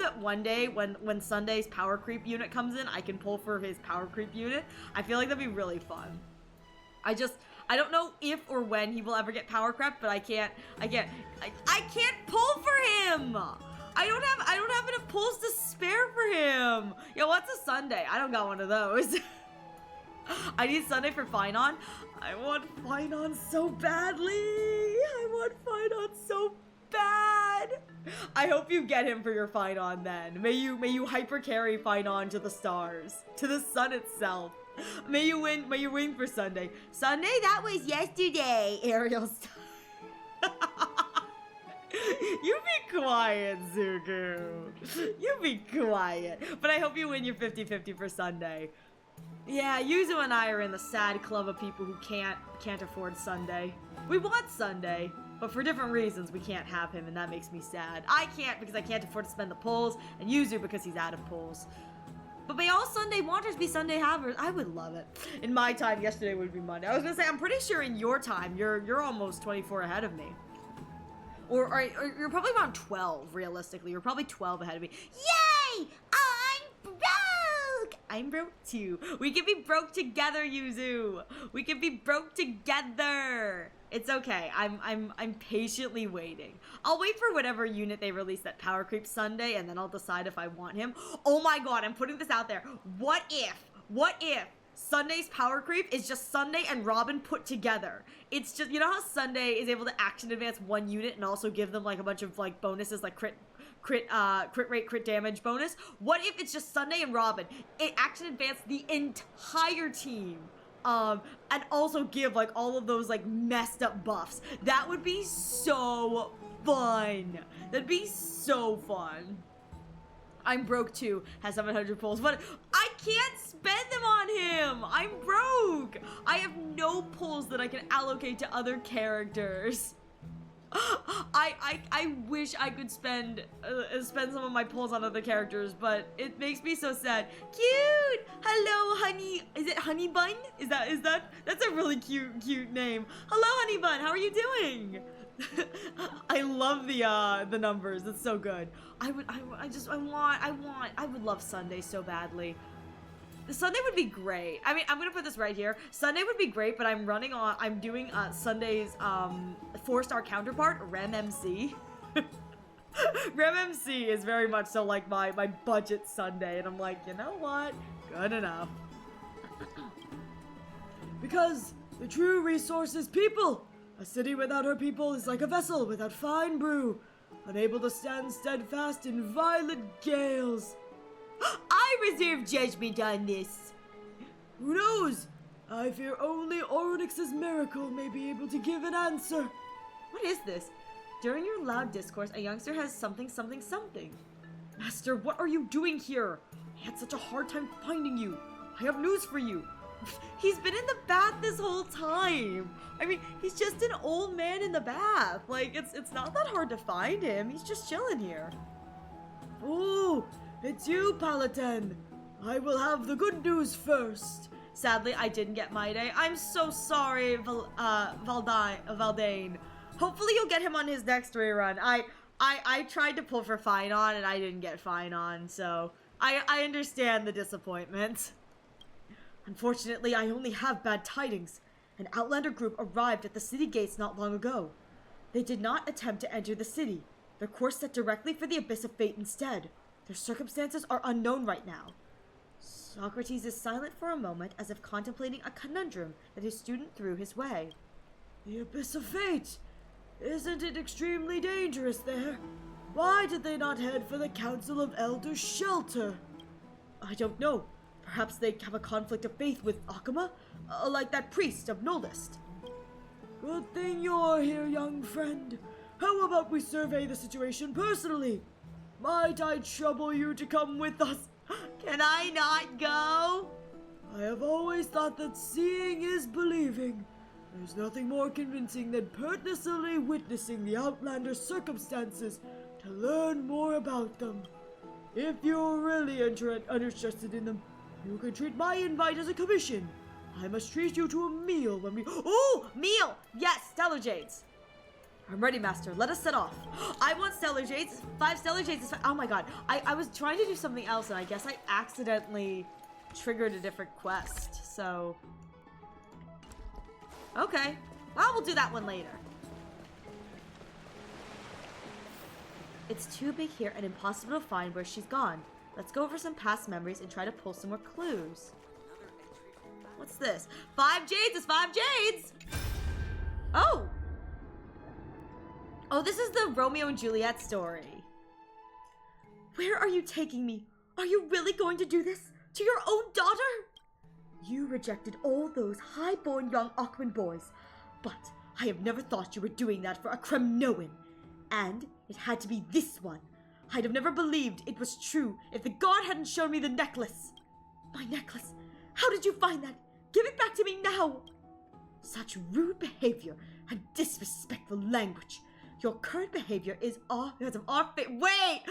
that one day, when Sunday's power creep unit comes in, I can pull for his power creep unit. I feel like that'd be really fun. I don't know if or when he will ever get power crept, but I can't pull for him. I don't have enough pulls to spare for him. Yo, what's a Sunday? I don't got one of those. I need Sunday for Finon. I want Finon so badly. I want Finon so bad. I hope you get him for your Finon then. May you hyper carry Finon to the stars, to the sun itself. May you win for Sunday. Sunday, that was yesterday. Ariel. You be quiet, Zuko. You be quiet. But I hope you win your 50-50 for Sunday. Yeah, Yuzu and I are in the sad club of people who can't afford Sunday. We want Sunday, but for different reasons we can't have him, and that makes me sad. I can't because I can't afford to spend the pulls, and Yuzu because he's out of pulls. But may all Sunday wanters be Sunday havers. I would love it. In my time, yesterday would be Monday. I was gonna say, I'm pretty sure in your time, you're almost 24 ahead of me. Or you're probably around 12, realistically. You're probably 12 ahead of me. Yay! I'm broke! I'm broke too. We can be broke together, Yuzu. We can be broke together. It's okay. I'm patiently waiting. I'll wait for whatever unit they release that Power Creep Sunday, and then I'll decide if I want him. Oh my god, I'm putting this out there. What if Sunday's Power Creep is just Sunday and Robin put together? It's just, you know how Sunday is able to action advance one unit and also give them like a bunch of like bonuses like crit rate, crit damage bonus? What if it's just Sunday and Robin? It action advance the entire team. And also give like all of those like messed up buffs. That would be so fun. That'd be so fun. I'm broke too, has 700 pulls, but I can't spend them on him. I'm broke. I have no pulls that I can allocate to other characters. I wish I could spend some of my pulls on other characters, but it makes me so sad. Cute. Hello, honey. Is it Honey Bun? Is that? That's a really cute name. Hello, Honey Bun. How are you doing? I love the numbers. It's so good. I would love Sunday so badly. The Sunday would be great. I mean, I'm gonna put this right here. Sunday would be great, but I'm doing Sunday's 4-star counterpart, Rem MC. Rem MC is very much so like my budget Sunday, and I'm like, you know what? Good enough. Because the true resource is people. A city without her people is like a vessel without fine brew, unable to stand steadfast in violent gales. I reserve judgment on this. Who knows? I fear only Oryx's miracle may be able to give an answer. What is this? During your loud discourse, a youngster has something. Master, what are you doing here? I had such a hard time finding you. I have news for you. He's been in the bath this whole time. I mean, he's just an old man in the bath. Like, it's not that hard to find him. He's just chilling here. Ooh, it's you, Paladin. I will have the good news first. Sadly, I didn't get my day. I'm so sorry, Valdane. Hopefully you'll get him on his next rerun. I tried to pull for Finon and I didn't get Finon, so I understand the disappointment. Unfortunately, I only have bad tidings. An Outlander group arrived at the city gates not long ago. They did not attempt to enter the city. Their course set directly for the Abyss of Fate instead. Their circumstances are unknown right now. Socrates is silent for a moment as if contemplating a conundrum that his student threw his way. The Abyss of Fate! Isn't it extremely dangerous there? Why did they not head for the Council of Elders' shelter? I don't know. Perhaps they have a conflict of faith with Akuma, like that priest of Noldist. Good thing you're here, young friend. How about we survey the situation personally? Might I trouble you to come with us? Can I not go? I have always thought that seeing is believing. There's nothing more convincing than personally witnessing the Outlander's circumstances to learn more about them. If you're really interested in them, you can treat my invite as a commission. I must treat you to a meal when we— Oh! Meal! Yes! Stellar Jades! I'm ready, Master. Let us set off. I want Stellar Jades. 5 Stellar Jades is fine. Oh my god. I was trying to do something else and I guess I accidentally triggered a different quest. So Okay. Well, we'll do that one later. It's too big here and impossible to find where she's gone. Let's go over some past memories and try to pull some more clues. What's this? 5 jades is 5 jades! Oh! Oh, this is the Romeo and Juliet story. Where are you taking me? Are you really going to do this? To your own daughter? You rejected all those high-born young Aquan boys, but I have never thought you were doing that for a Kremnoan. And it had to be this one. I'd have never believed it was true if the god hadn't shown me the necklace. My necklace? How did you find that? Give it back to me now! Such rude behavior and disrespectful language. Your current behavior is all because of our Wait!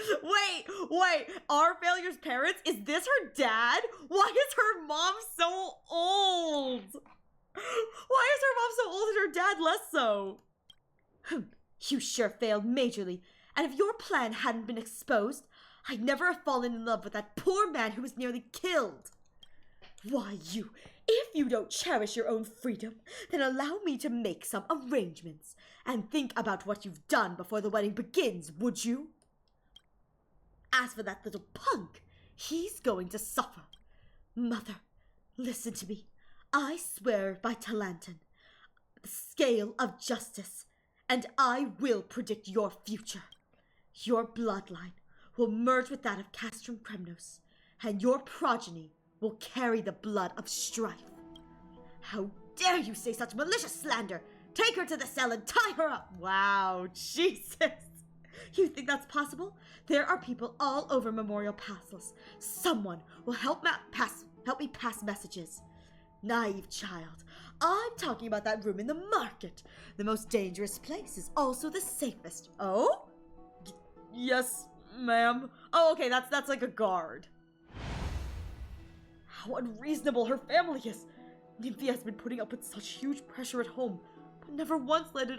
Our failures' parents? Is this her dad? Why is her mom so old? Why is her mom so old and her dad less so? You sure failed majorly. And if your plan hadn't been exposed, I'd never have fallen in love with that poor man who was nearly killed. Why, if you don't cherish your own freedom, then allow me to make some arrangements and think about what you've done before the wedding begins, would you? As for that little punk, he's going to suffer. Mother, listen to me. I swear by Talantan, the scale of justice, and I will predict your future. Your bloodline will merge with that of Castrum Kremnos, and your progeny will carry the blood of strife. How dare you say such malicious slander? Take her to the cell and tie her up! Wow, Jesus! You think that's possible? There are people all over Memorial Puzzles. Someone will help me pass messages. Naive child. I'm talking about that room in the market. The most dangerous place is also the safest. Oh? Yes, ma'am. Oh, okay, that's like a guard. How unreasonable her family is. Nymphia has been putting up with such huge pressure at home, but never once let me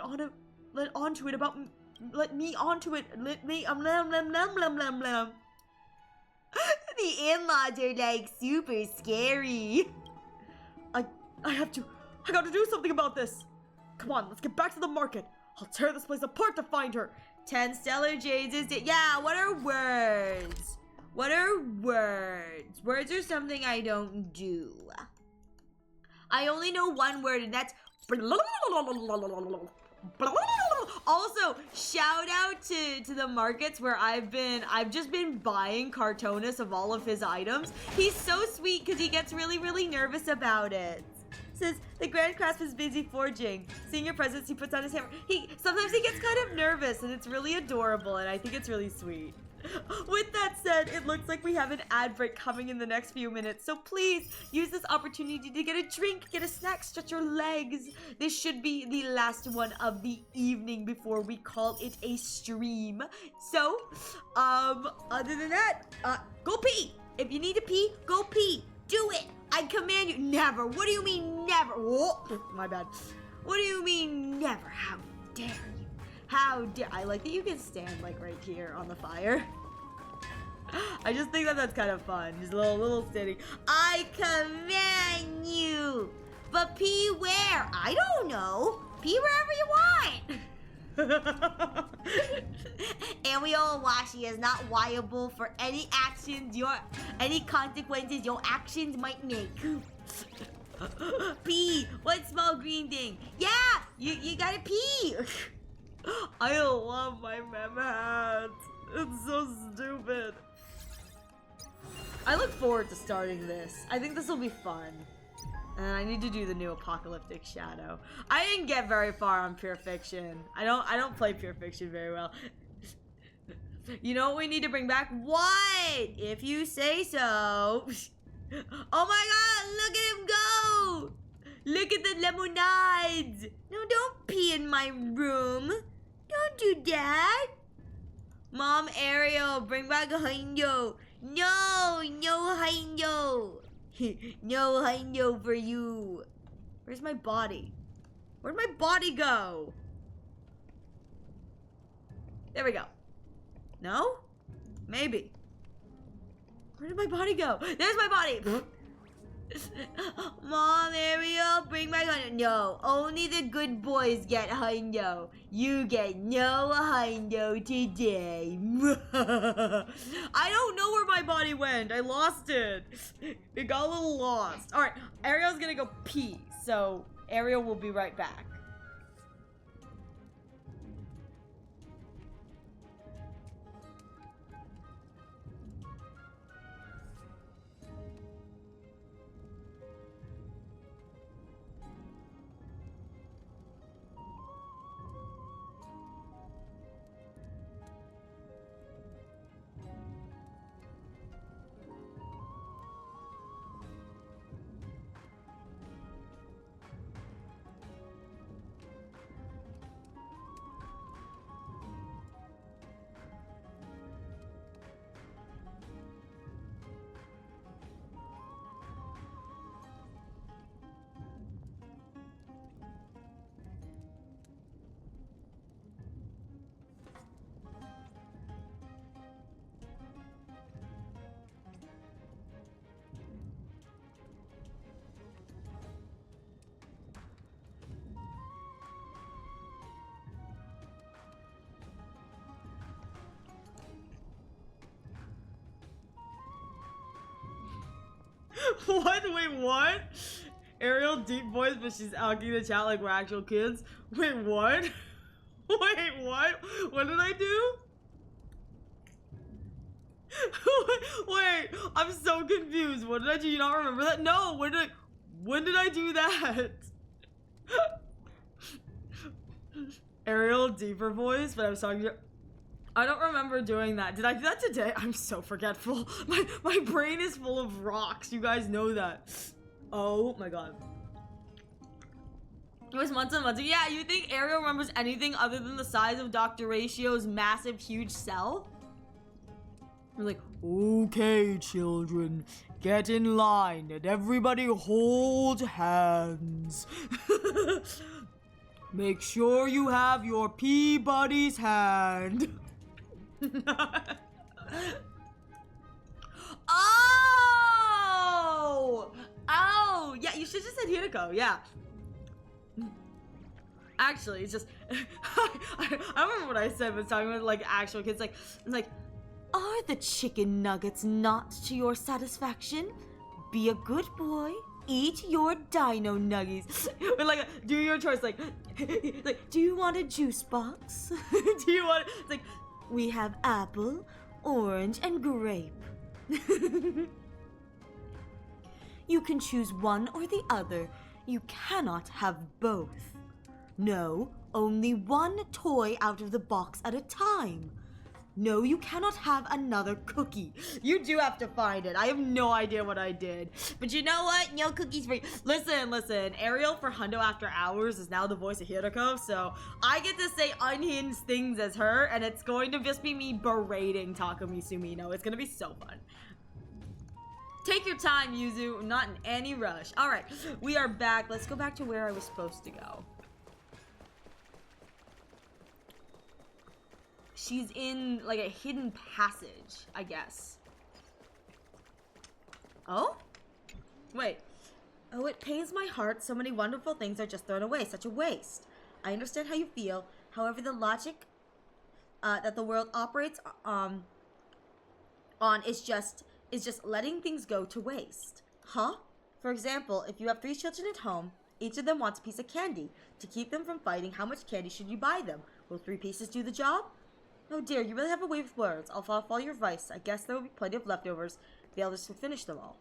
onto it. The in-laws are like super scary. I got to do something about this. Come on, let's get back to the market. I'll tear this place apart to find her. 10 stellar jades is it? Yeah, what are words? What are words? Words are something I don't do. I only know one word, and that's also, shout out to the markets where I've just been buying Cartonis of all of his items. He's so sweet because he gets really nervous about it. Says the Grand Crasp is busy forging. Seeing your presence, he puts on his hammer. Sometimes he gets kind of nervous, and it's really adorable, and I think it's really sweet. With that said, it looks like we have an ad break coming in the next few minutes, so please use this opportunity to get a drink, get a snack, stretch your legs. This should be the last one of the evening before we call it a stream. So, other than that, go pee. If you need to pee, go pee. Do it. I command you. Never. What do you mean never? Whoa, my bad. What do you mean never? How dare you? How dare... I like that you can stand, like, right here on the fire. I just think that that's kind of fun. Just a little steady. I command you. But pee where? I don't know. Pee wherever you want. And we all Washi is not liable for any actions any consequences your actions might make. Pee. What small green thing? Yeah, you gotta pee. I love my mem hat. It's so stupid. I look forward to starting this. I think this will be fun. And I need to do the new Apocalyptic Shadow. I didn't get very far on Pure Fiction. I don't play Pure Fiction very well. You know what we need to bring back? What? If you say so. Oh my god, look at him go! Look at the lemonades! No, don't pee in my room. Don't do that. Mom, Ariel, bring back Haindo. No Haindo. No Haindo for you. Where's my body? Where'd my body go? There we go. No? Maybe. Where did my body go? There's my body! Mom, Ariel, bring my hundo. No, only the good boys get hundo. You get no hundo today. I don't know where my body went. I lost it. It got a little lost. All right, Ariel's gonna go pee. So Ariel will be right back. What? Wait, what? Ariel deep voice, but she's alking the chat like we're actual kids. Wait, what? Wait, what? What did I do? Wait, I'm so confused. What did I do? You not remember that? No, when did I do that? Ariel deeper voice, but I was talking to I don't remember doing that. Did I do that today? I'm so forgetful. My brain is full of rocks. You guys know that. Oh my god. It was months and months ago. Yeah, you think Ariel remembers anything other than the size of Dr. Ratio's massive, huge cell? I'm like, okay, children, get in line and everybody hold hands. Make sure you have your Peabody's hand. Oh! Oh! Yeah, you should just said Hideko, yeah. Actually, it's just I don't remember what I said, but it's talking about like actual kids. It's like, are the chicken nuggets not to your satisfaction? Be a good boy. Eat your dino nuggies. But like, do your choice. Like, do you want a juice box? Do you want? It's like, we have apple, orange, and grape. You can choose one or the other. You cannot have both. No, only one toy out of the box at a time. No, you cannot have another cookie. You do have to find it. I have no idea what I did. But you know what? No cookies for you. Listen. Ariel for Hundo After Hours is now the voice of Hideko, so I get to say unhinged things as her, and it's going to just be me berating Takumi Sumino. It's gonna be so fun. Take your time, Yuzu. I'm not in any rush. All right, we are back. Let's go back to where I was supposed to go. She's in, like, a hidden passage, I guess. Oh? Wait. Oh, it pains my heart. So many wonderful things are just thrown away. Such a waste. I understand how you feel. However, the logic that the world operates on is just letting things go to waste. Huh? For example, if you have 3 children at home, each of them wants a piece of candy. To keep them from fighting, how much candy should you buy them? Will 3 pieces do the job? Oh dear, you really have a way with words. I'll follow your advice. I guess there will be plenty of leftovers. The elders can finish them all.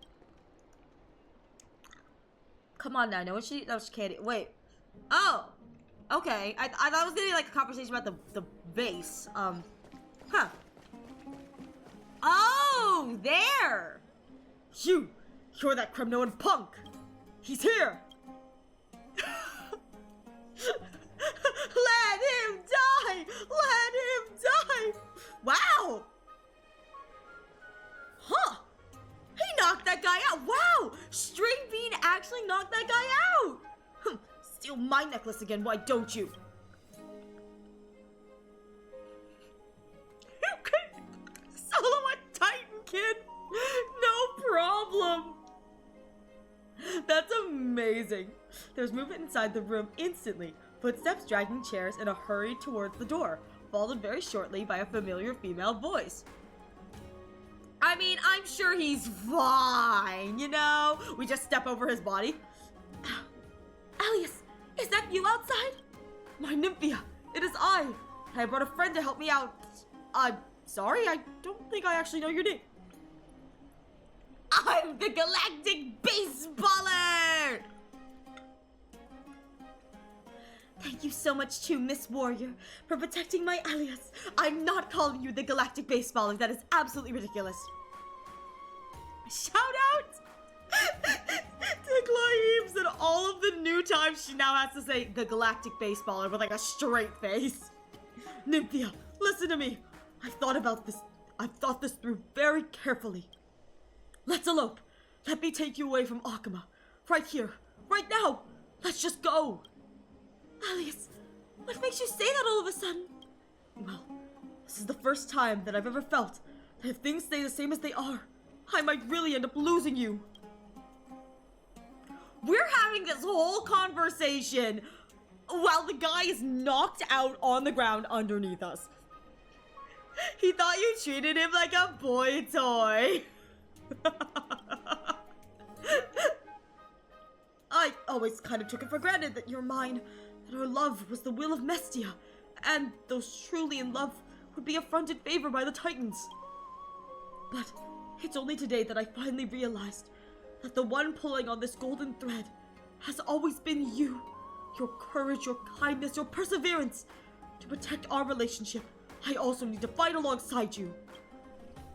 Come on now, no one should eat those candy. Wait. Oh! Okay. I thought I was getting like a conversation about the vase. Huh. Oh! There! You're that Kremnoan punk! He's here! Let him die! Let him die! Wow! Huh! He knocked that guy out! Wow! String Bean actually knocked that guy out! Steal my necklace again, why don't you? Solo a Titan, kid! No problem! amazing. There's movement inside the room instantly, footsteps dragging chairs in a hurry towards the door, followed very shortly by a familiar female voice. I mean, I'm sure he's fine, you know? We just step over his body. Alias, is that you outside? My Nymphia, it is I. I brought a friend to help me out. Sorry, I don't think I actually know your name. I'm the Galactic Baseballer! Thank you so much too, Miss Warrior, for protecting my alias. I'm not calling you the Galactic Baseballer. That is absolutely ridiculous. Shout out to Claeems and all of the new times she now has to say the Galactic Baseballer with like a straight face. Nymphia, listen to me. I've thought this through very carefully. Let's elope. Let me take you away from Akuma. Right here. Right now. Let's just go. Alias, what makes you say that all of a sudden? Well, this is the first time that I've ever felt that if things stay the same as they are, I might really end up losing you. We're having this whole conversation while the guy is knocked out on the ground underneath us. He thought you treated him like a boy toy. I always kind of took it for granted that you're mine, that our love was the will of Mestia, and those truly in love would be affronted favor by the Titans. But it's only today that I finally realized that the one pulling on this golden thread has always been you. Your courage, your kindness, your perseverance. To protect our relationship, I also need to fight alongside you.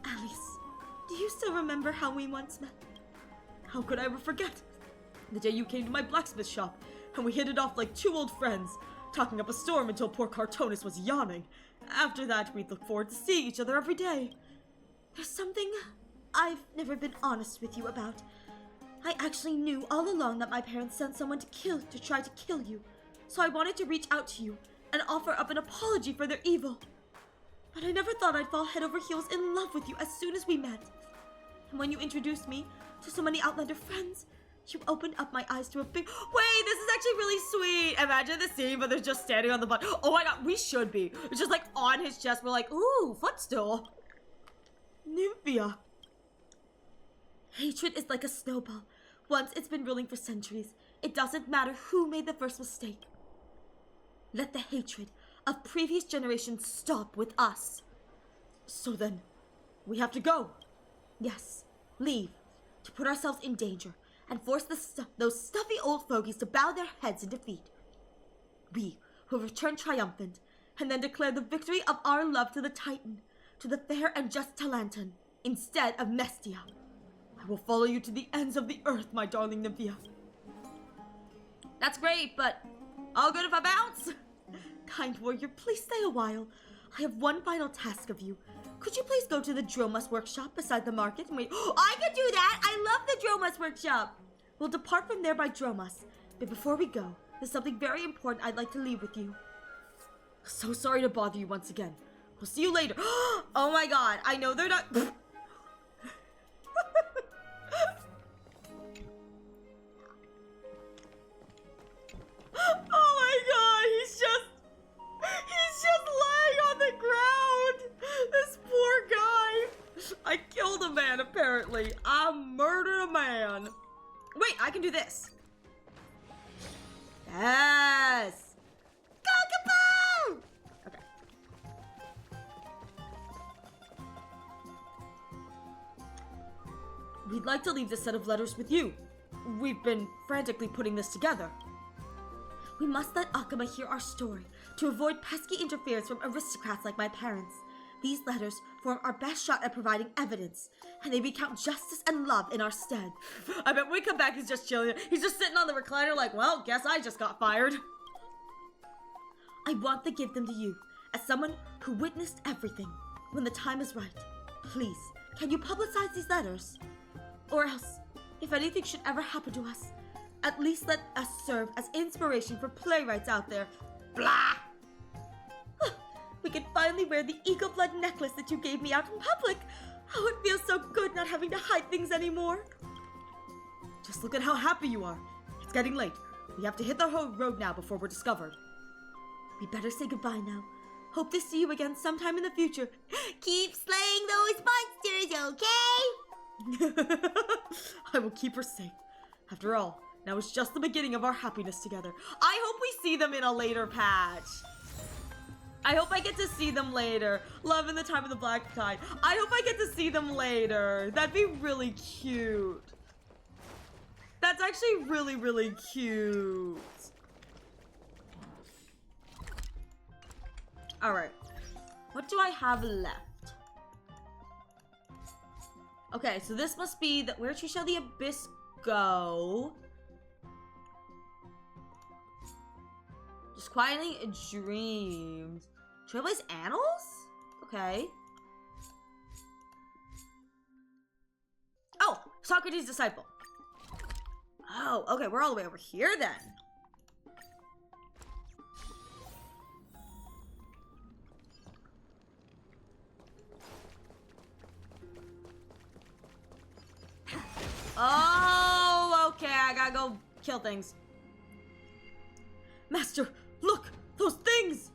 Alice, do you still remember how we once met? How could I ever forget? The day you came to my blacksmith shop, and we hit it off like two old friends, talking up a storm until poor Cartonis was yawning. After that, we'd look forward to seeing each other every day. There's something I've never been honest with you about. I actually knew all along that my parents sent someone to try to kill you, so I wanted to reach out to you and offer up an apology for their evil. But I never thought I'd fall head over heels in love with you as soon as we met. And when you introduced me to so many Outlander friends, you opened up my eyes to a big— Wait, this is actually really sweet. Imagine the scene, but they're just standing on the butt. Oh my god, we should be. It's just like on his chest. We're like, ooh, footstool. Nymphia. Hatred is like a snowball. Once it's been ruling for centuries, it doesn't matter who made the first mistake. Let the hatred of previous generations stop with us. So then, we have to go. Yes, leave, to put ourselves in danger and force those stuffy old fogies to bow their heads in defeat. We will return triumphant and then declare the victory of our love to the Titan, to the fair and just Talantan, instead of Mestia. I will follow you to the ends of the earth, my darling Nymphia. That's great, but all good if I bounce? Kind warrior, please stay a while. I have one final task of you. Could you please go to the Dromas workshop beside the market and wait— Oh, I could do that! I love the Dromas workshop! We'll depart from there by Dromas. But before we go, there's something very important I'd like to leave with you. So sorry to bother you once again. We'll see you later. Oh my god, I know they're not— Oh my god, he's just laying on the ground. This poor guy. I killed a man, apparently. I murdered a man. Wait, I can do this. Yes. Go, kaboom! Okay. We'd like to leave this set of letters with you. We've been frantically putting this together. We must let Akuma hear our story to avoid pesky interference from aristocrats like my parents. These letters form our best shot at providing evidence, and they recount justice and love in our stead. I bet when we come back, he's just chilling. He's just sitting on the recliner like, well, guess I just got fired. I want to give them to you, as someone who witnessed everything. When the time is right, please, can you publicize these letters? Or else, if anything should ever happen to us, at least let us serve as inspiration for playwrights out there. Blah! We can finally wear the eagle blood necklace that you gave me out in public. Oh, it feels so good not having to hide things anymore. Just look at how happy you are. It's It's getting late. We have to hit the road now before we're discovered. We better say goodbye now. Hope to see you again sometime in the future. Keep slaying those monsters, okay? I will keep her safe. After all, now it's just the beginning of our happiness together. I hope we see them in a later patch. I hope I get to see them later. Love in the Time of the Black Tide. I hope I get to see them later. That'd be really cute. That's actually really, really cute. Alright. What do I have left? Okay, so this must be the... Where shall the abyss go? Just quietly dreams. Trailblaze Annals? Okay. Oh! Socrates' disciple. Oh, okay, we're all the way over here then. Oh, okay, I gotta go kill things. Master, look! Those things!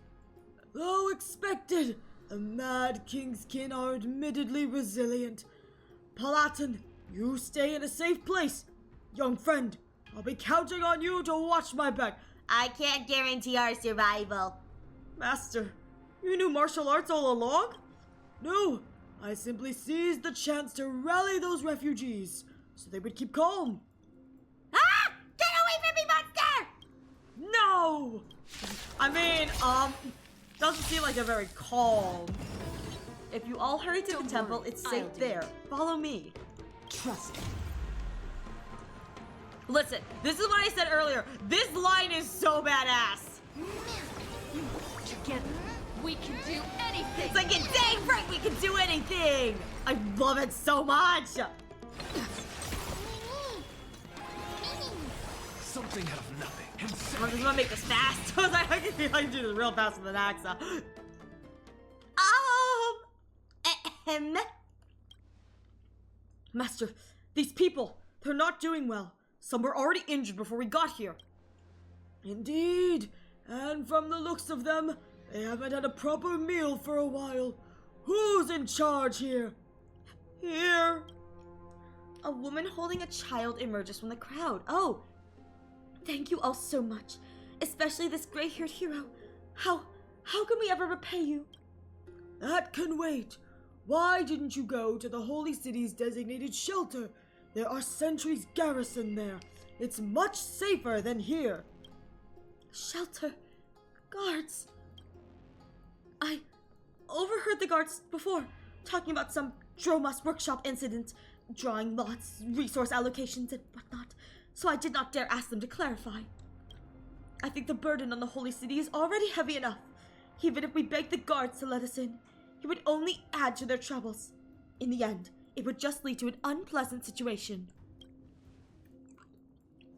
Though expected, the Mad King's kin are admittedly resilient. Paladin, you stay in a safe place. Young friend, I'll be counting on you to watch my back. I can't guarantee our survival. Master, you knew martial arts all along? No, I simply seized the chance to rally those refugees, so they would keep calm. Ah! Get away from me, monster! No! I mean, doesn't seem like they're very calm. If you all hurry to the temple, it's safe there. Follow me. Trust me. Listen, this is what I said earlier. This line is so badass. Together, we can do anything. It's like, dang right, we can do anything. I love it so much. Something out of nothing. I'm just gonna make this fast. I can do this real fast with an axe. Master, these people, they're not doing well. Some were already injured before we got here. Indeed, and from the looks of them, they haven't had a proper meal for a while. Who's in charge here? Here. A woman holding a child emerges from the crowd. Oh, thank you all so much, especially this gray-haired hero. How can we ever repay you? That can wait. Why didn't you go to the Holy City's designated shelter? There are sentries garrisoned there. It's much safer than here. Shelter? Guards? I overheard the guards before, talking about some Dromas workshop incident, drawing lots, resource allocations, and whatnot, so I did not dare ask them to clarify. I think the burden on the Holy City is already heavy enough. Even if we begged the guards to let us in, it would only add to their troubles. In the end, it would just lead to an unpleasant situation.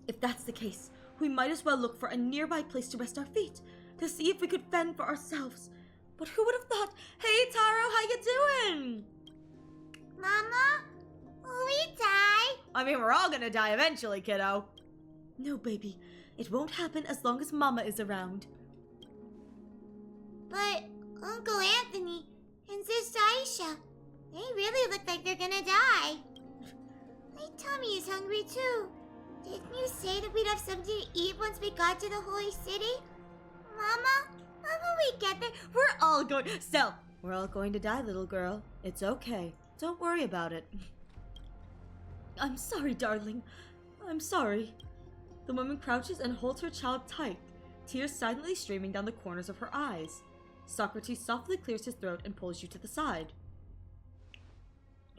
If that's the case, we might as well look for a nearby place to rest our feet, to see if we could fend for ourselves. But who would have thought? Hey, Taro, how you doing? Mama, will we die? I mean, we're all gonna die eventually, kiddo. No, baby. It won't happen as long as Mama is around. But Uncle Anthony and Sister Aisha, they really look like they're gonna die. My tummy is hungry too. Didn't you say that we'd have something to eat once we got to the Holy City? Mama, when will we get there? We're all going to die, little girl. It's okay. Don't worry about it. I'm sorry, darling. I'm sorry. The woman crouches and holds her child tight, tears silently streaming down the corners of her eyes. Socrates softly clears his throat and pulls you to the side.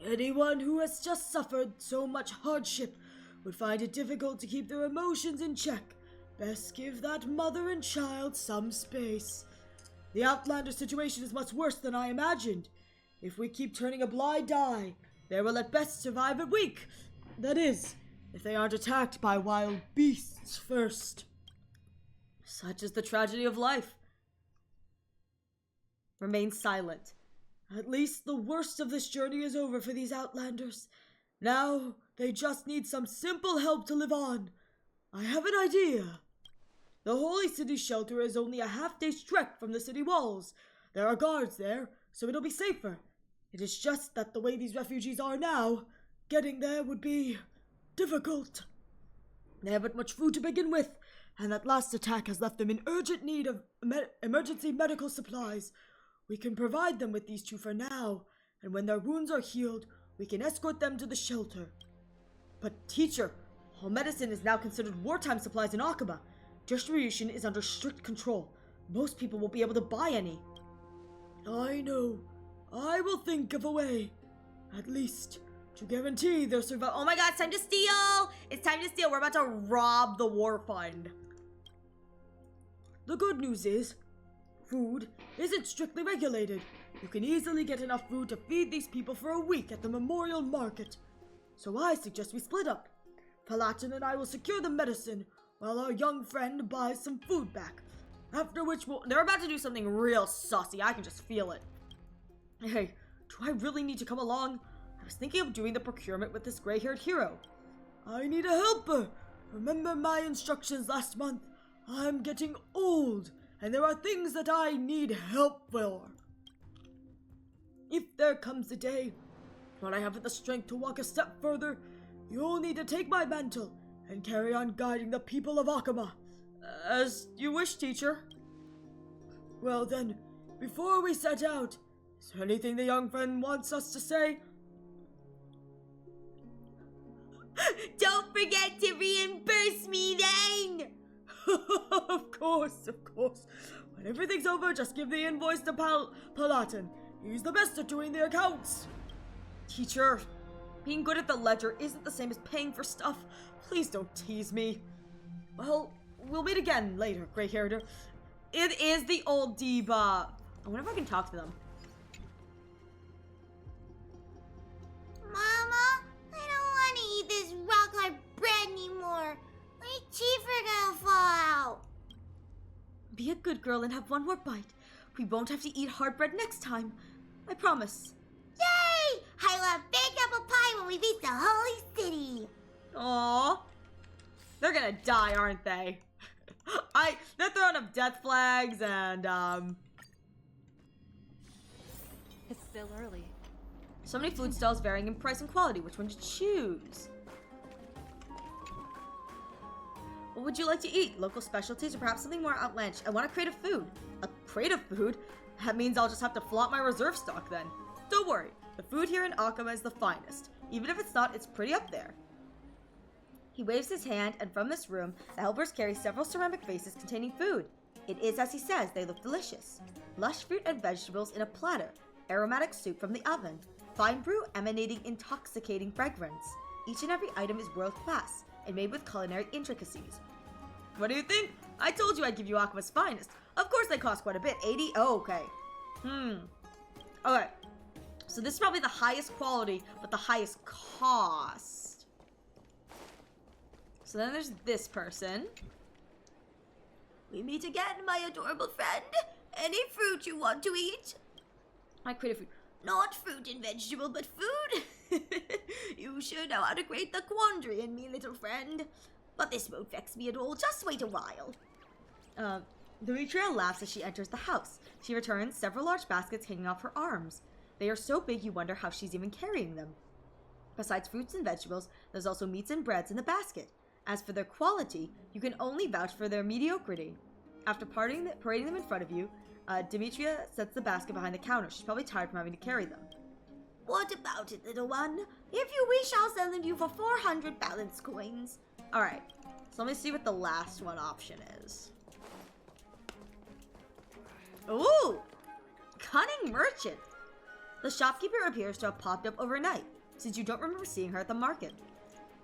Anyone who has just suffered so much hardship would find it difficult to keep their emotions in check. Best give that mother and child some space. The Outlander situation is much worse than I imagined. If we keep turning a blind eye, they will at best survive a week. That is, if they aren't attacked by wild beasts first. Such is the tragedy of life. Remain silent. At least the worst of this journey is over for these Outlanders. Now, they just need some simple help to live on. I have an idea. The Holy City shelter is only a half-day's trek from the city walls. There are guards there, so it'll be safer. It is just that the way these refugees are now, getting there would be difficult. They haven't much food to begin with, and that last attack has left them in urgent need of emergency medical supplies. We can provide them with these two for now, and when their wounds are healed, we can escort them to the shelter. But teacher, all medicine is now considered wartime supplies in Akaba. Distribution is under strict control. Most people won't be able to buy any. I know. I will think of a way. At least, to guarantee their survival. Oh my god, it's time to steal! It's time to steal. We're about to rob the war fund. The good news is, food isn't strictly regulated. You can easily get enough food to feed these people for a week at the memorial market. So I suggest we split up. Paladin and I will secure the medicine, while our young friend buys some food back. After which they're about to do something real saucy. I can just feel it. Hey, do I really need to come along? I was thinking of doing the procurement with this gray-haired hero. I need a helper. Remember my instructions last month? I'm getting old, and there are things that I need help for. If there comes a day when I haven't the strength to walk a step further, you'll need to take my mantle and carry on guiding the people of Akama. As you wish, teacher. Well then, before we set out, is there anything the young friend wants us to say? Don't forget to reimburse me then! Of course. When everything's over, just give the invoice to Paladin. He's the best at doing the accounts. Teacher, being good at the ledger isn't the same as paying for stuff. Please don't tease me. Well, we'll meet again later, gray-haired. It is the old Diva. I wonder if I can talk to them. Mama, I don't want to eat this rock hard bread anymore. My teeth are gonna fall out. Be a good girl and have one more bite. We won't have to eat hard bread next time. I promise. Yay! I love baked apple pie when we reach the Holy City. Aww. They're gonna die, aren't they? They're throwing up death flags and, It's still early. so many food stalls varying in price and quality. Which one to choose? What would you like to eat? Local specialties or perhaps something more outlandish? I want a crate of food. A crate of food? That means I'll just have to flaunt my reserve stock then. Don't worry. The food here in Akama is the finest. Even if it's not, it's pretty up there. He waves his hand, and from this room, the helpers carry several ceramic vases containing food. It is as he says, they look delicious. Lush fruit and vegetables in a platter, aromatic soup from the oven, fine brew emanating intoxicating fragrance. Each and every item is world class, and made with culinary intricacies. What do you think? I told you I'd give you Akama's finest. Of course they cost quite a bit, 80? Oh, okay. Okay. So this is probably the highest quality, but the highest cost. So then there's this person. We meet again, my adorable friend. Any fruit you want to eat? I create a food. Not fruit and vegetable, but food. You sure know how to create the quandary in me, little friend. But this won't vex me at all. Just wait a while. Demetria laughs as she enters the house. She returns several large baskets hanging off her arms. They are so big you wonder how she's even carrying them. Besides fruits and vegetables, there's also meats and breads in the basket. As for their quality, you can only vouch for their mediocrity. After parading them in front of you, Demetria sets the basket behind the counter. She's probably tired from having to carry them. What about it, little one? If you wish, I'll sell them to you for 400 balance coins. Alright, so let me see what the last one option is. Ooh! Cunning merchant! The shopkeeper appears to have popped up overnight, since you don't remember seeing her at the market.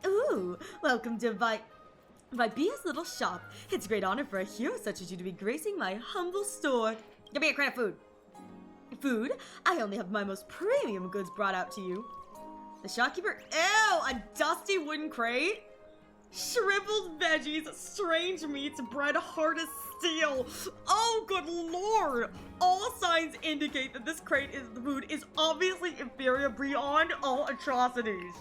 Ooh, welcome to Vibia's little shop. It's a great honor for a hero such as you to be gracing my humble store. Give me a crate of food. Food? I only have my most premium goods brought out to you. The shopkeeper, ew, a dusty wooden crate? Shriveled veggies, strange meats, bread hard as steel. Oh, good lord! All signs indicate that this crate the food is obviously inferior beyond all atrocities.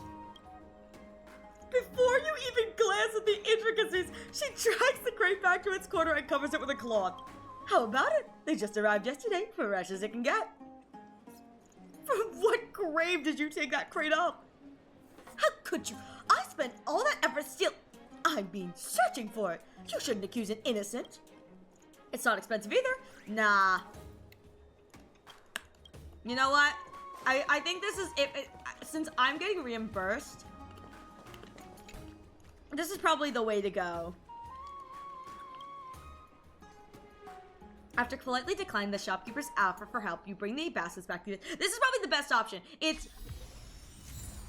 Before you even glance at the intricacies, she drags the crate back to its corner and covers it with a cloth. How about it? They just arrived yesterday, fresh as it can get. From what grave did you take that crate up? How could you? I spent all that effort I've been searching for it. You shouldn't accuse an innocent. It's not expensive either. Nah. You know what? I think this is it. Since I'm getting reimbursed, this is probably the way to go. After politely declining the shopkeeper's offer for help, you bring the baskets back to you. This is probably the best option. It's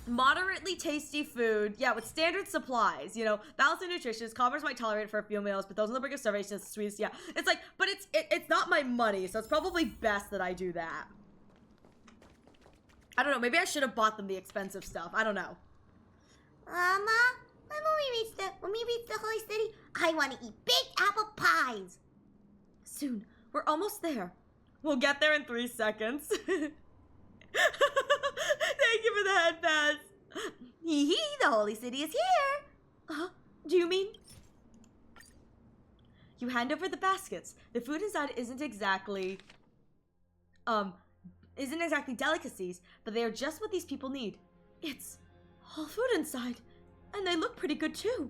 moderately tasty food, yeah, with standard supplies, you know, balanced and nutritious. Commoners might tolerate it for a few meals, but those on the brink of starvation is the sweetest, yeah. It's like, but it's not my money, so it's probably best that I do that. I don't know, maybe I should have bought them the expensive stuff. I don't know. Mama, when we reach the holy city, I want to eat baked apple pies. Soon. We're almost there. We'll get there in 3 seconds. Thank you for the head pass. Hee hee, the holy city is here. Do you mean? You hand over the baskets. The food inside isn't exactly delicacies, but they are just what these people need. It's all food inside, and they look pretty good too.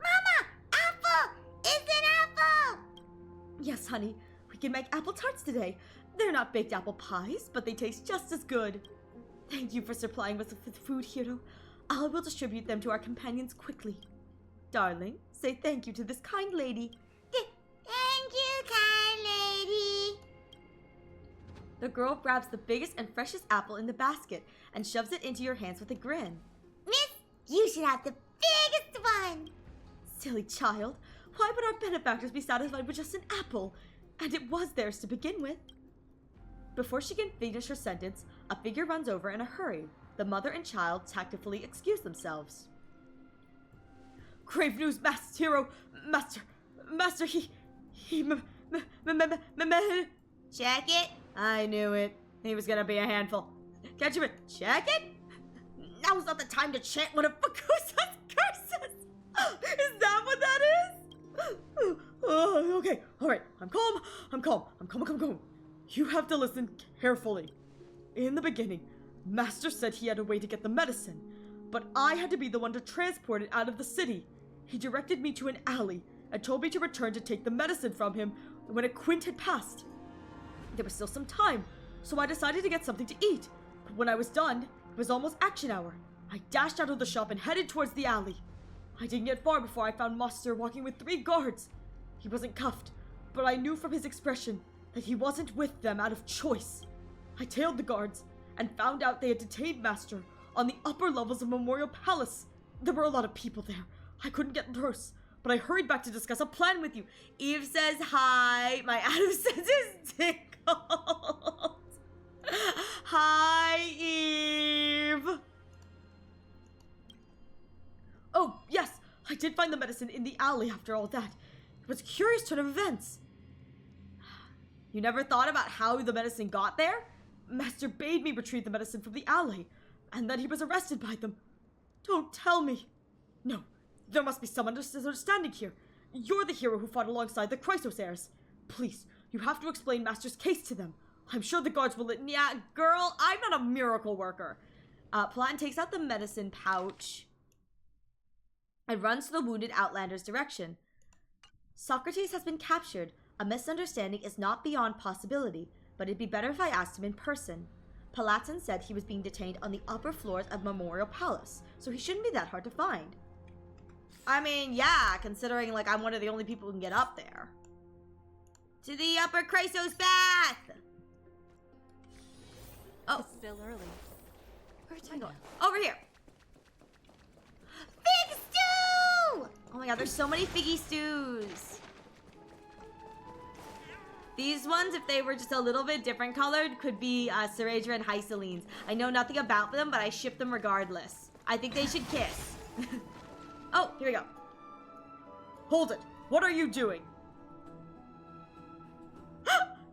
Mama, apple! It's an apple! Yes, honey. We can make apple tarts today. They're not baked apple pies, but they taste just as good. Thank you for supplying us with food, hero. I will distribute them to our companions quickly. Darling, say thank you to this kind lady. Thank you, kind lady. The girl grabs the biggest and freshest apple in the basket and shoves it into your hands with a grin. Miss, you should have the biggest one. Silly child. Why would our benefactors be satisfied with just an apple? And it was theirs to begin with. Before she can finish her sentence, a figure runs over in a hurry. The mother and child tactfully excuse themselves. Grave news, Master Hero! Master, Check it. I knew it. He was gonna be a handful. Catch him in. Check it? Now's not the time to chant one of Bakusa's curses. Is that what that is? Okay, alright. I'm calm. You have to listen carefully. In the beginning, Master said he had a way to get the medicine, but I had to be the one to transport it out of the city. He directed me to an alley and told me to return to take the medicine from him when a quint had passed. There was still some time, so I decided to get something to eat. But when I was done, it was almost action hour. I dashed out of the shop and headed towards the alley. I didn't get far before I found Master walking with 3 guards. He wasn't cuffed, but I knew from his expression that he wasn't with them out of choice. I tailed the guards and found out they had detained Master on the upper levels of Memorial Palace. There were a lot of people there. I couldn't get close, but I hurried back to discuss a plan with you. Eve says hi. My Adam sense is tickled. Hi, Eve. Oh, yes, I did find the medicine in the alley after all that. It was a curious turn of events. You never thought about how the medicine got there? Master bade me retrieve the medicine from the alley, and then he was arrested by them. Don't tell me. No, there must be some misunderstanding here. You're the hero who fought alongside the Chrysos heirs. Please, you have to explain Master's case to them. I'm sure the guards will Yeah, girl, I'm not a miracle worker. Platin takes out the medicine pouch and runs to the wounded Outlander's direction. Socrates has been captured. A misunderstanding is not beyond possibility, but it'd be better if I asked him in person. Palatine said he was being detained on the upper floors of Memorial Palace, so he shouldn't be that hard to find. I mean, yeah, considering, like, I'm one of the only people who can get up there. To the upper Chrysos bath! Oh. It's still early. Where's my going? Over here! Fig stew! Oh my god, there's so many figgy stews. These ones, if they were just a little bit different colored, could be Ceredra and Hycelines. I know nothing about them, but I ship them regardless. I think they should kiss. Oh, here we go. Hold it. What are you doing?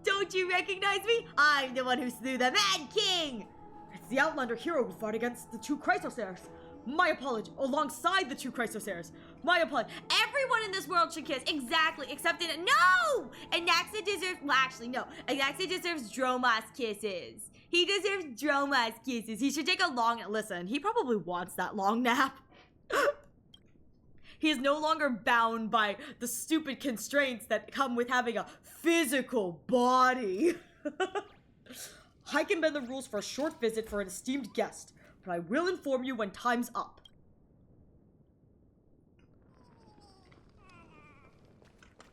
Don't you recognize me? I'm the one who slew the Mad King. It's the Outlander hero who fought against the 2 Chrysos heirs. My apology. Alongside the two Chrysos heirs. My apology. Everyone in this world should kiss. Exactly. Except in no! Anaxa deserves, well, actually, no. Anaxa deserves Dromas kisses. He deserves Dromas kisses. He should take a long, listen, he probably wants that long nap. He is no longer bound by the stupid constraints that come with having a physical body. I can bend the rules for a short visit for an esteemed guest, but I will inform you when time's up.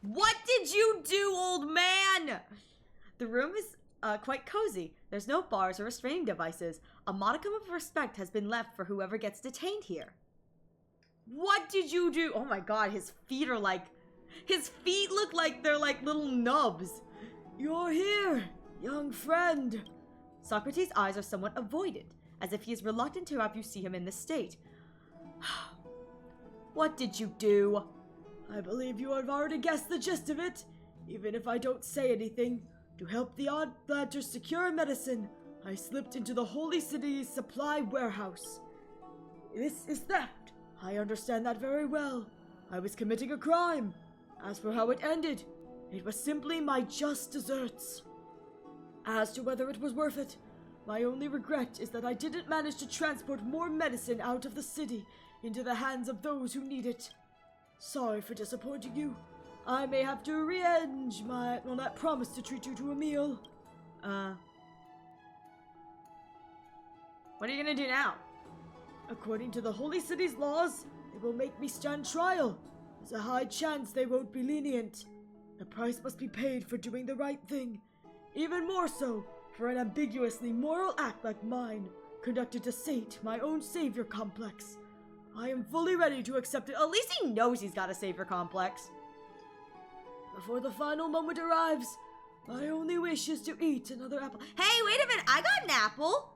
What did you do, old man? The room is quite cozy. There's no bars or restraining devices. A modicum of respect has been left for whoever gets detained here. What did you do? Oh my god, his feet are like... His feet look like they're like little nubs. You're here, young friend. Socrates' eyes are somewhat avoided, as if he is reluctant to have you see him in this state. What did you do? I believe you have already guessed the gist of it. Even if I don't say anything, to help the Outlanders secure medicine, I slipped into the Holy City's supply warehouse. This is theft. I understand that very well. I was committing a crime. As for how it ended, it was simply my just deserts. As to whether it was worth it, my only regret is that I didn't manage to transport more medicine out of the city into the hands of those who need it. Sorry for disappointing you. I may have to rearrange that promise to treat you to a meal. What are you gonna do now? According to the Holy City's laws, they will make me stand trial. There's a high chance they won't be lenient. The price must be paid for doing the right thing. Even more so for an ambiguously moral act like mine, conducted to sate my own savior complex. I am fully ready to accept it. At least he knows he's got a savior complex. Before the final moment arrives, my only wish is to eat another apple. Hey, wait a minute. I got an apple.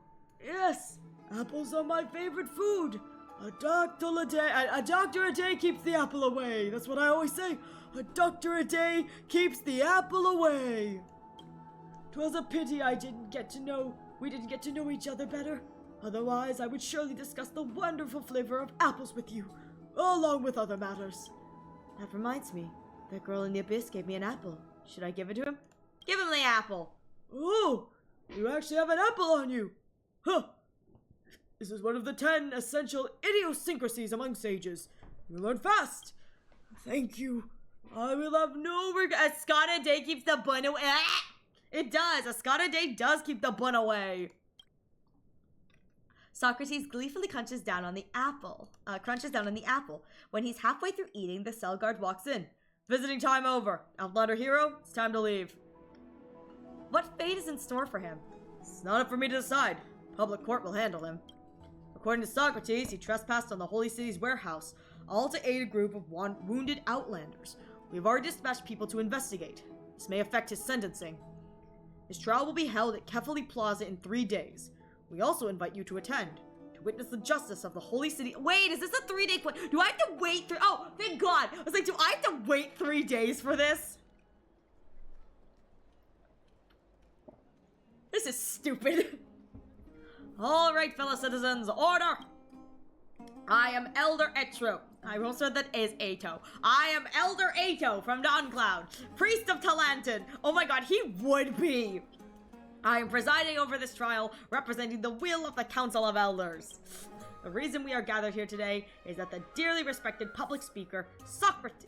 Yes, apples are my favorite food. A doctor a day keeps the apple away. That's what I always say. A doctor a day keeps the apple away. 'Twas a pity we didn't get to know each other better. Otherwise, I would surely discuss the wonderful flavor of apples with you, along with other matters. That reminds me, that girl in the abyss gave me an apple. Should I give it to him? Give him the apple. Oh, you actually have an apple on you. Huh. This is one of the 10 essential idiosyncrasies among sages. You learn fast. Thank you. I will have no regret. A Scott a day keeps the bun away. It does. A Scott a day does keep the bun away. Socrates gleefully crunches down on the apple. When he's halfway through eating, the cell guard walks in. Visiting time over. Outlander hero, it's time to leave. What fate is in store for him? It's not up for me to decide. Public court will handle him. According to Socrates, he trespassed on the Holy City's warehouse, all to aid a group of wounded Outlanders. We've already dispatched people to investigate. This may affect his sentencing. His trial will be held at Kefali Plaza in 3 days. We also invite you to attend, to witness the justice of the Holy City. Wait, is this a 3-day do I have to wait oh, thank God. I was like, do I have to wait 3 days for this? This is stupid. All right, fellow citizens, order. I am Elder Etro. I almost said that is Ato. I am Elder Ato from Dawncloud, priest of Talantin. Oh my God, he would be. I am presiding over this trial, representing the will of the Council of Elders. The reason we are gathered here today is that the dearly respected public speaker, Socrates,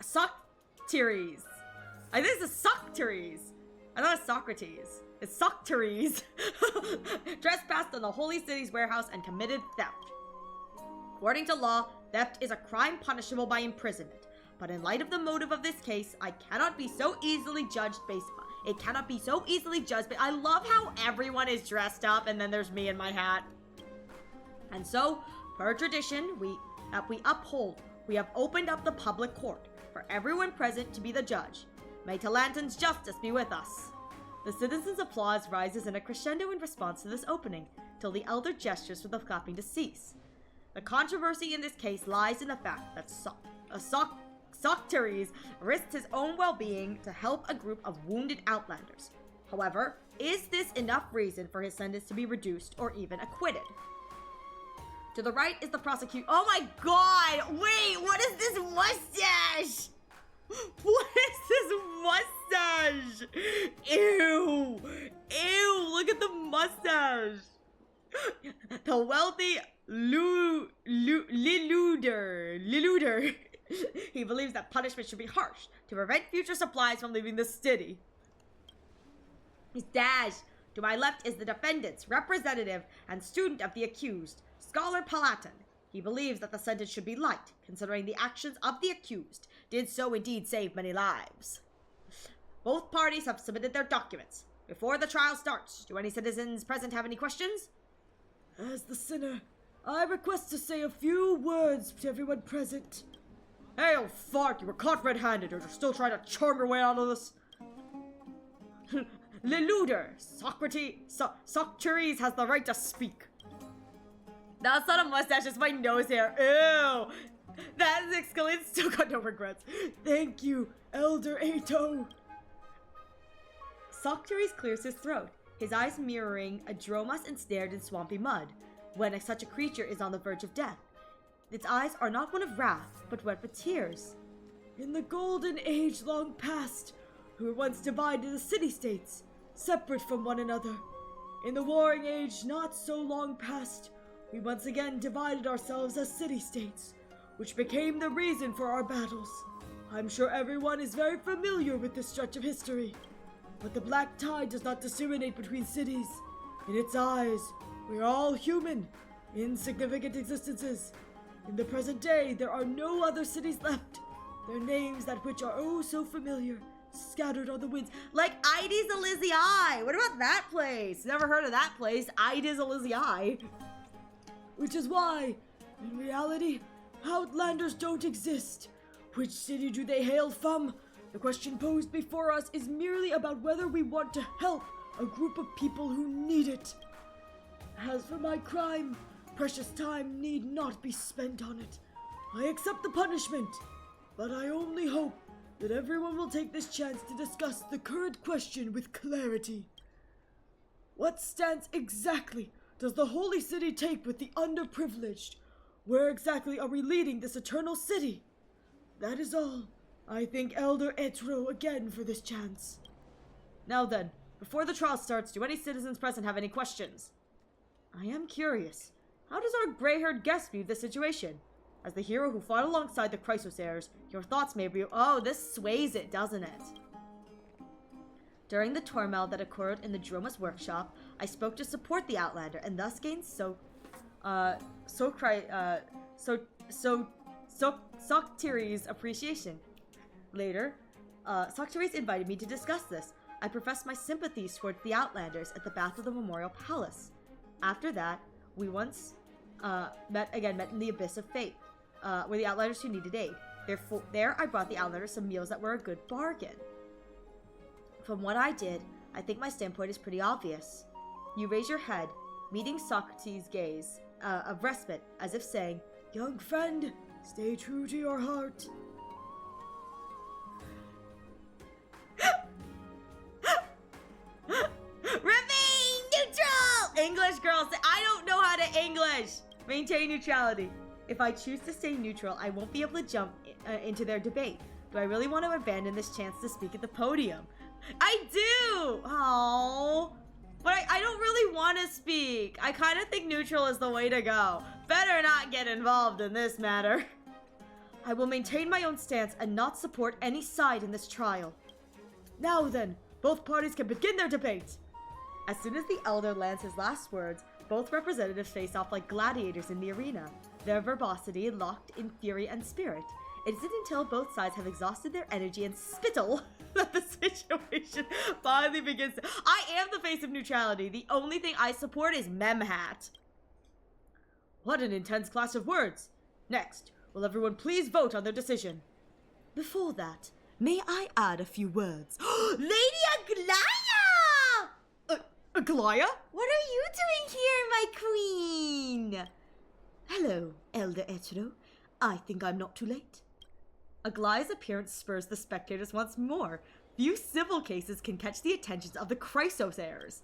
Socrates. I think it's Socrates. I thought it's Socrates. It's Socrates. Trespassed on the Holy City's warehouse and committed theft. According to law, theft is a crime punishable by imprisonment. But in light of the motive of this case, it cannot be so easily judged I love how everyone is dressed up and then there's me in my hat. And so, per tradition, we have opened up the public court for everyone present to be the judge. May Talantin's justice be with us. The citizens' applause rises in a crescendo in response to this opening, till the elder gestures for the clapping to cease. The controversy in this case lies in the fact that Socrates risked his own well-being to help a group of wounded Outlanders. However, Is this enough reason for his sentence to be reduced or even acquitted? To the right is the prosecution. Oh my god! Wait, what is this mustache? What is this mustache? Ew! Ew, look at the mustache! The wealthy Liluder. He believes that punishment should be harsh to prevent future supplies from leaving the city. His dash. To my left is the defendant's representative and student of the accused, Scholar Palatine. He believes that the sentence should be light, considering the actions of the accused did so indeed save many lives. Both parties have submitted their documents. Before the trial starts, do any citizens present have any questions? As the sinner, I request to say a few words to everyone present. Hey, oh fuck, you were caught red-handed, or you're still trying to charm your way out of this? Leluder, Socrates has the right to speak. That's not a mustache, it's my nose hair. Ew! That Excalibur still got no regrets. Thank you, Elder Ato. Socrates clears his throat, his eyes mirroring a dromas ensnared in swampy mud, when such a creature is on the verge of death. Its eyes are not one of wrath, but wet with tears. In the golden age long past, we were once divided as city-states, separate from one another. In the warring age not so long past, we once again divided ourselves as city-states, which became the reason for our battles. I'm sure everyone is very familiar with this stretch of history. But the black tide does not discriminate between cities. In its eyes, we are all human, insignificant existences. In the present day, there are no other cities left. Their names, that which are oh so familiar, scattered on the winds. Like Ides Elysiae! What about that place? Never heard of that place. Ides Elysiae. Which is why, in reality, Outlanders don't exist. Which city do they hail from? The question posed before us is merely about whether we want to help a group of people who need it. As for my crime, precious time need not be spent on it. I accept the punishment, but I only hope that everyone will take this chance to discuss the current question with clarity. What stance exactly does the Holy City take with the underprivileged? Where exactly are we leading this eternal city? That is all. I thank Elder Etro again for this chance. Now then, before the trial starts, do any citizens present have any questions? I am curious. How does our gray-haired guest view this situation? As the hero who fought alongside the Chrysosairs, your thoughts may be— oh, this sways it, doesn't it? During the turmoil that occurred in the Droma's workshop, I spoke to support the Outlander and thus gained Socrates' appreciation. Later, Socrates invited me to discuss this. I professed my sympathies towards the Outlanders at the bath of the Memorial Palace. After that, we once met in the Abyss of Fate, where the Outlanders who needed aid. There I brought the Outlanders some meals that were a good bargain. From what I did, I think my standpoint is pretty obvious. You raise your head, meeting Socrates' gaze of respite, as if saying, "Young friend, stay true to your heart." Remain neutral! English girls, I don't know how to English! Maintain neutrality. If I choose to stay neutral, I won't be able to jump into their debate. Do I really want to abandon this chance to speak at the podium? I do! Aww. But I don't really want to speak. I kind of think neutral is the way to go. Better not get involved in this matter. I will maintain my own stance and not support any side in this trial. Now then, both parties can begin their debate. As soon as the elder lands his last words, both representatives face off like gladiators in the arena, their verbosity locked in fury and spirit. It isn't until both sides have exhausted their energy and spittle that the situation finally begins. I am the face of neutrality. The only thing I support is Memhat. What an intense clash of words. Next, will everyone please vote on their decision? Before that, may I add a few words? Lady Aglaya! Aglaya? What are you doing here, my queen? Hello, Elder Etro. I think I'm not too late. Aglaya's appearance spurs the spectators once more. few civil cases can catch the attentions of the Chrysos heirs.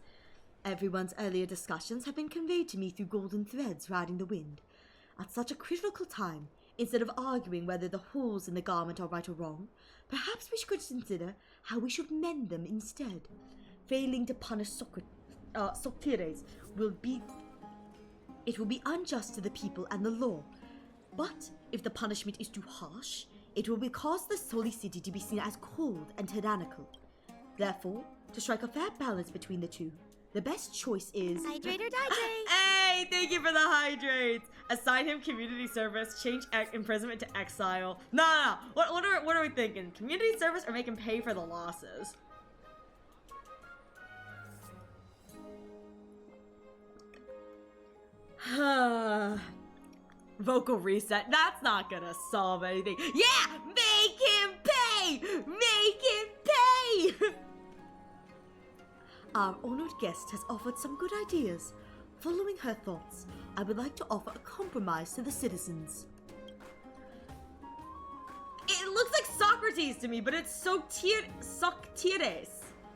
Everyone's earlier discussions have been conveyed to me through golden threads riding the wind. At such a critical time, instead of arguing whether the holes in the garment are right or wrong, perhaps we should consider how we should mend them instead. Failing to punish Soctires will be unjust to the people and the law. But if the punishment is too harsh, it will cause the holy city to be seen as cold and tyrannical. Therefore, to strike a fair balance between the two, the best choice is... Hydrate or dihydrate. Hey, thank you for the hydrates. Assign him community service, change imprisonment to exile. No. What are we thinking? Community service or make him pay for the losses? Vocal reset. That's not gonna solve anything. Yeah! Make him pay! Make him pay! Our honored guest has offered some good ideas. Following her thoughts, I would like to offer a compromise to the citizens. It looks like Socrates to me, but it's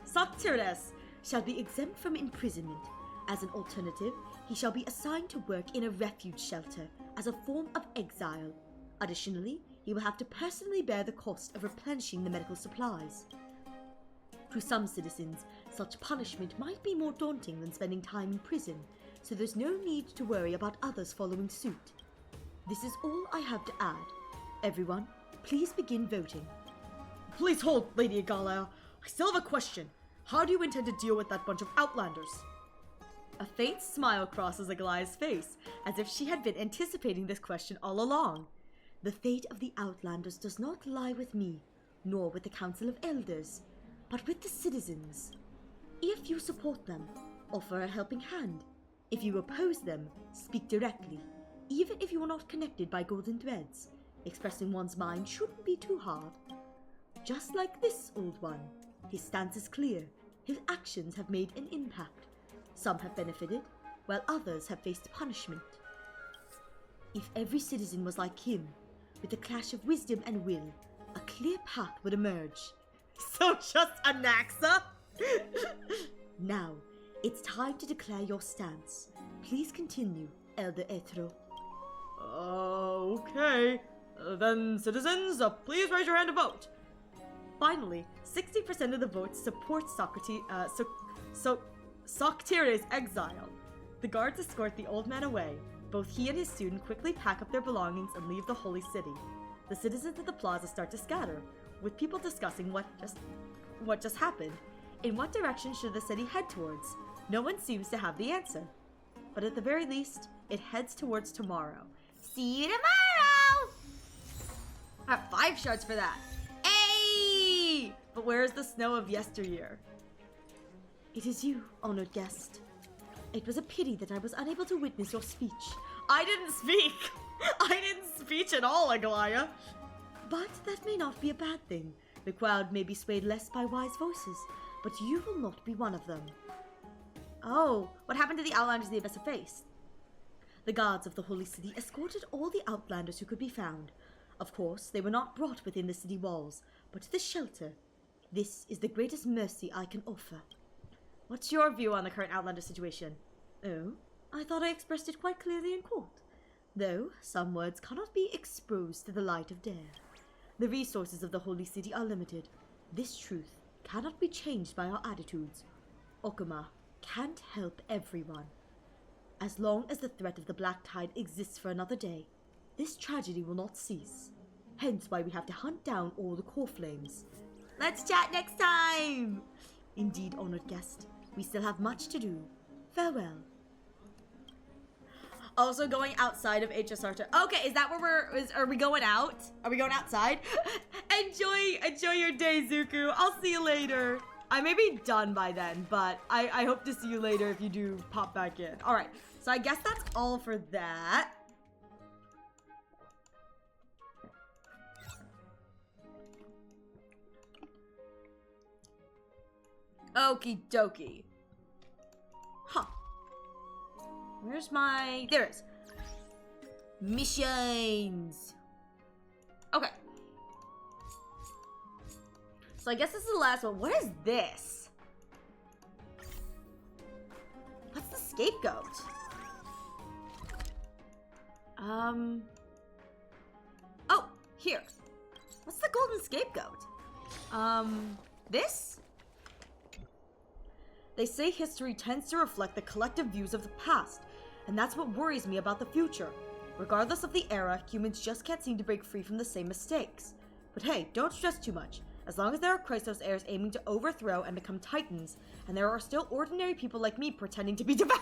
Soctires shall be exempt from imprisonment. As an alternative, he shall be assigned to work in a refuge shelter as a form of exile. Additionally, he will have to personally bear the cost of replenishing the medical supplies. To some citizens, such punishment might be more daunting than spending time in prison, so there's no need to worry about others following suit. This is all I have to add. Everyone, please begin voting. Please hold, Lady Agalea. I still have a question. How do you intend to deal with that bunch of outlanders? A faint smile crosses Agalaea's face, as if she had been anticipating this question all along. The fate of the outlanders does not lie with me, nor with the Council of Elders, but with the citizens. If you support them, offer a helping hand. If you oppose them, speak directly, even if you are not connected by golden threads. Expressing one's mind shouldn't be too hard. Just like this old one, his stance is clear. His actions have made an impact. Some have benefited, while others have faced punishment. If every citizen was like him, with a clash of wisdom and will, a clear path would emerge. So just Anaxa? Now, it's time to declare your stance. Please continue, Elder Ethro. Okay. Then, citizens, please raise your hand to vote. Finally, 60% of the votes support Soctires' exile. The guards escort the old man away. Both he and his student quickly pack up their belongings and leave the holy city. The citizens of the plaza start to scatter, with people discussing what just happened. In what direction should the city head towards? No one seems to have the answer. But at the very least, it heads towards tomorrow. See you tomorrow! I have 5 shards for that. Hey! But where is the snow of yesteryear? It is you, honored guest. It was a pity that I was unable to witness your speech. I didn't speak! I didn't speak at all, Agalea! But that may not be a bad thing. The crowd may be swayed less by wise voices, but you will not be one of them. Oh, what happened to the outlanders the Abyss faced? The guards of the Holy City escorted all the outlanders who could be found. Of course, they were not brought within the city walls, but to the shelter. This is the greatest mercy I can offer. What's your view on the current outlander situation? Oh, I thought I expressed it quite clearly in court. Though, some words cannot be exposed to the light of day. The resources of the Holy City are limited. This truth cannot be changed by our attitudes. Okuma can't help everyone. As long as the threat of the Black Tide exists for another day, this tragedy will not cease. Hence why we have to hunt down all the core flames. Let's chat next time! Indeed, honored guest, we still have much to do. Farewell. Also going outside of HSR to... Okay, is that where are we going out? Are we going outside? Enjoy your day, Zuko. I'll see you later. I may be done by then, but I hope to see you later if you do pop back in. Alright, so I guess that's all for that. Okie dokie. Huh. Where's my... There it is. Missions. Okay. So I guess this is the last one. What is this? What's the scapegoat? Oh, here. What's the golden scapegoat? This? They say history tends to reflect the collective views of the past, and that's what worries me about the future. Regardless of the era, humans just can't seem to break free from the same mistakes. But hey, don't stress too much. As long as there are Christos heirs aiming to overthrow and become titans, and there are still ordinary people like me pretending to be devout,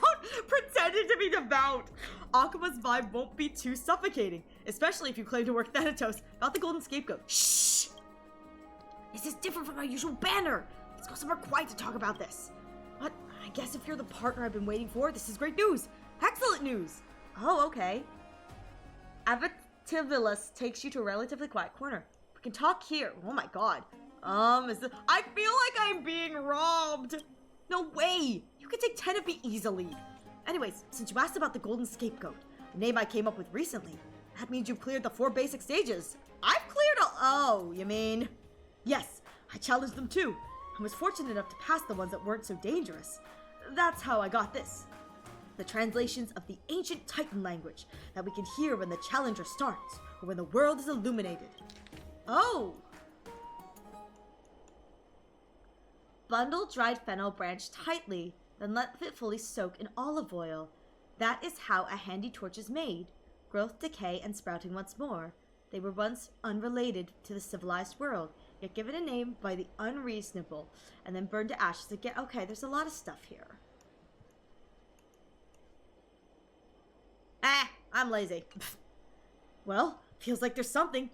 Akuma's vibe won't be too suffocating, especially if you claim to work Thanatos about the golden scapegoat. Shh! This is different from our usual banner. Let's go somewhere quiet to talk about this. But I guess if you're the partner I've been waiting for, this is great news. Excellent news. Oh, okay. Avativilis takes you to a relatively quiet corner. We can talk here. Oh my god. I feel like I'm being robbed. No way. You can take 10 of me easily. Anyways, since you asked about the golden scapegoat, a name I came up with recently, that means you've cleared the 4 basic stages. I've cleared all— oh, you mean? Yes, I challenged them too. I was fortunate enough to pass the ones that weren't so dangerous. That's how I got this. The translations of the ancient Titan language that we can hear when the challenger starts, or when the world is illuminated. Oh! Bundle dried fennel branch tightly, then let it fully soak in olive oil. That is how a handy torch is made. Growth, decay, and sprouting once more. They were once unrelated to the civilized world, yet given a name by the unreasonable, and then burned to ashes again. Okay, there's a lot of stuff here. I'm lazy. Well, feels like there's something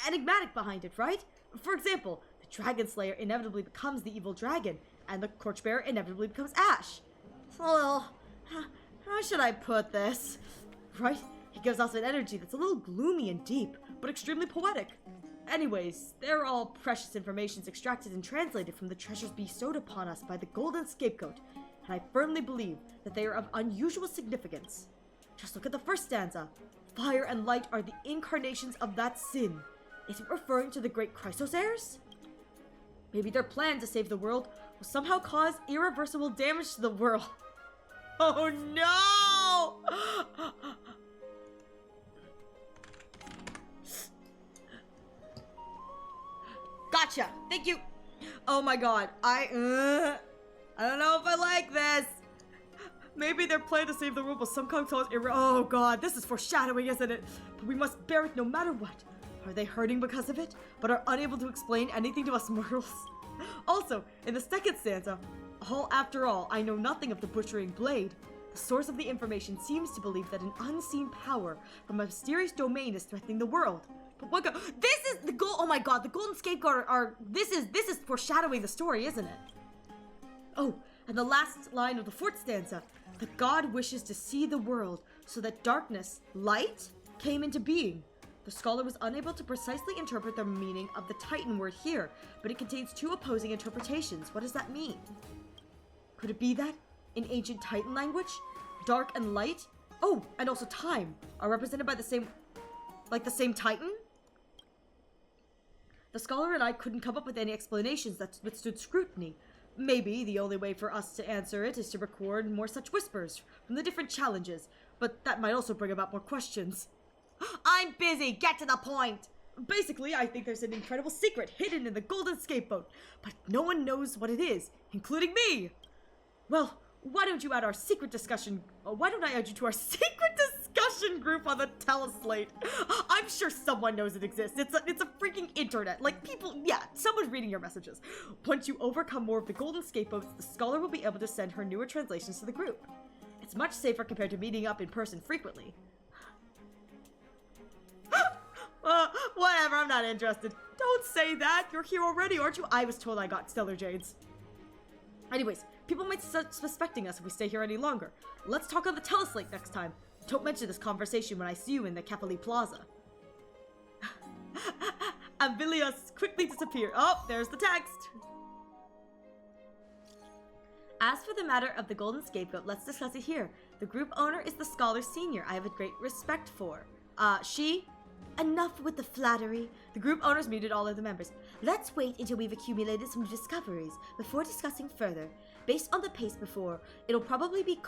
enigmatic behind it, right? For example, the Dragon Slayer inevitably becomes the evil dragon, and the Torchbearer inevitably becomes Ash. Well, how should I put this? Right? He gives off an energy that's a little gloomy and deep, but extremely poetic. Anyways, they're all precious informations extracted and translated from the treasures bestowed upon us by the Golden Scapegoat, and I firmly believe that they are of unusual significance. Just look at the first stanza. Fire and light are the incarnations of that sin. Is it referring to the great Christos heirs? Maybe their plan to save the world will somehow cause irreversible damage to the world. Oh no! Gotcha! Thank you! Oh my god, I don't know if I like this! Maybe their plan to save the world will somehow cause oh god, this is foreshadowing, isn't it? But we must bear it no matter what. Are they hurting because of it, but are unable to explain anything to us mortals? Also, in the second stanza, after all, I know nothing of the butchering blade. The source of the information seems to believe that an unseen power from a mysterious domain is threatening the world. But what this is the goal. Oh my god, the golden scapegoat this is foreshadowing the story, isn't it? Oh, and the last line of the fourth stanza. The god wishes to see the world so that darkness, light, came into being. The scholar was unable to precisely interpret the meaning of the Titan word here, but it contains 2 opposing interpretations. What does that mean? Could it be that, in ancient Titan language, dark and light, oh, and also time, are represented by the same Titan? The scholar and I couldn't come up with any explanations that withstood scrutiny. Maybe the only way for us to answer it is to record more such whispers from the different challenges, but that might also bring about more questions. I'm busy! Get to the point! Basically, I think there's an incredible secret hidden in the golden scapegoat, but no one knows what it is, including me! Well, why don't you add our secret discussion? Why don't I add you to our secret discussion group on the teleslate? I'm sure someone knows it exists. It's a freaking internet. Like people, yeah, someone's reading your messages. Once you overcome more of the golden scapegoats, the scholar will be able to send her newer translations to the group. It's much safer compared to meeting up in person frequently. Whatever, I'm not interested. Don't say that. You're here already, aren't you? I was told I got stellar jades. Anyways, people might start suspecting us if we stay here any longer. Let's talk on the teleslate next time. Don't mention this conversation when I see you in the Capoli Plaza. Amphoreus quickly disappeared. Oh, there's the text. As for the matter of the golden scapegoat, let's discuss it here. The group owner is the scholar senior I have a great respect for. She Enough with the flattery. The group owners muted all of the members. Let's wait until we've accumulated some discoveries before discussing further. Based on the pace before, it'll probably be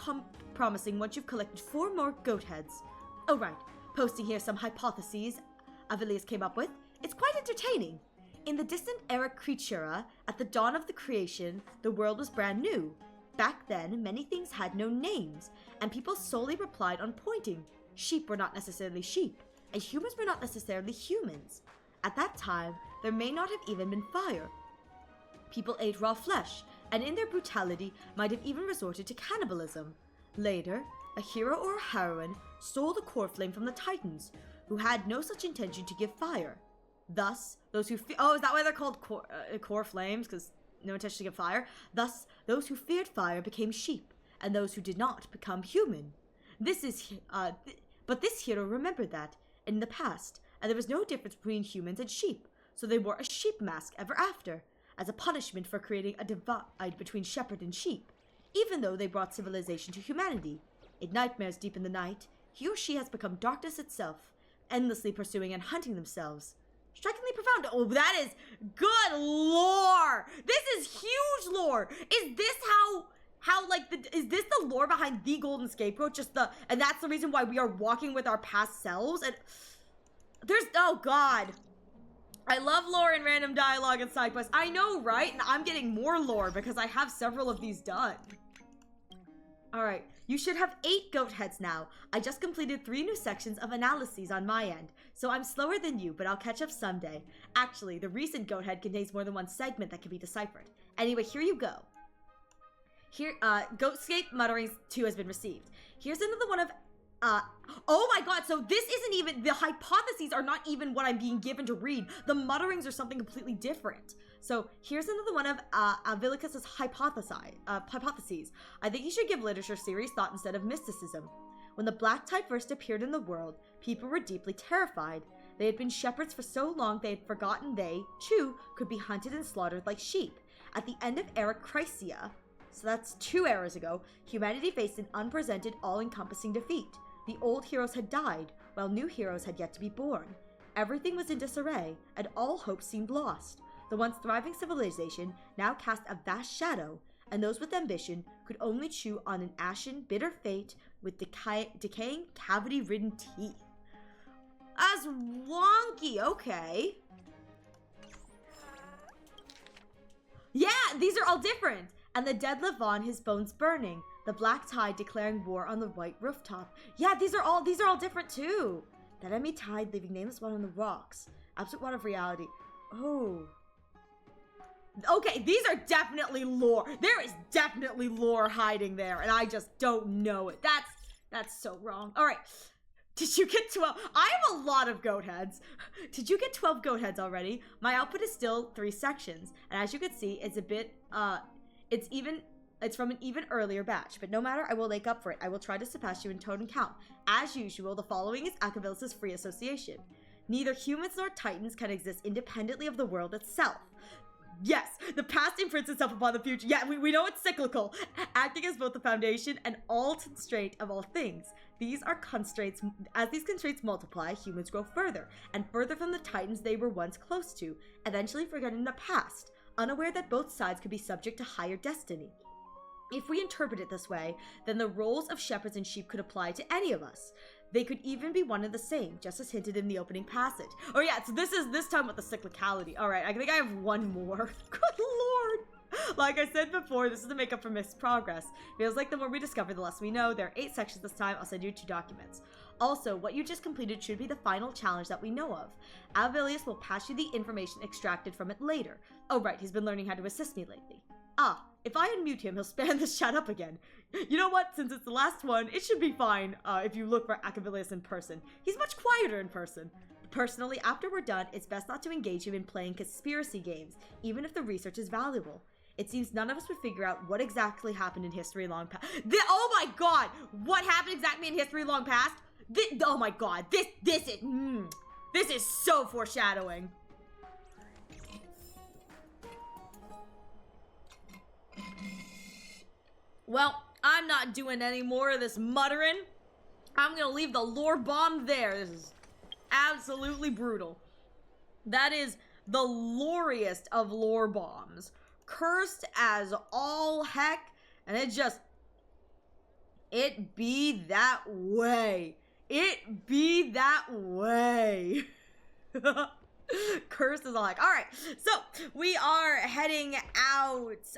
promising once you've collected 4 more goat heads. Oh right, posting here some hypotheses Amphoreus came up with. It's quite entertaining. In the distant era Creatura, at the dawn of the creation, the world was brand new. Back then, many things had no names, and people solely replied on pointing. Sheep were not necessarily sheep, and humans were not necessarily humans. At that time, there may not have even been fire. People ate raw flesh, and in their brutality might have even resorted to cannibalism. Later, a hero or a heroine stole the core flame from the Titans, who had no such intention to give fire. Thus, those who is that why they're called core flames? Because no intention to give fire? Thus, those who feared fire became sheep, and those who did not become human. But this hero remembered that, in the past, and there was no difference between humans and sheep, so they wore a sheep mask ever after, as a punishment for creating a divide between shepherd and sheep, even though they brought civilization to humanity. In nightmares deep in the night, he or she has become darkness itself, endlessly pursuing and hunting themselves. Strikingly profound. Oh, that is good lore! This is huge lore! Is this is this the lore behind the golden scapegoat? And that's the reason why we are walking with our past selves? And oh god. I love lore and random dialogue and side quests. I know, right? And I'm getting more lore because I have several of these done. Alright, you should have 8 goat heads now. I just completed 3 new sections of analyses on my end, so I'm slower than you, but I'll catch up someday. Actually, the recent goat head contains more than one segment that can be deciphered. Anyway, here you go. Here, Goatscape Mutterings 2 has been received. Here's another one of, oh my god, so this isn't even, the hypotheses are not even what I'm being given to read. The mutterings are something completely different. So here's another one of Amphoreus' hypotheses. I think you should give literature serious thought instead of mysticism. When the black tide first appeared in the world, people were deeply terrified. They had been shepherds for so long they had forgotten they, too, could be hunted and slaughtered like sheep. At the end of Era Chrysia, so that's 2 eras ago, humanity faced an unprecedented, all-encompassing defeat. The old heroes had died, while new heroes had yet to be born. Everything was in disarray, and all hope seemed lost. The once thriving civilization now cast a vast shadow, and those with ambition could only chew on an ashen, bitter fate with decaying, cavity-ridden teeth. As wonky, okay. Yeah, these are all different. And the dead live on, his bones burning. The black tide declaring war on the white rooftop. Yeah, these are all different too. That enemy tide leaving nameless water on the rocks. Absolute water of reality. Oh. Okay, these are definitely lore. There is definitely lore hiding there, and I just don't know it. That's so wrong. All right. Did you get 12? I have a lot of goat heads. Did you get 12 goat heads already? My output is still 3 sections, and as you can see, it's a bit, it's from an even earlier batch, but no matter, I will make up for it. I will try to surpass you in total count. As usual, the following is Amphoreus' free association. Neither humans nor titans can exist independently of the world itself. Yes, the past imprints itself upon the future. Yeah, we know it's cyclical, acting as both the foundation and all constraint of all things. These are constraints. As these constraints multiply, humans grow further and further from the titans they were once close to, eventually forgetting the past, unaware that both sides could be subject to higher destiny. If we interpret it this way, then the roles of shepherds and sheep could apply to any of us. They could even be one and the same, just as hinted in the opening passage. Oh yeah, so this time with the cyclicality. All right, I think I have one more. Good lord. Like I said before, this is to make up for missed progress. Feels like the more we discover, the less we know. There are 8 sections this time. I'll send you 2 documents. Also, what you just completed should be the final challenge that we know of. Amphoreus will pass you the information extracted from it later. Oh right, he's been learning how to assist me lately. Ah, if I unmute him, he'll span this chat up again. You know what? Since it's the last one, it should be fine if you look for Amphoreus in person. He's much quieter in person. Personally, after we're done, it's best not to engage him in playing conspiracy games, even if the research is valuable. It seems none of us would figure out what exactly happened in history long past. Oh my god! What happened exactly in history long past? Oh my god, this is so foreshadowing. Well, I'm not doing any more of this muttering. I'm gonna leave the lore bomb there. This is absolutely brutal. That is the loriest of lore bombs. Cursed as all heck, and it be that way. It be that way. Cursed as all heck. Alright, so we are heading out,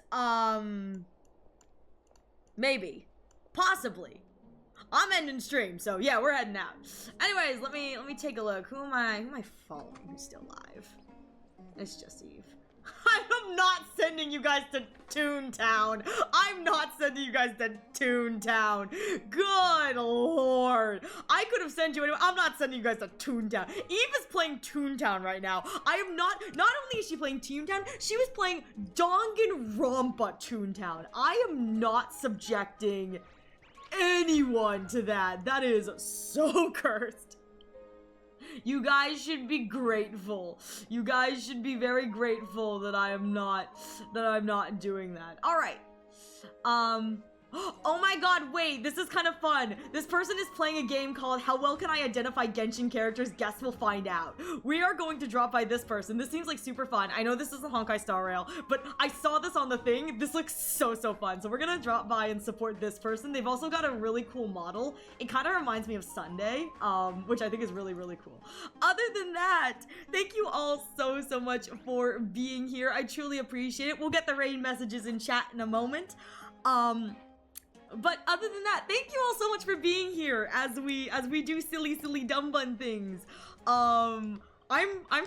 maybe. Possibly. I'm ending stream, so yeah, we're heading out. Anyways, let me take a look. Who am I following who's still alive? It's just Eve. I'm not sending you guys to Toontown. I'm not sending you guys to Toontown. Good lord. I could have sent you anyway. I'm not sending you guys to Toontown. Eve is playing Toontown right now. I am not only is she playing Toontown, she was playing Danganronpa Toontown. I am not subjecting anyone to that. That is so cursed. You guys should be grateful. You guys should be very grateful that I'm not doing that. All right. Oh my god, wait, this is kind of fun. This person is playing a game called How Well Can I Identify Genshin Characters? Guess We'll Find Out. We are going to drop by this person. This seems like super fun. I know this isn't Honkai Star Rail, but I saw this on the thing. This looks so fun. So we're gonna drop by and support this person. They've also got a really cool model. It kind of reminds me of Sunday, which I think is really cool. Other than that, thank you all so much for being here. I truly appreciate it. We'll get the raid messages in chat in a moment. But other than that, thank you all so much for being here as we do silly dumb bun things. I'm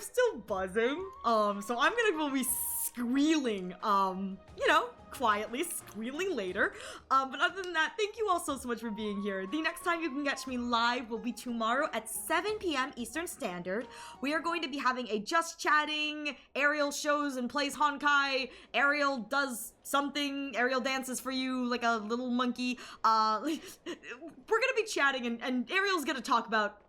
still buzzing. So I'm gonna be squealing, you know, quietly squealing later. But other than that, thank you all so much for being here. The next time you can catch me live will be tomorrow at 7 p.m. Eastern Standard. We are going to be having a just chatting. Ariel shows and plays Honkai. Ariel does something. Ariel dances for you like a little monkey. We're gonna be chatting, and Ariel's gonna talk about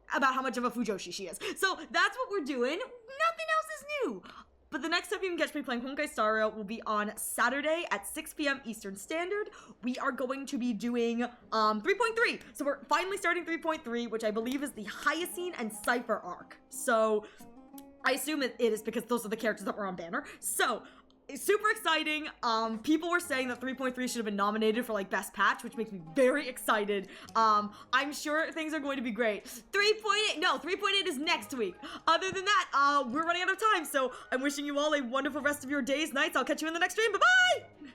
how much of a Fujoshi she is. So that's what we're doing. Nothing else is new. But the next time you can catch me playing Honkai Star Rail will be on Saturday at 6 p.m. Eastern Standard. We are going to be doing 3.3. So we're finally starting 3.3, which I believe is the Hyacine and Cypher arc. So I assume it is because those are the characters that were on banner. So it's super exciting. People were saying that 3.3 should have been nominated for like best patch, which makes me very excited. I'm sure things are going to be great. 3.8 is next week. Other than that, we're running out of time, so I'm wishing you all a wonderful rest of your days, nights. I'll catch you in the next stream. Bye-bye!